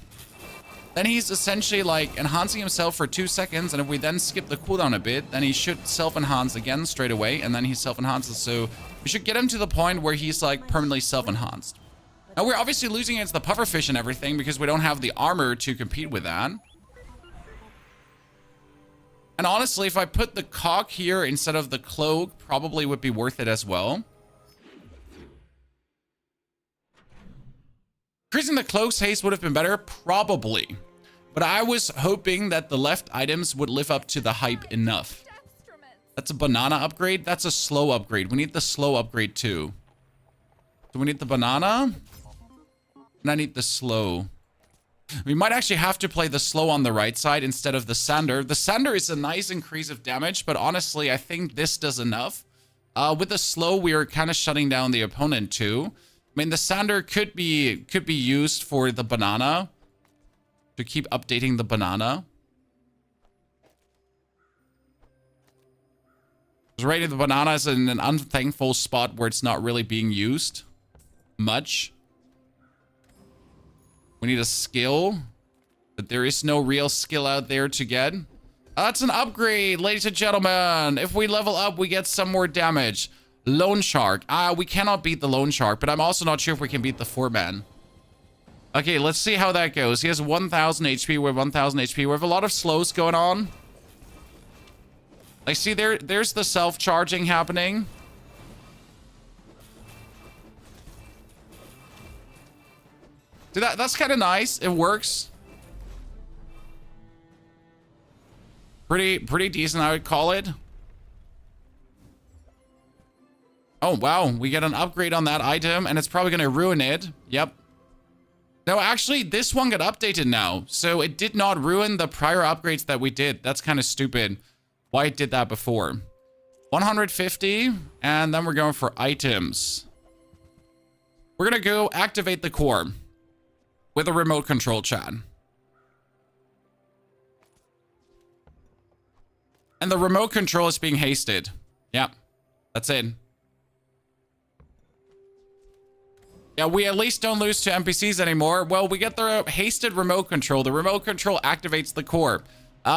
then he's essentially like enhancing himself for 2 seconds, and if we then skip the cooldown a bit, then he should self-enhance again straight away, and then he self-enhances. So we should get him to the point where he's like permanently self-enhanced. Now we're obviously losing against the pufferfish and everything because we don't have the armor to compete with that. And honestly, if I put the cock here instead of the cloak, probably would be worth it as well. Increasing the cloak's haste would have been better, probably. But I was hoping that the left items would live up to the hype enough. That's a banana upgrade. That's a slow upgrade. We need the slow upgrade too. Do we need the banana? And I need the slow. We might actually have to play the slow on the right side instead of the sander. The sander is a nice increase of damage, but honestly, I think this does enough. With the slow, we are kind of shutting down the opponent too. I mean, the sander could be used for the banana, to keep updating the banana. Because right now the banana is in an unthankful spot where it's not really being used much. We need a skill, but there is no real skill out there to get. That's an upgrade, ladies and gentlemen. If we level up, we get some more damage. Lone Shark. We cannot beat the Lone Shark, but I'm also not sure if we can beat the 4-man. Okay, let's see how that goes. He has 1,000 HP. We have 1,000 HP. We have a lot of slows going on. Like, see, there's the self-charging happening. See, that's kind of nice. It works. Pretty decent, I would call it. Oh, wow. We get an upgrade on that item, and it's probably going to ruin it. Yep. No, actually, this one got updated now. So it did not ruin the prior upgrades that we did. That's kind of stupid. Why it did that before. 150, and then we're going for items. We're going to go activate the core with a remote control, chat. And the remote control is being hasted. Yep. That's it. Yeah, we at least don't lose to NPCs anymore. Well, we get the hasted remote control. The remote control activates the core.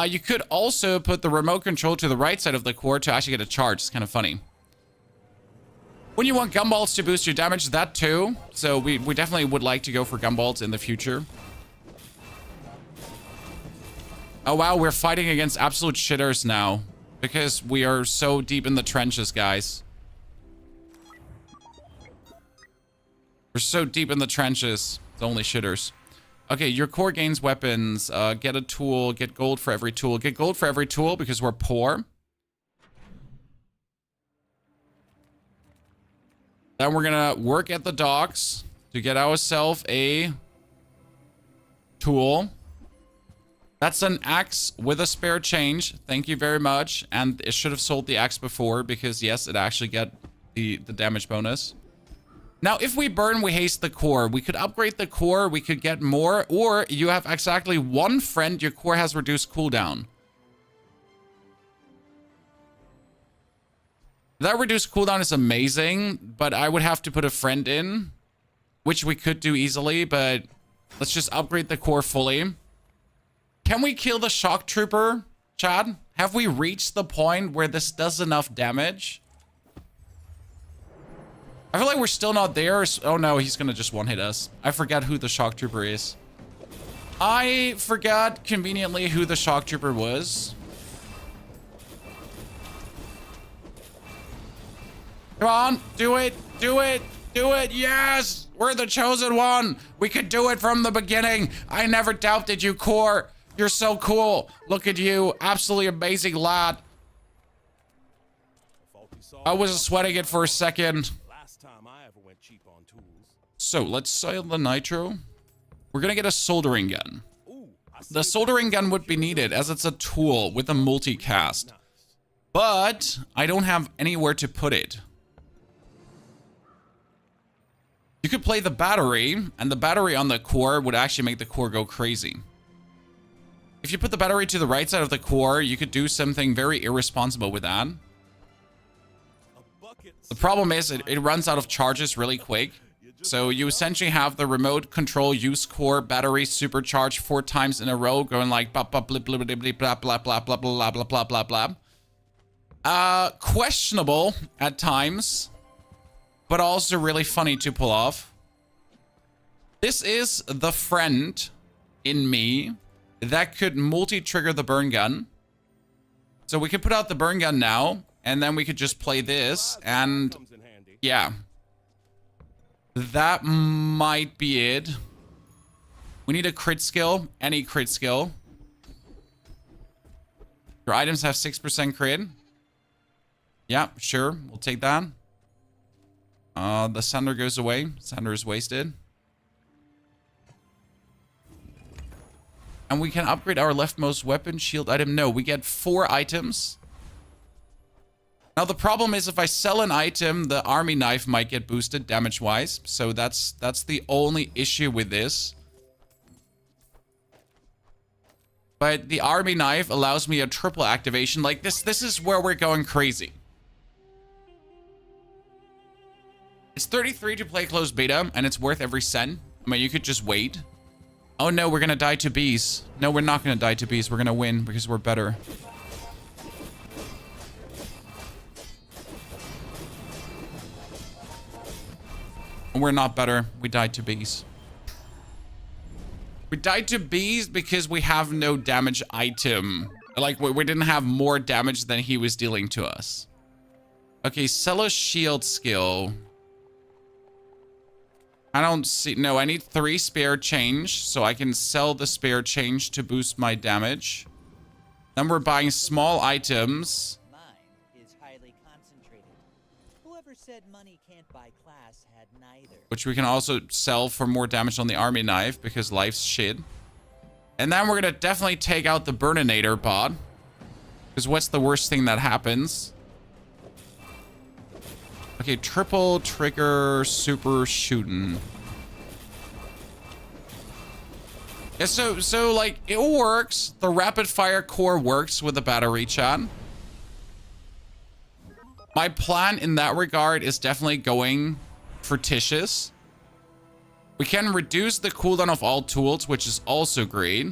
You could also put the remote control to the right side of the core to actually get a charge. It's kind of funny. When you want gumballs to boost your damage, that too. So we definitely would like to go for gumballs in the future. Oh, wow. We're fighting against absolute shitters now because we are so deep in the trenches, guys. We're so deep in the trenches. It's only shitters. Okay, your core gains weapons. Get a tool. Get gold for every tool. Get gold for every tool because we're poor. Then we're going to work at the docks to get ourselves a tool. That's an axe with a spare change. Thank you very much. And it should have sold the axe before because, yes, it actually got the damage bonus. Now, if we burn, we haste the core. We could upgrade the core. We could get more. Or you have exactly one friend. Your core has reduced cooldown. That reduced cooldown is amazing, but I would have to put a friend in, which we could do easily, but let's just upgrade the core fully. Can we kill the shock trooper, Chad? Have we reached the point where this does enough damage? I feel like we're still not there. Oh no, he's gonna just one-hit us. I forgot who the shock trooper is. I forgot conveniently who the shock trooper was. Come on, do it, do it, do it. Yes, we're the chosen one. We could do it from the beginning. I never doubted you, Core. You're so cool. Look at you, absolutely amazing lad. I was sweating it for a second. Last time I ever went cheap on tools. So let's sell the nitro. We're gonna get a soldering gun. Ooh, The soldering gun would be needed as it's a tool with a multicast. But I don't have anywhere to put it. You could play the battery, and the battery on the core would actually make the core go crazy. If you put the battery to the right side of the core, you could do something very irresponsible with that. The problem is it runs out of charges really quick. So you essentially have the remote control use core battery supercharged 4 times in a row, going like blah blah blah blah blah blah blah blah blah blah blah blah blah blah. Questionable at times, but also really funny to pull off. This is the friend in me that could multi-trigger the burn gun. So we could put out the burn gun now, and then we could just play this, and yeah. That might be it. We need a crit skill, any crit skill. Your items have 6% crit. Yeah, sure, we'll take that. The Sander goes away. Sander is wasted. And we can upgrade our leftmost weapon shield item. No, we get 4 items. Now the problem is if I sell an item, the army knife might get boosted damage-wise. So that's the only issue with this. But the army knife allows me a triple activation. Like this is where we're going crazy. It's 33 to play closed beta, and it's worth every cent. I mean, you could just wait. Oh no, we're gonna die to bees. No, we're not gonna die to bees. We're gonna win because we're better. We're not better. We died to bees. We died to bees because we have no damage item. Like, we didn't have more damage than he was dealing to us. Okay, sell a shield skill. I don't see... No, I need 3 spare change, so I can sell the spare change to boost my damage. Then we're buying small items. Mine is highly concentrated. Whoever said money can't buy class had neither. Which we can also sell for more damage on the army knife because life's shit. And then we're going to definitely take out the Burninator bot. Because what's the worst thing that happens? Okay, triple trigger super shooting. Yeah, so like it works. The rapid fire core works with the battery, chat. My plan in that regard is definitely going fortitious. We can reduce the cooldown of all tools, which is also great.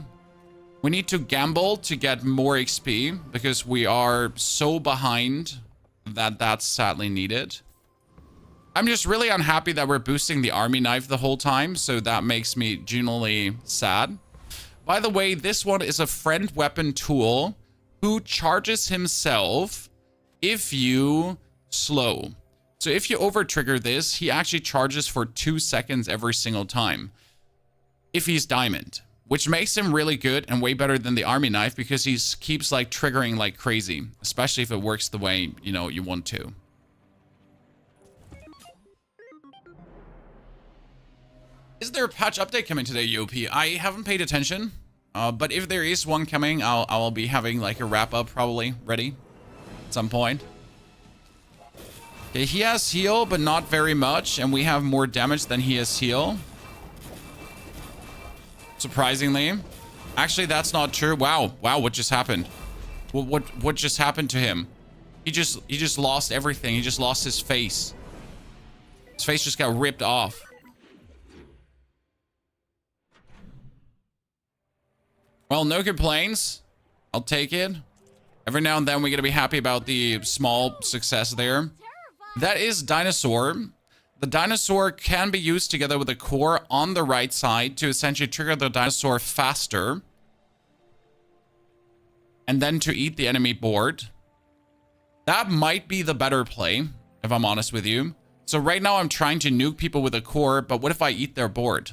We need to gamble to get more XP because we are so behind that that's sadly needed. I'm just really unhappy that we're boosting the army knife the whole time, so that makes me genuinely sad. By the way, this one is a friend weapon tool who charges himself if you slow. So if you over trigger this, he actually charges for 2 seconds every single time if he's diamond, which makes him really good and way better than the army knife because he keeps like triggering like crazy, especially if it works the way, you know, you want to. Is there a patch update coming today, UOP? I haven't paid attention, but if there is one coming, I'll be having like a wrap up probably ready at some point. Okay, he has heal, but not very much, and we have more damage than he has heal. Surprisingly. Actually, that's not true. Wow, what just happened? What just happened to him? He just lost everything. He just lost his face. His face just got ripped off. Well, no complaints. I'll take it. Every now and then we gotta be happy about the small success there. That is dinosaur. The dinosaur can be used together with a core on the right side to essentially trigger the dinosaur faster. And then to eat the enemy board. That might be the better play, if I'm honest with you. So right now I'm trying to nuke people with a core, but what if I eat their board?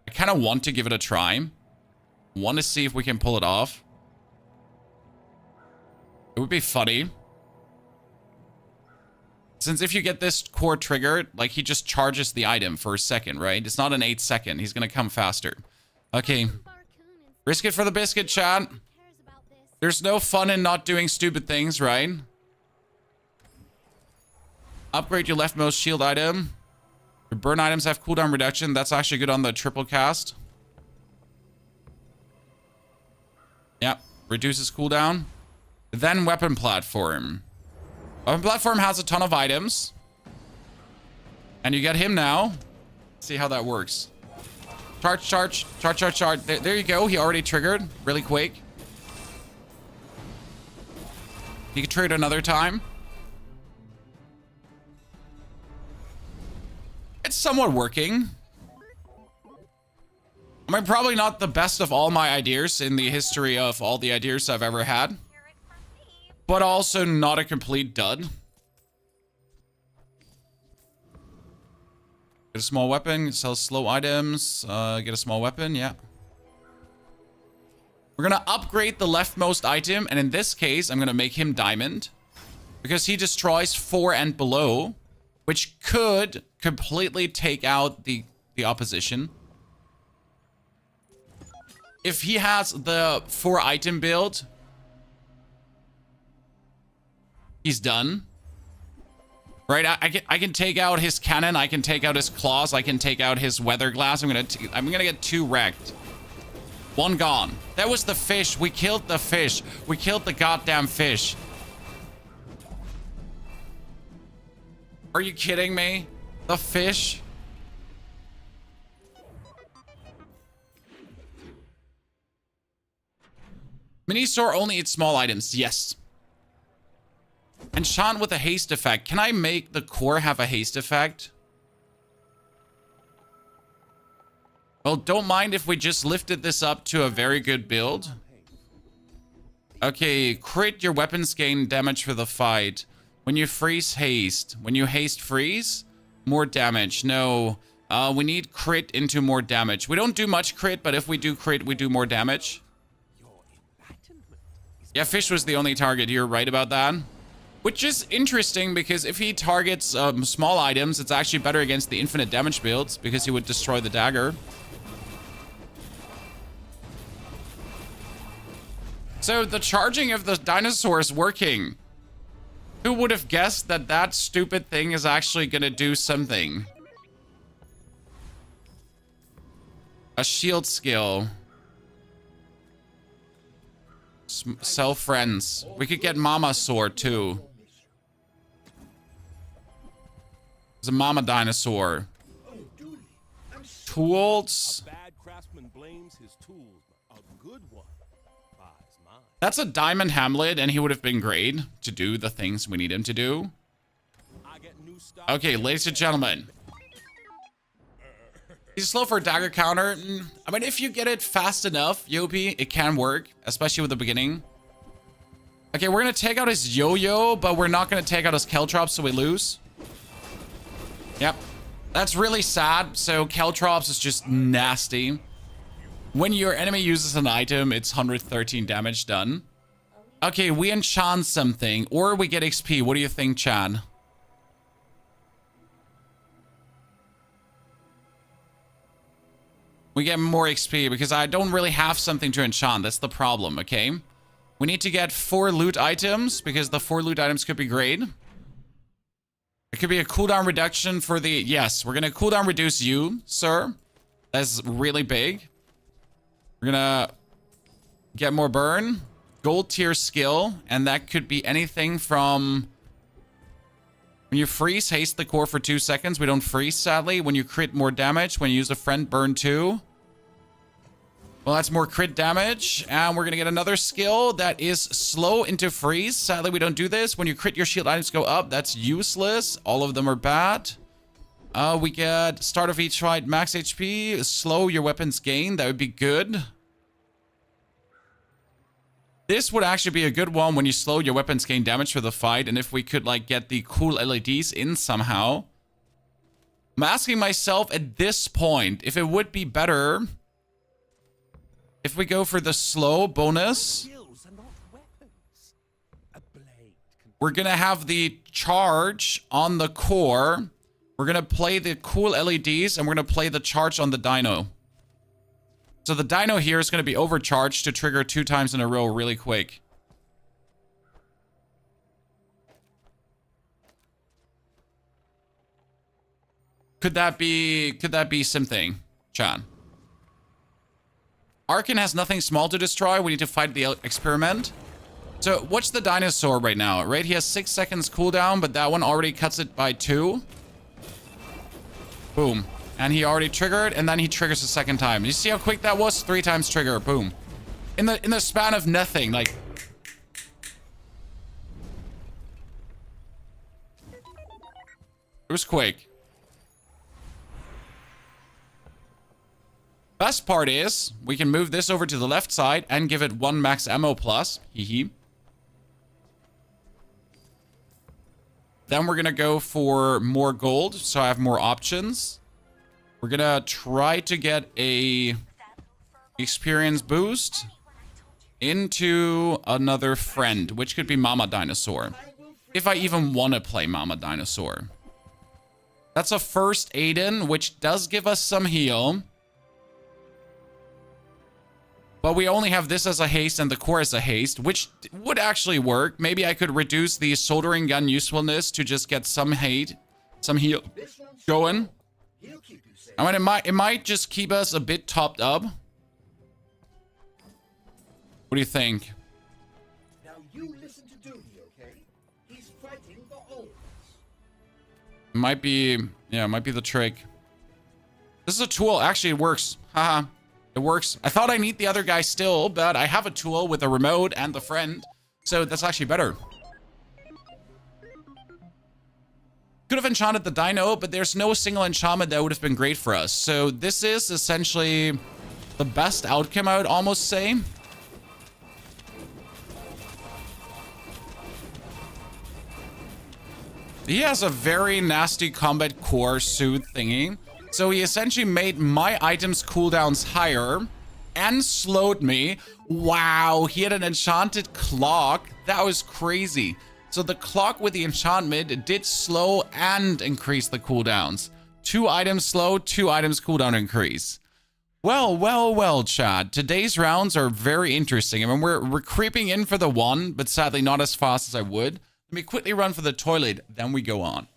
I kind of want to give it a try. Want to see if we can pull it off. It would be funny. Since if you get this core triggered, like he just charges the item for a second, right? It's not an 8-second. He's going to come faster. Okay. Risk it for the biscuit, chat. There's no fun in not doing stupid things, right? Upgrade your leftmost shield item. Your burn items have cooldown reduction. That's actually good on the triple cast. Yep. Reduces cooldown. Then weapon platform. Weapon platform has a ton of items. And you get him now. See how that works. Charge, charge, charge, charge, charge. There you go. He already triggered really quick. He can trigger another time. It's somewhat working. I mean, probably not the best of all my ideas in the history of all the ideas I've ever had. But also not a complete dud. Get a small weapon, sell slow items, get a small weapon, yeah. We're gonna upgrade the leftmost item, and in this case, I'm gonna make him diamond. Because he destroys 4 and below, which could completely take out the opposition. If he has the 4 item build, he's done. Right? I can take out his cannon. I can take out his claws. I can take out his weather glass. I'm gonna get 2 wrecked. 1 gone. That was the fish. We killed the fish. We killed the goddamn fish. Are you kidding me? The fish? Mini-store only eats small items. Yes. Enchant with a haste effect. Can I make the core have a haste effect? Well, don't mind if we just lifted this up to a very good build. Okay, crit your weapons gain damage for the fight. When you freeze, haste. When you haste, freeze, more damage. No, we need crit into more damage. We don't do much crit, but if we do crit, we do more damage. Yeah, fish was the only target. You're right about that. Which is interesting because if he targets small items, it's actually better against the infinite damage builds because he would destroy the dagger. So the charging of the dinosaur is working. Who would have guessed that that stupid thing is actually going to do something? A shield skill. Sell friends. We could get Mama Sword too. There's a Mama Dinosaur. Tools. A bad craftsman blames his tools. A good one buys mine. That's a diamond Hamlet, and he would have been great to do the things we need him to do. I get new stuff. Okay, ladies and gentlemen. He's slow for a dagger counter. I mean, if you get it fast enough, Yopi, it can work, especially with the beginning. Okay, we're going to take out his Yoyo, but we're not going to take out his Caltrops, so we lose. Yep. That's really sad. So Caltrops is just nasty. When your enemy uses an item, it's 113 damage done. Okay, we enchant something, or we get XP. What do you think, Chan? We get more XP because I don't really have something to enchant. That's the problem, okay? We need to get 4 loot items because the 4 loot items could be great. It could be a cooldown reduction for the... Yes, we're going to cooldown reduce you, sir. That's really big. We're going to get more burn. gold tier skill, and that could be anything from when you freeze, haste the core for 2 seconds. We don't freeze, sadly. When you crit, more damage. When you use a friend, burn 2. Well, that's more crit damage. And we're going to get another skill that is slow into freeze. Sadly, we don't do this. When you crit, your shield items go up. That's useless. All of them are bad. We get start of each fight, max HP. Slow your weapons gain. That would be good. This would actually be a good one when you slow your weapons gain damage for the fight. And if we could like get the cool LEDs in somehow. I'm asking myself at this point if it would be better if we go for the slow bonus. We're going to have the charge on the core. We're going to play the cool LEDs and we're going to play the charge on the dino. So the dino here is going to be overcharged to trigger 2 times in a row really quick. Could that be something, Chan? Arkin has nothing small to destroy. We need to fight the experiment. So what's the dinosaur right now? Right, he has 6 seconds cooldown, but that one already cuts it by 2. Boom. And he already triggered, and then he triggers a second time. You see how quick that was? 3 times trigger. Boom. In the span of nothing, like. It was quick. Best part is, we can move this over to the left side and give it 1 max ammo plus. Hee. Then we're gonna go for more gold, so I have more options. We're gonna try to get a experience boost into another friend, which could be Mama Dinosaur. If I even want to play Mama Dinosaur. That's a first Aiden, which does give us some heal. But we only have this as a haste and the core as a haste, which would actually work. Maybe I could reduce the soldering gun usefulness to just get some heal going. I mean, it might just keep us a bit topped up. What do you think? Now you listen to duly, okay? He's fighting the old. Might be the trick. This is a tool. Actually, it works. Haha. It works. I thought I need the other guy still, but I have a tool with a remote and the friend. So that's actually better. Could have enchanted the dino, but there's no single enchantment that would have been great for us. So this is essentially the best outcome, I would almost say. He has a very nasty combat core suit thingy. So he essentially made my items cooldowns higher and slowed me. Wow, he had an enchanted clock. That was crazy. So the clock with the enchantment did slow and increase the cooldowns. 2 items slow, 2 items cooldown increase. Well, chat. Today's rounds are very interesting. I mean, we're creeping in for the 1, but sadly not as fast as I would. Let me quickly run for the toilet, then we go on.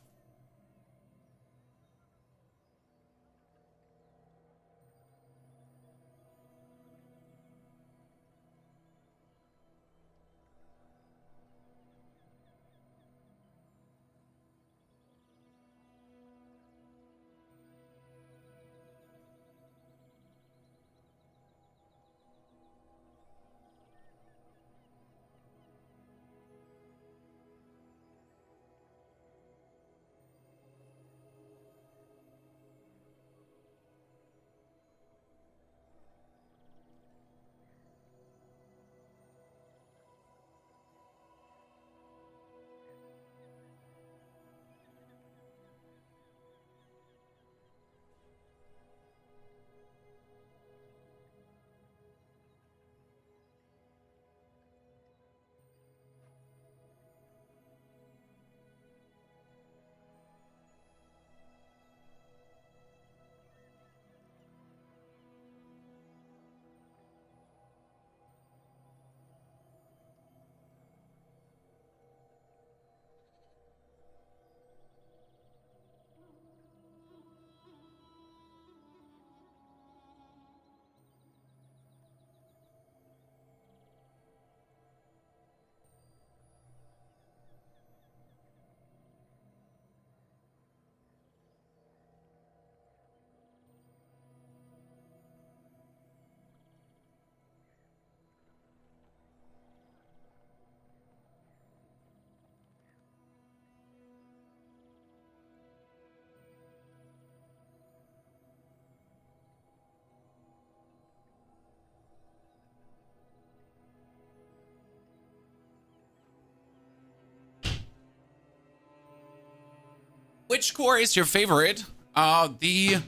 Which core is your favorite? The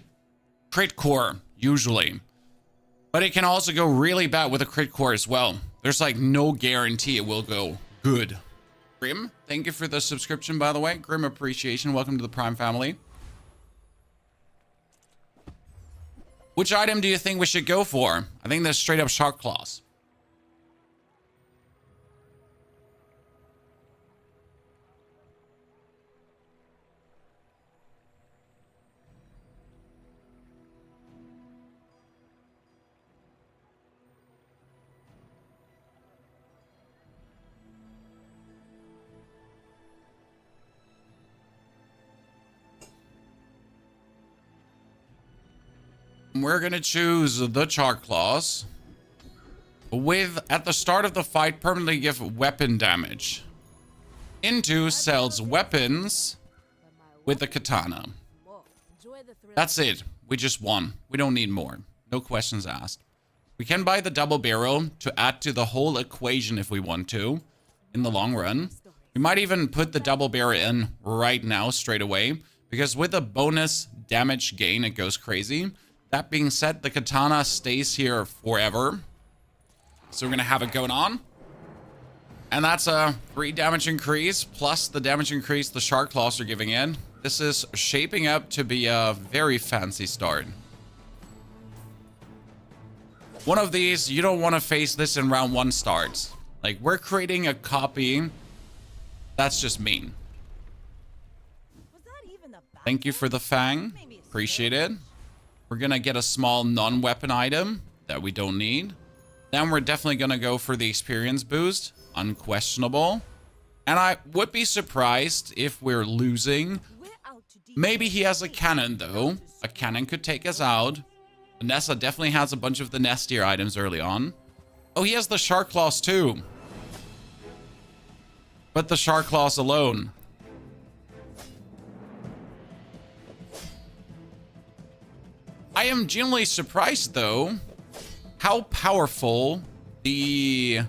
crit core, usually. But it can also go really bad with a crit core as well. There's like no guarantee it will go good. Grim, thank you for the subscription, by the way. Grim appreciation. Welcome to the Prime family. Which item do you think we should go for? I think that's straight up Shark Claws. We're gonna choose the Shark Claws with, at the start of the fight, permanently give weapon damage. Into sells weapons with the katana. That's it. We just won. We don't need more. No questions asked. We can buy the double barrel to add to the whole equation if we want to in the long run. We might even put the double barrel in right now straight away, because with a bonus damage gain, it goes crazy. That being said, the katana stays here forever. So we're going to have it going on. And that's a 3 damage increase, plus the damage increase the Shark Claws are giving in. This is shaping up to be a very fancy start. One of these, you don't want to face this in round 1 starts. Like, we're creating a copy. That's just mean. Thank you for the Fang. Appreciate it. We're going to get a small non-weapon item that we don't need. Then we're definitely going to go for the experience boost. Unquestionable. And I would be surprised if we're losing. Maybe he has a cannon, though. A cannon could take us out. Vanessa definitely has a bunch of the nestier items early on. Oh, he has the Shark Claws, too. But the Shark Claws alone. I am genuinely surprised, though, how powerful the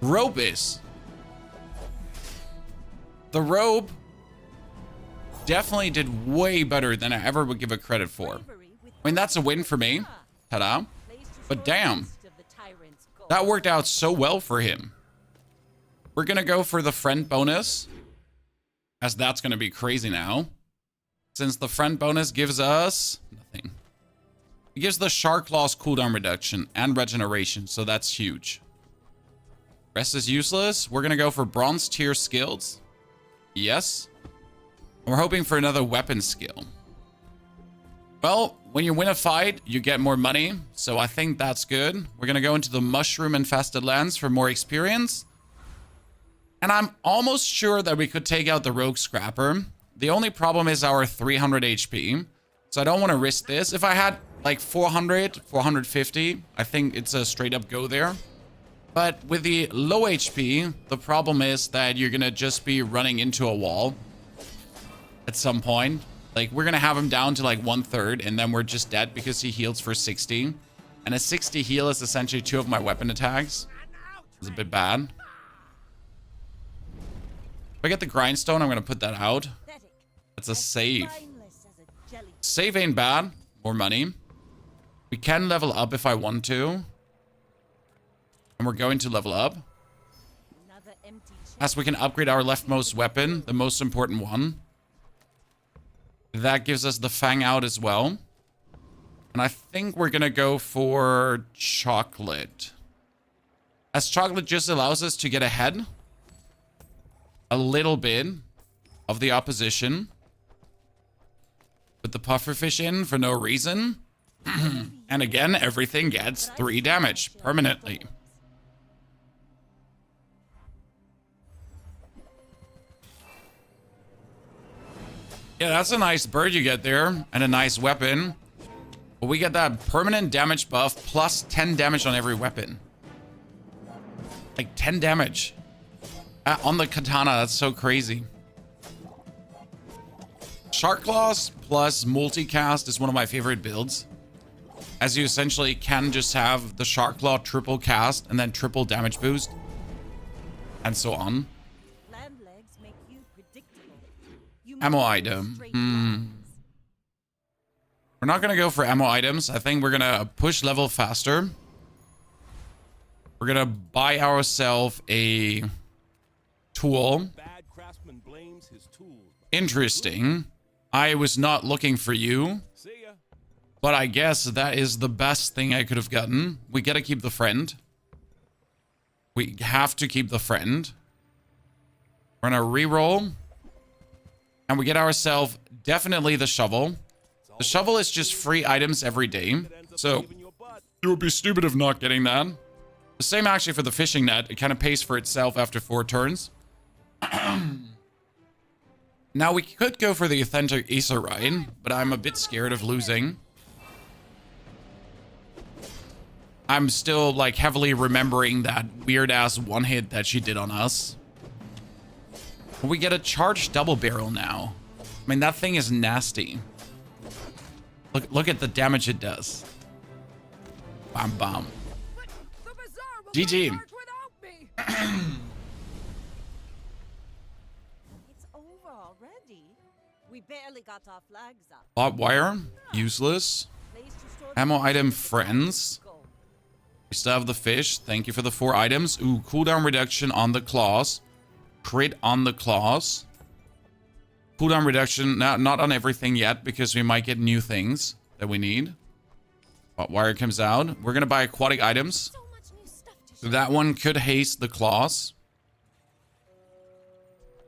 robe is. The robe definitely did way better than I ever would give it credit for. I mean, that's a win for me. Ta-da. But damn, that worked out so well for him. We're going to go for the friend bonus, as that's going to be crazy now. Since the friend bonus gives us nothing. It gives the Shark Claws cooldown reduction and regeneration, so that's huge. Rest is useless. We're going to go for bronze tier skills. Yes. And we're hoping for another weapon skill. Well, when you win a fight, you get more money, so I think that's good. We're going to go into the mushroom infested lands for more experience. And I'm almost sure that we could take out the rogue scrapper. The only problem is our 300 HP. So I don't want to risk this. If I had like 400, 450, I think it's a straight up go there. But with the low HP, the problem is that you're going to just be running into a wall at some point. Like, we're going to have him down to like 1/3, and then we're just dead because he heals for 60. And a 60 heal is essentially 2 of my weapon attacks. It's a bit bad. If I get the grindstone, I'm going to put that out. That's a save. Save ain't bad. More money. We can level up if I want to. And we're going to level up. As we can upgrade our leftmost weapon, the most important one. That gives us the Fang out as well. And I think we're going to go for chocolate. As chocolate just allows us to get ahead a little bit of the opposition. Put the Pufferfish in for no reason. And again, everything gets 3 damage permanently. Yeah, that's a nice bird you get there. And a nice weapon. But we get that permanent damage buff plus 10 damage on every weapon. Like 10 damage. On the katana, that's so crazy. Shark Claws plus multicast is one of my favorite builds. As you essentially can just have the Shark Claw triple cast and then triple damage boost. And so on. Ammo item. We're not gonna go for ammo items. I think we're gonna push level faster. We're gonna buy ourselves a tool. Bad craftsman blames his tools. Interesting. I was not looking for you, See ya. but I guess that is the best thing I could have gotten. We gotta keep the friend. We have to keep the friend. We're gonna reroll. And we get ourselves definitely the shovel. The shovel is just free items every day. So it would be stupid of not getting that. The same actually for the fishing net. It kind of pays for itself after 4 turns. Now we could go for the authentic Acerine, but I'm a bit scared of losing. I'm still like heavily remembering that weird ass one hit that she did on us. We get a charged double barrel now. I mean, that thing is nasty. Look at the damage it does. Bam bam. GG. It's over already. We barely got our flags up. Bot wire. Useless. Place to store Ammo the item goods. friends. Go. We still have the fish. Thank you for the 4 items. Ooh, cooldown reduction on the claws. Crit on the claws. Cooldown reduction, not on everything yet, because we might get new things that we need. Bot wire comes out. We're going to buy aquatic items. So much new stuff to show. That one could haste the claws.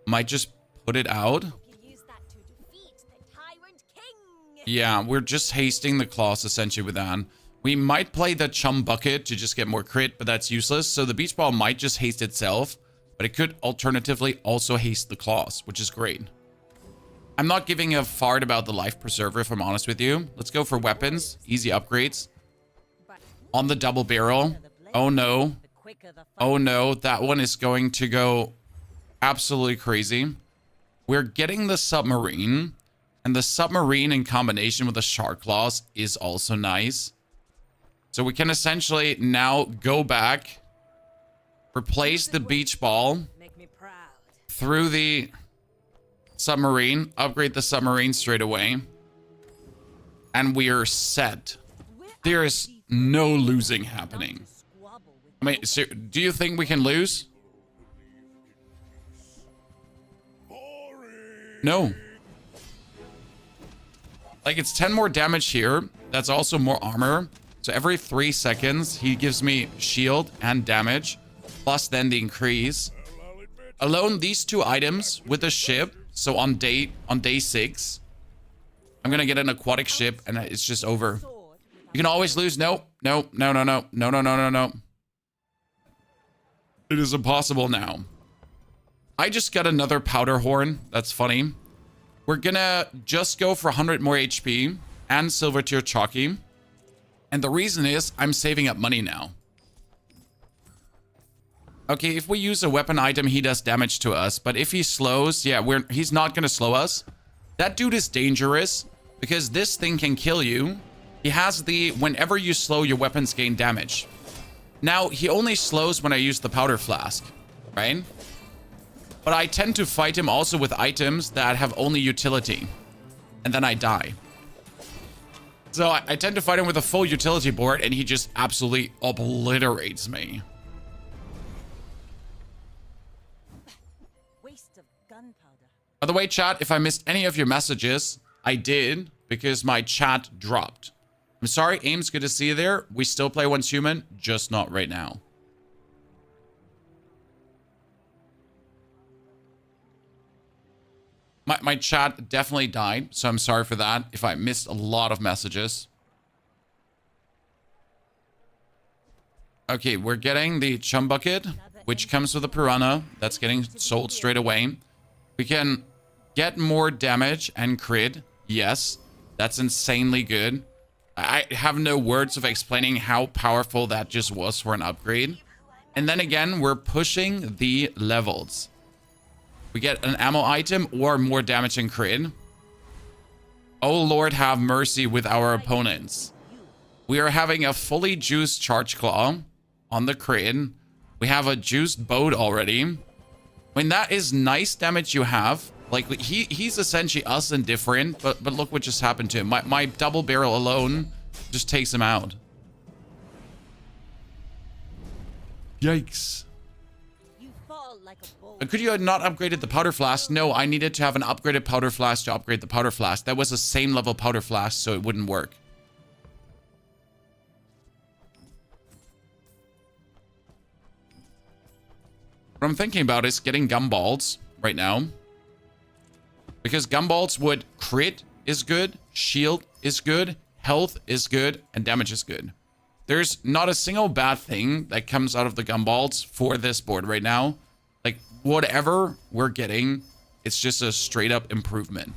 Might just put it out. You use that to defeat the Tyrant King. Yeah, we're just hasting the claws essentially with that. We might play the chum bucket to just get more crit, but that's useless. So the beach ball might just haste itself, but it could alternatively also haste the claws, which is great. I'm not giving a fart about the life preserver, if I'm honest with you. Let's go for weapons. Easy upgrades. On the double barrel. Oh no. The quicker the Oh no, that one is going to go absolutely crazy. We're getting the submarine, and the submarine in combination with the shark claws is also nice. So we can essentially now go back, replace the beach ball Make me proud. through the submarine, upgrade the submarine straight away, and we are set. There is no losing happening. squabble with I mean, so, do you think we can lose? No. Like, it's 10 more damage here. That's also more armor. So every 3 seconds, he gives me shield and damage, plus then the increase. Alone, these 2 items with the ship. So on day 6, I'm gonna get an aquatic ship, and it's just over. sword. You can always lose. No. It is impossible now. I just got another powder horn. That's funny. We're gonna just go for 100 more HP and silver tier chalky. And the reason is I'm saving up money now. Okay, if we use a weapon item, he does damage to us. But if he slows, yeah, he's not gonna slow us. That dude is dangerous because this thing can kill you. He has the whenever you slow, your weapons gain damage. Now, he only slows when I use the powder flask, right? But I tend to fight him also with items that have only utility. And then I die. So I tend to fight him with a full utility board, and he just absolutely obliterates me. Waste of gunpowder. By the way, chat, if I missed any of your messages, I did, because my chat dropped. I'm sorry, Ames, good to see you there. We still play Once Human, just not right now. My chat definitely died, so I'm sorry for that if I missed a lot of messages. Okay, we're getting the chum bucket, which comes with a piranha. That's getting sold straight away. We can get more damage and crit. Yes, that's insanely good. I have no words of explaining how powerful that just was for an upgrade. And then again, we're pushing the levels. We get an ammo item or more damage and crit. Oh Lord, have mercy with our opponents. We are having a fully juiced charge claw on the crit. We have a juiced boat already. I mean, that is nice damage you have. Like, he's essentially us and different, but look what just happened to him. My double barrel alone just takes him out. Yikes. You fall like a bull. Could you have not upgraded the powder flask? No, I needed to have an upgraded powder flask to upgrade the powder flask. That was the same level powder flask, so it wouldn't work. What I'm thinking about is getting gumballs right now. Because gumballs would crit is good, shield is good, health is good, and damage is good. There's not a single bad thing that comes out of the gumballs for this board right now. Like, whatever we're getting, it's just a straight up improvement.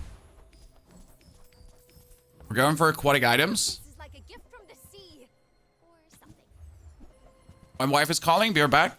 We're going for aquatic items. This is like a gift from the sea, or something. My wife is calling. Be right back.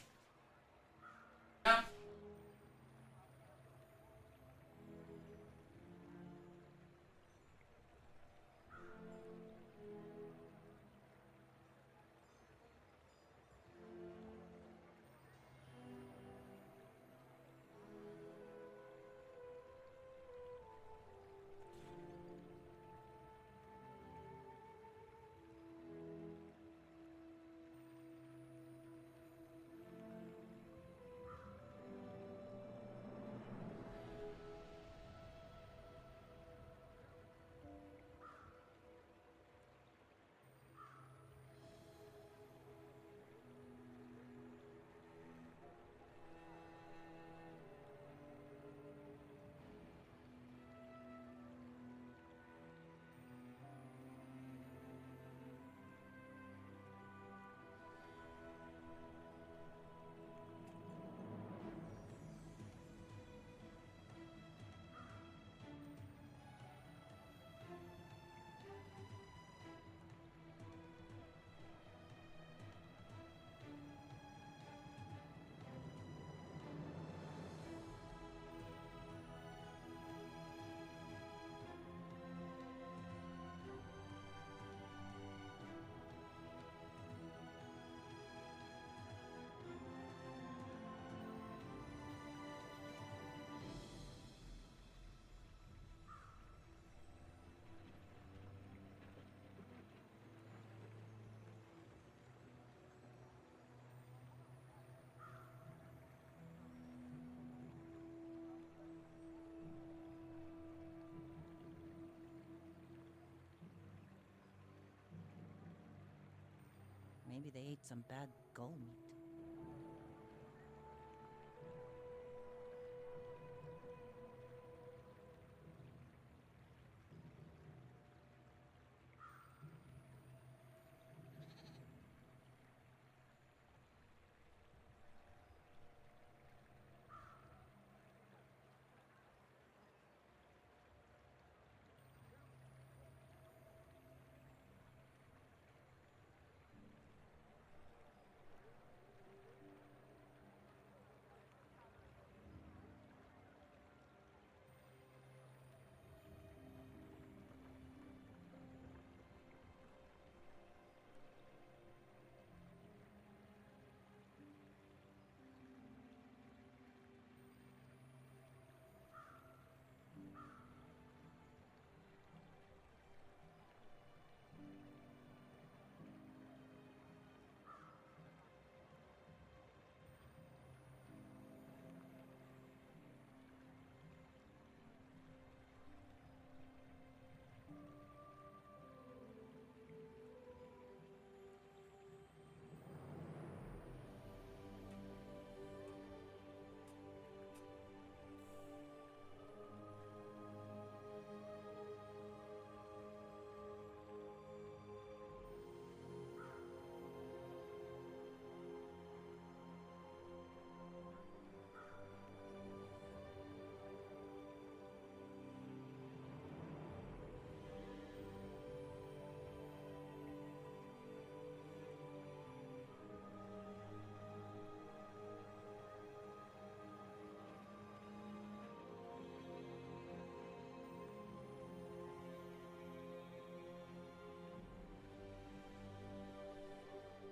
Maybe they ate some bad gull meat.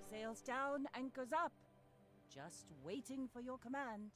Sails down, anchors up. Just waiting for your command.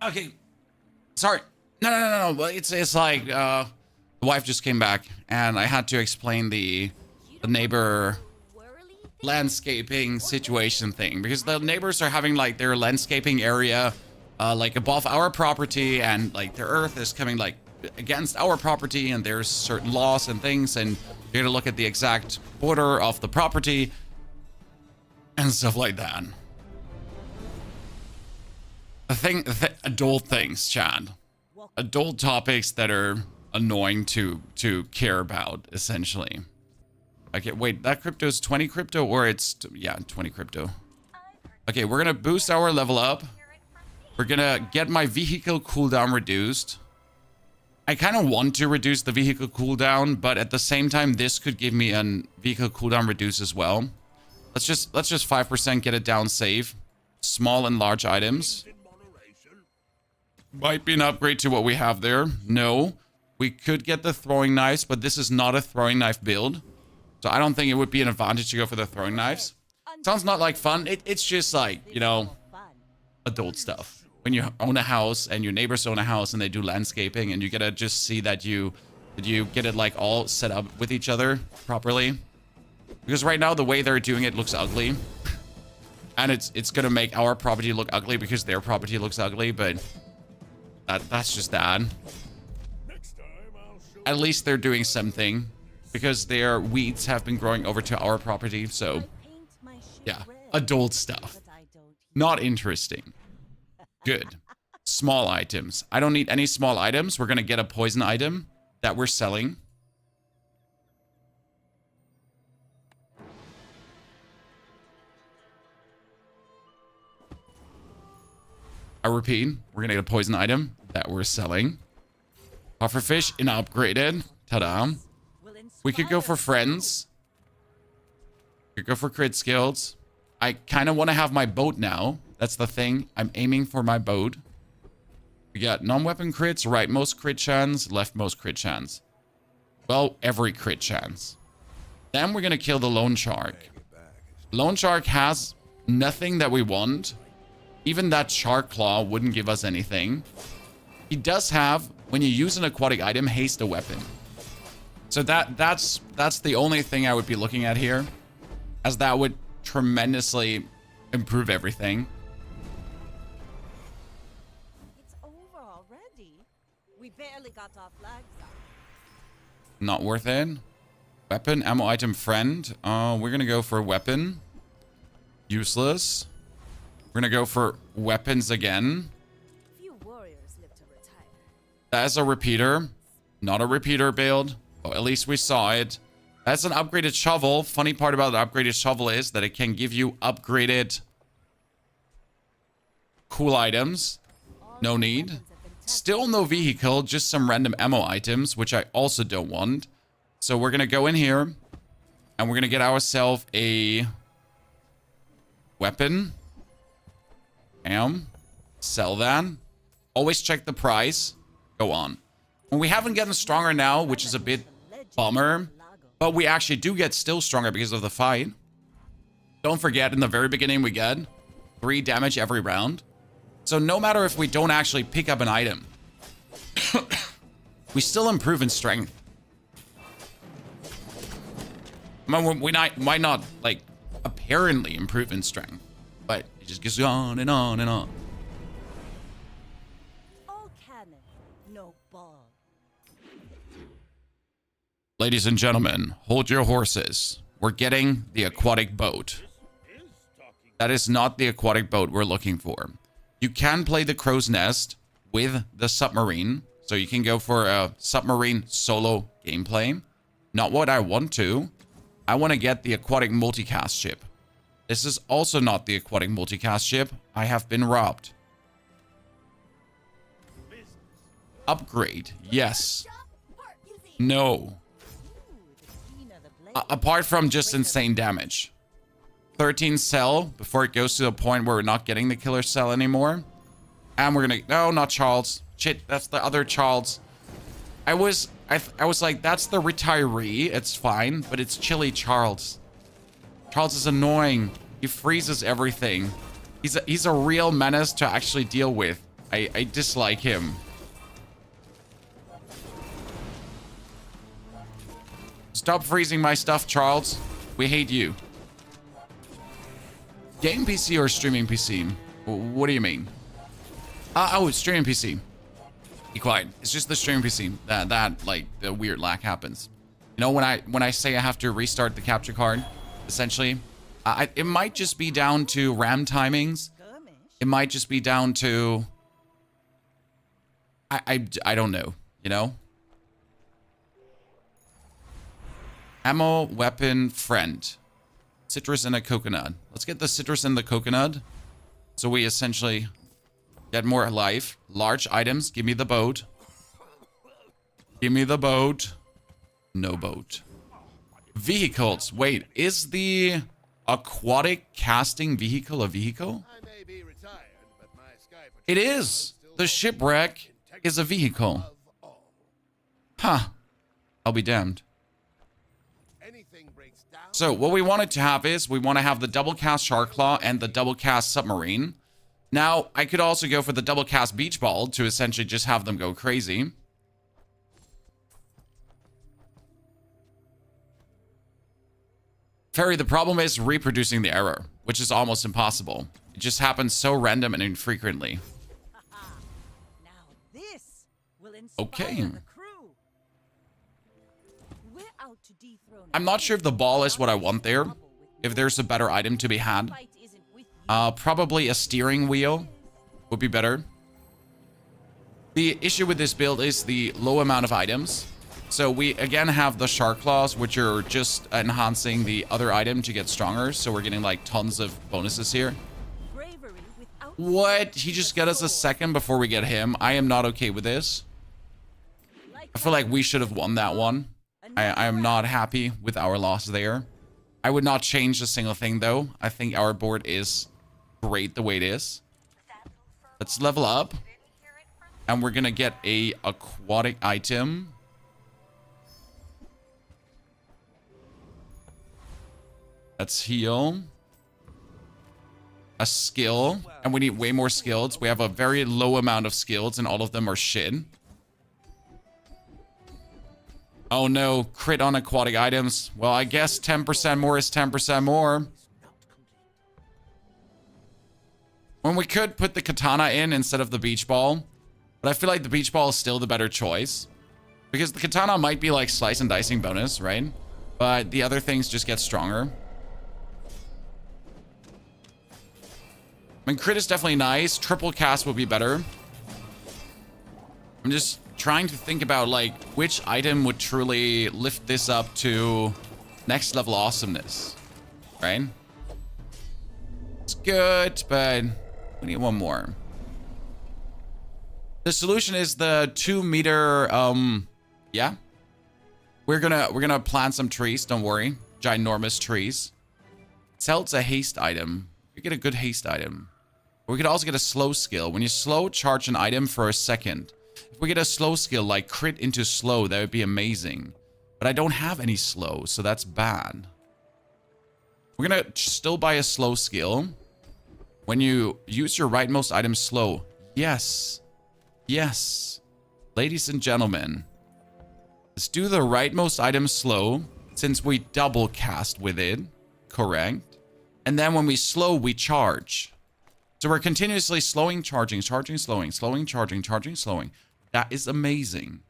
Okay. Sorry. No. Well, it's like the wife just came back and I had to explain the neighbor landscaping situation thing, because the neighbors are having like their landscaping area like above our property, and like their earth is coming like against our property, and there's certain laws and things, and you're gonna look at the exact border of the property and stuff like that. Adult things, Chad. Adult topics that are annoying to care about, essentially. Okay, wait, that crypto is 20 crypto, or it's, yeah, 20 crypto. Okay, we're gonna boost our level up. We're gonna get my vehicle cooldown reduced. I kind of want to reduce the vehicle cooldown, but at the same time, this could give me a vehicle cooldown reduce as well. Let's just 5% get it down safe. Small and large items. Might be an upgrade to what we have there. No. We could get the throwing knives, but this is not a throwing knife build. So I don't think it would be an advantage to go for the throwing knives. Sounds not like fun. It's just like, you know, adult stuff. When you own a house and your neighbors own a house and they do landscaping, and you gotta just see that you get it like all set up with each other properly. Because right now the way they're doing it looks ugly. And it's gonna make our property look ugly because their property looks ugly, but that's just that. At least they're doing something, because their weeds have been growing over to our property. So yeah, adult stuff. Not interesting. Good. Small items. I don't need any small items. We're gonna get a poison item that we're selling. I repeat, we're gonna get a poison item that we're selling. Pufferfish in upgraded. Ta-da. We could go for friends. We could go for crit skills. I kind of want to have my boat now. That's the thing. I'm aiming for my boat. We got non-weapon crits, rightmost crit chance, leftmost crit chance. Well, every crit chance. Then we're going to kill the lone shark. Lone shark has nothing that we want. Even that shark claw wouldn't give us anything. He does have, when you use an aquatic item, haste a weapon. So that's the only thing I would be looking at here, as that would tremendously improve everything. It's over already. We barely got our flags up. Not worth it. Weapon, ammo item, friend. We're gonna go for weapon. Useless. We're gonna go for weapons again. Few warriors live to retire. That is a repeater. Not a repeater build. Oh, at least we saw it. That's an upgraded shovel. Funny part about the upgraded shovel is that it can give you upgraded cool items. No need. Still no vehicle, just some random ammo items, which I also don't want. So we're gonna go in here and we're gonna get ourselves a weapon. Sell that. Always check the price. Go on. And we haven't gotten stronger now, which is a bit bummer. But we actually do get still stronger because of the fight. Don't forget, in the very beginning, we get 3 damage every round. So no matter if we don't actually pick up an item, we still improve in strength. I mean, we might not, like, apparently improve in strength. But it just goes on and on and on. All cannon, no ball. Ladies and gentlemen, hold your horses. We're getting the aquatic boat. That is not the aquatic boat we're looking for. You can play the crow's nest with the submarine. So you can go for a submarine solo gameplay. Not what I want to. I want to get the aquatic multicast ship. This is also not the aquatic multicast ship. I have been robbed. Upgrade. Yes. No. Apart from just insane damage. 13 cell before it goes to the point where we're not getting the killer cell anymore. And we're gonna... No, not Charles. Shit, that's the other Charles. I was like, that's the retiree. It's fine, but it's Chili Charles. Charles is annoying. He freezes everything. He's a real menace to actually deal with. I dislike him. Stop freezing my stuff, Charles. We hate you. Game PC or streaming PC? What do you mean? Oh, it's streaming PC. Be quiet. It's just the streaming PC that like the weird lag happens. You know, when I say I have to restart the capture card, essentially, it might just be down to RAM timings. It might just be down to I don't know, you know? Ammo, weapon, friend. Citrus and a coconut. Let's get the citrus and the coconut. So we essentially get more life. Large items. Give me the boat. Give me the boat. No boat. Vehicles. Wait, is the aquatic casting vehicle a vehicle? I may be retired, but my sky patrol It is. The shipwreck is a vehicle. Huh. I'll be damned. anything breaks down. So what we wanted to have is we want to have the double cast shark claw and the double cast submarine. Now, I could also go for the double cast beach ball to essentially just have them go crazy. Ferry, the problem is reproducing the error, which is almost impossible. It just happens so random and infrequently. Now this will inspire Okay. the crew. We're out to dethrone I'm not sure if the ball is what I want there. If there's a better item to be had. Fight isn't with you. Probably a steering wheel would be better. The issue with this build is the low amount of items. So we again have the shark claws, which are just enhancing the other item to get stronger. So we're getting like tons of bonuses here. Bravery without What? He just got us a second before we get him. I am not okay with this. I feel like we should have won that one. I am not happy with our loss there. I would not change a single thing though. I think our board is great the way it is. Let's level up. And we're gonna get a aquatic item. Let's heal. A skill. And we need way more skills. We have a very low amount of skills and all of them are shit. Oh no, crit on aquatic items. Well, I guess 10% more is 10% more. When we could put the katana in instead of the beach ball. But I feel like the beach ball is still the better choice. Because the katana might be like slice and dicing bonus, right? But the other things just get stronger. I mean, crit is definitely nice. Triple cast would be better. I'm just trying to think about like which item would truly lift this up to next level awesomeness, right? It's good, but we need one more. The solution is the 2 meter, yeah. We're gonna plant some trees, don't worry. Ginormous trees. Sell it's a haste item. We get a good haste item. We could also get a slow skill. When you slow, charge an item for a second. If we get a slow skill like crit into slow, that would be amazing. But I don't have any slow, so that's bad. We're gonna still buy a slow skill. When you use your rightmost item slow. Yes. Yes. Ladies and gentlemen. Let's do the rightmost item slow. Since we double cast with it. Correct. And then when we slow, we charge. So we're continuously slowing, charging, charging, slowing, slowing, charging, charging, slowing. That is amazing.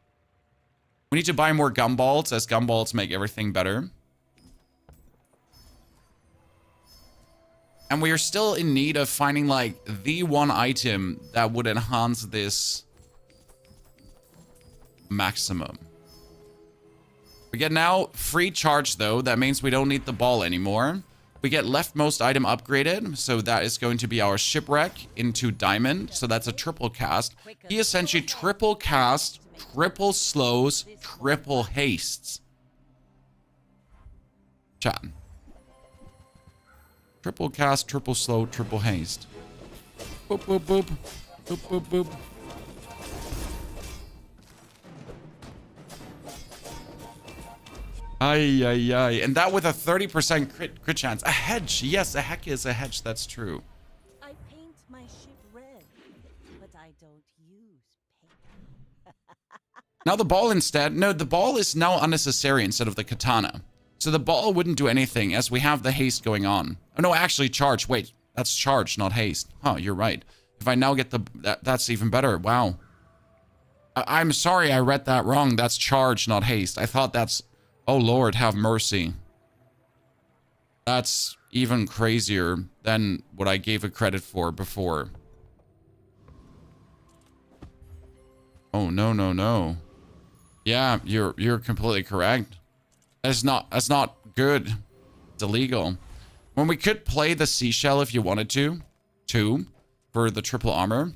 We need to buy more gumballs, as gumballs make everything better. And we are still in need of finding, like, the one item that would enhance this maximum. We get now free charge, though. That means we don't need the ball anymore. We get leftmost item upgraded, so that is going to be our shipwreck into diamond. So that's a triple cast. He essentially triple cast, triple slows, triple hastes. Chat. Triple cast, triple slow, triple haste. Boop, boop, boop. Boop, boop, boop. Ay, ay, ay. And that with a 30% crit chance. A hedge. Yes, a heck is a hedge. That's true. I paint my ship red, but I don't Now the ball instead, no, the ball is now unnecessary instead of the katana. So the ball wouldn't do anything as we have the haste going on. Oh no, actually charge. Wait, that's charge, not haste. Huh, you're right. If I now get the, that's even better. Wow. I'm sorry I read that wrong. That's charge, not haste. I thought that's, oh Lord, have mercy. That's even crazier than what I gave it credit for before. Oh, no, no, no. Yeah, you're completely correct. That's not good. It's illegal. When we could play the seashell if you wanted to, too, for the triple armor.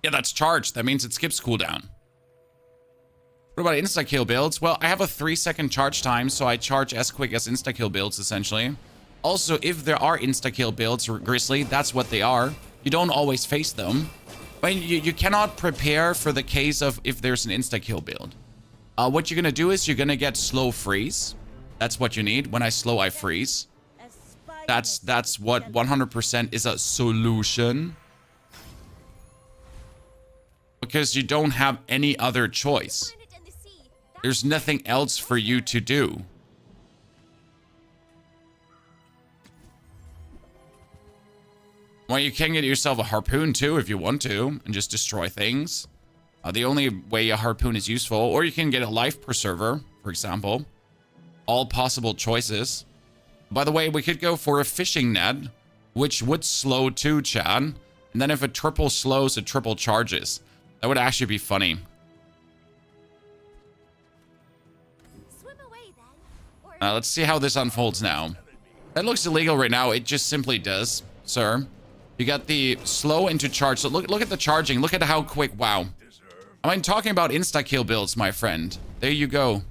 Yeah, that's charged. That means it skips cooldown. What about insta-kill builds? Well, I have a 3-second charge time, so I charge as quick as insta-kill builds, essentially. Also, if there are insta-kill builds, Grizzly, that's what they are. You don't always face them. But you cannot prepare for the case of if there's an insta-kill build. What you're gonna do is you're gonna get slow freeze. That's what you need. When I slow, I freeze. That's what 100% is a solution. Because you don't have any other choice. There's nothing else for you to do. Well, you can get yourself a harpoon too if you want to and just destroy things. The only way a harpoon is useful, or you can get a life preserver, for example. All possible choices. By the way, we could go for a fishing net, which would slow too, Chad. And then if it triple slows, it triple charges. That would actually be funny. Swim away, then. Let's see how this unfolds now. That looks illegal right now. It just simply does, sir. You got the slow into charge. So look at the charging. Look at how quick. Wow. I'm talking about insta-kill builds, my friend. There you go.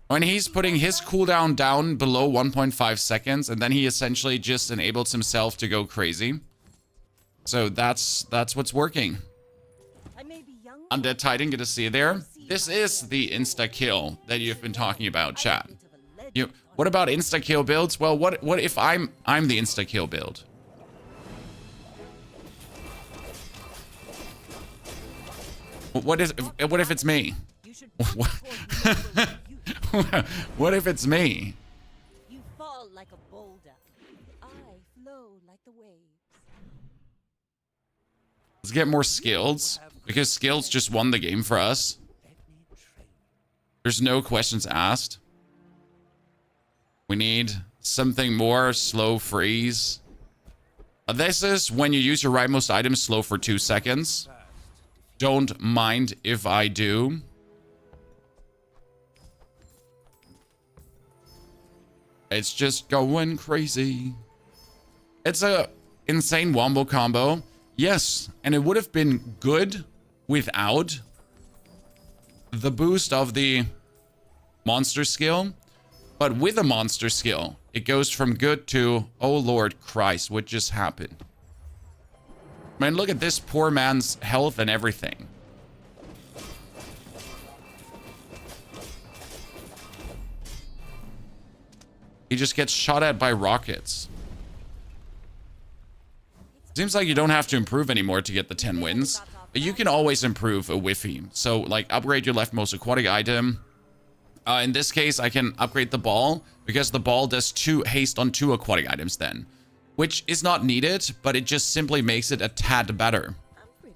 When he's putting his cooldown down below 1.5 seconds, and then he essentially just enables himself to go crazy. So that's what's working. Undead Titan, good to see you there. This is the insta-kill that you've been talking about, chat. What about insta-kill builds? Well, what if I'm the insta-kill build? What if it's me? What if it's me? You fall like a boulder. I flow like the waves. Let's get more skills, because skills just won the game for us. There's no questions asked. We need something more. Slow freeze. This is when you use your rightmost item slow for 2 seconds. Don't mind if I do. It's just going crazy. It's a insane wombo combo. Yes, and it would have been good without the boost of the monster skill. But with a monster skill, it goes from good to, oh Lord Christ, what just happened? Man, look at this poor man's health and everything. He just gets shot at by rockets. Seems like you don't have to improve anymore to get the 10 wins. But you can always improve a whiffy. So, like, upgrade your leftmost aquatic item. In this case, I can upgrade the ball, because the ball does 2 haste on 2 aquatic items then. Which is not needed, but it just simply makes it a tad better.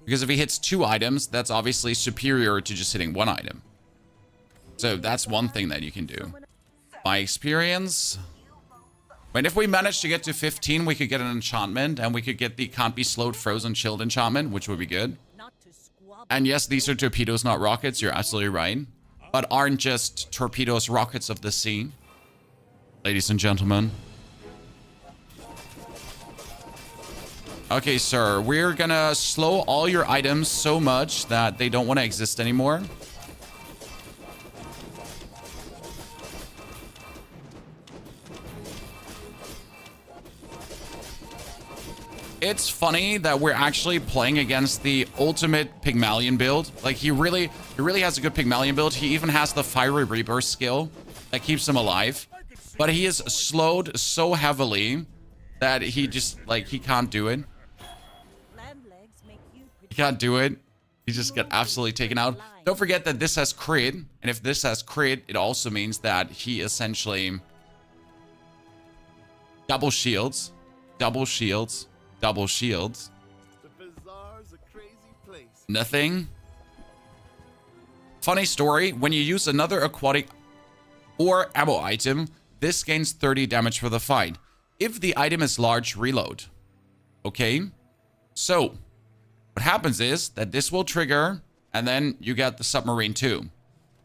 Because if he hits 2 items, that's obviously superior to just hitting 1 item. So that's one thing that you can do. By experience... But if we manage to get to 15, we could get an enchantment, and we could get the can't be slowed, frozen, chilled enchantment, which would be good. And yes, these are torpedoes, not rockets. You're absolutely right. But aren't just torpedoes rockets of the sea? Ladies and gentlemen. Okay, sir. We're gonna slow all your items so much that they don't want to exist anymore. It's funny that we're actually playing against the ultimate Pygmalion build. Like, he really has a good Pygmalion build. He even has the fiery rebirth skill that keeps him alive. But he is slowed so heavily that he just, like, he can't do it. He can't do it. He just got absolutely taken out. Don't forget that this has crit, and if this has crit, it also means that he essentially double shields, double shields, double shields. The bazaar's a crazy place. Nothing. Funny story, when you use another aquatic or ammo item, this gains 30 damage for the fight. If the item is large, reload. Okay? So, what happens is that this will trigger, and then you get the submarine too.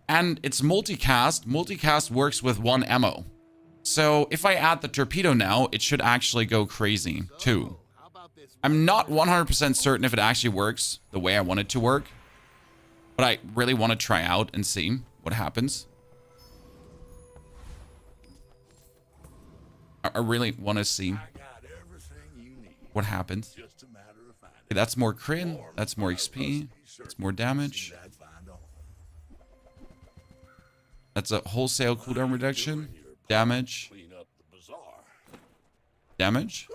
And it's multicast. Multicast works with one ammo. So, if I add the torpedo now, it should actually go crazy too. I'm not 100% certain if it actually works the way I want it to work. But I really want to try out and see what happens. I really want to see what happens. Okay, that's more crit. That's more XP. That's more damage. That's a wholesale cooldown reduction. Damage. Damage.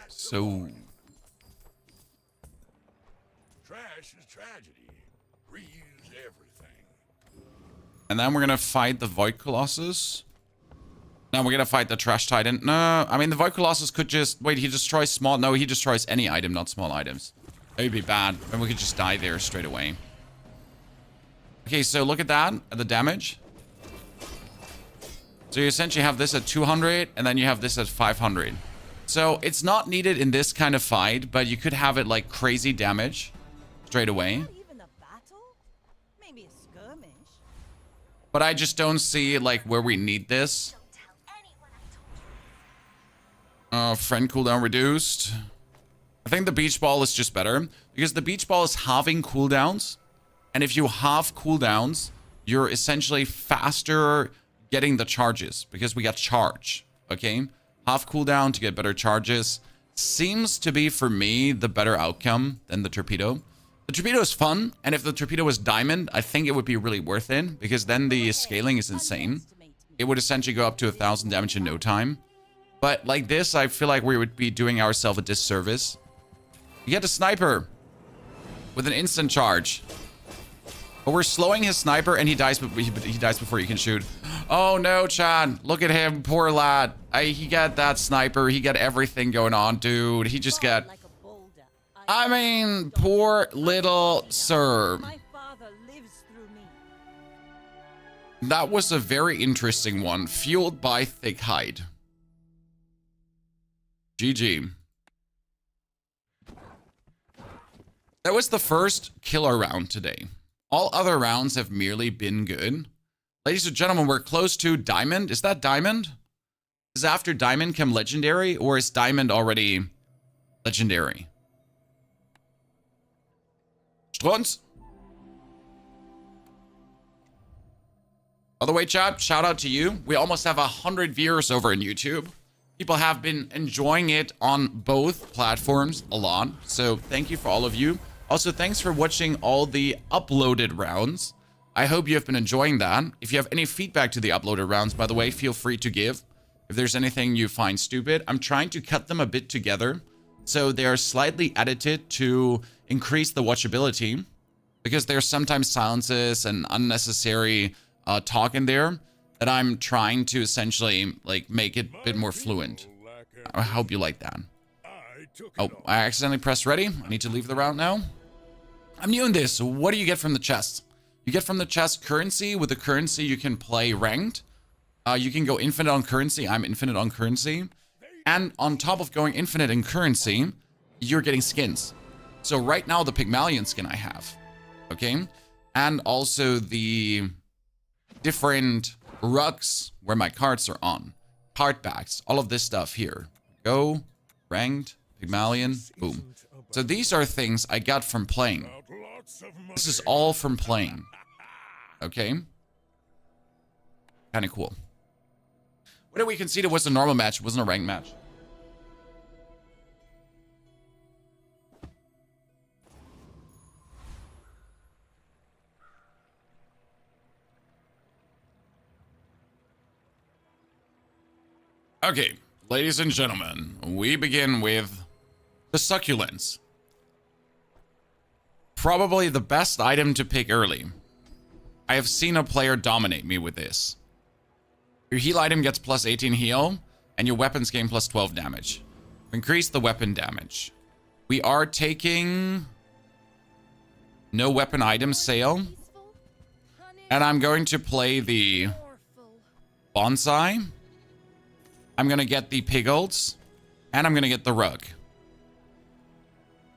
So... Trash is tragedy. Reuse everything. And then we're gonna fight the Void Colossus. Now we're gonna fight the Trash Titan. No, I mean the Void Colossus could just... Wait, he destroys small... No, he destroys any item, not small items. That would be bad. And we could just die there straight away. Okay, so look at that. At the damage. So you essentially have this at 200, and then you have this at 500. So it's not needed in this kind of fight, but you could have it like crazy damage straight away. Not even a battle? Maybe a skirmish. But I just don't see like where we need this. Friend cooldown reduced. I think the beach ball is just better because the beach ball is halving cooldowns. And if you halve cooldowns, you're essentially faster getting the charges because we got charge. Okay. Half cooldown to get better charges seems to be, for me, the better outcome than the torpedo. The torpedo is fun, and if the torpedo was diamond, I think it would be really worth it, because then the scaling is insane. It would essentially go up to 1,000 damage in no time. But like this, I feel like we would be doing ourselves a disservice. You get a sniper with an instant charge. But we're slowing his sniper, and he dies before you can shoot. Oh no, Chan. Look at him. Poor lad. He got that sniper. He got everything going on, dude. He just got... I mean, poor little sir. My father lives through me. That was a very interesting one. Fueled by thick hide. GG. That was the first killer round today. All other rounds have merely been good. Ladies and gentlemen, we're close to Diamond. Is that Diamond? Is after Diamond come Legendary, or is Diamond already Legendary? Strunz? By the way, chat, shout out to you. We almost have 100 viewers over on YouTube. People have been enjoying it on both platforms a lot. So thank you for all of you. Also, thanks for watching all the uploaded rounds. I hope you have been enjoying that. If you have any feedback to the uploaded rounds, by the way, feel free to give. If there's anything you find stupid, I'm trying to cut them a bit together, so they are slightly edited to increase the watchability, because there's sometimes silences and unnecessary talk in there that I'm trying to essentially like make it a bit more fluent. I hope you like that. Oh, I accidentally pressed ready. I need to leave the round now. I'm new in this. So what do you get from the chest? You get from the chest currency. With the currency, you can play ranked. You can go infinite on currency. I'm infinite on currency. And on top of going infinite in currency, you're getting skins. So right now, the Pygmalion skin I have. Okay? And also the different rugs where my cards are on. Card backs. All of this stuff here. Go. Ranked. Pygmalion. Boom. So these are things I got from playing. This is all from playing. Okay? Kind of cool. What did we concede? It was a normal match. It wasn't a ranked match. Okay, ladies and gentlemen, we begin with the Succulents. probably the best item to pick early. I have seen a player dominate me with this. Your heal item gets plus 18 heal, and your weapons gain plus 12 damage. Increase the weapon damage. We are taking no weapon item sale. And I'm going to play the bonsai. I'm going to get the piggles. And I'm going to get the rug.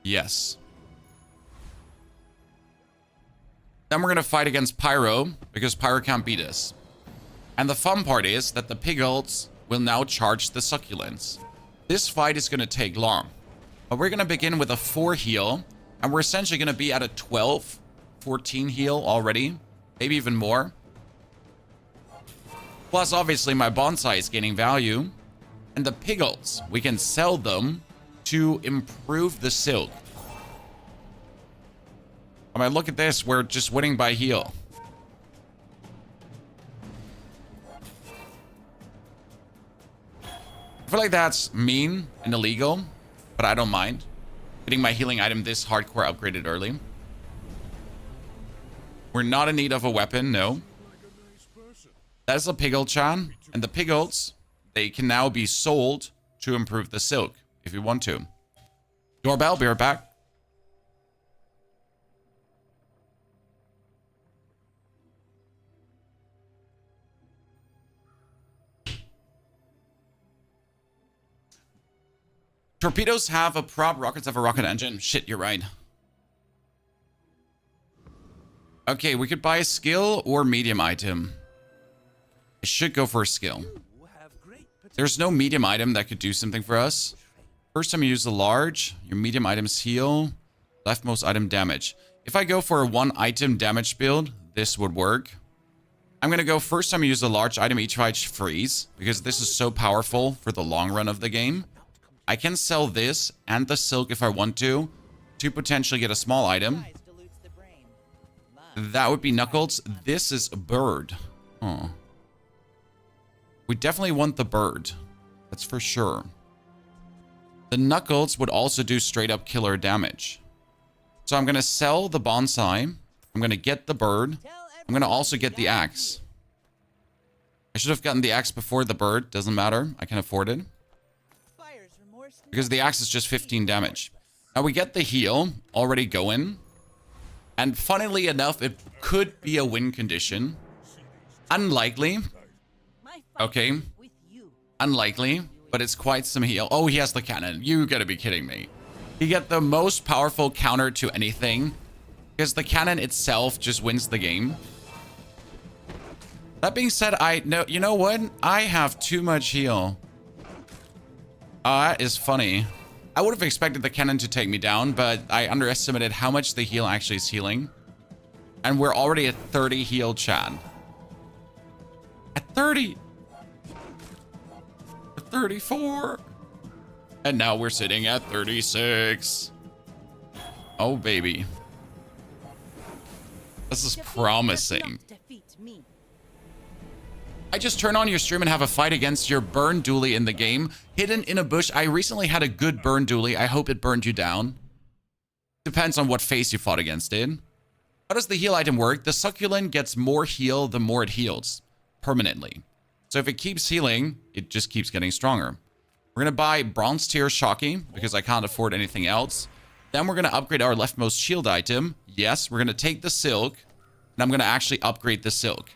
Yes. Then we're going to fight against Pyro, because Pyro can't beat us. And the fun part is that the piggles will now charge the succulents. This fight is going to take long. But we're going to begin with a 4 heal. And we're essentially going to be at a 12, 14 heal already. Maybe even more. Plus, obviously, my bonsai is gaining value. And the piggles, we can sell them to improve the silk. I mean, look at this. We're just winning by heal. I feel like that's mean and illegal, but I don't mind. Getting my healing item this hardcore upgraded early. We're not in need of a weapon, no. That is a piggle chan, and the piggles, they can now be sold to improve the silk if you want to. Doorbell, be right back. Torpedoes have a prop, rockets have a rocket engine. Shit, you're right. Okay, we could buy a skill or medium item. I should go for a skill. There's no medium item that could do something for us. First time you use the large, your medium items heal, leftmost item damage. If I go for a 1 item damage build, this would work. I'm going to go first time you use the large item, each fight freeze, because this is so powerful for the long run of the game. I can sell this and the silk if I want to potentially get a small item. That would be Knuckles. This is a bird. Oh. We definitely want the bird. That's for sure. The Knuckles would also do straight up killer damage. So I'm going to sell the bonsai. I'm going to get the bird. I'm going to also get the axe. I should have gotten the axe before the bird. Doesn't matter. I can afford it. Because the axe is just 15 damage. Now we get the heal already going. And funnily enough, it could be a win condition. Unlikely. Okay. Unlikely. But it's quite some heal. Oh, he has the cannon. You gotta be kidding me. You get the most powerful counter to anything. Because the cannon itself just wins the game. That being said, you know what? I have too much heal. That is funny. I would have expected the cannon to take me down, but I underestimated how much the heal actually is healing. And we're already at 30 heal, Chad. At 30. At 34. And now we're sitting at 36. Oh, baby. This is promising. I just turn on your stream and have a fight against your burn duly in the game. Hidden in a bush. I recently had a good burn duly. I hope it burned you down. Depends on what phase you fought against it. How does the heal item work? The succulent gets more heal the more it heals. Permanently. So if it keeps healing, it just keeps getting stronger. We're going to buy bronze tier Shocky because I can't afford anything else. Then we're going to upgrade our leftmost shield item. Yes, we're going to take the silk. And I'm going to actually upgrade the silk.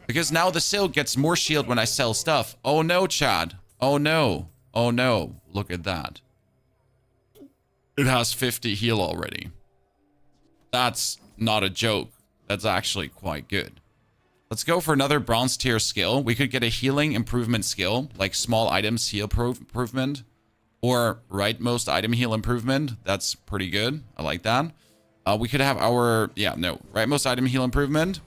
Because now the silk gets more shield when I sell stuff. Oh no, Chad. Oh no. Oh no. Look at that. It has 50 heal already. That's not a joke. That's actually quite good. Let's go for another bronze tier skill. We could get a healing improvement skill, like small items heal improvement. Or rightmost item heal improvement. That's pretty good. I like that. We could have our, rightmost item heal improvement.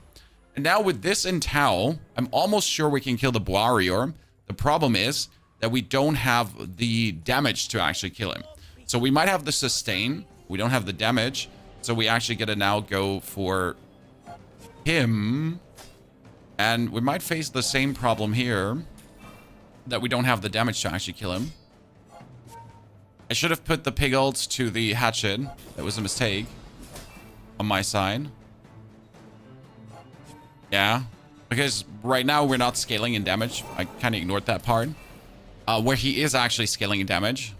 And now with this in Tau, I'm almost sure we can kill the warrior. The problem is that we don't have the damage to actually kill him. So we might have the sustain. We don't have the damage. So we actually get to now go for him. And we might face the same problem here. That we don't have the damage to actually kill him. I should have put the pig ult to the hatchet. That was a mistake. on my side. Yeah, because right now we're not scaling in damage. I kind of ignored that part. Where he is actually scaling in damage.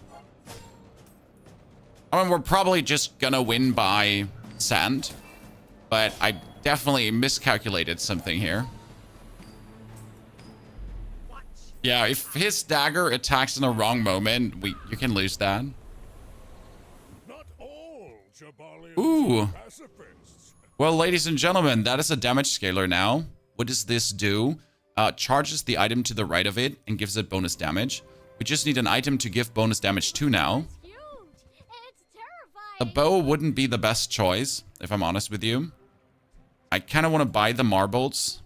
I mean, we're probably just gonna win by sand, but I definitely miscalculated something here. Yeah, if his dagger attacks in the wrong moment, you can lose that. Not all Jabalians Ooh. are pacifists. Well, ladies and gentlemen, that is a damage scaler now. What does this do? Charges the item to the right of it and gives it bonus damage. We just need an item to give bonus damage to now. It's huge. It's terrifying. The bow wouldn't be the best choice, if I'm honest with you. I kind of want to buy the marbles.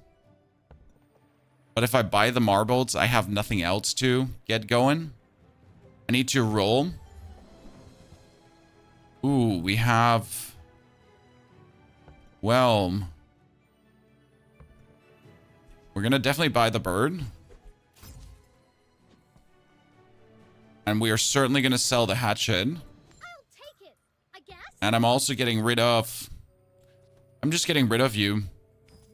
But if I buy the marbles, I have nothing else to get going. I need to roll. Ooh, we have... Well... We're going to definitely buy the bird. And we are certainly going to sell the hatchet. I'll take it, I guess. And I'm also getting rid of... I'm just getting rid of you. Not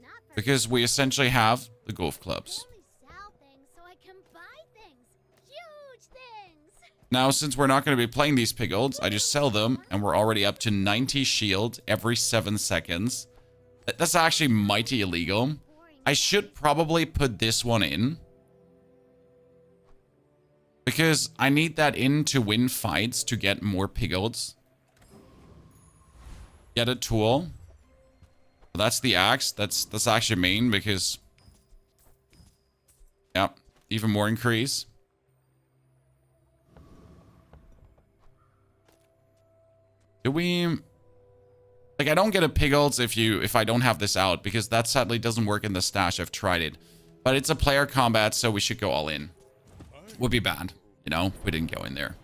very Because we essentially have the golf I clubs. only sell things so I can buy things. Huge things. Now, since we're not going to be playing these piglets, I just sell them. And we're already up to 90 shield every 7 seconds. That's actually mighty illegal. I should probably put this one in. Because I need that in to win fights to get more piglets. Get a tool. That's the axe. That's actually main because... Yeah, even more increase. Do we... Like, I don't get a piglets if I don't have this out, because that sadly doesn't work in the stash. I've tried it. But it's a player combat, so we should go all in. Would be bad, you know, if we didn't go in there.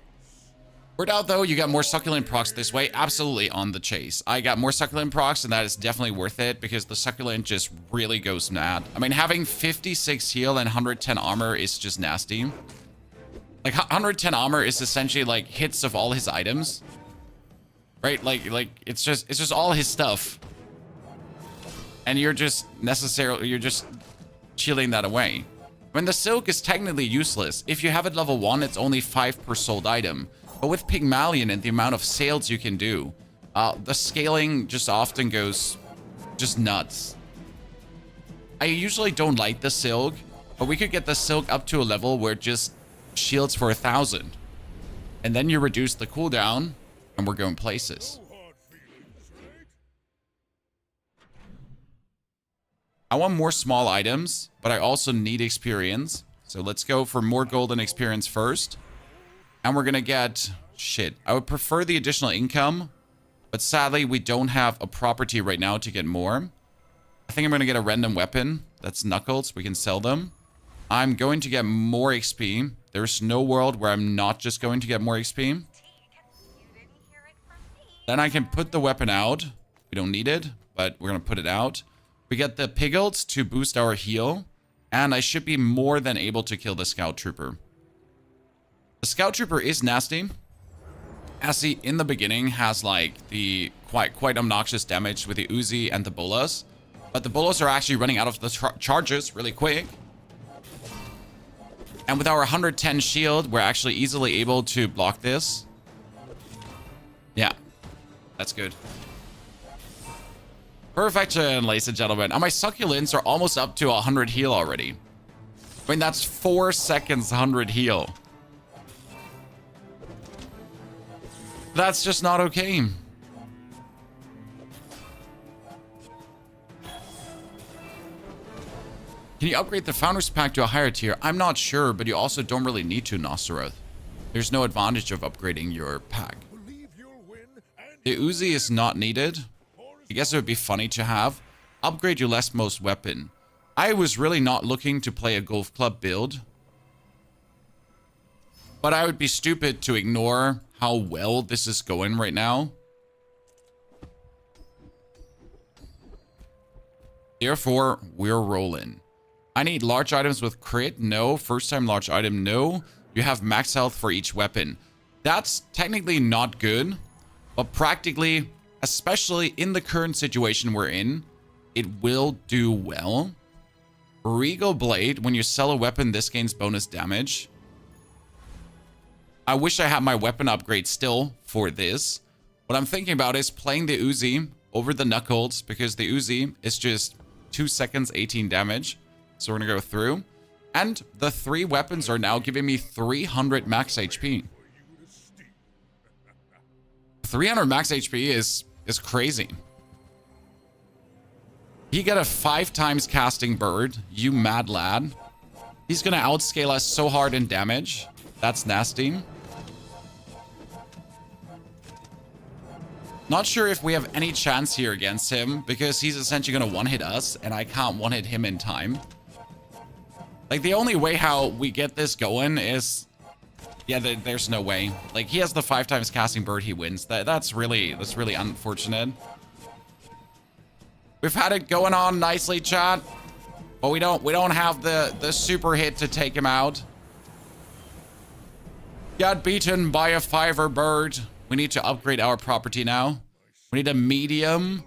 Word out, though, you got more succulent procs this way. Absolutely on the chase. I got more succulent procs, and that is definitely worth it, because the succulent just really goes mad. I mean, having 56 heal and 110 armor is just nasty. Like, 110 armor is essentially, like, hits of all his items. Right? Like it's just all his stuff. And you're just shielding that away. When the silk is technically useless. If you have it level 1, it's only 5 per sold item. But with Pygmalion and the amount of sales you can do, the scaling just often goes just nuts. I usually don't like the silk, but we could get the silk up to a level where it just shields for 1,000. And then you reduce the cooldown. And we're going places. I want more small items, but I also need experience. So let's go for more golden experience first. And we're going to get... Shit. I would prefer the additional income. But sadly, we don't have a property right now to get more. I think I'm going to get a random weapon. That's knuckles. We can sell them. I'm going to get more XP. There's no world where I'm not just going to get more XP. Then I can put the weapon out. We don't need it, but we're going to put it out. We get the piglets to boost our heal. And I should be more than able to kill the scout trooper. The scout trooper is nasty. As he, in the beginning, has like the quite obnoxious damage with the Uzi and the bolas. But the bolas are actually running out of the charges really quick. And with our 110 shield, we're actually easily able to block this. Yeah. That's good. Perfection, ladies and gentlemen. And my succulents are almost up to 100 heal already. I mean, that's 4 seconds 100 heal. That's just not okay. Can you upgrade the Founder's Pack to a higher tier? I'm not sure, but you also don't really need to, Nosoroth. There's no advantage of upgrading your pack. The Uzi is not needed. I guess it would be funny to have. Upgrade your leftmost weapon. I was really not looking to play a golf club build. But I would be stupid to ignore how well this is going right now. Therefore, we're rolling. I need large items with crit. No. First time large item. No. You have max health for each weapon. That's technically not good. But practically, especially in the current situation we're in, it will do well. Regal Blade, when you sell a weapon, this gains bonus damage. I wish I had my weapon upgrade still for this. What I'm thinking about is playing the Uzi over the Knuckles, because the Uzi is just 2 seconds, 18 damage. So we're going to go through. And the 3 weapons are now giving me 300 max HP. 300 max HP is crazy. He got a 5 times casting bird, you mad lad. He's going to outscale us so hard in damage. That's nasty. Not sure if we have any chance here against him, because he's essentially going to one-hit us, and I can't one-hit him in time. Like, the only way how we get this going is... Yeah, there's no way. Like, he has the 5 times casting bird, he wins. That's really unfortunate. We've had it going on nicely, chat. But we don't have the super hit to take him out. Got beaten by a 5er bird. We need to upgrade our property now. We need a medium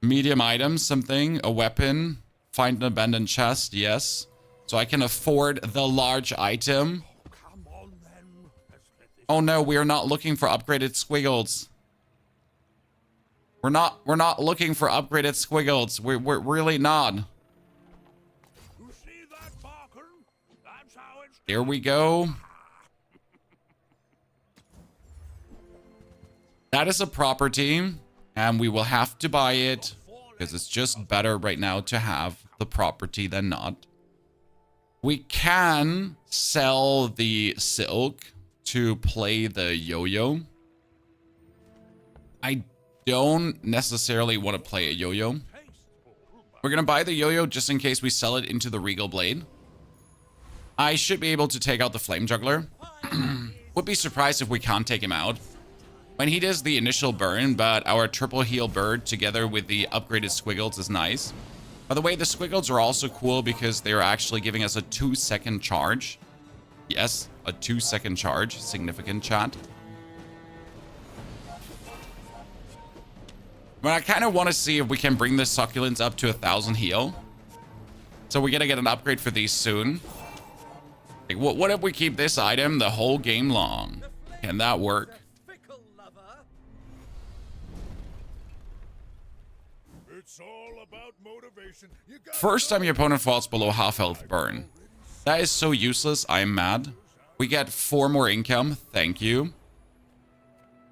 item, something, a weapon. Find an abandoned chest, yes. So I can afford the large item. Oh no, we are not looking for upgraded squiggles. We're not looking for upgraded squiggles. We're really not. Here we go. That is a property, and we will have to buy it because it's just better right now to have the property than not. We can sell the silk to play the yo-yo. I don't necessarily want to play a yo-yo. We're going to buy the yo-yo just in case we sell it into the Regal Blade. I should be able to take out the Flame Juggler. Would be surprised if we can't take him out. When he does the initial burn, but our triple heal bird together with the upgraded squiggles is nice. By the way, the squiggles are also cool because they're actually giving us a 2-second charge. Yes, a 2-second charge. Significant, chat. But I kind of want to see if we can bring the succulents up to 1,000 heal. So we're going to get an upgrade for these soon. Like, what if we keep this item the whole game long? Can that work? It's all about motivation. First time your opponent falls below half health burn. That is so useless. I am mad. We get 4 more income. Thank you.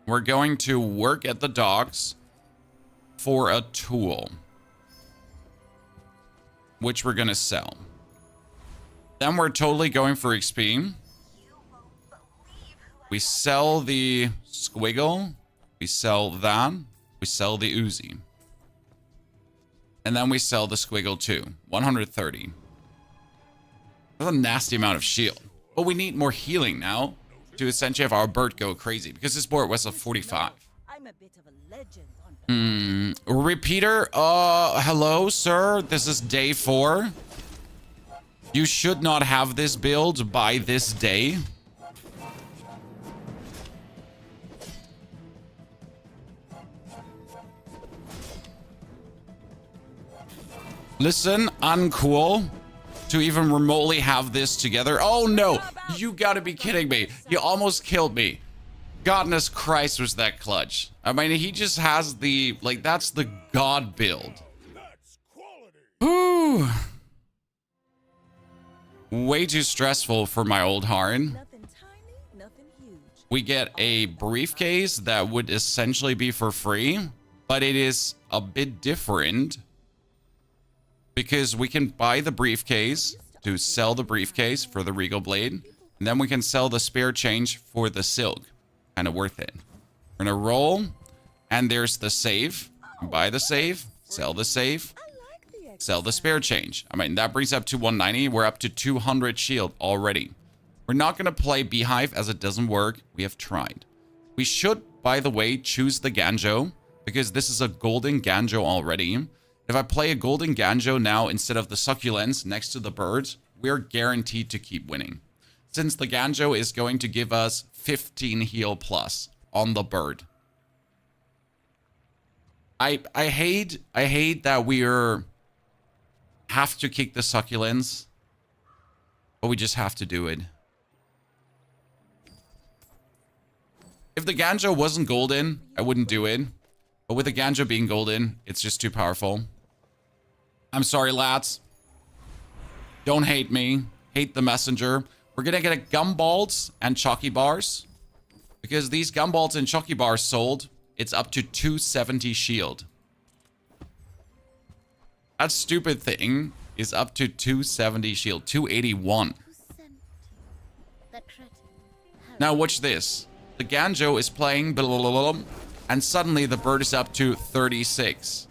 We're going to work at the docks for a tool, which we're going to sell. Then we're totally going for XP. We sell the squiggle. We sell that. We sell the Uzi. And then we sell the squiggle too. 130. That's a nasty amount of shield. But we need more healing now to essentially have our bird go crazy, because this board was a 45. I'm a bit of a legend on Repeater, hello, sir. This is day 4. You should not have this build by this day. Listen, uncool to even remotely have this together. Oh no, you gotta be kidding me. You almost killed me. Godness Christ, was that clutch. I mean, he just has the, like, that's the god build. Whew. Way too stressful for my old heart. Nothing tiny, nothing huge. We get a briefcase that would essentially be for free, but it is a bit different because we can buy the briefcase to sell the briefcase for the Regal Blade, and then we can sell the spare change for the silk. Kind of worth it. We're gonna roll, and there's the save. Buy the save, sell the save, sell the spare change. I mean, that brings up to 190. We're up to 200 shield already. We're not gonna play Beehive as it doesn't work. We have tried. We should, by the way, choose the Ganjo, because this is a golden Ganjo already. If I play a golden Ganjo now instead of the Succulents next to the birds, we're guaranteed to keep winning, since the Ganjo is going to give us 15 heal plus on the bird. I hate that have to kick the succulents, but we just have to do it. If the Ganjo wasn't golden, I wouldn't do it. But with the Ganjo being golden, it's just too powerful. I'm sorry, lads. Don't hate me. Hate the messenger. We're gonna get gumballs and chalky bars. Because these gumballs and chalky bars sold, it's up to 270 shield. That stupid thing is up to 270 shield. 281. Now watch this. The Ganjo is playing, and suddenly the bird is up to 36.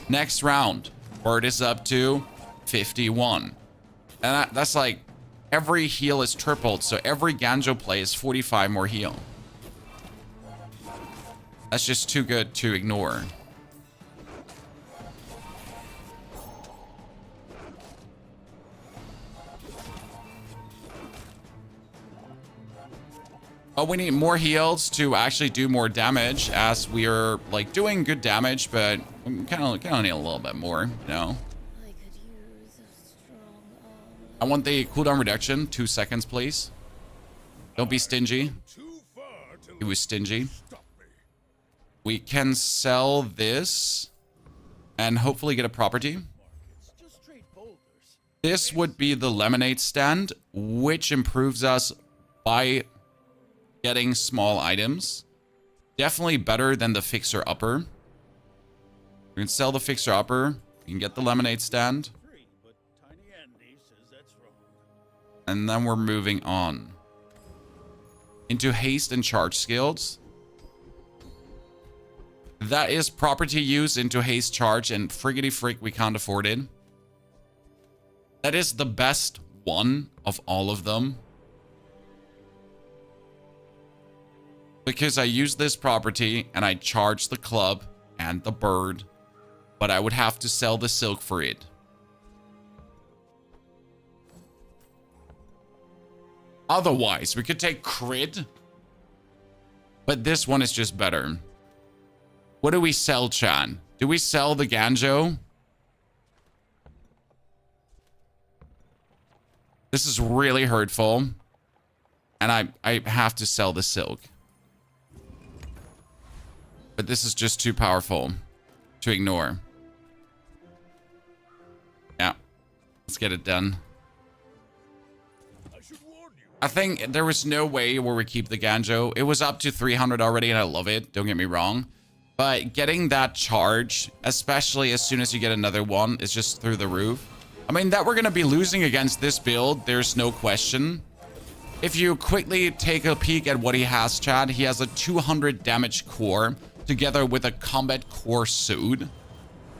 Next round, bird is up to 51. And that's like, every heal is tripled, so every Ganjo play is 45 more heal. That's just too good to ignore. Oh, we need more heals to actually do more damage, as we are like doing good damage, but we kind of need a little bit more, you know. I want the cooldown reduction. 2 seconds, please. Don't be stingy. He was stingy. We can sell this and hopefully get a property. This would be the lemonade stand, which improves us by getting small items. Definitely better than the fixer upper. We can sell the fixer upper. We can get the lemonade stand. And then we're moving on into haste and charge skills. That is property use into haste charge, and friggity frick, we can't afford it. That is the best one of all of them. Because I use this property and I charge the club and the bird, but I would have to sell the silk for it. Otherwise, we could take crit, but this one is just better. What do we sell, Chan? Do we sell the Ganjo? This is really hurtful. And I have to sell the silk. But this is just too powerful to ignore. Yeah. Let's get it done. I think there was no way where we keep the Ganjo. It was up to 300 already, and I love it. Don't get me wrong. But getting that charge, especially as soon as you get another one, is just through the roof. I mean, that we're going to be losing against this build, there's no question. If you quickly take a peek at what he has, Chad, he has a 200 damage core together with a combat core suit.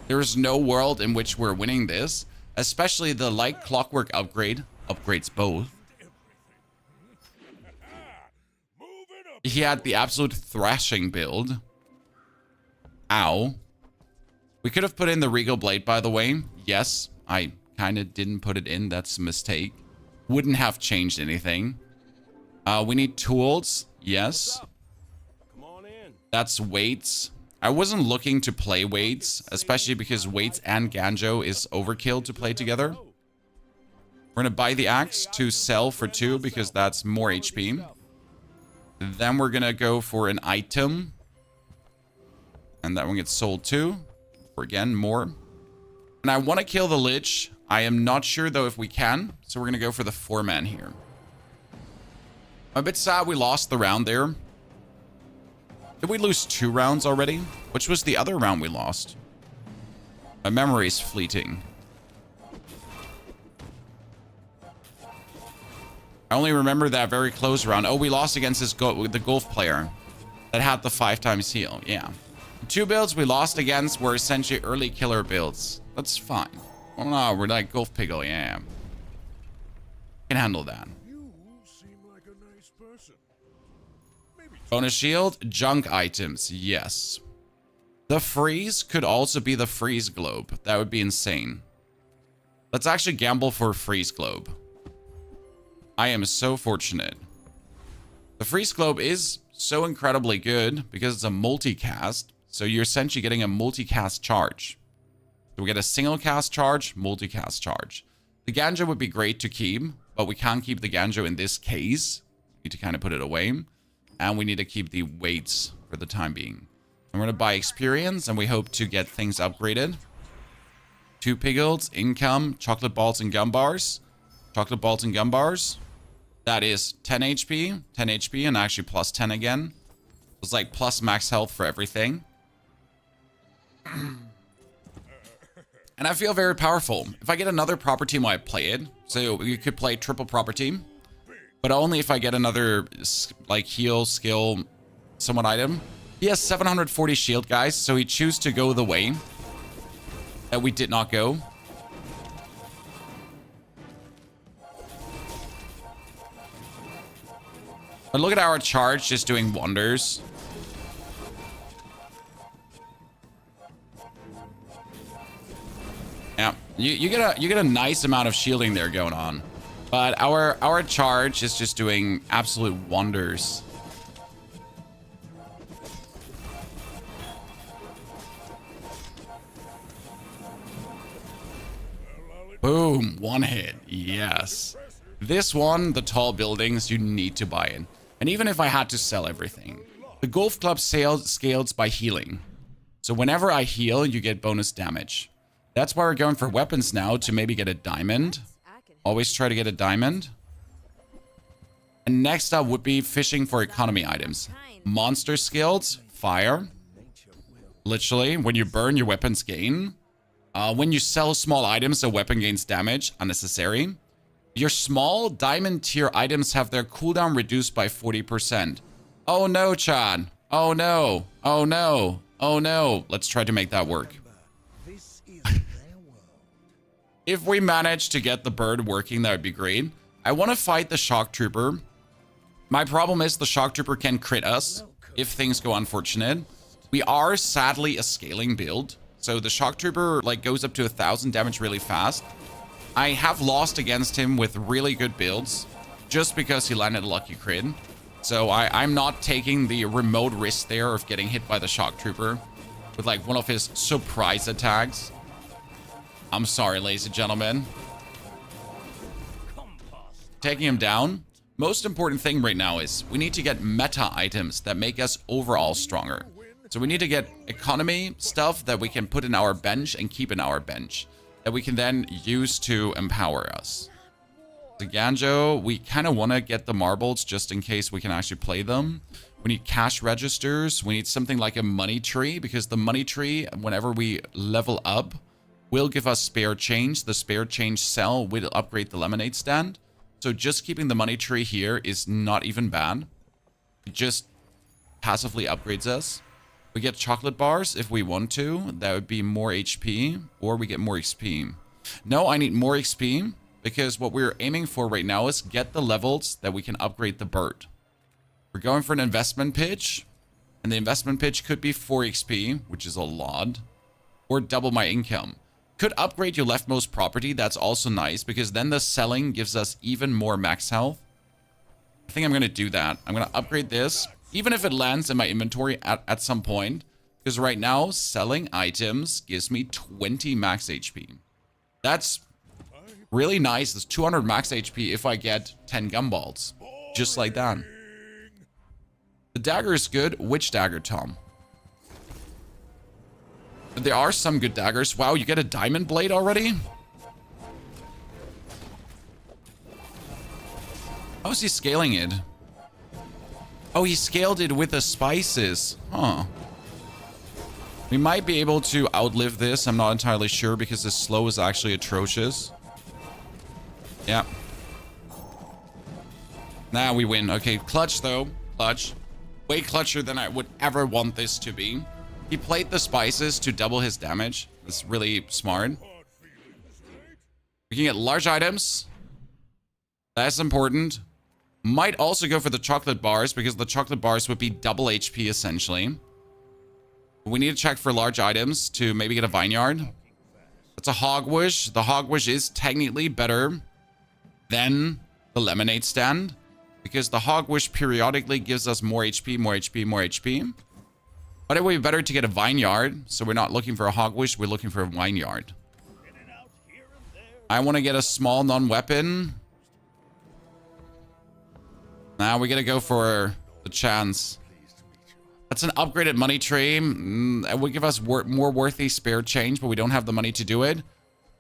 There's no world in which we're winning this, especially the light clockwork upgrade. Upgrades both. He had the absolute thrashing build. Ow. We could have put in the Regal Blade, by the way. Yes, I kind of didn't put it in. That's a mistake. Wouldn't have changed anything. We need tools. Yes. Come on in. That's weights. I wasn't looking to play weights, especially because weights and Ganjo is overkill to play together. We're going to buy the axe to sell for 2 because that's more HP. Then we're going to go for an item. And that one gets sold too. For again, more. And I want to kill the Lich. I am not sure though if we can. So we're going to go for the 4-man here. I'm a bit sad we lost the round there. Did we lose 2 rounds already? Which was the other round we lost? My memory is fleeting. I only remember that very close round. Oh, we lost against the golf player that had the 5 times heal. Yeah. The 2 builds we lost against were essentially early killer builds. That's fine. Oh no, we're like golf piggle. Yeah. Can handle that. You seem like a nice person. Maybe Bonus shield, junk items. Yes. The freeze could also be the freeze globe. That would be insane. Let's actually gamble for freeze globe. I am so fortunate. The freeze globe is so incredibly good because it's a multicast. So you're essentially getting a multicast charge. So we get a single cast charge, multicast charge. The Ganjo would be great to keep, but we can't keep the Ganjo in this case. We need to kind of put it away. And we need to keep the weights for the time being. I'm going to buy experience, and we hope to get things upgraded. 2 piglets, income, chocolate balls and gum bars. Chocolate balls and gum bars. That is 10 HP, 10 HP, and actually plus 10 again. It's like plus max health for everything. And I feel very powerful. If I get another proper team while I play it, so you could play triple proper team, but only if I get another like heal, skill, somewhat item. He has 740 shield, guys, so he chose to go the way that we did not go. But look at our charge just doing wonders. Yeah, you get a nice amount of shielding there going on. But our charge is just doing absolute wonders. Boom, one hit. Yes. This one, the tall buildings, you need to buy in. And even if I had to sell everything, the golf club scales by healing. So whenever I heal, you get bonus damage. That's why we're going for weapons now, to maybe get a diamond. Always try to get a diamond. And next up would be fishing for economy items. Monster skills, fire. Literally, when you burn, your weapons gain. When you sell small items, a weapon gains damage, unnecessary. Your small diamond tier items have their cooldown reduced by 40%. Oh no, Chad. Oh no. Oh no. Oh no. Let's try to make that work. If we manage to get the bird working, that would be great. I want to fight the shock trooper. My problem is the shock trooper can crit us if things go unfortunate. We are sadly a scaling build. So the shock trooper like goes up to 1,000 damage really fast. I have lost against him with really good builds just because he landed a lucky crit. So I'm not taking the remote risk there of getting hit by the shock trooper with like one of his surprise attacks. I'm sorry, ladies and gentlemen. Taking him down. Most important thing right now is we need to get meta items that make us overall stronger. So we need to get economy stuff that we can put in our bench and keep in our bench, that we can then use to empower us. The Ganjo, we kind of want to get the marbles just in case we can actually play them. We need cash registers. We need something like a money tree, because the money tree, whenever we level up, will give us spare change. The spare change cell will upgrade the lemonade stand. So just keeping the money tree here is not even bad. It just passively upgrades us. We get chocolate bars if we want to. That would be more HP, or we get more XP. No, I need more XP, because what we're aiming for right now is get the levels that we can upgrade the bird. We're going for an investment pitch, and the investment pitch could be 4 XP, which is a lot, or double my income. Could upgrade your leftmost property. That's also nice, because then the selling gives us even more max health. I think I'm going to do that. I'm going to upgrade this, even if it lands in my inventory at some point, because right now selling items gives me 20 max HP. That's really nice. It's 200 max HP if I get 10 gumballs, just like that. The dagger is good. Which dagger, Tom? There are some good daggers. Wow, you get a diamond blade already? How is he scaling it? Oh, he scaled it with the spices. Huh. We might be able to outlive this. I'm not entirely sure, because the slow is actually atrocious. Yeah. Nah, we win. Okay, clutch though. Clutch. Way clutcher than I would ever want this to be. He played the spices to double his damage. That's really smart. We can get large items. That's important. Might also go for the chocolate bars, because the chocolate bars would be double HP essentially. We need to check for large items to maybe get a vineyard. That's a hogwash. The hogwash is technically better than the lemonade stand, because the hogwash periodically gives us more HP, more HP, more HP. But it would be better to get a vineyard. So we're not looking for a hogwish. We're looking for a vineyard. I want to get a small non-weapon. Now we gotta go for the chance. That's an upgraded money tree. It would give us more worthy spare change, but we don't have the money to do it.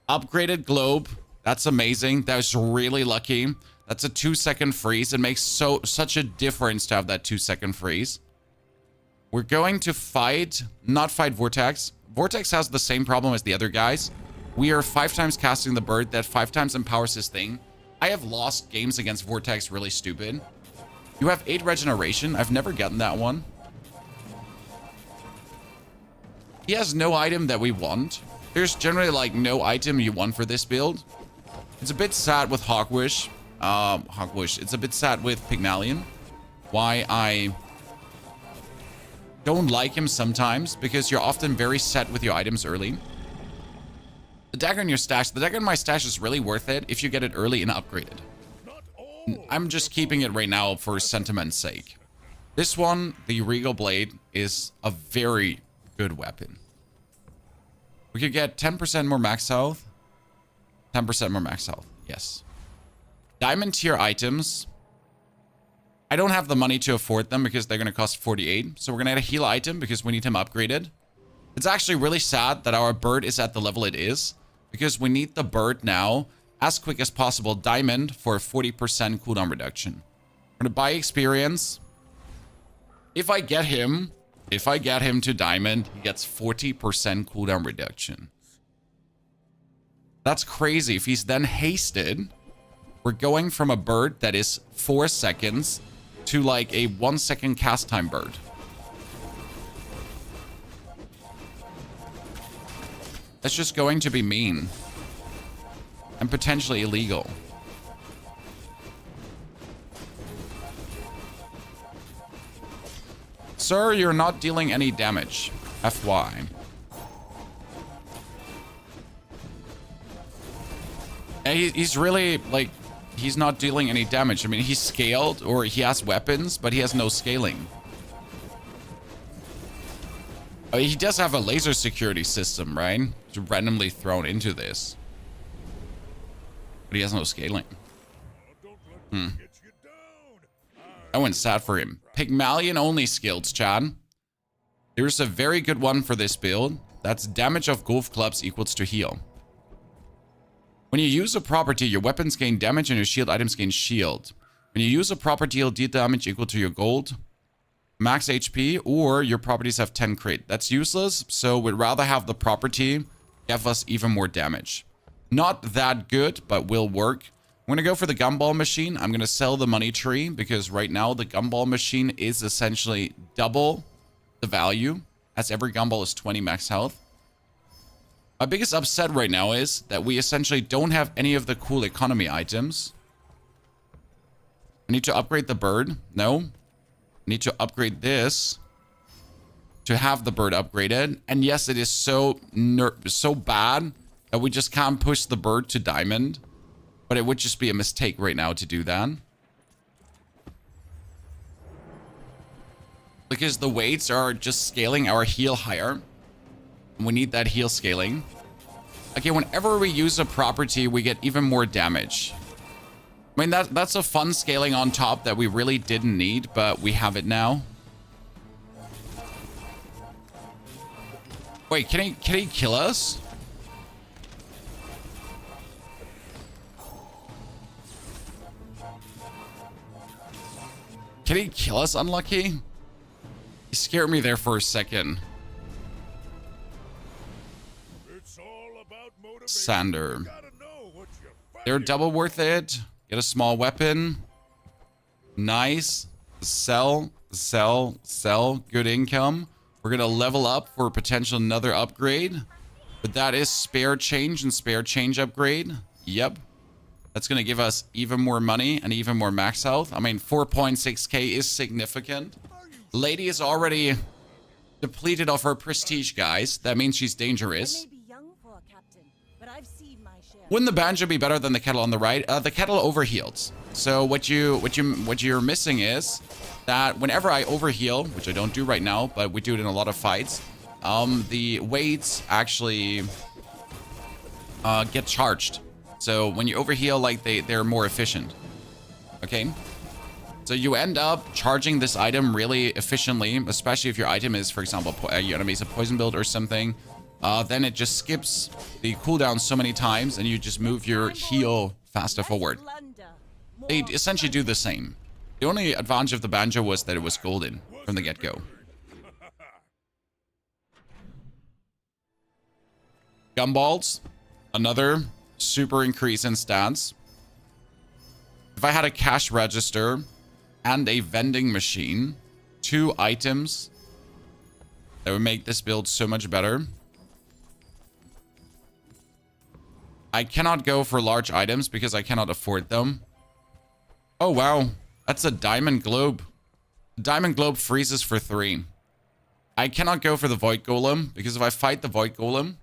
Upgraded globe. That's amazing. That was really lucky. That's a 2-second freeze. It makes such a difference to have that 2-second freeze. We're going to not fight Vortex. Vortex has the same problem as the other guys. We are 5 times casting the bird. That 5 times empowers his thing. I have lost games against Vortex really stupid. You have 8 regeneration. I've never gotten that one. He has no item that we want. There's generally like no item you want for this build. It's a bit sad with Hogwish. It's a bit sad with Pygmalion. Why I don't like him sometimes, because you're often very set with your items early. The dagger in your stash. The dagger in my stash is really worth it if you get it early and upgraded. I'm just keeping it right now for sentiment's sake. This one, the Regal Blade, is a very good weapon. We could get 10% more max health. 10% more max health. Yes. Diamond tier items. I don't have the money to afford them because they're going to cost 48. So we're going to get a heal item because we need him upgraded. It's actually really sad that our bird is at the level it is, because we need the bird now as quick as possible. Diamond for 40% cooldown reduction. We're going to buy experience. If I get him to diamond, he gets 40% cooldown reduction. That's crazy. If he's then hasted, we're going from a bird that is 4 seconds to like a 1-second cast time bird. That's just going to be mean. And potentially illegal. Sir, you're not dealing any damage. FY. And he's really, like, he's not dealing any damage. I mean, he's scaled, or he has weapons, but he has no scaling. He does have a laser security system, right? It's randomly thrown into this. But he has no scaling. I went sad for him. Pygmalion only skills, Chad. Here's a very good one for this build. That's damage of golf clubs equals to heal. When you use a property, your weapons gain damage and your shield items gain shield. When you use a property, you'll deal damage equal to your gold, max HP, or your properties have 10 crit. That's useless, so we'd rather have the property give us even more damage. Not that good, but will work. I'm going to go for the gumball machine. I'm going to sell the money tree because right now the gumball machine is essentially double the value, as every gumball is 20 max health. My biggest upset right now is that we essentially don't have any of the cool economy items. I need to upgrade the bird. No. I need to upgrade this to have the bird upgraded. And yes, it is so bad that we just can't push the bird to diamond. But it would just be a mistake right now to do that. Because the weights are just scaling our heal higher. We need that heal scaling. Okay, whenever we use a property, we get even more damage. I mean, that's a fun scaling on top that we really didn't need, but we have it now. Wait, can he kill us? Can he kill us, Unlucky? He scared me there for a second. Sander. They're double worth it. Get a small weapon. Nice. Sell. Good income. We're going to level up for potential another upgrade. But that is spare change and spare change upgrade. Yep. That's going to give us even more money and even more max health. I mean, 4.6k is significant. Lady is already depleted of her prestige, guys. That means she's dangerous. I may be young for a captain, but I've seen my share. Wouldn't the banjo be better than the kettle on the right? The kettle overheals. So what you're missing is that whenever I overheal, which I don't do right now, but we do it in a lot of fights, the weights actually get charged. So when you overheal, like they're more efficient. Okay. So you end up charging this item really efficiently, especially if your item is, for example, your enemy is a poison build or something. Then it just skips the cooldown so many times and you just move your heal faster forward. They essentially do the same. The only advantage of the banjo was that it was golden from the get-go. Gumballs, another super increase in stats. If I had a cash register and a vending machine, 2 items, that would make this build so much better. I cannot go for large items because I cannot afford them. Oh, wow. That's a diamond globe. Diamond globe freezes for 3. I cannot go for the void golem because if I fight the void golem,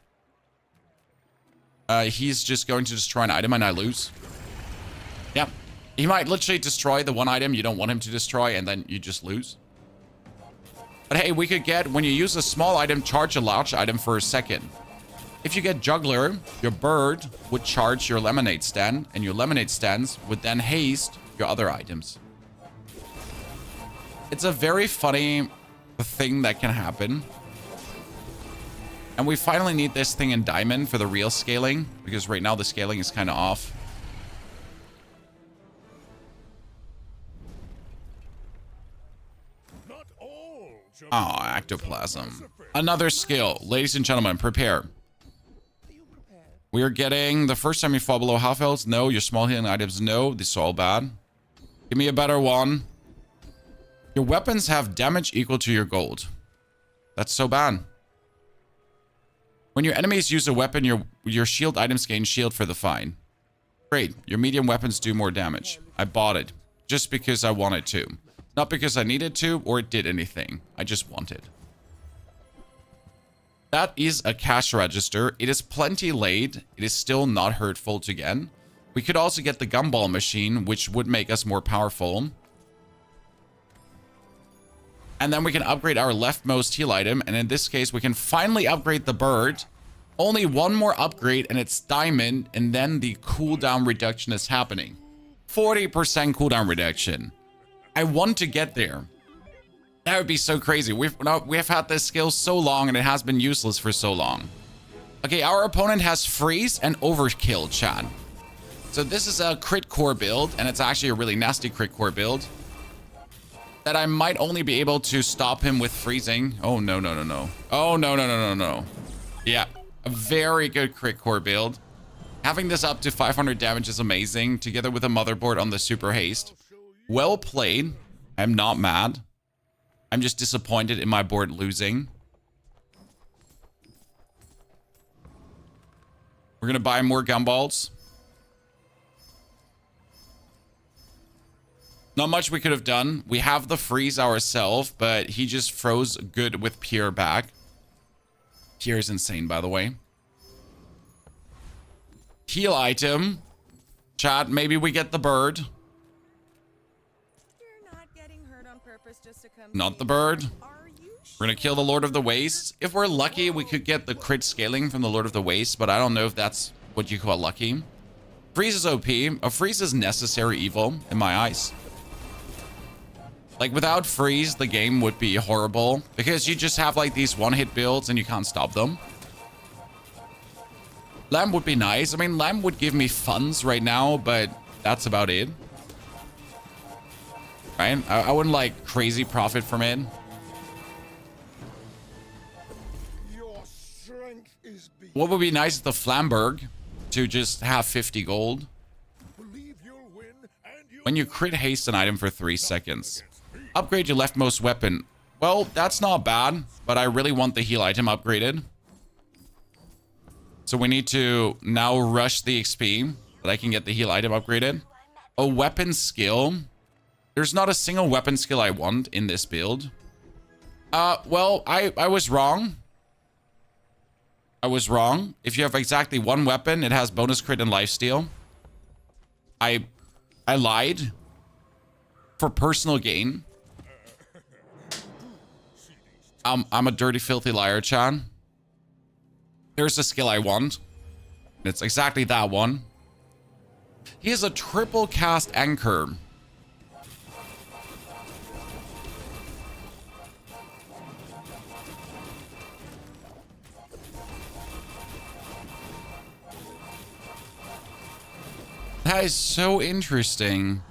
he's just going to destroy an item and I lose. Yeah. He might literally destroy the one item you don't want him to destroy and then you just lose. But hey, we could get, when you use a small item, charge a large item for a second. If you get juggler, your bird would charge your lemonade stand and your lemonade stands would then haste your other items. It's a very funny thing that can happen. And we finally need this thing in diamond for the real scaling because right now the scaling is kind of off. Oh, ectoplasm. Another skill. Ladies and gentlemen, prepare. We are getting the first time you fall below half health. No. Your small healing items. No. This is all bad. Give me a better one. Your weapons have damage equal to your gold. That's so bad. When your enemies use a weapon, your shield items gain shield for the fine. Great. Your medium weapons do more damage. I bought it just because I wanted to. Not because I needed to or it did anything. I just wanted. That is a cash register. It is plenty late. It is still not hurtful to get. We could also get the gumball machine, which would make us more powerful. And then we can upgrade our leftmost heal item. And in this case, we can finally upgrade the bird. Only one more upgrade and it's diamond. And then the cooldown reduction is happening. 40% cooldown reduction. I want to get there. That would be so crazy. We have had this skill so long and it has been useless for so long. Okay, our opponent has freeze and overkill, chat. So this is a crit core build and it's actually a really nasty crit core build. That I might only be able to stop him with freezing. Oh, no, no, no, no. Oh, no, no, no, no, no. Yeah, a very good crit core build. Having this up to 500 damage is amazing, together with a motherboard on the super haste. Well played. I'm not mad. I'm just disappointed in my board losing. We're going to buy more gumballs. Not much we could have done. We have the freeze ourselves, but he just froze good with Pierre back. Pierre is insane, by the way. Heal item. Chat, maybe we get the bird. You're not getting hurt on purpose just to come. Not the bird. We're going to kill the Lord of the Wastes. If we're lucky, we could get the crit scaling from the Lord of the Wastes, but I don't know if that's what you call lucky. Freeze is OP. A freeze is necessary evil in my eyes. Like, without freeze, the game would be horrible because you just have like these one-hit builds and you can't stop them. Lamb would be nice. I mean, Lamb would give me funds right now, but that's about it. Right? I wouldn't like crazy profit from it. Your strength is What would be nice is the Flamberg to just have 50 gold. believe you'll win and you When you crit haste an item for 3 seconds. Upgrade your leftmost weapon. Well, that's not bad, but I really want the heal item upgraded. So we need to now rush the XP that I can get the heal item upgraded. A weapon skill. There's not a single weapon skill I want in this build. Well, I was wrong. I was wrong. If you have exactly one weapon, it has bonus crit and lifesteal. I lied for personal gain. I'm a dirty, filthy liar, Chan. Here's the skill I want. It's exactly that one. He has a triple cast anchor. That is so interesting.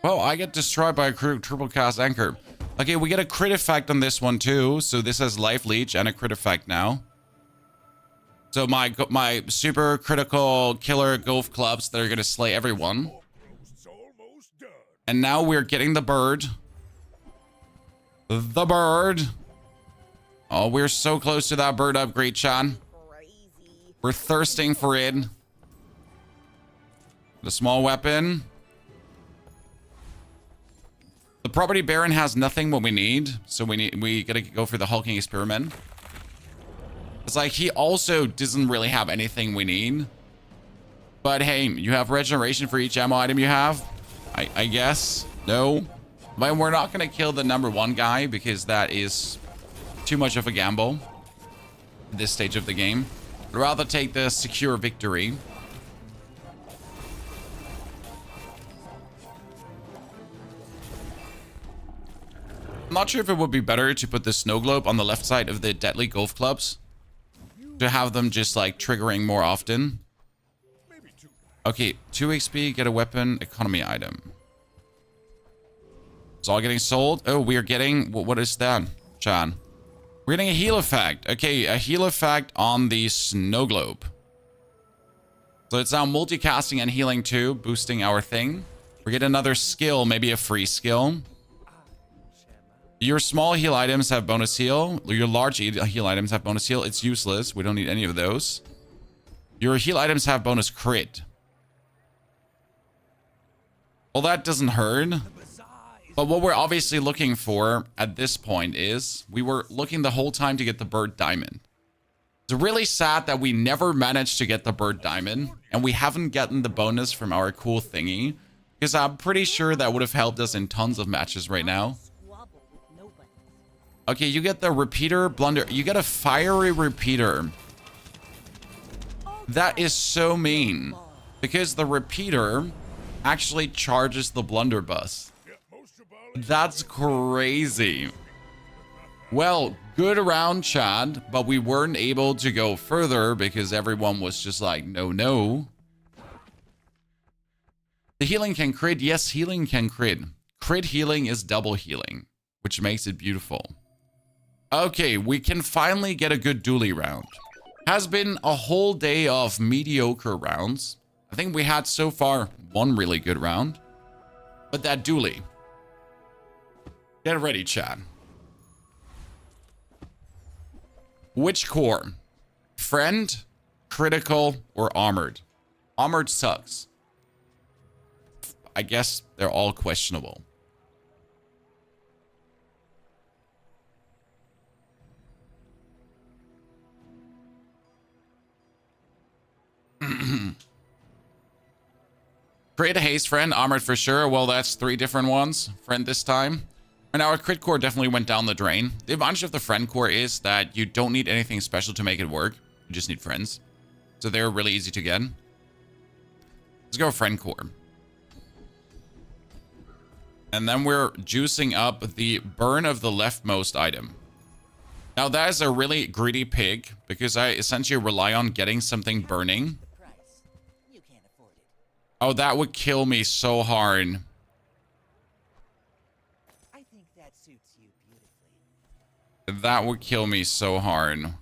Well, I get destroyed by a triple cast anchor. Okay, we get a crit effect on this one too. So this has life leech and a crit effect now. So my super critical killer golf clubs that are going to slay everyone. And now we're getting the bird. The bird. Oh, we're so close to that bird upgrade, Chan. We're thirsting for it. The small weapon. The property baron has nothing what we need, so we gotta go for the hulking experiment. It's like he also doesn't really have anything we need. But hey, you have regeneration for each ammo item you have. I guess. No. But we're not gonna kill the #1 guy because that is too much of a gamble at this stage of the game. I'd rather take the secure victory. I'm not sure if it would be better to put the snow globe on the left side of the deadly golf clubs to have them just like triggering more often. Okay, 2 XP, get a weapon, economy item. It's all getting sold. Oh, we are getting, what is that, Chan? We're getting a heal effect. Okay, a heal effect on the snow globe. So it's now multicasting and healing too, boosting our thing. We get another skill, maybe a free skill. Your small heal items have bonus heal. Your large heal items have bonus heal. It's useless. We don't need any of those. Your heal items have bonus crit. Well, that doesn't hurt. But what we're obviously looking for at this point is we were looking the whole time to get the bird diamond. It's really sad that we never managed to get the bird diamond and we haven't gotten the bonus from our cool thingy, because I'm pretty sure that would have helped us in tons of matches right now. Okay, you get the repeater blunder. You get a fiery repeater. That is so mean because the repeater actually charges the blunderbuss. That's crazy. Well, good round, Chad, but we weren't able to go further because everyone was just like, no. The healing can crit. Yes, healing can crit. Crit healing is double healing, which makes it beautiful. Okay, we can finally get a good duly round. Has been a whole day of mediocre rounds. I think we had so far one really good round. But that duly. Get ready, Chad. Which core? Friend, critical, or armored? Armored sucks. I guess they're all questionable. Create a haste friend, armored for sure. Well, that's 3 different ones. Friend this time. And our crit core definitely went down the drain. The advantage of the friend core is that you don't need anything special to make it work. You just need friends. So they're really easy to get. Let's go friend core. And then we're juicing up the burn of the leftmost item. Now that is a really greedy pig because I essentially rely on getting something burning. Oh, that would kill me so hard. I think that suits you beautifully. That would kill me so hard.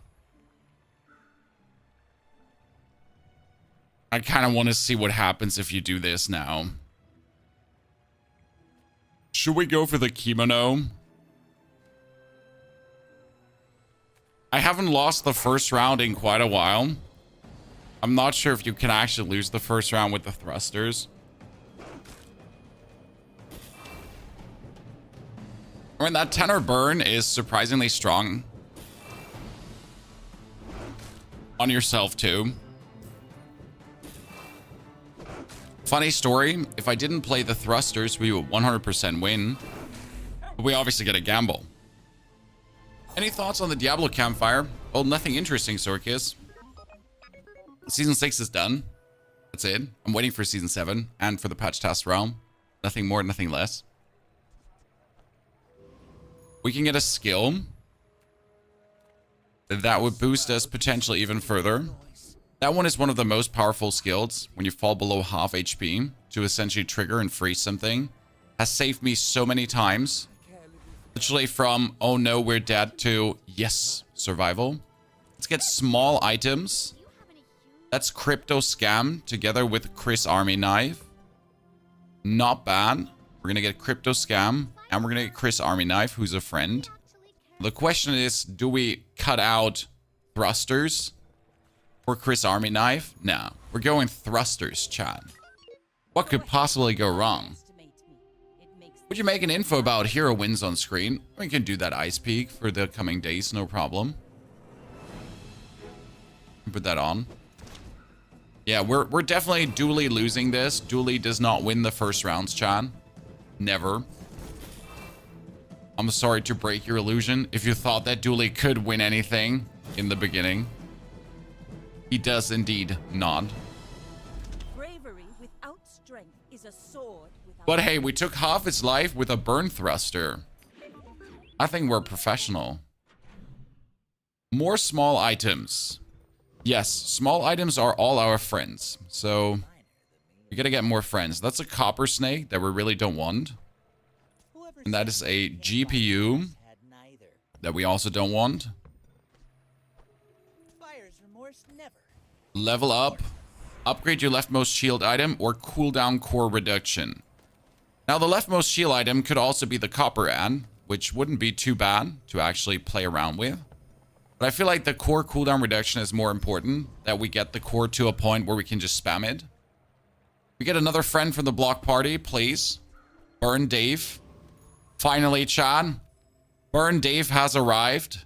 I kind of want to see what happens if you do this now. Should we go for the kimono? I haven't lost the first round in quite a while. I'm not sure if you can actually lose the first round with the thrusters. I mean, that tenor burn is surprisingly strong. On yourself, too. Funny story, if I didn't play the thrusters, we would 100% win. But we obviously get a gamble. Any thoughts on the Diablo campfire? Well, nothing interesting, Sorkis. Season 6 is done. That's it. I'm waiting for Season 7 and for the patch test realm. Nothing more, nothing less. We can get a skill that would boost us potentially even further. That one is one of the most powerful skills when you fall below half HP to essentially trigger and freeze something. Has saved me so many times. Literally from, oh no, we're dead to, yes, survival. Let's get small items. That's Crypto Scam together with Chris Army Knife. Not bad. We're going to get Crypto Scam and we're going to get Chris Army Knife, who's a friend. The question is, do we cut out thrusters for Chris Army Knife? No, we're going thrusters, chat. What could possibly go wrong? Would you make an info about hero wins on screen? We can do that ice peak for the coming days, no problem. Put that on. Yeah, we're definitely duly losing this. Duly does not win the first rounds, chat. Never. I'm sorry to break your illusion. If you thought that duly could win anything in the beginning, he does indeed not. Bravery without strength is a sword without... But hey, we took half its life with a burn thruster. I think we're professional. More small items. Yes, small items are all our friends. So we gotta get more friends. That's a copper snake that we really don't want. And that is a GPU that we also don't want. Level up. Upgrade your leftmost shield item or cooldown core reduction. Now the leftmost shield item could also be the copper ad, which wouldn't be too bad to actually play around with. But I feel like the core cooldown reduction is more important, that we get the core to a point where we can just spam it. We get another friend from the block party, please. Burn Dave. Finally, Chad. Burn Dave has arrived.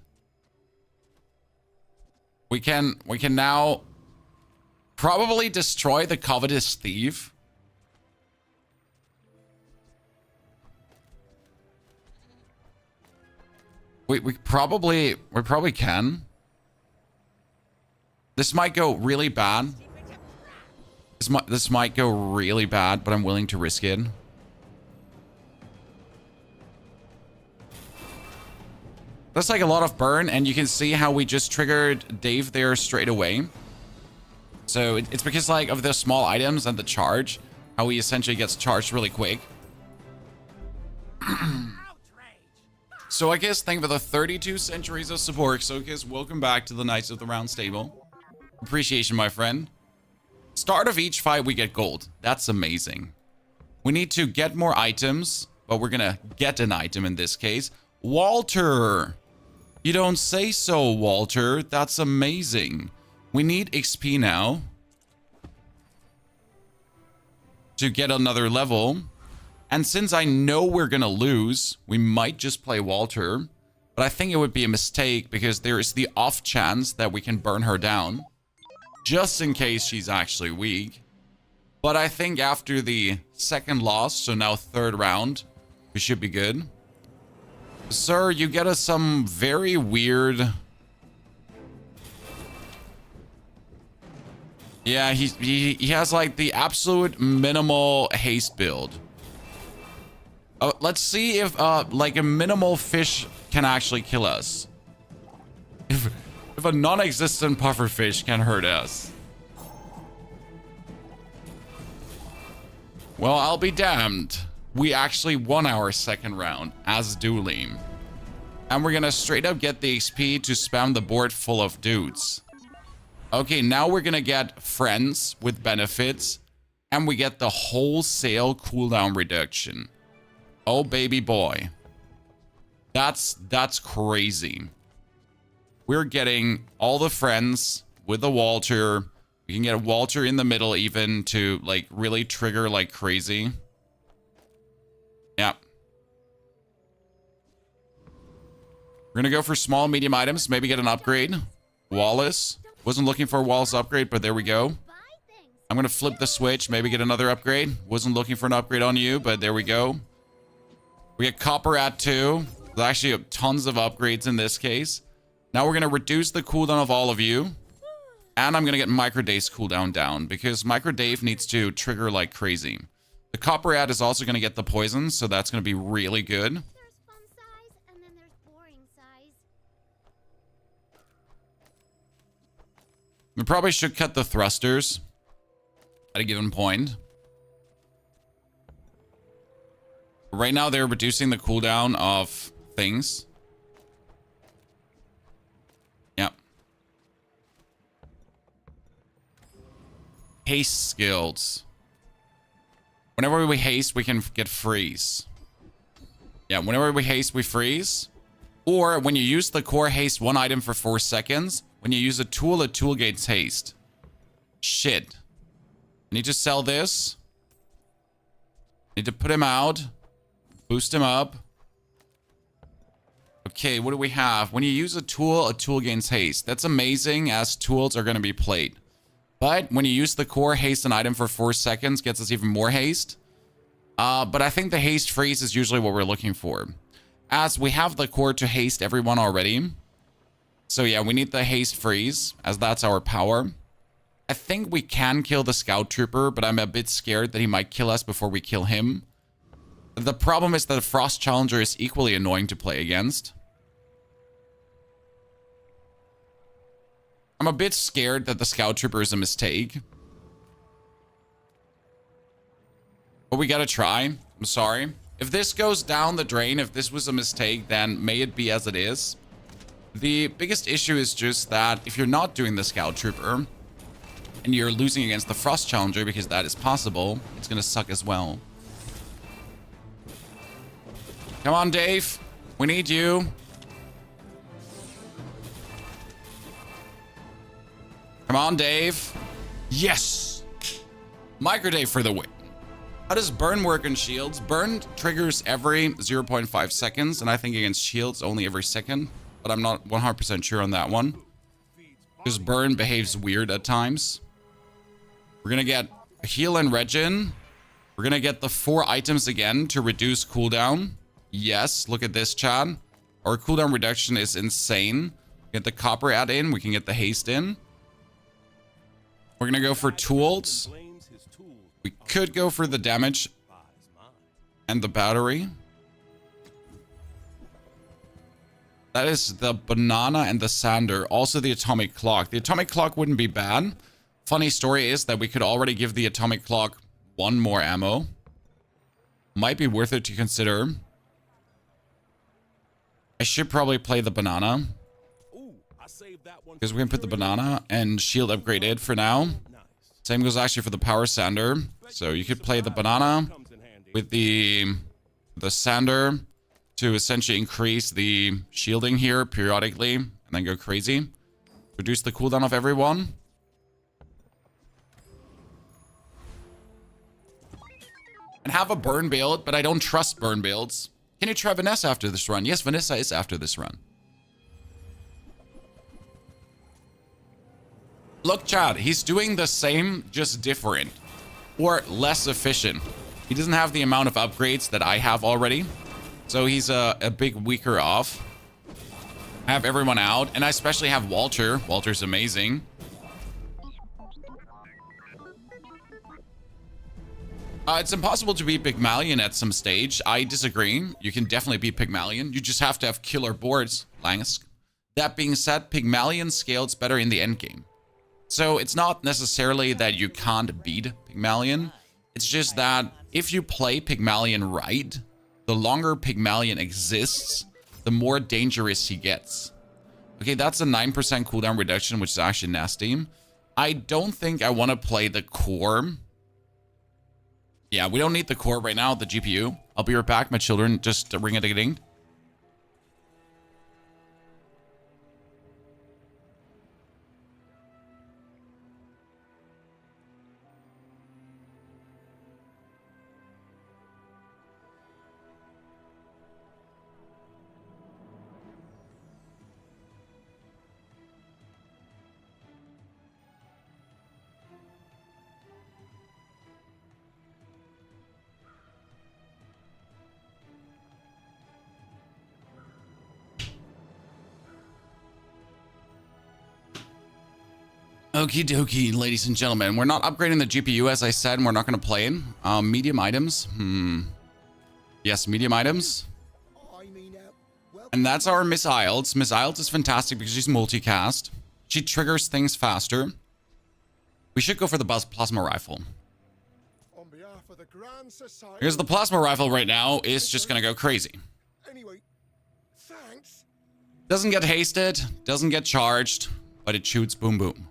We can now probably destroy the covetous thief. We probably can. This might go really bad. This might go really bad, but I'm willing to risk it. That's like a lot of burn, and you can see how we just triggered Dave there straight away. So it's because like of the small items and the charge, how he essentially gets charged really quick. So I guess thank you for the 32 centuries of support. So guys, welcome back to the Knights of the Round Stable. Appreciation, my friend. Start of each fight, we get gold. That's amazing. We need to get more items, but we're gonna get an item in this case. Walter! You don't say so, Walter. That's amazing. We need XP now to get another level. And since I know we're gonna lose, we might just play Walter. But I think it would be a mistake because there is the off chance that we can burn her down. Just in case she's actually weak. But I think after the second loss, so now third round, we should be good. Sir, you get us some very weird... Yeah, he has like the absolute minimal haste build. Let's see if like a minimal fish can actually kill us. If a non-existent pufferfish can hurt us. Well, I'll be damned. We actually won our second round as duly. And we're gonna straight up get the XP to spam the board full of dudes. Okay, now we're gonna get friends with benefits. And we get the wholesale cooldown reduction. Oh, baby boy. That's crazy. We're getting all the friends with the Walter. We can get a Walter in the middle even to like really trigger like crazy. Yeah. We're gonna go for small, medium items. Maybe get an upgrade. Wallace. Wasn't looking for a Wallace upgrade, but there we go. Buy things. I'm gonna flip the switch. Maybe get another upgrade. Wasn't looking for an upgrade on you, but there we go. We get Copper at 2. There's actually tons of upgrades in this case. Now we're gonna reduce the cooldown of all of you. And I'm gonna get Micro Dave's cooldown down because Micro Dave needs to trigger like crazy. The Copper ad is also gonna get the poison, so that's gonna be really good. There's fun size and then there's boring size. We probably should cut the thrusters at a given point. Right now, they're reducing the cooldown of things. Yep. Haste skills. Whenever we haste, we can get freeze. Yeah, whenever we haste, we freeze. Or when you use the core haste one item for 4 seconds, when you use a tool gains haste. Shit. I need to sell this. Need to put him out. Boost him up. Okay, what do we have? When you use a tool gains haste. That's amazing as tools are going to be played. But when you use the core haste an item for 4 seconds, gets us even more haste. But I think the haste freeze is usually what we're looking for. As we have the core to haste everyone already. So yeah, we need the haste freeze, as that's our power. I think we can kill the scout trooper, but I'm a bit scared that he might kill us before we kill him. The problem is that the Frost Challenger is equally annoying to play against. I'm a bit scared that the Scout Trooper is a mistake. But we gotta try. I'm sorry. If this goes down the drain, if this was a mistake, then may it be as it is. The biggest issue is just that if you're not doing the Scout Trooper, and you're losing against the Frost Challenger, because that is possible, it's gonna suck as well. Come on, Dave. We need you. Come on, Dave. Yes. Micro Dave for the win. How does burn work on shields? Burn triggers every 0.5 seconds, and I think against shields only every second. But I'm not 100% sure on that one. Because burn behaves weird at times. We're going to get heal and regen. We're going to get the 4 items again to reduce cooldown. Yes, look at this, Chad. Our cooldown reduction is insane. Get the copper add in. We can get the haste in. We're going to go for tools. We could go for the damage and the battery. That is the banana and the sander. Also the atomic clock. The atomic clock wouldn't be bad. Funny story is that we could already give the atomic clock 1 more ammo. Might be worth it to consider. I should probably play the banana. Because we can put the banana and shield upgraded for now. Same goes actually for the power sander. So you could play the banana with the sander to essentially increase the shielding here periodically and then go crazy. Reduce the cooldown of everyone. And have a burn build, but I don't trust burn builds. Can you try Vanessa after this run? Yes, Vanessa is after this run. Look, Chad, he's doing the same, just different. Or less efficient. He doesn't have the amount of upgrades that I have already. So he's a big weaker off. I have everyone out, and I especially have Walter. Walter's amazing. It's impossible to beat Pygmalion at some stage. I disagree. You can definitely beat Pygmalion. You just have to have killer boards, Langisk. That being said, Pygmalion scales better in the endgame. So it's not necessarily that you can't beat Pygmalion. It's just that if you play Pygmalion right, the longer Pygmalion exists, the more dangerous he gets. Okay, that's a 9% cooldown reduction, which is actually nasty. I don't think I want to play the core. Yeah, we don't need the core right now, the GPU. I'll be right back, my children. Just ring a ding ding. Okie dokie, ladies and gentlemen. We're not upgrading the GPU, as I said, and we're not going to play it. Medium items. Yes, medium items. And that's our Miss Isles. Miss Isles is fantastic because she's multicast. She triggers things faster. We should go for the plasma rifle. On behalf of the Grand Society. Here's the plasma rifle right now. It's just going to go crazy. Anyway, thanks. Doesn't get hasted, doesn't get charged, but it shoots boom boom.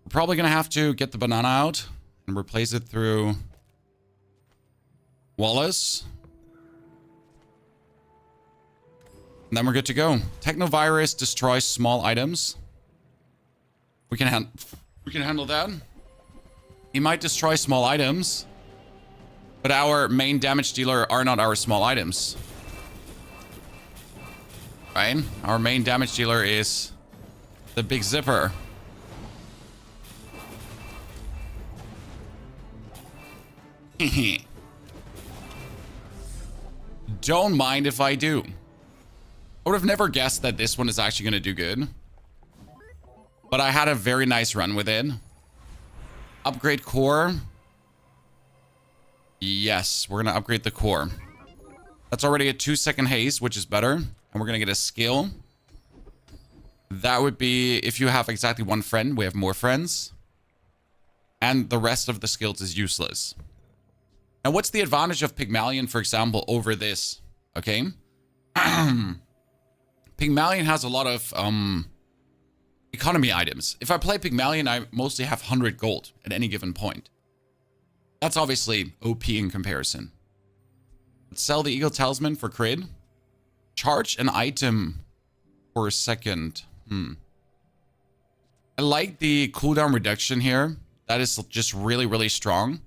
We're probably going to have to get the banana out and replace it through Wallace. And then we're good to go. Technovirus destroys small items. We can handle that. He might destroy small items, but our main damage dealer are not our small items. Right? Our main damage dealer is the big zipper. Don't mind if I do. I would have never guessed that this one is actually going to do good. But I had a very nice run with it. Upgrade core. Yes, we're going to upgrade the core. That's already a 2-second haste, which is better. And we're going to get a skill. That would be if you have exactly one friend, we have more friends. And the rest of the skills is useless. Now, what's the advantage of Pygmalion, for example, over this? Okay. Pygmalion has a lot of economy items. If I play Pygmalion, I mostly have 100 gold at any given point. That's obviously OP in comparison. Let's sell the Eagle Talisman for crit. Charge an item for a second. I like the cooldown reduction here. That is just really, really strong.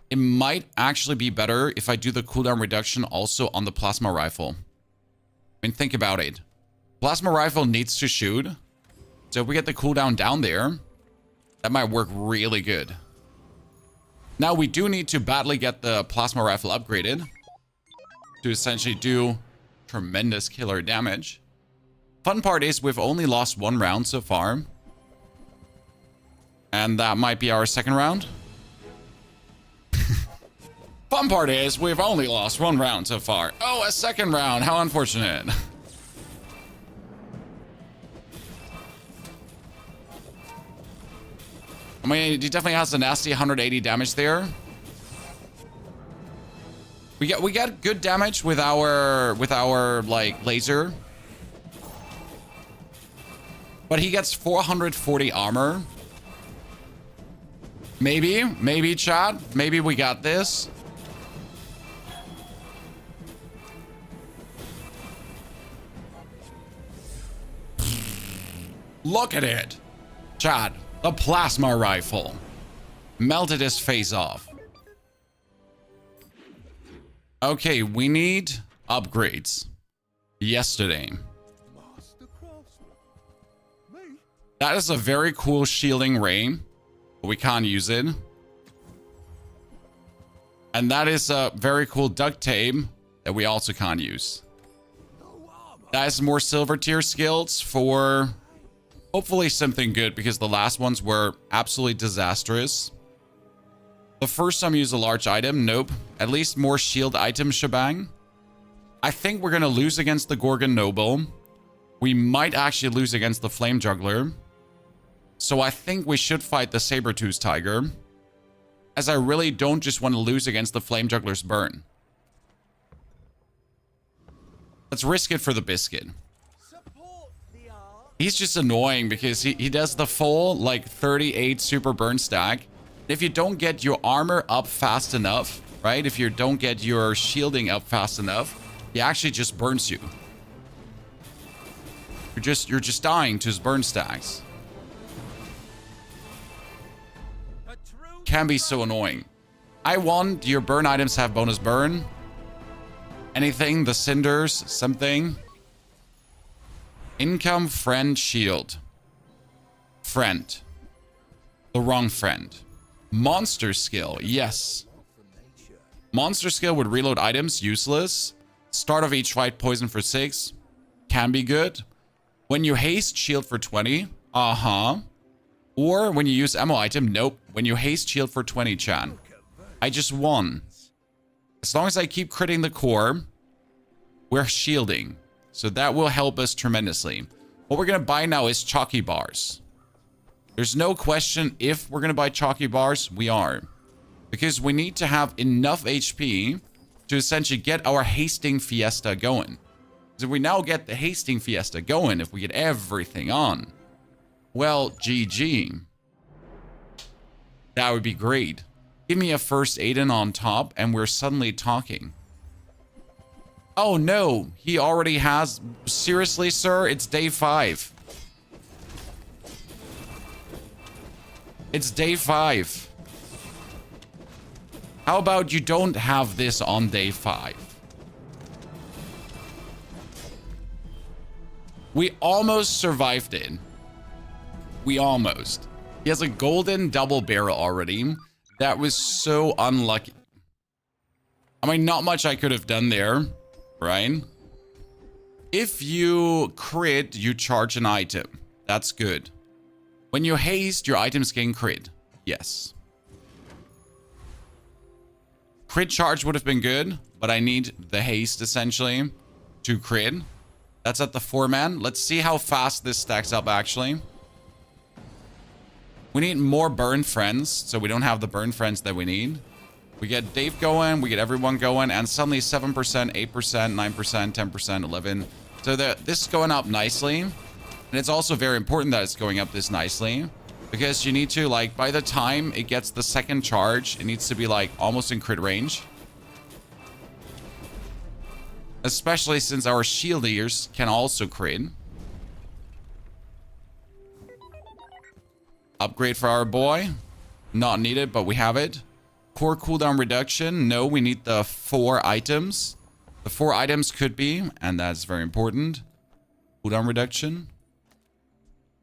It might actually be better if I do the cooldown reduction also on the plasma rifle. I mean, think about it. Plasma rifle needs to shoot. So if we get the cooldown down there, that might work really good. Now we do need to badly get the plasma rifle upgraded to essentially do tremendous killer damage. Fun part is we've only lost 1 round so far. And that might be our second round. Fun part is we've only lost 1 round so far. Oh, a second round. How unfortunate. I mean, he definitely has a nasty 180 damage there. We get good damage with our like laser. But he gets 440 armor. Maybe chat. Maybe we got this. Look at it. Chat. The plasma rifle. Melted his face off. Okay, we need upgrades. Yesterday. That is a very cool shielding ray. But we can't use it. And that is a very cool duct tape that we also can't use. That is more silver tier skills for hopefully something good, because the last ones were absolutely disastrous. The first time you use a large item, nope. At least more shield item shebang. I think we're going to lose against the Gorgon Noble. We might actually lose against the Flame Juggler. So I think we should fight the Saber-Tooth Tiger, as I really don't just want to lose against the Flame Juggler's burn. Let's risk it for the biscuit. He's just annoying because he does the full like 38 super burn stack. If you don't get your armor up fast enough, right? If you don't get your shielding up fast enough, he actually just burns you. You're just dying to his burn stacks. Can be so annoying. I want your burn items have bonus burn. Anything, the cinders, something. Income, friend, shield. Friend. The wrong friend. Monster skill, yes. Monster skill would reload items, useless. Start of each fight, poison for 6. Can be good. When you haste, shield for 20. Uh-huh. Or when you use ammo item. Nope. When you haste shield for 20, Chan. I just won. As long as I keep critting the core, we're shielding. So that will help us tremendously. What we're going to buy now is chalky bars. There's no question if we're going to buy chalky bars, we are. Because we need to have enough HP to essentially get our hasting fiesta going. Because if we now get the hasting fiesta going, if we get everything on, well, GG. That would be great. Give me a first Aiden on top and we're suddenly talking. Oh no, he already has... Seriously, sir? It's day 5. It's day 5. How about you don't have this on day 5? We almost survived it. We almost. He has a golden double barrel already. That was so unlucky. I mean, not much I could have done there, right? If you crit, you charge an item. That's good. When you haste, your items gain crit. Yes. Crit charge would have been good, but I need the haste essentially to crit. That's at the 4-man. Let's see how fast this stacks up actually. We need more burn friends, so we don't have the burn friends that we need. We get Dave going, we get everyone going, and suddenly 7%, 8%, 9%, 10%, 11. So this is going up nicely. And it's also very important that it's going up this nicely. Because you need to, like, by the time it gets the second charge, it needs to be, like, almost in crit range. Especially since our shieldiers can also crit. Upgrade for our boy. Not needed, but we have it. Core cooldown reduction. No, we need the 4 items. The 4 items could be, and that's very important. Cooldown reduction.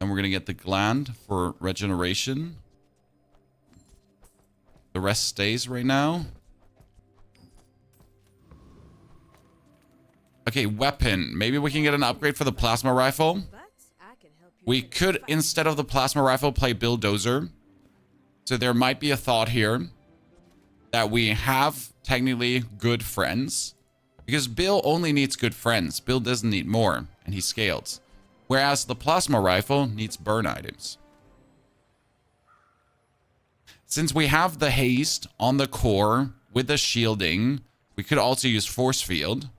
And we're going to get the gland for regeneration. The rest stays right now. Okay, weapon. Maybe we can get an upgrade for the plasma rifle. We could, instead of the plasma rifle, play Bulldozer. So there might be a thought here that we have technically good friends. Because Bill only needs good friends. Bill doesn't need more, and he scaled. Whereas the plasma rifle needs burn items. Since we have the haste on the core with the shielding, we could also use force field.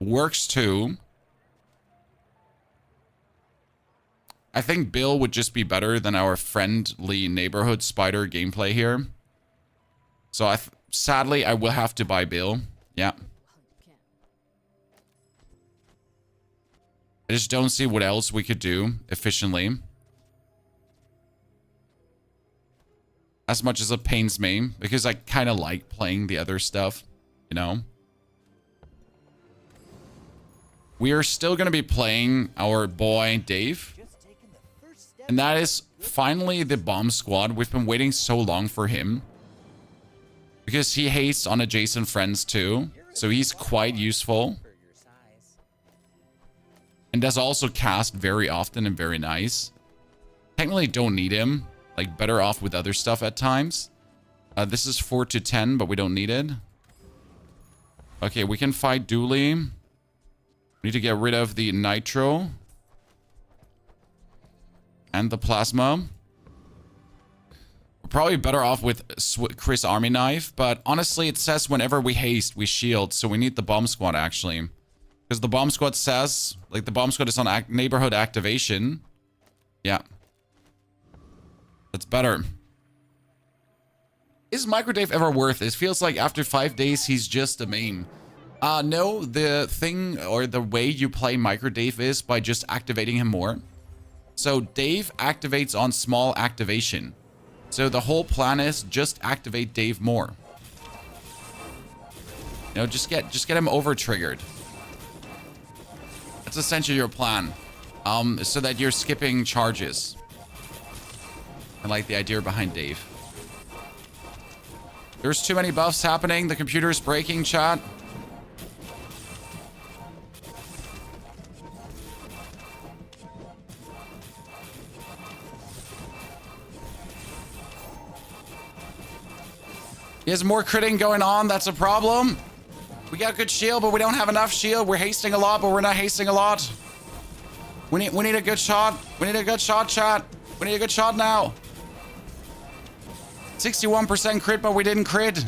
Works too. I think Bill would just be better than our friendly neighborhood spider gameplay here. So sadly, I will have to buy Bill. Yeah. I just don't see what else we could do efficiently. As much as it pains me, because I kind of like playing the other stuff, you know? We are still going to be playing our boy, Dave. And that is finally the bomb squad. We've been waiting so long for him. Because he hastes on adjacent friends too. So he's quite useful. And does also cast very often and very nice. Technically don't need him. Like better off with other stuff at times. This is 4 to 10, but we don't need it. Okay, we can fight duly. We need to get rid of the nitro. And the plasma. We're probably better off with Chris Army Knife. But honestly, it says whenever we haste, we shield. So we need the bomb squad actually. Because the bomb squad says, like the bomb squad is on neighborhood activation. Yeah. That's better. Is Microdave ever worth it? It feels like after 5 days, he's just a meme. No, the thing or the way you play Microdave is by just activating him more. So Dave activates on small activation. So the whole plan is just activate Dave more. You know, just get him over triggered. That's essentially your plan. So that you're skipping charges. I like the idea behind Dave. There's too many buffs happening. The computer's breaking, chat. He has more critting going on. That's a problem. We got good shield, but we don't have enough shield. We're hasting a lot, but we're not hasting a lot. We need a good shot. We need a good shot, chat. We need a good shot now. 61% crit, but we didn't crit.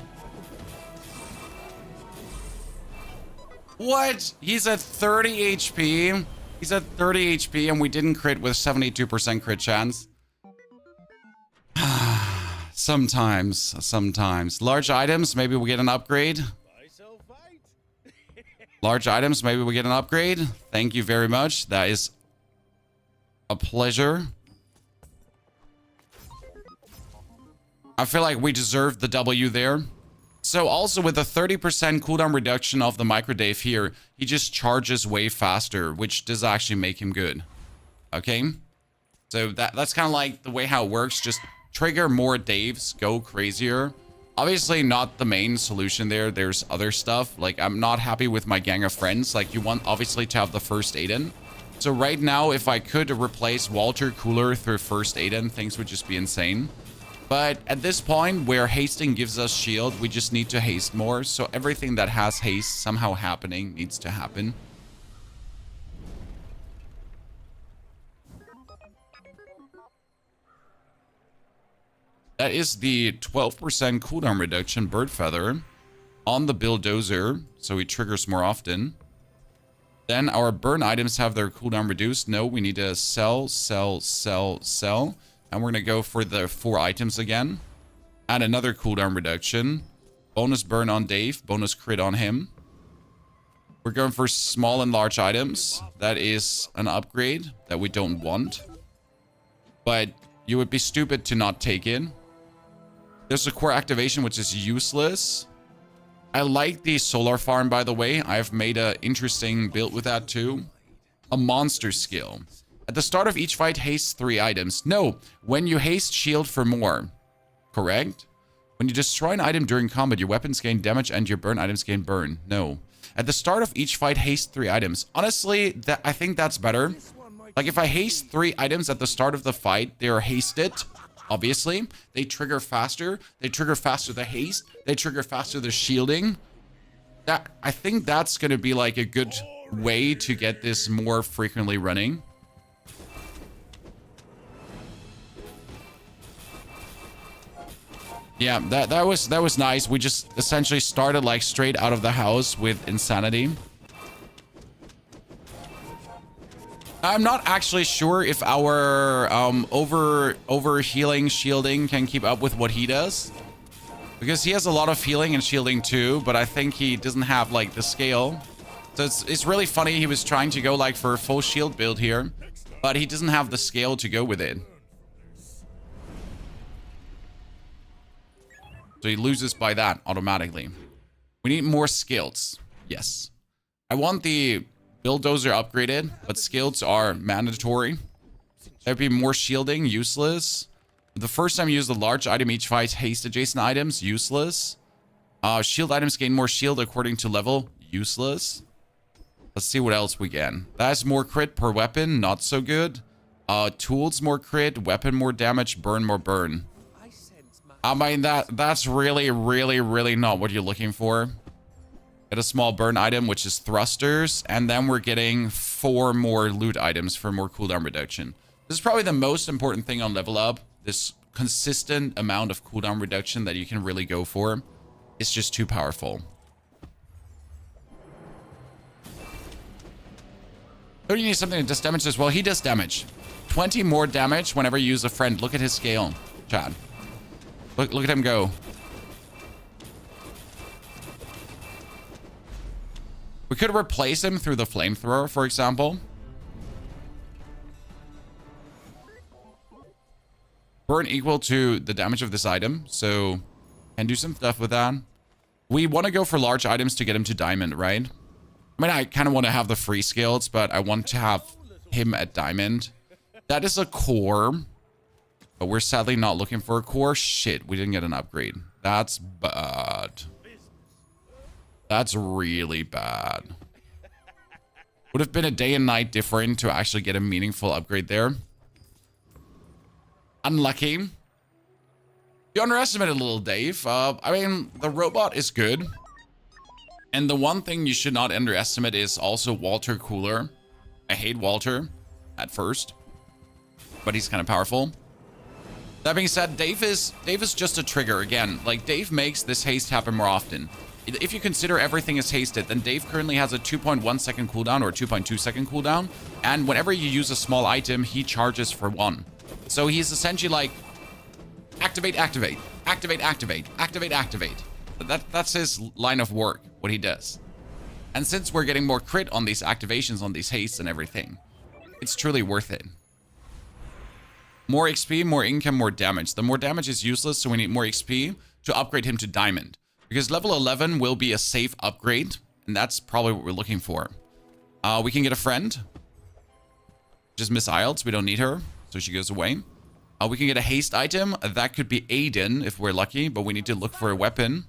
What? He's at 30 HP. He's at 30 HP, and we didn't crit with 72% crit chance. Sometimes. Large items, maybe we get an upgrade. Large items, maybe we get an upgrade. Thank you very much. That is a pleasure. I feel like we deserved the W there. So also with a 30% cooldown reduction of the microdave here, he just charges way faster, which does actually make him good. Okay? So that's kind of like the way how it works. Just trigger more daves, go crazier. Obviously not the main solution there. There's other stuff. Like, I'm not happy with my gang of friends. Like, you want obviously to have the first Aiden. So right now, if I could replace Walter Cooler through first Aiden, things would just be insane. But at this point, where hasting gives us shield, we just need to haste more. So everything that has haste somehow happening needs to happen. That is the 12% cooldown reduction bird feather on the bulldozer, so he triggers more often. Then our burn items have their cooldown reduced. No, we need to sell. And we're going to go for the 4 items again. Add another cooldown reduction. Bonus burn on Dave. Bonus crit on him. We're going for small and large items. That is an upgrade that we don't want. But you would be stupid to not take it. There's a core activation, which is useless. I like the solar farm, by the way. I've made an interesting build with that too. A monster skill. At the start of each fight, haste 3 items. No, when you haste, shield for more. Correct? When you destroy an item during combat, your weapons gain damage and your burn items gain burn. No. At the start of each fight, haste 3 items. Honestly, I think that's better. Like, if I haste 3 items at the start of the fight, they are hasted. Obviously, they trigger faster. They trigger faster the haste. They trigger faster the shielding. I think that's going to be like a good way to get this more frequently running. Yeah, that was nice. We just essentially started like straight out of the house with insanity. I'm not actually sure if our over healing shielding can keep up with what he does, because he has a lot of healing and shielding too, but I think he doesn't have like the scale. So it's really funny. He was trying to go like for a full shield build here, but he doesn't have the scale to go with it. So he loses by that automatically. We need more skills. Yes. I want the bulldozer upgraded, but skills are mandatory. There'd be more shielding, useless. The first time you use the large item, each fight haste adjacent items, useless. Shield items gain more shield according to level, useless. Let's see what else we get. That's more crit per weapon, not so good. Tools more crit, weapon more damage, burn more burn. I mean, that's really not what you're looking for. Get a small burn item, which is thrusters, and then we're getting 4 more loot items for more cooldown reduction. This is probably the most important thing on level up. This consistent amount of cooldown reduction that you can really go for. It's just too powerful. Oh, you need something that does damage as well. He does damage. 20 more damage whenever you use a friend. Look at his scale, Chad. Look at him go. We could replace him through the flamethrower, for example. Burn equal to the damage of this item, so can do some stuff with that. We want to go for large items to get him to diamond, right? I mean, I kind of want to have the free skills, but I want to have him at diamond. That is a core, but we're sadly not looking for a core. Shit, we didn't get an upgrade. That's bad. That's really bad. Would have been a day and night different to actually get a meaningful upgrade there. Unlucky. You underestimated little Dave. I mean, the robot is good. And the one thing you should not underestimate is also Walter Cooler. I hate Walter at first, but he's kind of powerful. That being said, Dave is just a trigger again. Like, Dave makes this haste happen more often. If you consider everything is hasted, then Dave currently has a 2.1 second cooldown or 2.2 second cooldown. And whenever you use a small item, he charges for 1. So he's essentially like, activate, activate, activate, activate, activate, activate. That's his line of work, what he does. And since we're getting more crit on these activations, on these hastes and everything, it's truly worth it. More XP, more income, more damage. The more damage is useless, so we need more XP to upgrade him to Diamond. Because level 11 will be a safe upgrade, and that's probably what we're looking for. We can get a friend. Just Miss Iles, we don't need her, so she goes away. We can get a haste item. That could be Aiden if we're lucky, but we need to look for a weapon.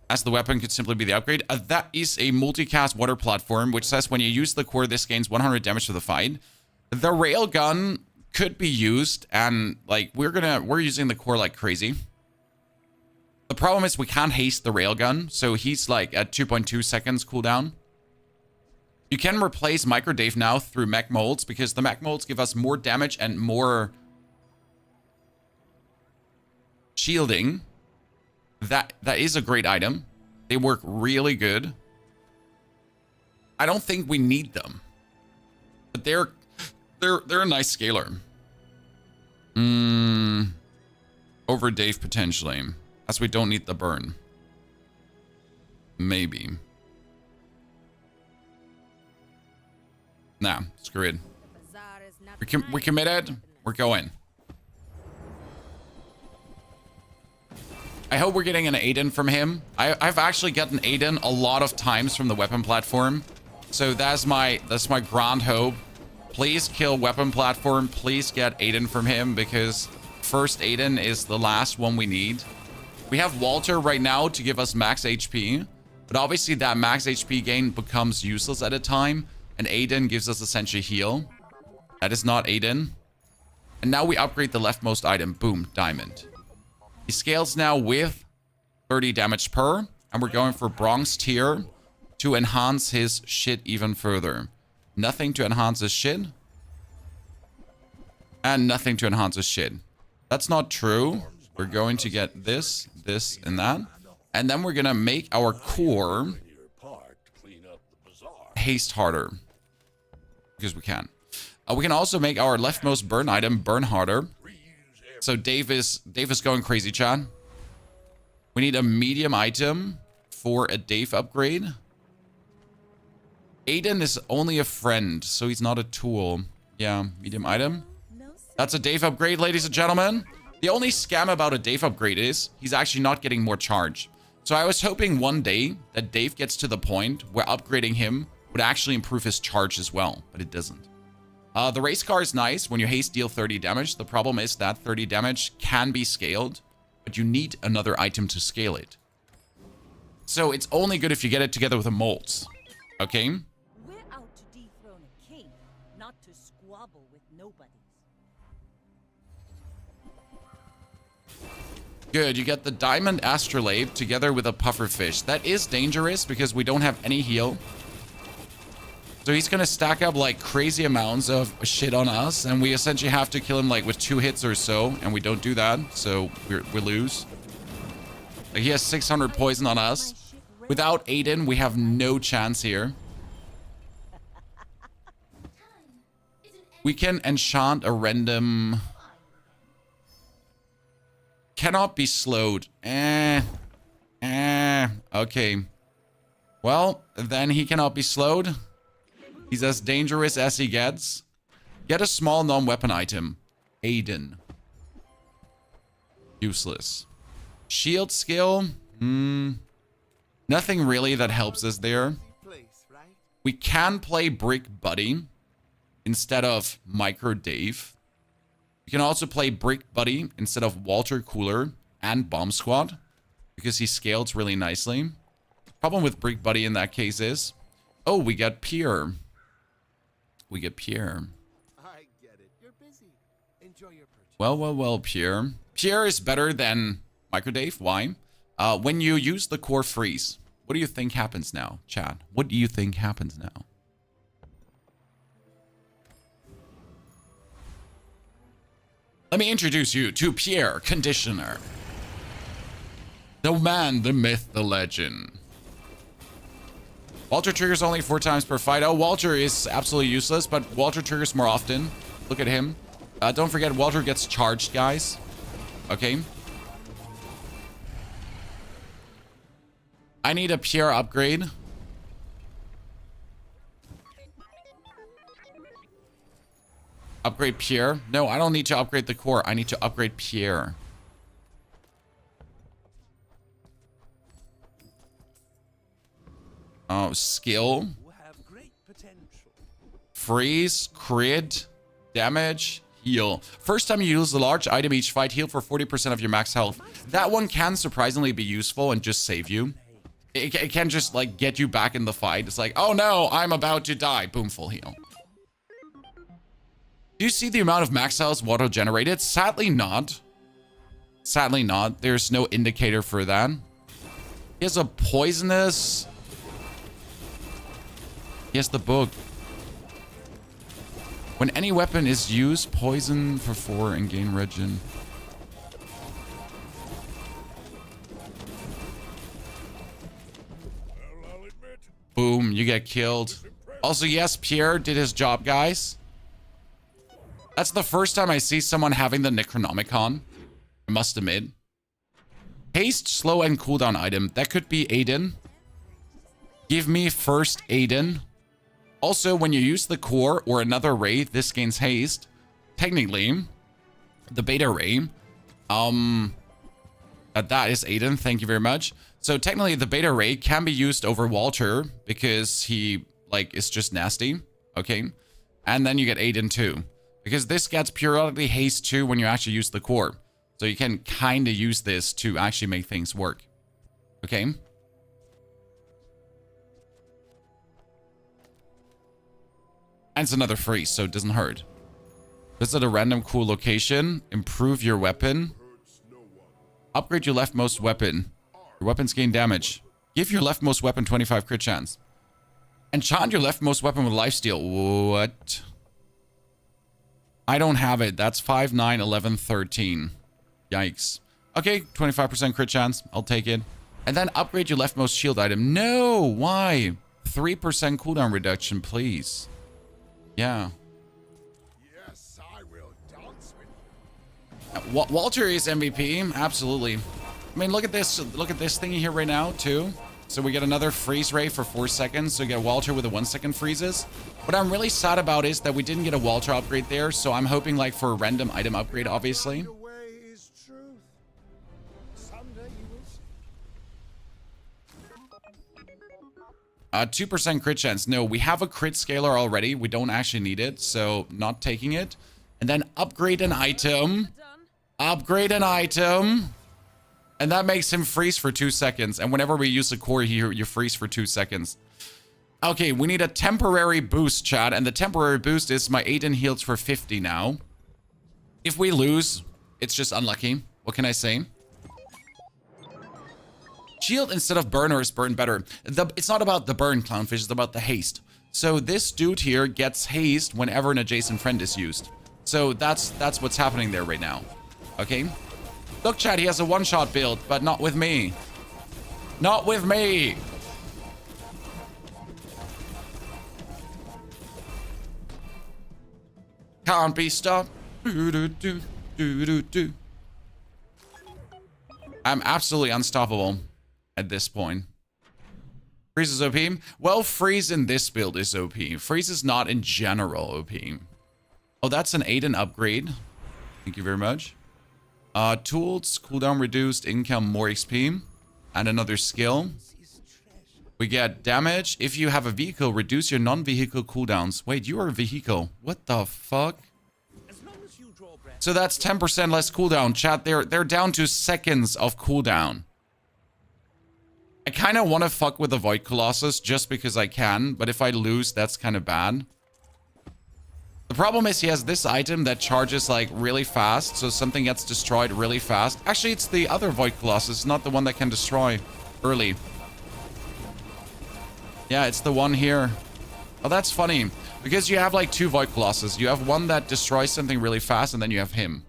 As the weapon could simply be the upgrade. That is a multicast water platform, which says when you use the core, this gains 100 damage to the fight. The railgun could be used, and like we're using the core like crazy. The problem is we can't haste the railgun, so he's like at 2.2 seconds cooldown. You can replace Micro Dave now through mech molds, because the mech molds give us more damage and more shielding. That is a great item. They work really good. I don't think we need them, but they're a nice scaler. Over Dave potentially, as we don't need the burn. Maybe. Nah, screw it. We're committed. We're going. I hope we're getting an Aiden from him. I've actually gotten Aiden a lot of times from the weapon platform. So that's my grand hope. Please kill weapon platform. Please get Aiden from him, because first Aiden is the last one we need. We have Walter right now to give us max HP. But obviously that max HP gain becomes useless at a time. And Aiden gives us essentially heal. That is not Aiden. And now we upgrade the leftmost item. Boom, diamond. He scales now with 30 damage per. And we're going for bronze tier to enhance his shit even further. Nothing to enhance his shit. And nothing to enhance his shit. That's not true. We're going to get this, this, and that. And then we're going to make our core haste harder. Because we can. We can also make our leftmost burn item burn harder. So Dave is going crazy, chat. We need a medium item for a Dave upgrade. Aiden is only a friend, so he's not a tool. Yeah, medium item. That's a Dave upgrade, ladies and gentlemen. The only scam about a Dave upgrade is he's actually not getting more charge. So I was hoping one day that Dave gets to the point where upgrading him would actually improve his charge as well, but it doesn't. The race car is nice. When you haste, deal 30 damage. The problem is that 30 damage can be scaled, but you need another item to scale it. So it's only good if you get it together with a molds. Okay? We're out to dethrone a king, not to squabble with nobodies. Good, you get the diamond astrolabe together with a pufferfish. That is dangerous because we don't have any heal. So he's gonna stack up like crazy amounts of shit on us, and we essentially have to kill him like with 2 hits or so, and we don't do that, so we lose. Like, he has 600 poison on us. Without Aiden, we have no chance here. We can enchant a random... Cannot be slowed. Okay. Well, then he cannot be slowed. He's as dangerous as he gets. Get a small non-weapon item. Aiden. Useless. Shield skill. Nothing really that helps us there. We can play Brick Buddy instead of Micro Dave. We can also play Brick Buddy instead of Walter Cooler and Bomb Squad, because he scales really nicely. Problem with Brick Buddy in that case is, oh, we got Pierre. We get Pierre. I get it. You're busy. Enjoy your purchase. Well, Pierre. Pierre is better than Microdave. Why? When you use the core freeze, what do you think happens now, Chad? What do you think happens now? Let me introduce you to Pierre, Conditioner. The man, the myth, the legend. Walter triggers only 4 times per fight. Oh, Walter is absolutely useless, but Walter triggers more often. Look at him. Don't forget, Walter gets charged, guys. Okay. I need a Pierre upgrade. Upgrade Pierre? No, I don't need to upgrade the core. I need to upgrade Pierre. Oh, skill. Freeze, crit, damage, heal. First time you use a large item each fight, heal for 40% of your max health. That one can surprisingly be useful and just save you. It can just like get you back in the fight. It's like, oh no, I'm about to die. Boom, full heal. Do you see the amount of max health auto generated? Sadly not. Sadly not. There's no indicator for that. He has a poisonous... He has the book. When any weapon is used, poison for 4 and gain regen. Boom, you get killed. Also, yes, Pierre did his job, guys. That's the first time I see someone having the Necronomicon, I must admit. Haste, slow, and cooldown item. That could be Aiden. Give me first Aiden. Also, when you use the core or another ray, this gains haste. Technically, the beta ray, that is Aiden. Thank you very much. So technically, the beta ray can be used over Walter because he like is just nasty. Okay, and then you get Aiden too because this gets periodically haste too when you actually use the core. So you can kind of use this to actually make things work. Okay. And it's another freeze, so it doesn't hurt. Visit a random cool location. Improve your weapon. Upgrade your leftmost weapon. Your weapons gain damage. Give your leftmost weapon 25 crit chance. Enchant your leftmost weapon with lifesteal. What? I don't have it. That's 5, 9, 11, 13. Yikes. Okay, 25% crit chance. I'll take it. And then upgrade your leftmost shield item. No! Why? 3% cooldown reduction, please. Yeah. Yes, I will dance with you. Walter is MVP, absolutely. I mean, look at this thingy here right now, too. So we get another freeze ray for 4 seconds. So we get Walter with a 1 second freezes. What I'm really sad about is that we didn't get a Walter upgrade there. So I'm hoping like for a random item upgrade, obviously. The way is truth. Someday you will see. 2% crit chance. No, we have a crit scaler already. We don't actually need it, so not taking it. And then upgrade an item. Upgrade an item. And that makes him freeze for 2 seconds. And whenever we use the core here, you freeze for 2 seconds. Okay, we need a temporary boost, chat. And the temporary boost is my Aiden heals for 50 now. If we lose, it's just unlucky. What can I say? Shield instead of burn or is burn better? It's not about the burn, Clownfish. It's about the haste. So this dude here gets haste whenever an adjacent friend is used. So that's what's happening there right now. Okay? Look, chat, he has a one-shot build, but not with me. Not with me! Can't be stopped. I'm absolutely unstoppable at this point. Freeze is OP? Well, freeze in this build is OP. Freeze is not in general OP. Oh, that's an Aiden upgrade. Thank you very much. Tools, cooldown reduced, income more XP, and another skill. We get damage. If you have a vehicle, reduce your non-vehicle cooldowns. Wait, you are a vehicle. What the fuck? So that's 10% less cooldown. Chat, they're down to seconds of cooldown. I kind of want to fuck with the Void Colossus just because I can, but if I lose, that's kind of bad. The problem is he has this item that charges like really fast, so something gets destroyed really fast. Actually, it's the other Void Colossus, not the one that can destroy early. Yeah, it's the one here. Oh, that's funny. Because you have like 2 Void Colossus. You have one that destroys something really fast, and then you have him.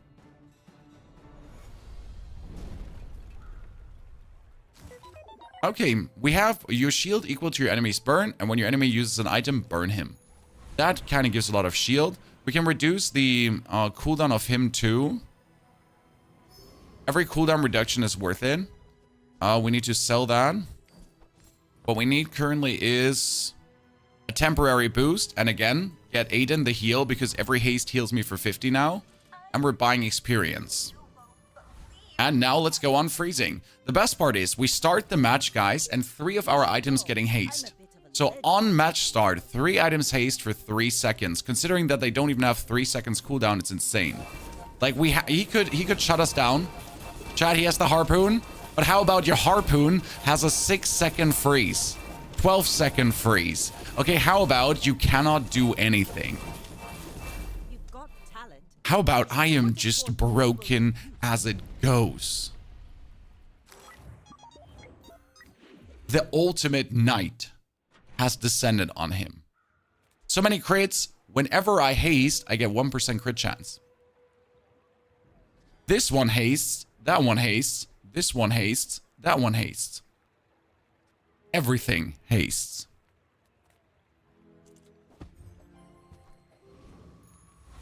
Okay, we have your shield equal to your enemy's burn, and when your enemy uses an item, burn him. That kind of gives a lot of shield. We can reduce the cooldown of him too. Every cooldown reduction is worth it. We need to sell that. What we need currently is a temporary boost. And again, get Aiden the heal because every haste heals me for 50 now. And we're buying experience. And now let's go on freezing. The best part is we start the match, guys, and 3 of our items getting haste. So on match start, 3 items haste for 3 seconds. Considering that they don't even have 3 seconds cooldown, it's insane. Like he could shut us down. Chad, he has the harpoon. But how about your harpoon has a 6-second freeze? 12-second freeze. Okay, how about you cannot do anything? You've got talent. How about I am just broken as it goes? The ultimate knight has descended on him. So many crits. Whenever I haste, I get 1% crit chance. This one hastes. That one hastes. This one hastes. That one hastes. Everything hastes.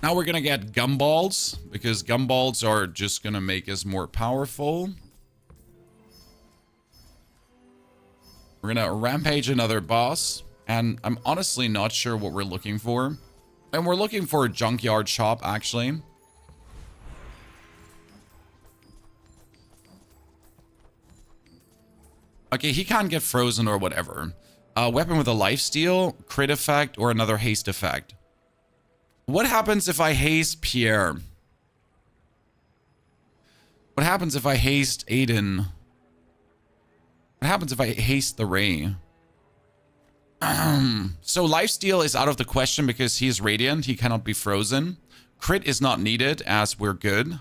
Now we're gonna get gumballs, because gumballs are just gonna make us more powerful. We're gonna rampage another boss, and I'm honestly not sure what we're looking for. And we're looking for a junkyard shop, actually. Okay, he can't get frozen or whatever. Weapon with a lifesteal, crit effect, or another haste effect. What happens if I haste Pierre? What happens if I haste Aiden? What happens if I haste the Ray? So lifesteal is out of the question because he is radiant. He cannot be frozen. Crit is not needed as we're good.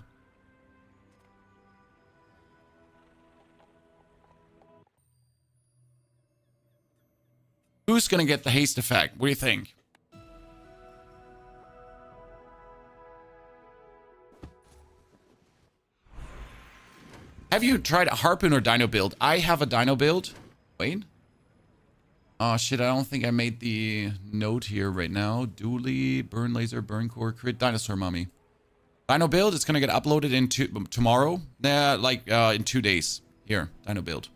Who's gonna get the haste effect? What do you think? Have you tried a harpoon or dino build? I have a dino build. Wait. Oh shit, I don't think I made the note here right now. Duly, burn laser, burn core, crit, dinosaur mummy. Dino build, it's gonna get uploaded in tomorrow. In 2 days. Here, dino build.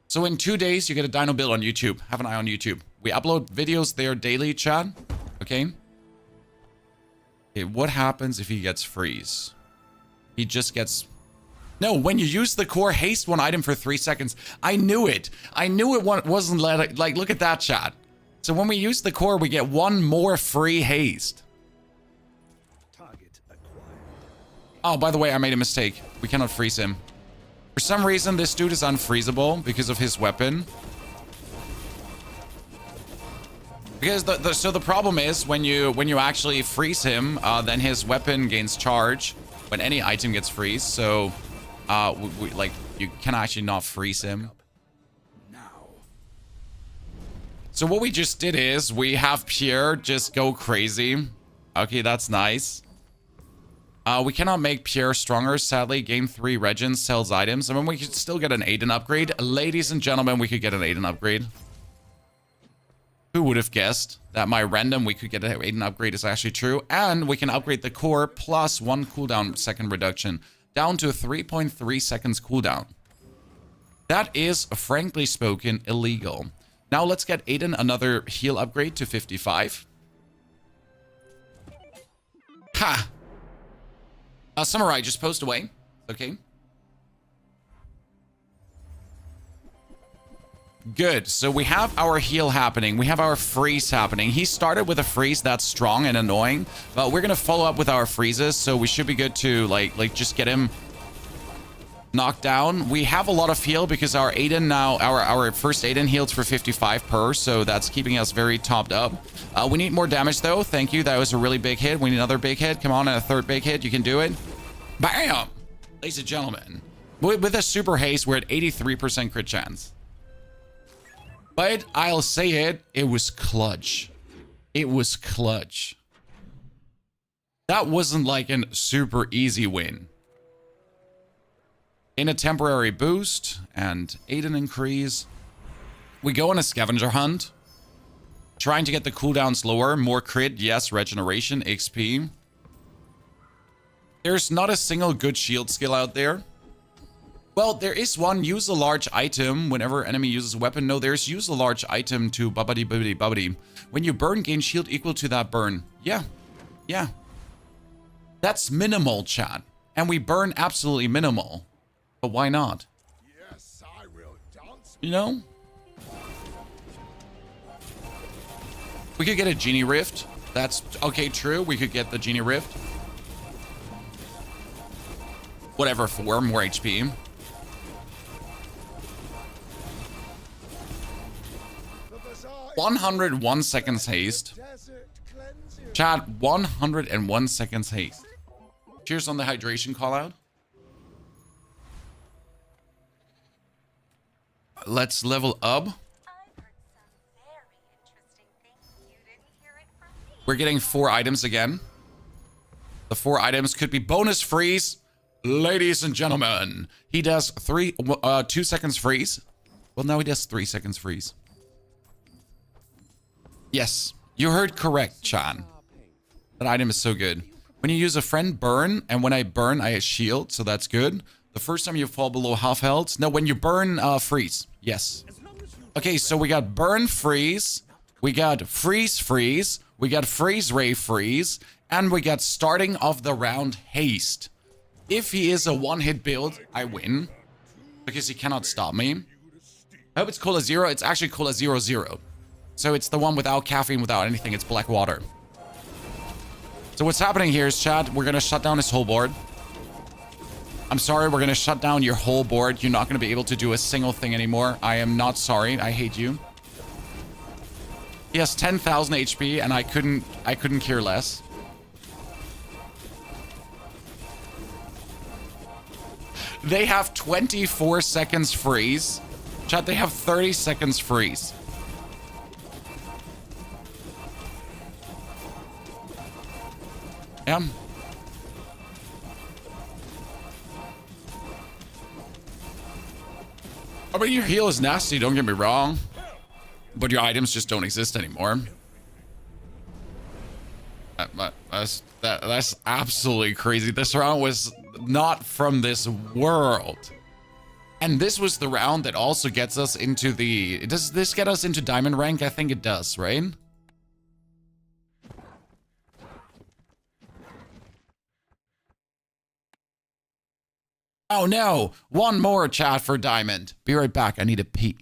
So in 2 days, you get a dino build on YouTube. Have an eye on YouTube. We upload videos there daily, chat. Okay? Okay, what happens if he gets freeze? He just gets... No, when you use the core, haste one item for 3 seconds. I knew it. I knew it wasn't like, look at that, chat. So when we use the core, we get 1 more free haste. Target acquired. Oh, by the way, I made a mistake. We cannot freeze him. For some reason, this dude is unfreezable because of his weapon. Because so the problem is when you actually freeze him, then his weapon gains charge when any item gets freeze. So, you can actually not freeze him. So what we just did is we have Pierre just go crazy. Okay, that's nice. We cannot make Pierre stronger, sadly. Game 3 Regents sells items. I mean, we could still get an Aiden upgrade. Ladies and gentlemen, we could get an Aiden upgrade. Who would have guessed that my random we could get an Aiden upgrade is actually true? And we can upgrade the core plus 1 cooldown second reduction down to 3.3 seconds cooldown. That is, frankly spoken, illegal. Now let's get Aiden another heal upgrade to 55. Ha! Samurai, just post away. Okay. Good. So we have our heal happening. We have our freeze happening. He started with a freeze that's strong and annoying, but we're going to follow up with our freezes. So we should be good to like just get him knocked down. We have a lot of heal because our Aiden now, our first Aiden heals for 55 per, so that's keeping us very topped up. We need more damage though. Thank you. That was a really big hit. We need another big hit. Come on, and a third big hit. You can do it. Bam! Ladies and gentlemen, with a super haste, we're at 83% crit chance. But I'll say it was clutch. It was clutch. That wasn't like a super easy win. In a temporary boost and Aiden increase, we go on a scavenger hunt. Trying to get the cooldowns lower. More crit, yes. Regeneration, XP. There's not a single good shield skill out there. Well, there is one. Use a large item whenever enemy uses a weapon. No, there's use a large item to bubbity bubbity bubbity. When you burn, gain shield equal to that burn. Yeah. Yeah. That's minimal, chat. And we burn absolutely minimal. But why not? Yes, I will dance. You know? We could get a Genie Rift. That's okay, true. We could get the Genie Rift. Whatever for, more HP. The bazaar 101 seconds haste. desert cleanses. Chat, 101 seconds haste. Cheers on the hydration call out. Let's level up. We're getting 4 items again. The 4 items could be bonus freeze. Ladies and gentlemen, he does 2 seconds freeze. Well, now he does 3 seconds freeze. Yes, you heard correct, Chan. That item is so good. When you use a friend, burn, and when I burn, I shield, so that's good. The first time you fall below half health. No, when you burn, freeze. Yes. Okay, so we got burn, freeze. We got freeze, freeze. We got freeze, ray, freeze. And we got starting of the round, haste. If he is a one-hit build, I win. Because he cannot stop me. I hope it's Cola Zero. It's actually Cola 00. So it's the one without caffeine, without anything. It's black water. So what's happening here is, chat, we're going to shut down his whole board. I'm sorry, we're going to shut down your whole board. You're not going to be able to do a single thing anymore. I am not sorry. I hate you. He has 10,000 HP, and I couldn't care less. They have 24 seconds freeze. Chat, they have 30 seconds freeze. Yeah. I mean, your heal is nasty, don't get me wrong. But your items just don't exist anymore. That's absolutely crazy. This round was not from this world. And this was the round that also gets us into the... Does this get us into diamond rank? I think it does, right? Oh no! One more chat for diamond. Be right back. I need a pee.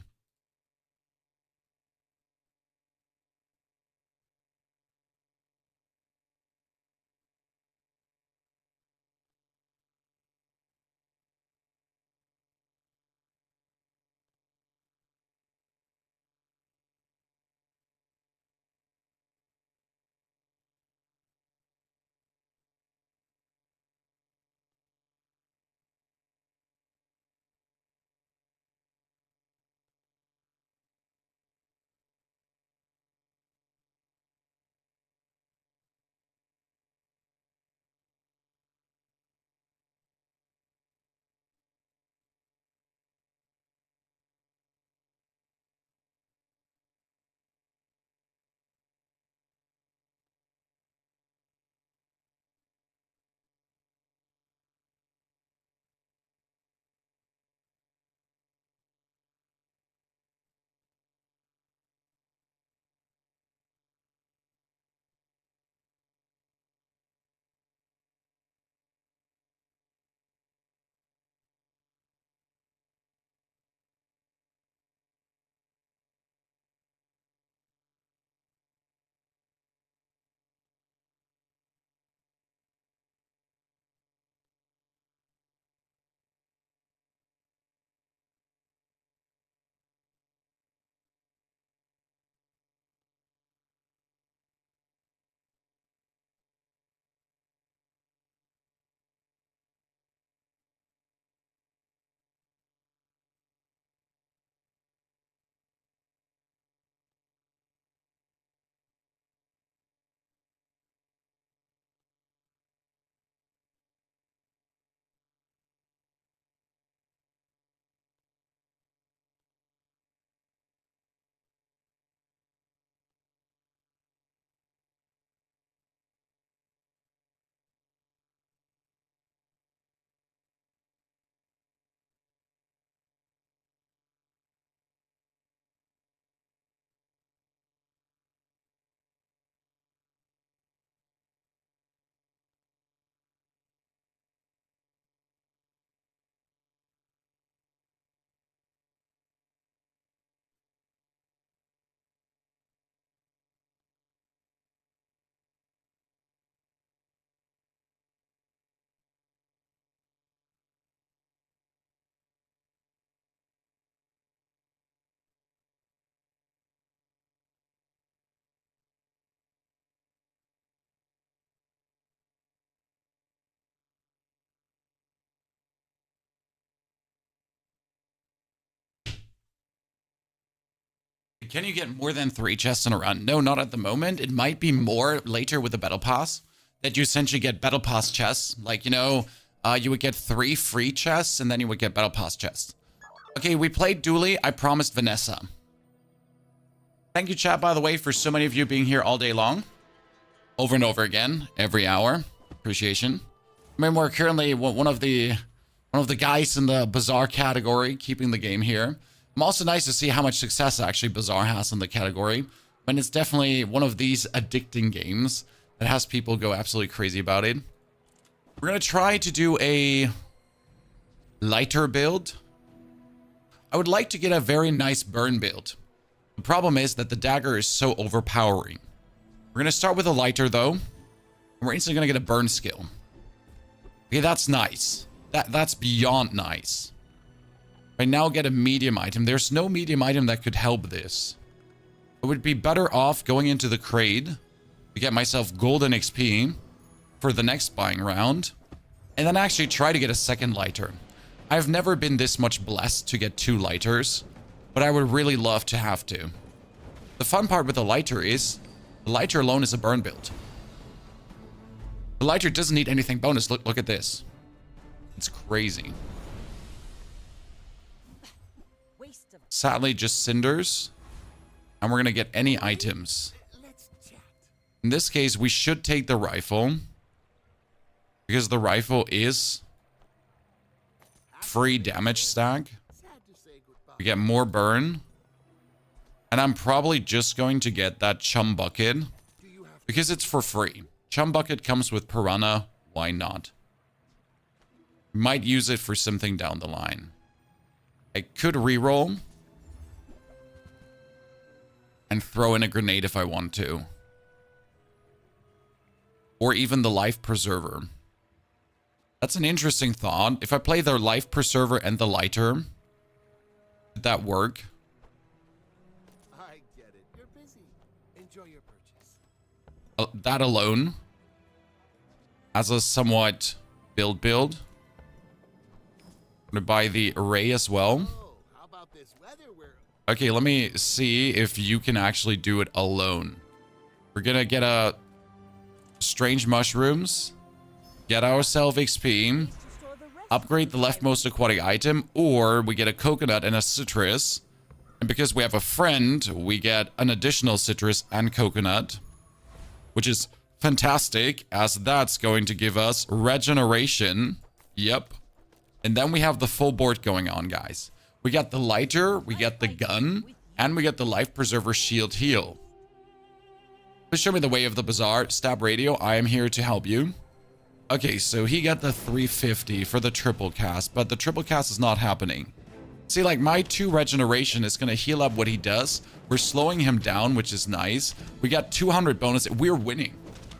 Can you get more than 3 chests in a run? No, not at the moment. It might be more later with the battle pass, that you essentially get battle pass chests. Like, you know, you would get 3 free chests and then you would get battle pass chests. Okay, we played duly. I promised Vanessa. Thank you, chat, by the way, for so many of you being here all day long. Over and over again, every hour. Appreciation. I mean, we're currently one of the guys in the Bazaar category, keeping the game here. I'm also nice to see how much success actually Bazaar has in the category. And it's definitely one of these addicting games that has people go absolutely crazy about it. We're going to try to do a lighter build. I would like to get a very nice burn build. The problem is that the dagger is so overpowering. We're going to start with a lighter, though. And we're instantly going to get a burn skill. Okay, that's nice. That's beyond nice. I now get a medium item. There's no medium item that could help this. I would be better off going into the crate to get myself golden XP for the next buying round. And then actually try to get a second lighter. I've never been this much blessed to get 2 lighters. But I would really love to have to. The fun part with the lighter is, the lighter alone is a burn build. The lighter doesn't need anything bonus. Look at this. It's crazy. Sadly, just cinders. And we're going to get any items. In this case, we should take the rifle. Because the rifle is free damage stack. We get more burn. And I'm probably just going to get that chum bucket. Because it's for free. Chum bucket comes with piranha. Why not? Might use it for something down the line. I could reroll. And throw in a grenade if I want to. Or even the life preserver. That's an interesting thought. If I play the life preserver and the lighter, would that work? I get it. You're busy. Enjoy your purchase. That alone, as a somewhat build. I'm gonna buy the array as well. Oh, how about this weather? Okay, let me see if you can actually do it alone. We're gonna get a strange mushrooms, get ourselves XP, upgrade the leftmost aquatic item, or we get a coconut and a citrus. And because we have a friend, we get an additional citrus and coconut, which is fantastic, as that's going to give us regeneration. Yep. And then we have the full board going on, guys. We got the lighter, we get the gun, and we get the life preserver shield heal. Please show me the way of the bazaar. Stab radio, I am here to help you. Okay, so he got the 350 for the triple cast, but the triple cast is not happening. See, like, my 2 regeneration is going to heal up what he does. We're slowing him down, which is nice. We got 200 bonus. We're winning.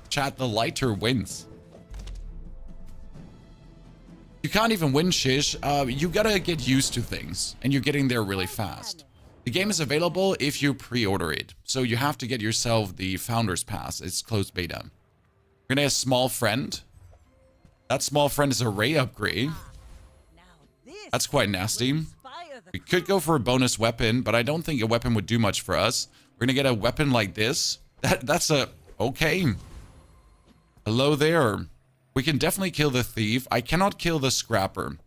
Chat, the lighter wins. You can't even win, Shish. You gotta get used to things, and you're getting there really fast. The game is available if you pre-order it, so you have to get yourself the Founder's Pass. It's closed beta. We're gonna have a small friend. That small friend is a ray upgrade. That's quite nasty. We could go for a bonus weapon, but I don't think a weapon would do much for us. We're gonna get a weapon like this. That's a... okay. Hello there. We can definitely kill the thief. I cannot kill the scrapper.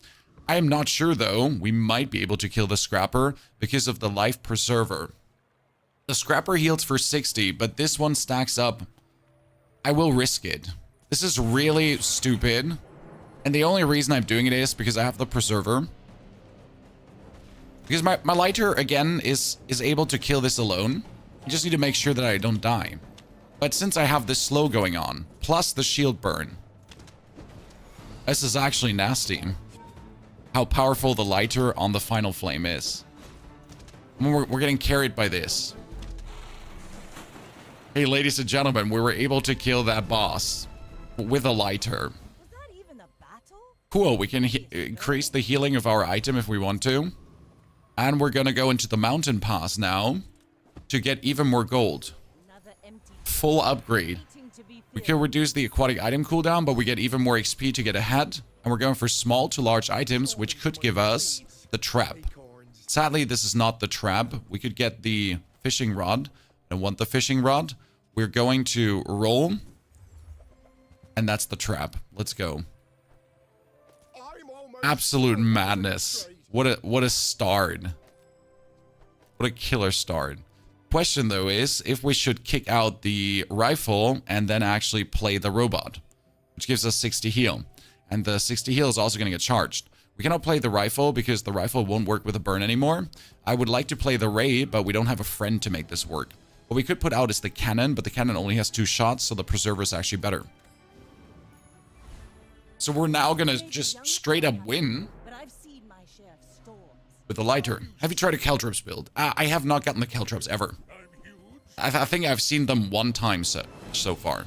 I am not sure, though. We might be able to kill the scrapper because of the life preserver. The scrapper heals for 60, but this one stacks up. I will risk it. This is really stupid. And the only reason I'm doing it is because I have the preserver. Because my lighter, again, is able to kill this alone. I just need to make sure that I don't die. But since I have this slow going on, plus the shield burn, this is actually nasty. How powerful the lighter on the final flame is. We're getting carried by this. Hey, ladies and gentlemen, we were able to kill that boss with a lighter. Was that even a battle? Cool, we can increase the healing of our item if we want to. And we're gonna go into the mountain pass now to get even more gold. Full upgrade. We can reduce the aquatic item cooldown, but we get even more XP to get ahead. And we're going for small to large items, which could give us the trap. Sadly, this is not the trap. We could get the fishing rod. I don't want the fishing rod. We're going to roll. And that's the trap. Let's go. Absolute madness. What a start. What a killer start. Question though is if we should kick out the rifle and then actually play the robot, which gives us 60 heal. And the 60 heal is also going to get charged. We cannot play the rifle because the rifle won't work with a burn anymore. I would like to play the ray, but we don't have a friend to make this work. What we could put out is the cannon, but the cannon only has 2 shots, so the preserver is actually better. So we're now going to just straight up win But I've seen my share of storms. with the lighter. Have you tried a Caltrops build? I have not gotten the Caltrops ever. I think I've seen them 1 time so far.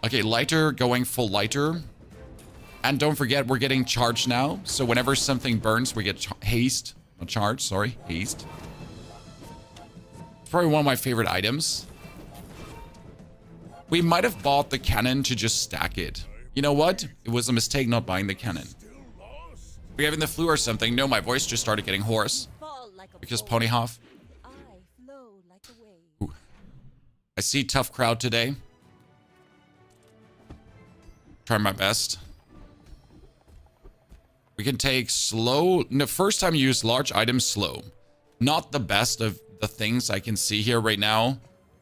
Okay, lighter, going full lighter. And don't forget, we're getting charged now. So whenever something burns, we get haste. Not charge, sorry, haste. It's probably one of my favorite items. We might have bought the cannon to just stack it. You know what? It was a mistake not buying the cannon. Are you having the flu or something? No, my voice just started getting hoarse. Fall like a Because bolt. Ponyhoff. I flow like a wave. I see tough crowd today. Try my best. We can take slow. No, first time you use large items slow. Not the best of the things I can see here right now,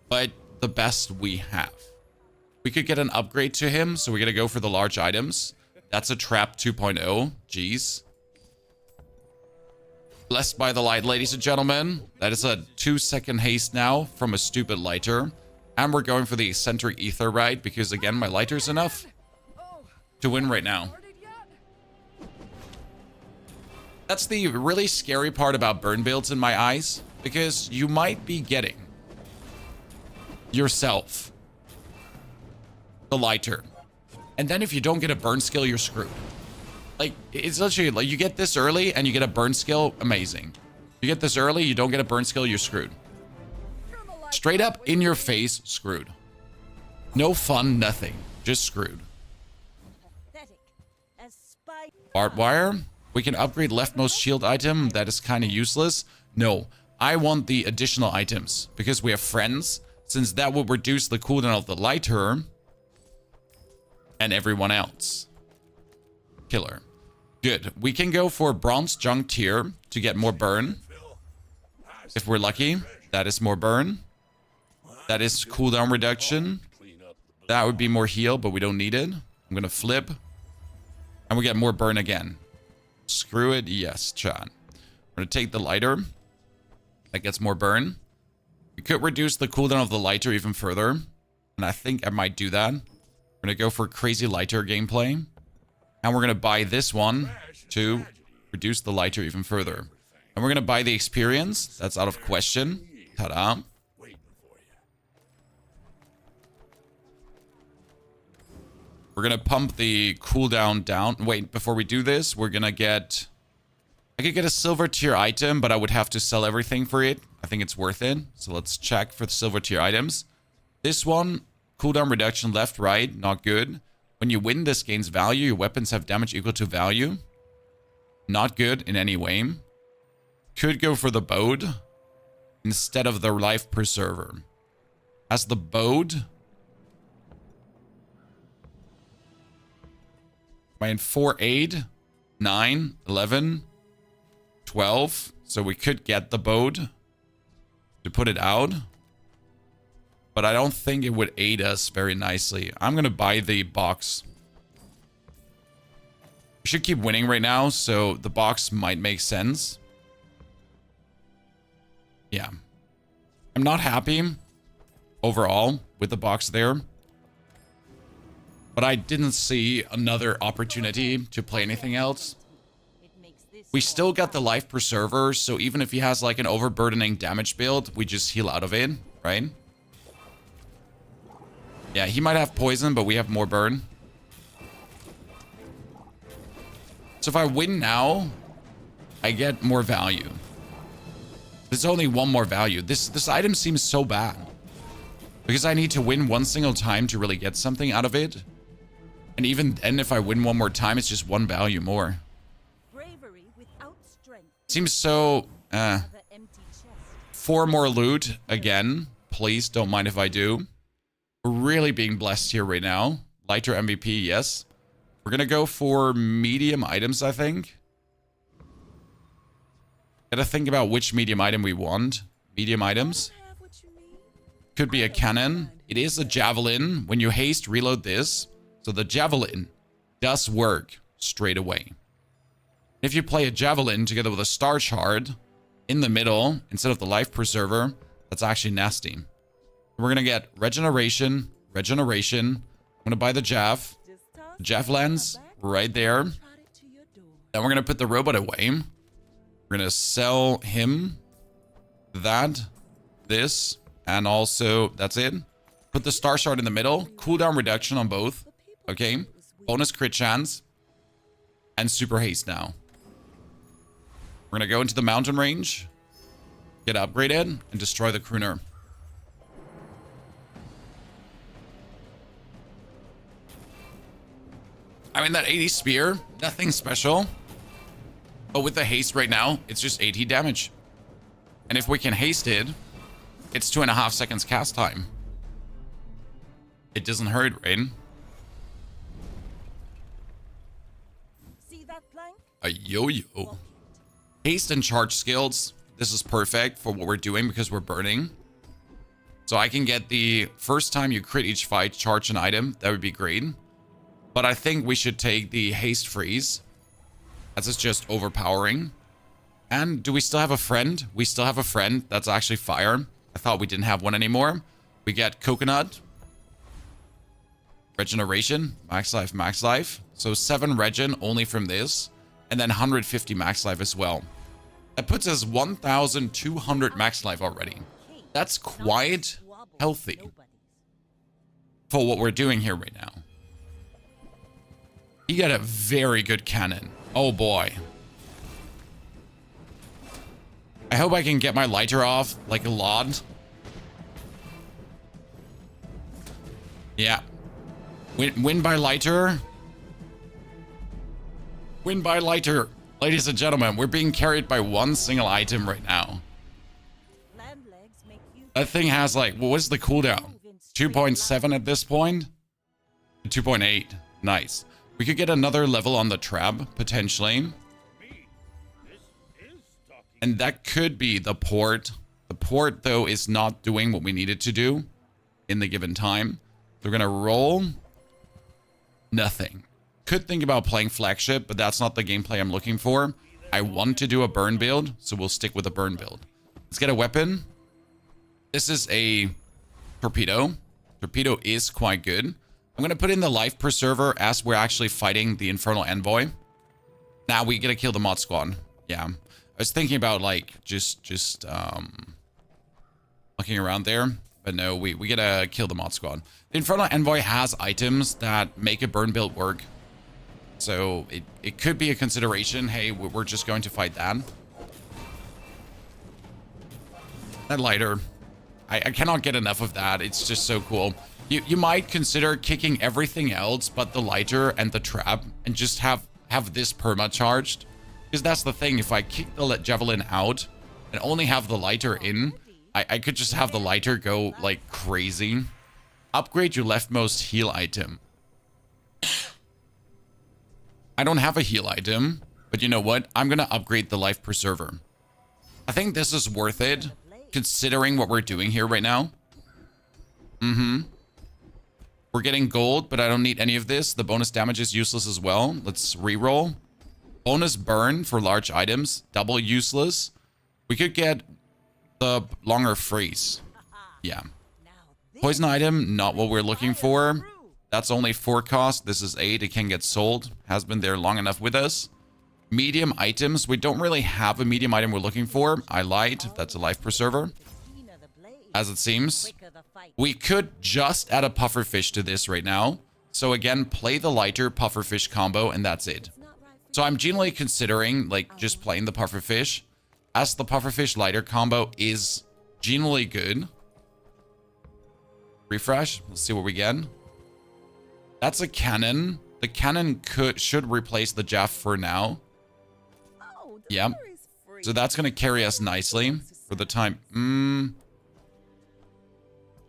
but the best we have. We could get an upgrade to him, so we're gonna go for the large items. That's a trap 2.0. Jeez. Blessed by the light, ladies and gentlemen. That is a 2-second haste now from a stupid lighter. And we're going for the eccentric ether ride because, again, my lighter's enough to win right now. That's the really scary part about burn builds in my eyes, because you might be getting yourself the lighter. And then if you don't get a burn skill, you're screwed. Like, it's literally like you get this early and you get a burn skill, amazing. You get this early, you don't get a burn skill, you're screwed. Straight up in your face, screwed. No fun, nothing. Just screwed. Pathetic. As Spiky. Barbed wire. We can upgrade leftmost shield item. That is kind of useless. No, I want the additional items because we have friends. Since that will reduce the cooldown of the lighter and everyone else. Killer. Good. We can go for bronze junk tier to get more burn. If we're lucky, that is more burn. That is cooldown reduction. That would be more heal, but we don't need it. I'm going to flip. And we get more burn again. Screw it. Yes, chat. I'm going to take the lighter. That gets more burn. We could reduce the cooldown of the lighter even further. And I think I might do that. We're going to go for crazy lighter gameplay. And we're going to buy this one to reduce the lighter even further. And we're going to buy the experience. That's out of question. Ta-da. We're going to pump the cooldown down. Wait, before we do this, we're going to get... I could get a silver tier item, but I would have to sell everything for it. I think it's worth it. So let's check for the silver tier items. This one, cooldown reduction left, right, not good. When you win, this gains value. Your weapons have damage equal to value. Not good in any way. Could go for the bode instead of the life preserver. As the bode... Am I in 4, 8, 9, 11, 12? So we could get the bode to put it out. But I don't think it would aid us very nicely. I'm going to buy the box. We should keep winning right now, so the box might make sense. Yeah. I'm not happy overall with the box there. But I didn't see another opportunity to play anything else. We still got the life preserver, so even if he has like an overburdening damage build, we just heal out of it, right? Yeah, he might have poison, but we have more burn. So if I win now, I get more value. There's only one more value. This item seems so bad. Because I need to win one single time to really get something out of it. And even then, if I win one more time, it's just one value more. Bravery victory without strength. Seems so, Another empty chest. 4 more loot again. Please don't mind if I do. We're really being blessed here right now. Lighter MVP, yes. We're gonna go for medium items, I think. Gotta think about which medium item we want. Medium items. Have what you need. Could be a cannon. It is a javelin. When you haste, reload this. So the javelin does work straight away. If you play a javelin together with a star shard in the middle instead of the life preserver, that's actually nasty. We're gonna get regeneration. I'm gonna buy the Jav. Just toss The Jav lens right there. trot it to your door. Then we're gonna put the robot away. We're gonna sell him that, this, and also that's it. Put the star shard in the middle. Cooldown reduction on both. Okay. Bonus crit chance. And super haste now. We're gonna go into the mountain range. Get upgraded and destroy the crooner. I mean, that 80 spear, nothing special. But with the haste right now, it's just 80 damage. And if we can haste it, it's 2.5 seconds cast time. It doesn't hurt, right? See that plank? A yo-yo. Haste and charge skills. This is perfect for what we're doing because we're burning. So I can get the first time you crit each fight, charge an item. That would be great. But I think we should take the haste freeze, as it's just overpowering. And do we still have a friend? We still have a friend. That's actually fire. I thought we didn't have one anymore. We get coconut. Regeneration. Max life. So 7 regen only from this. And then 150 max life as well. That puts us 1,200 max life already. That's quite healthy for what we're doing here right now. You got a very good cannon. Oh boy. I hope I can get my lighter off like a lot. Yeah. Win by lighter. Win by lighter. Ladies and gentlemen, we're being carried by one single item right now. Land legs make you That thing has like, what was the cooldown? 2.7 at this point? 2.8. Nice. We could get another level on the trap, potentially. And that could be the port. The port, though, is not doing what we need it to do in the given time. We're going to roll nothing. Could think about playing flagship, but that's not the gameplay I'm looking for. I want to do a burn build, so we'll stick with a burn build. Let's get a weapon. This is a torpedo. Torpedo is quite good. I'm going to put in the life preserver as we're actually fighting the infernal envoy. Now we gotta kill the mod squad. Yeah. I was thinking about like just looking around there, but no, we gotta kill the mod squad. The infernal envoy has items that make a burn build work. So it could be a consideration. Hey, we're just going to fight that. That lighter. I cannot get enough of that. It's just so cool. You might consider kicking everything else but the lighter and the trap and just have this perma charged. Because that's the thing. If I kick the javelin out and only have the lighter in, I could just have the lighter go like crazy. Upgrade your leftmost heal item. I don't have a heal item, but you know what? I'm going to upgrade the life preserver. I think this is worth it, considering what we're doing here right now. We're getting gold, but I don't need any of this. The bonus damage is useless as well. Let's reroll. Bonus burn for large items. Double useless. We could get the longer freeze. Yeah. Poison item, not what we're looking for. That's only 4 cost. This is 8. It can get sold. Has been there long enough with us. Medium items. We don't really have a medium item we're looking for. I lied. That's a life preserver. As it seems. We could just add a pufferfish to this right now. So again, play the lighter pufferfish combo and that's it. So I'm generally considering like just playing the pufferfish, as the pufferfish lighter combo is generally good. Refresh. Let's see what we get. That's a cannon. The cannon should replace the Jeff for now. No, the Yep. lure is free. So that's going to carry us nicely for the time.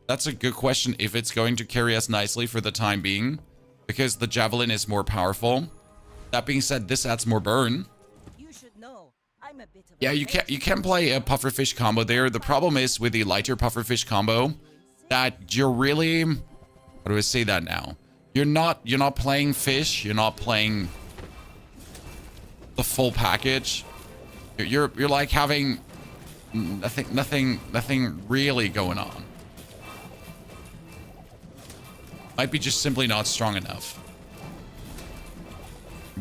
That's a good question if it's going to carry us nicely for the time being, because the javelin is more powerful. That being said, this adds more burn. You should know. I'm a bit of Yeah, you can play a pufferfish combo there. The problem is with the lighter pufferfish combo that you're really, how do I say that now? You're not playing fish. You're not playing the full package. You're like having nothing really going on. Might be just simply not strong enough.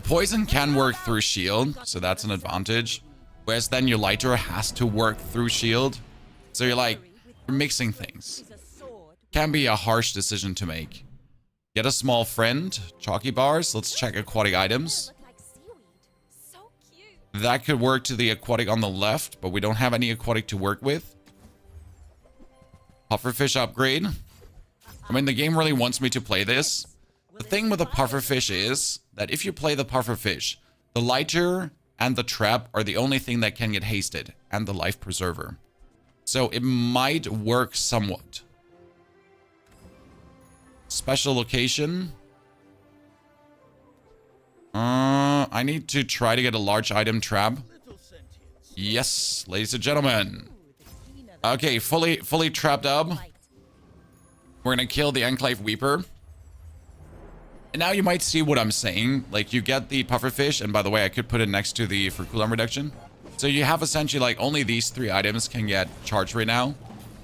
Poison can work through shield, so that's an advantage. Whereas then your lighter has to work through shield. So you're like, you're mixing things. Can be a harsh decision to make. Get a small friend, chalky bars. Let's check aquatic items. Look like seaweed. So cute. That could work to the aquatic on the left, but we don't have any aquatic to work with. Pufferfish upgrade. I mean, the game really wants me to play this. The thing with the pufferfish is that if you play the pufferfish, the lighter and the trap are the only thing that can get hasted, and the life preserver. So it might work somewhat. Special location. I need to try to get a large item trap. Yes, ladies and gentlemen. Okay, fully trapped up. We're gonna kill the Enclave Weeper. And now you might see what I'm saying. Like, you get the pufferfish, and by the way, I could put it next to the for cooldown reduction. So you have essentially like only these 3 items can get charged right now.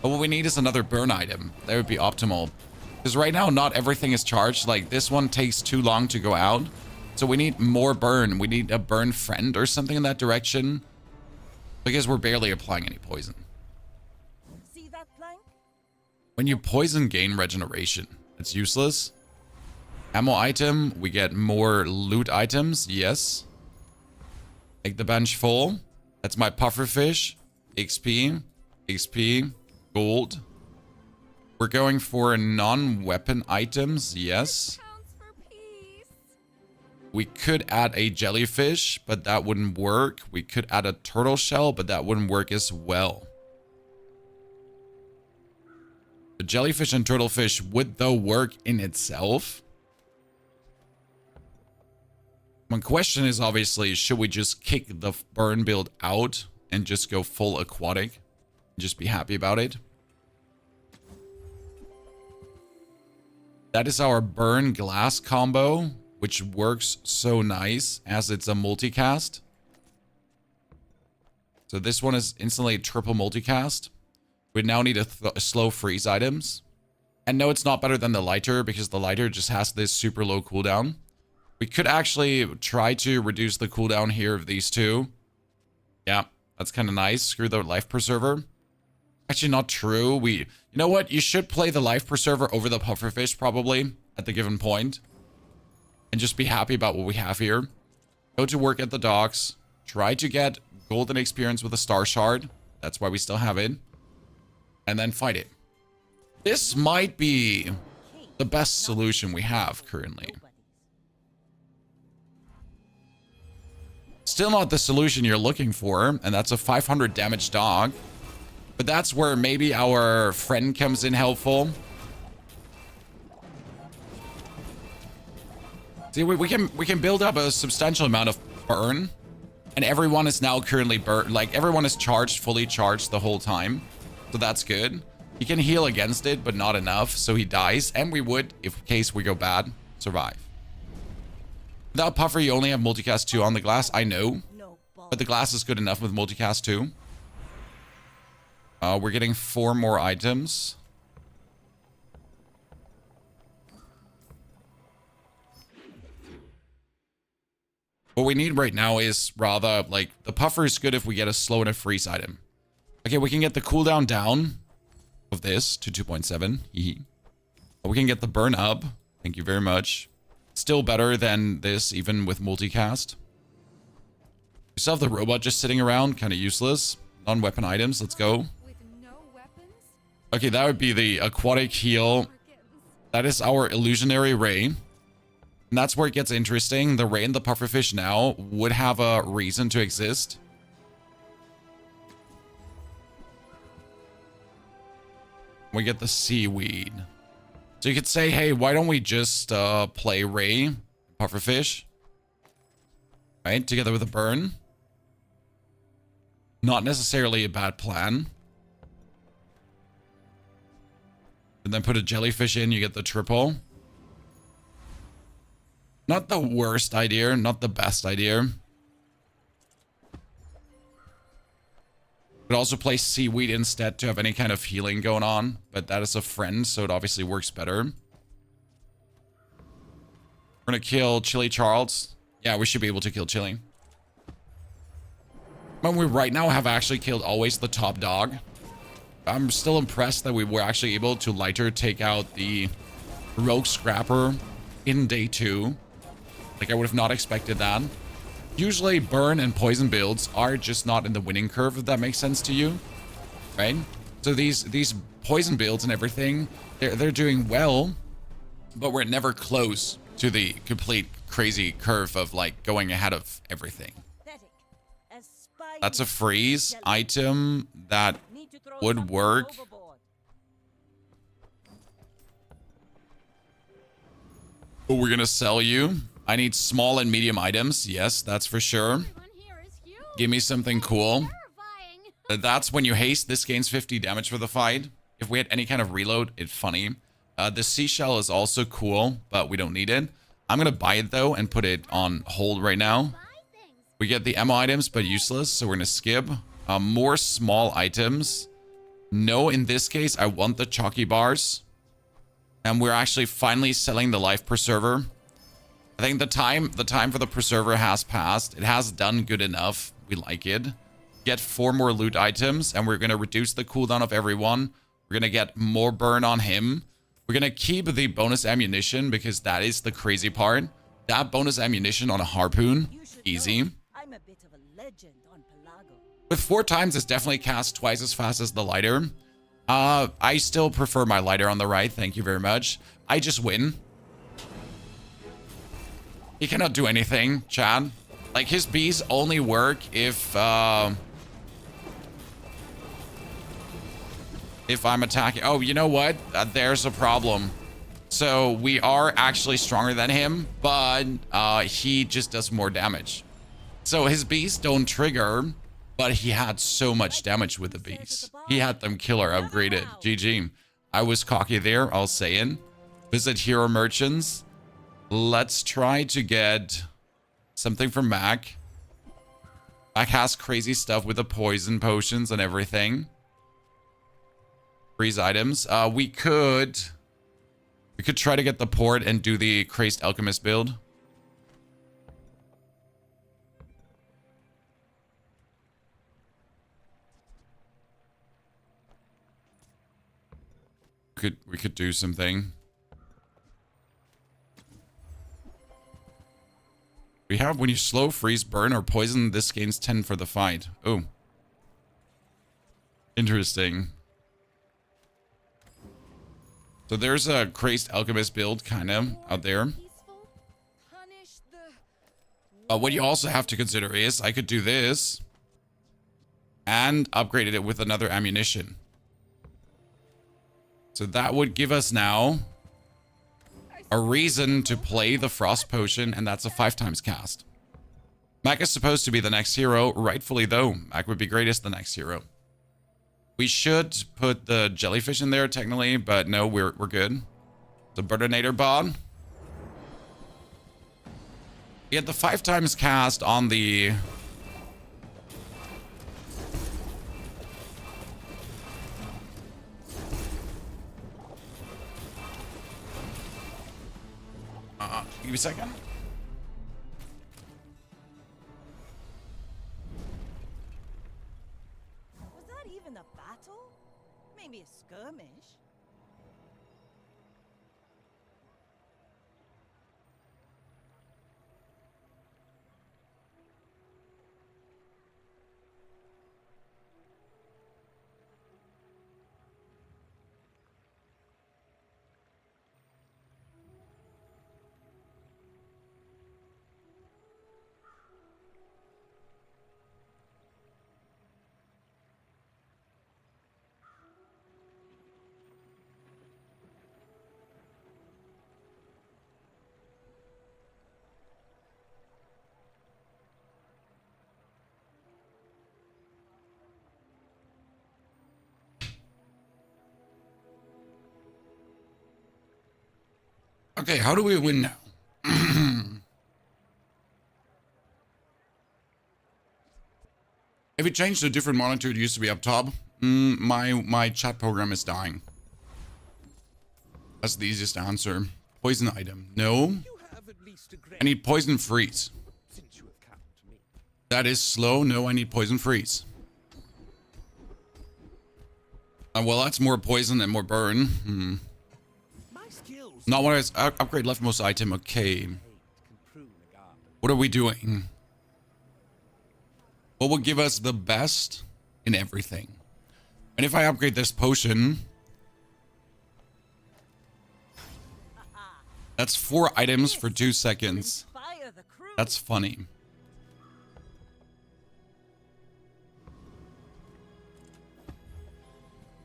But what we need is another burn item. That would be optimal. Because right now, not everything is charged. Like, this one takes too long to go out. So we need more burn. We need a burn friend or something in that direction. Because we're barely applying any poison. See that plank? When you poison, gain regeneration. It's useless. Ammo item, we get more loot items. Yes. Make the bench full. That's my pufferfish. XP, gold. We're going for non-weapon items. Yes. Pounds for peace. We could add a jellyfish, but that wouldn't work. We could add a turtle shell, but that wouldn't work as well. The jellyfish and turtlefish would though work in itself. My question is obviously, should we just kick the burn build out and just go full aquatic? Just be happy about it. That is our burn glass combo, which works so nice as it's a multicast. So this one is instantly triple multicast. We now need a slow freeze items. And no, it's not better than the lighter because the lighter just has this super low cooldown. We could actually try to reduce the cooldown here of these two. Yeah, that's kind of nice. Screw the life preserver. Actually, not true. You know what? You should play the life preserver over the pufferfish probably at the given point. And just be happy about what we have here. Go to work at the docks. Try to get golden experience with a star shard. That's why we still have it. And then fight it. This might be the best solution we have currently. Still not the solution you're looking for, and that's a 500 damage dog. But that's where maybe our friend comes in helpful. See, we can build up a substantial amount of burn, and everyone is now currently burn. Like, everyone is charged, fully charged the whole time, so that's good. He can heal against it, but not enough, so he dies, and we would, if in case we go bad, survive. Without Puffer, you only have multicast 2 on the glass. I know. But the glass is good enough with multicast 2. We're getting 4 more items. What we need right now is rather, like, the Puffer is good if we get a slow and a freeze item. Okay, we can get the cooldown down of this to 2.7. We can get the burn up. Thank you very much. Still better than this, even with multicast. We still have the robot just sitting around, kind of useless. Non-weapon items, let's go. With no weapons? Okay, that would be the aquatic heal. That is our illusionary ray. And that's where it gets interesting. The ray and the pufferfish now would have a reason to exist. We get the seaweed. So you could say, hey, why don't we just play ray, pufferfish, right? Together with a burn. Not necessarily a bad plan. And then put a jellyfish in, you get the triple. Not the worst idea, not the best idea. Could also play seaweed instead to have any kind of healing going on, but that is a friend, so it obviously works better. We're gonna kill Chili Charles. Yeah, we should be able to kill Chili. But we right now have actually killed always the top dog. I'm still impressed that we were actually able to lighter take out the rogue scrapper in day 2. Like, I would have not expected that. Usually burn and poison builds are just not in the winning curve, if that makes sense to you, right? So these poison builds and everything, they're doing well, but we're never close to the complete crazy curve of like going ahead of everything. That's a freeze item that would work. But we're gonna sell you. I need small and medium items. Yes, that's for sure. Give me something cool. That's when you haste. This gains 50 damage for the fight. If we had any kind of reload, it's funny. The seashell is also cool, but we don't need it. I'm going to buy it, though, and put it on hold right now. We get the ammo items, but useless, so we're going to skip. More small items. No, in this case, I want the chalky bars. And we're actually finally selling the life preserver. I think the time for the preserver has passed. It has done good enough. We like it. Get 4 more loot items, and we're going to reduce the cooldown of everyone. We're going to get more burn on him. We're going to keep the bonus ammunition because that is the crazy part. That bonus ammunition on a harpoon, easy. I'm a bit of a legend on Pelago. With 4 times, it's definitely cast twice as fast as the lighter. I still prefer my lighter on the right. Thank you very much. I just win. He cannot do anything, Chad. Like, his bees only work if I'm attacking. Oh, you know what? There's a problem. So we are actually stronger than him, but he just does more damage. So his bees don't trigger, but he had so much damage with the bees. He had them killer upgraded. GG. I was cocky there, I'll say it. Visit hero merchants. Let's try to get something from Mac. Mac has crazy stuff with the poison potions and everything. Freeze items. We could try to get the port and do the crazed alchemist build. We could do something. We have when you slow, freeze, burn, or poison, this gains 10 for the fight. Oh. Interesting. So there's a crazed alchemist build, kind of, out there. What you also have to consider is, I could do this. And upgraded it with another ammunition. So that would give us now a reason to play the Frost Potion, and that's a 5 times cast. Mac is supposed to be the next hero, rightfully though. Mac would be greatest the next hero. We should put the jellyfish in there technically, but no, we're good. The Burninator bot. We had the 5 times cast on the... give me a second. Was that even a battle? Maybe a skirmish? Okay, how do we win now? If it changed to a different monitor, it used to be up top. My chat program is dying. That's the easiest answer. Poison item. No. You have at least a I great need poison freeze. since you have come to me. That is slow. No, I need poison freeze. Well, that's more poison and more burn. My skills Not what I upgrade leftmost item. Okay. can prune a garden. What are we doing? What will give us the best in everything? And if I upgrade this potion, that's 4 items for 2 seconds. Inspire the crew. That's funny.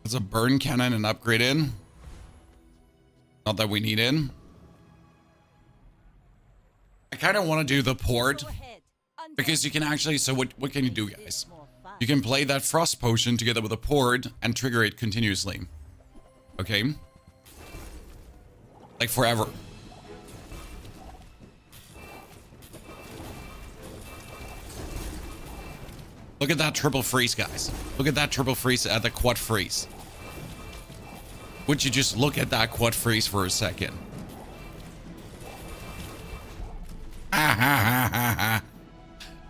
There's a burn cannon and upgraded. Not that we need it. I kind of want to do the port. Go ahead. Because you can actually, so what can you do, guys? More fun. You can play that frost potion together with a port and trigger it continuously. Okay? Like forever. Look at that triple freeze, guys. Look at that triple freeze at the quad freeze. Would you just look at that quad freeze for a second?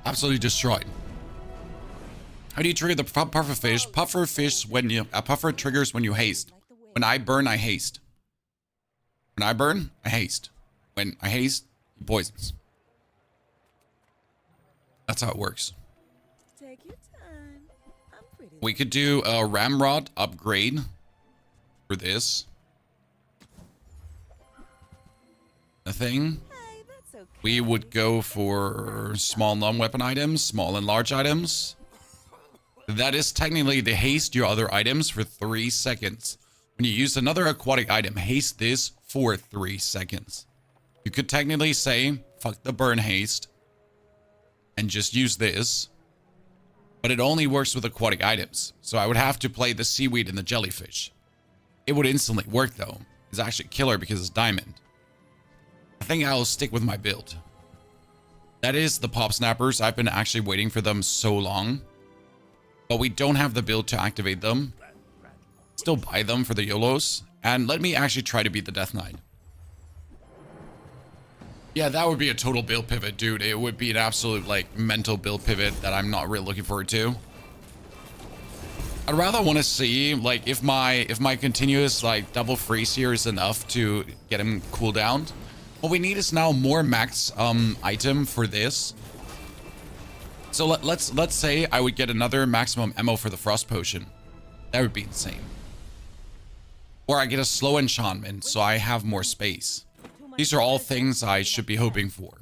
Absolutely destroyed. How do you trigger the pufferfish? Pufferfish when you puffer triggers when you haste. When I burn, I haste. When I burn, I haste. When I haste, he poisons. That's how it works. Take your time. I'm pretty. We could do a ramrod upgrade for this. The thing. Hey, that's okay. We would go for small non-weapon items, small and large items. That is technically the haste your other items for 3 seconds. When you use another aquatic item, haste this for 3 seconds. You could technically say, fuck the burn haste, and just use this. But it only works with aquatic items. So I would have to play the seaweed and the jellyfish. It would instantly work though. It's actually killer because it's diamond. I think I'll stick with my build. That is the pop snappers. I've been actually waiting for them so long. But we don't have the build to activate them. Still buy them for the YOLOs. And let me actually try to beat the Death Knight. Yeah, that would be a total build pivot, dude. It would be an absolute, like, mental build pivot that I'm not really looking forward to. I'd rather want to see, like, if my continuous, like, double freeze here is enough to get him cooldowned. What we need is now more max item for this. So let's say I would get another maximum ammo for the frost potion. That would be insane. Or I get a slow enchantment so I have more space. These are all things I should be hoping for.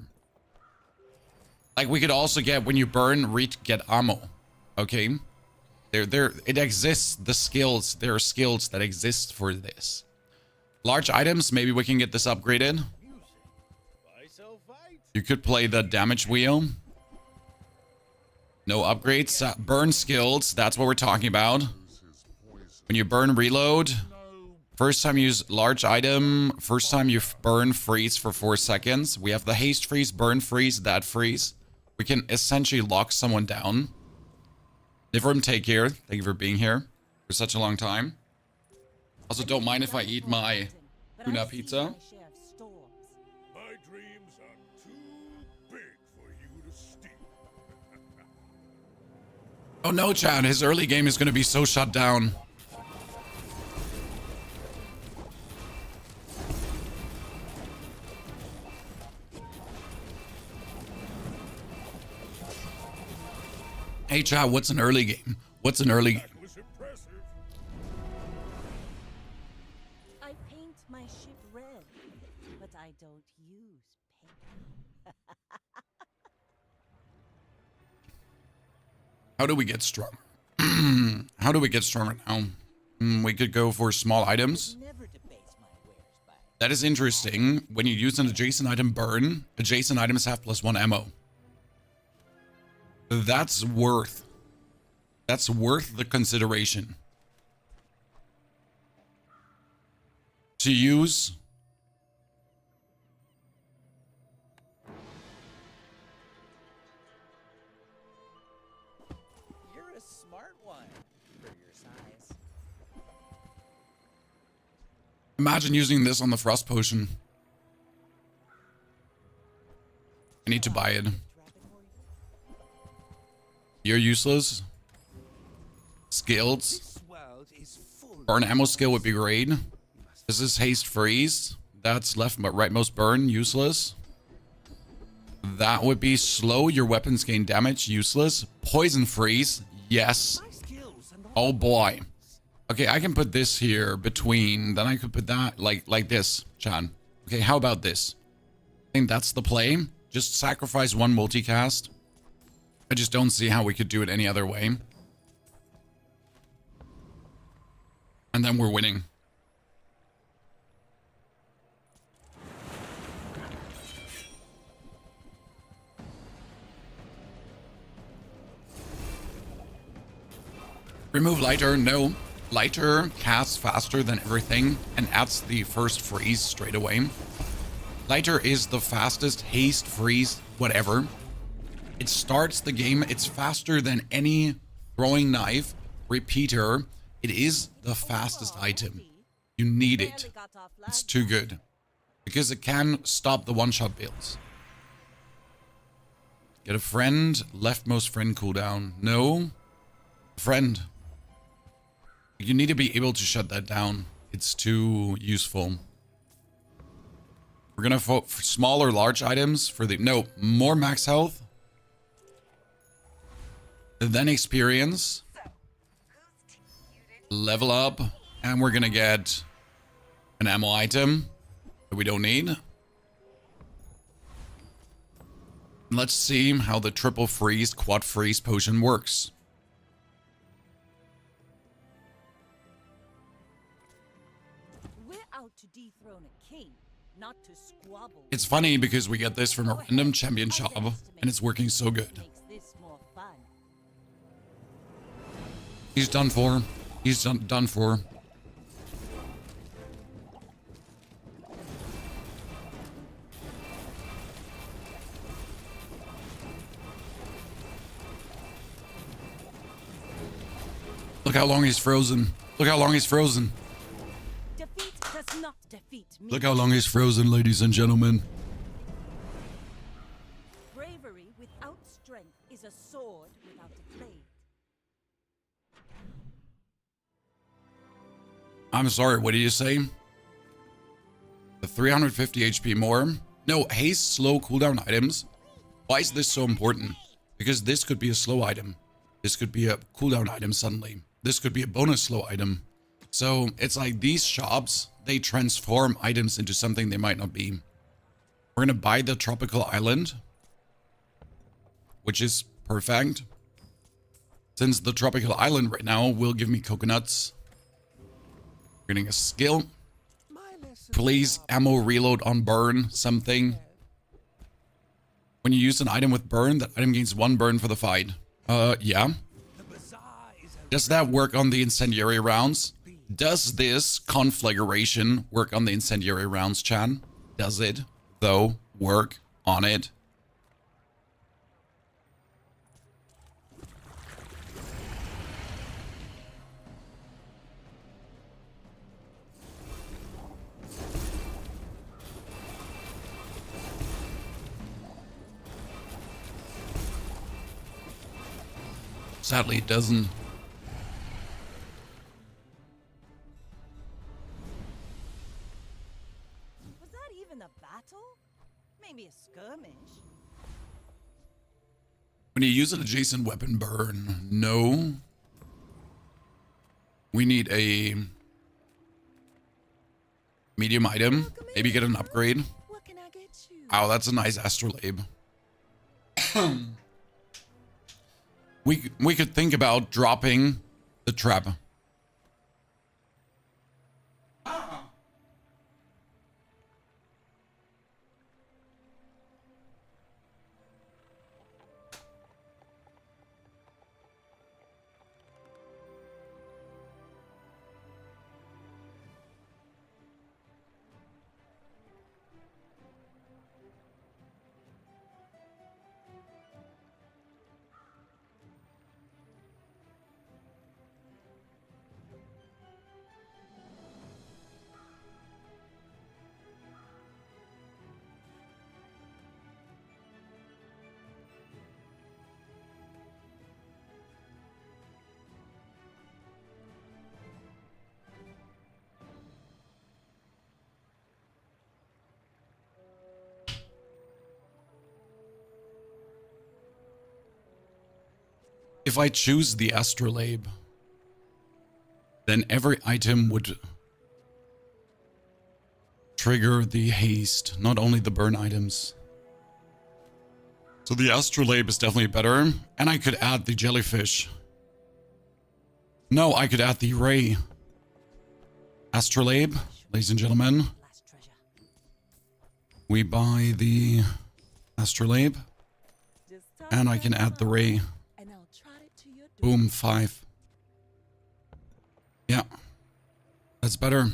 Like we could also get when you burn, get ammo. Okay? It exists, the skills, there are skills that exist for this. Large items, maybe we can get this upgraded. You could play the damage wheel. No upgrades. Burn skills. That's what we're talking about. When you burn, reload. First time you use large item. First time you burn, freeze for 4 seconds. We have the haste freeze, burn freeze, that freeze. We can essentially lock someone down. Nivram, take care. Thank you for being here for such a long time. Also, don't mind if I eat my tuna pizza. My dreams are too big for you to steal. Oh no, Chad. His early game is going to be so shut down. Hey, Chad, what's an early game? What's an early game? That was impressive. I paint my ship red, but I don't use paint. How do we get stronger? How do we get stronger now? We could go for small items. Never debase my wares by That is interesting. When you use an adjacent item burn, adjacent items have +1 ammo. That's worth the consideration. To use smart one for your size. Imagine using this on the frost potion. I need to buy it. You're useless. Skills. This world is full Burn ammo skill would be great. This is haste freeze. That's left but rightmost burn. Useless. That would be slow your weapons gain damage. Useless. Poison freeze. Yes. my skills and Oh boy. Okay, I can put this here between. Then I could put that like this, Chan. Okay, how about this? I think that's the play. Just sacrifice one multicast. I just don't see how we could do it any other way. And then we're winning. Remove lighter. No. Lighter casts faster than everything and adds the first freeze straight away. Lighter is the fastest haste freeze, whatever. It starts the game. It's faster than any throwing knife. Repeater. It is the fastest item. You need it. It's too good. Because it can stop the one-shot builds. Get a friend. Leftmost friend cooldown. No. Friend. You need to be able to shut that down. It's too useful. We're gonna vote for small or large items for the... No, more max health. And then experience. Level up. And we're gonna get an ammo item that we don't need. Let's see how the triple freeze, quad freeze potion works. We're out to dethrone a king, not to squabble. It's funny because we get this from a random champion shop and it's working so good. Makes this more fun. He's done for. He's done for. Look how long he's frozen. Look how long he's frozen. Defeat does not defeat me. Look how long he's frozen, ladies and gentlemen. Bravery without strength is a sword without a blade. I'm sorry, what did you say? The 350 HP more? No, haste slow cooldown items. Why is this so important? Because this could be a slow item. This could be a cooldown item suddenly. This could be a bonus slow item. So it's like these shops, they transform items into something they might not be. We're gonna buy the tropical island, which is perfect. Since the tropical island right now will give me coconuts. Getting a skill. Please ammo reload on burn something. When you use an item with burn, that item gains 1 burn for the fight. Yeah. Does that work on the incendiary rounds? Does this conflagration work on the incendiary rounds, Chan? Does it, though, work on it? Sadly, it doesn't. Was that even a battle? Maybe a skirmish. When you use an adjacent weapon burn, no. We need a medium item. Maybe get an upgrade. What can I get you? Wow, that's a nice astrolabe. We could think about dropping the trap. If I choose the astrolabe, then every item would trigger the haste, not only the burn items. So the astrolabe is definitely better. And I could add the jellyfish. No, I could add the ray. Astrolabe, ladies and gentlemen. Last treasure. We buy the astrolabe. Just talk And I to can my add the heart, ray. and I'll trot it to your door. Boom, 5. Yeah. That's better.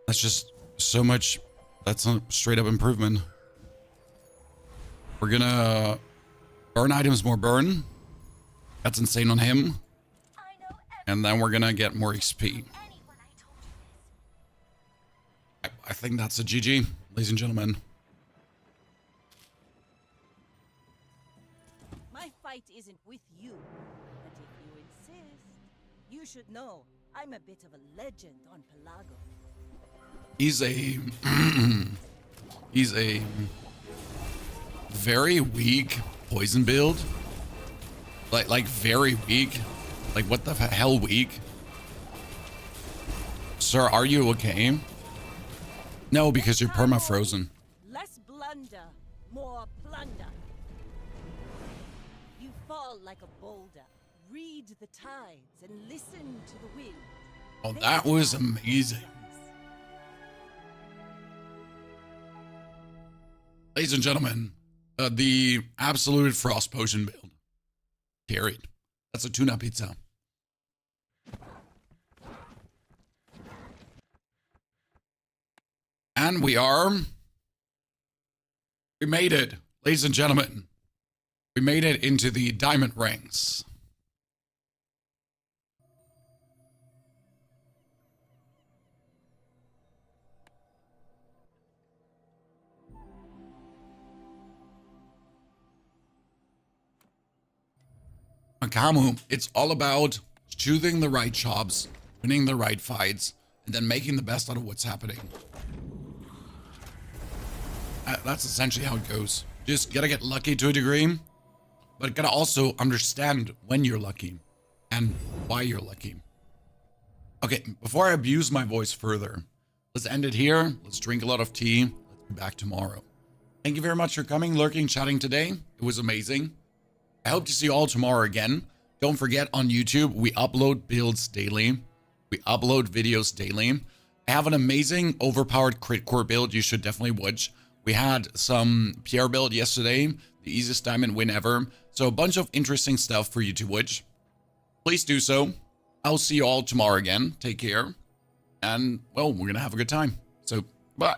That's just so much. That's a straight up improvement. We're gonna burn items more burn. That's insane on him. And then we're gonna get more XP. I think that's a GG, ladies and gentlemen. My fight isn't with you, but if you insist, you should know I'm a bit of a legend on Pelago. He's a he's a very weak poison build. Like very weak. Like what the hell weak? Sir, are you okay? No, because you're perma-frozen. Less blunder, more plunder. You fall like a boulder. Read the tides and listen to the wind. Oh, that was amazing. Ladies and gentlemen, the absolute frost potion build. Carried. That's a tuna pizza. And we made it, ladies and gentlemen. We made it into the diamond ranks. Akamu, it's all about choosing the right jobs, winning the right fights, and then making the best out of what's happening. That's essentially how it goes. Just gotta get lucky to a degree, but gotta also understand when you're lucky and why you're lucky. Okay, before I abuse my voice further, let's end it here. Let's drink a lot of tea. Let's be back tomorrow. Thank you very much for coming, lurking, chatting today. It was amazing. I hope to see you all tomorrow again. Don't forget, on YouTube, we upload builds daily. We upload videos daily. I have an amazing overpowered crit core build you should definitely watch. We had some PR build yesterday, the easiest diamond win ever. So a bunch of interesting stuff for you to watch. Please do so. I'll see you all tomorrow again. Take care. And, well, we're going to have a good time. So, bye.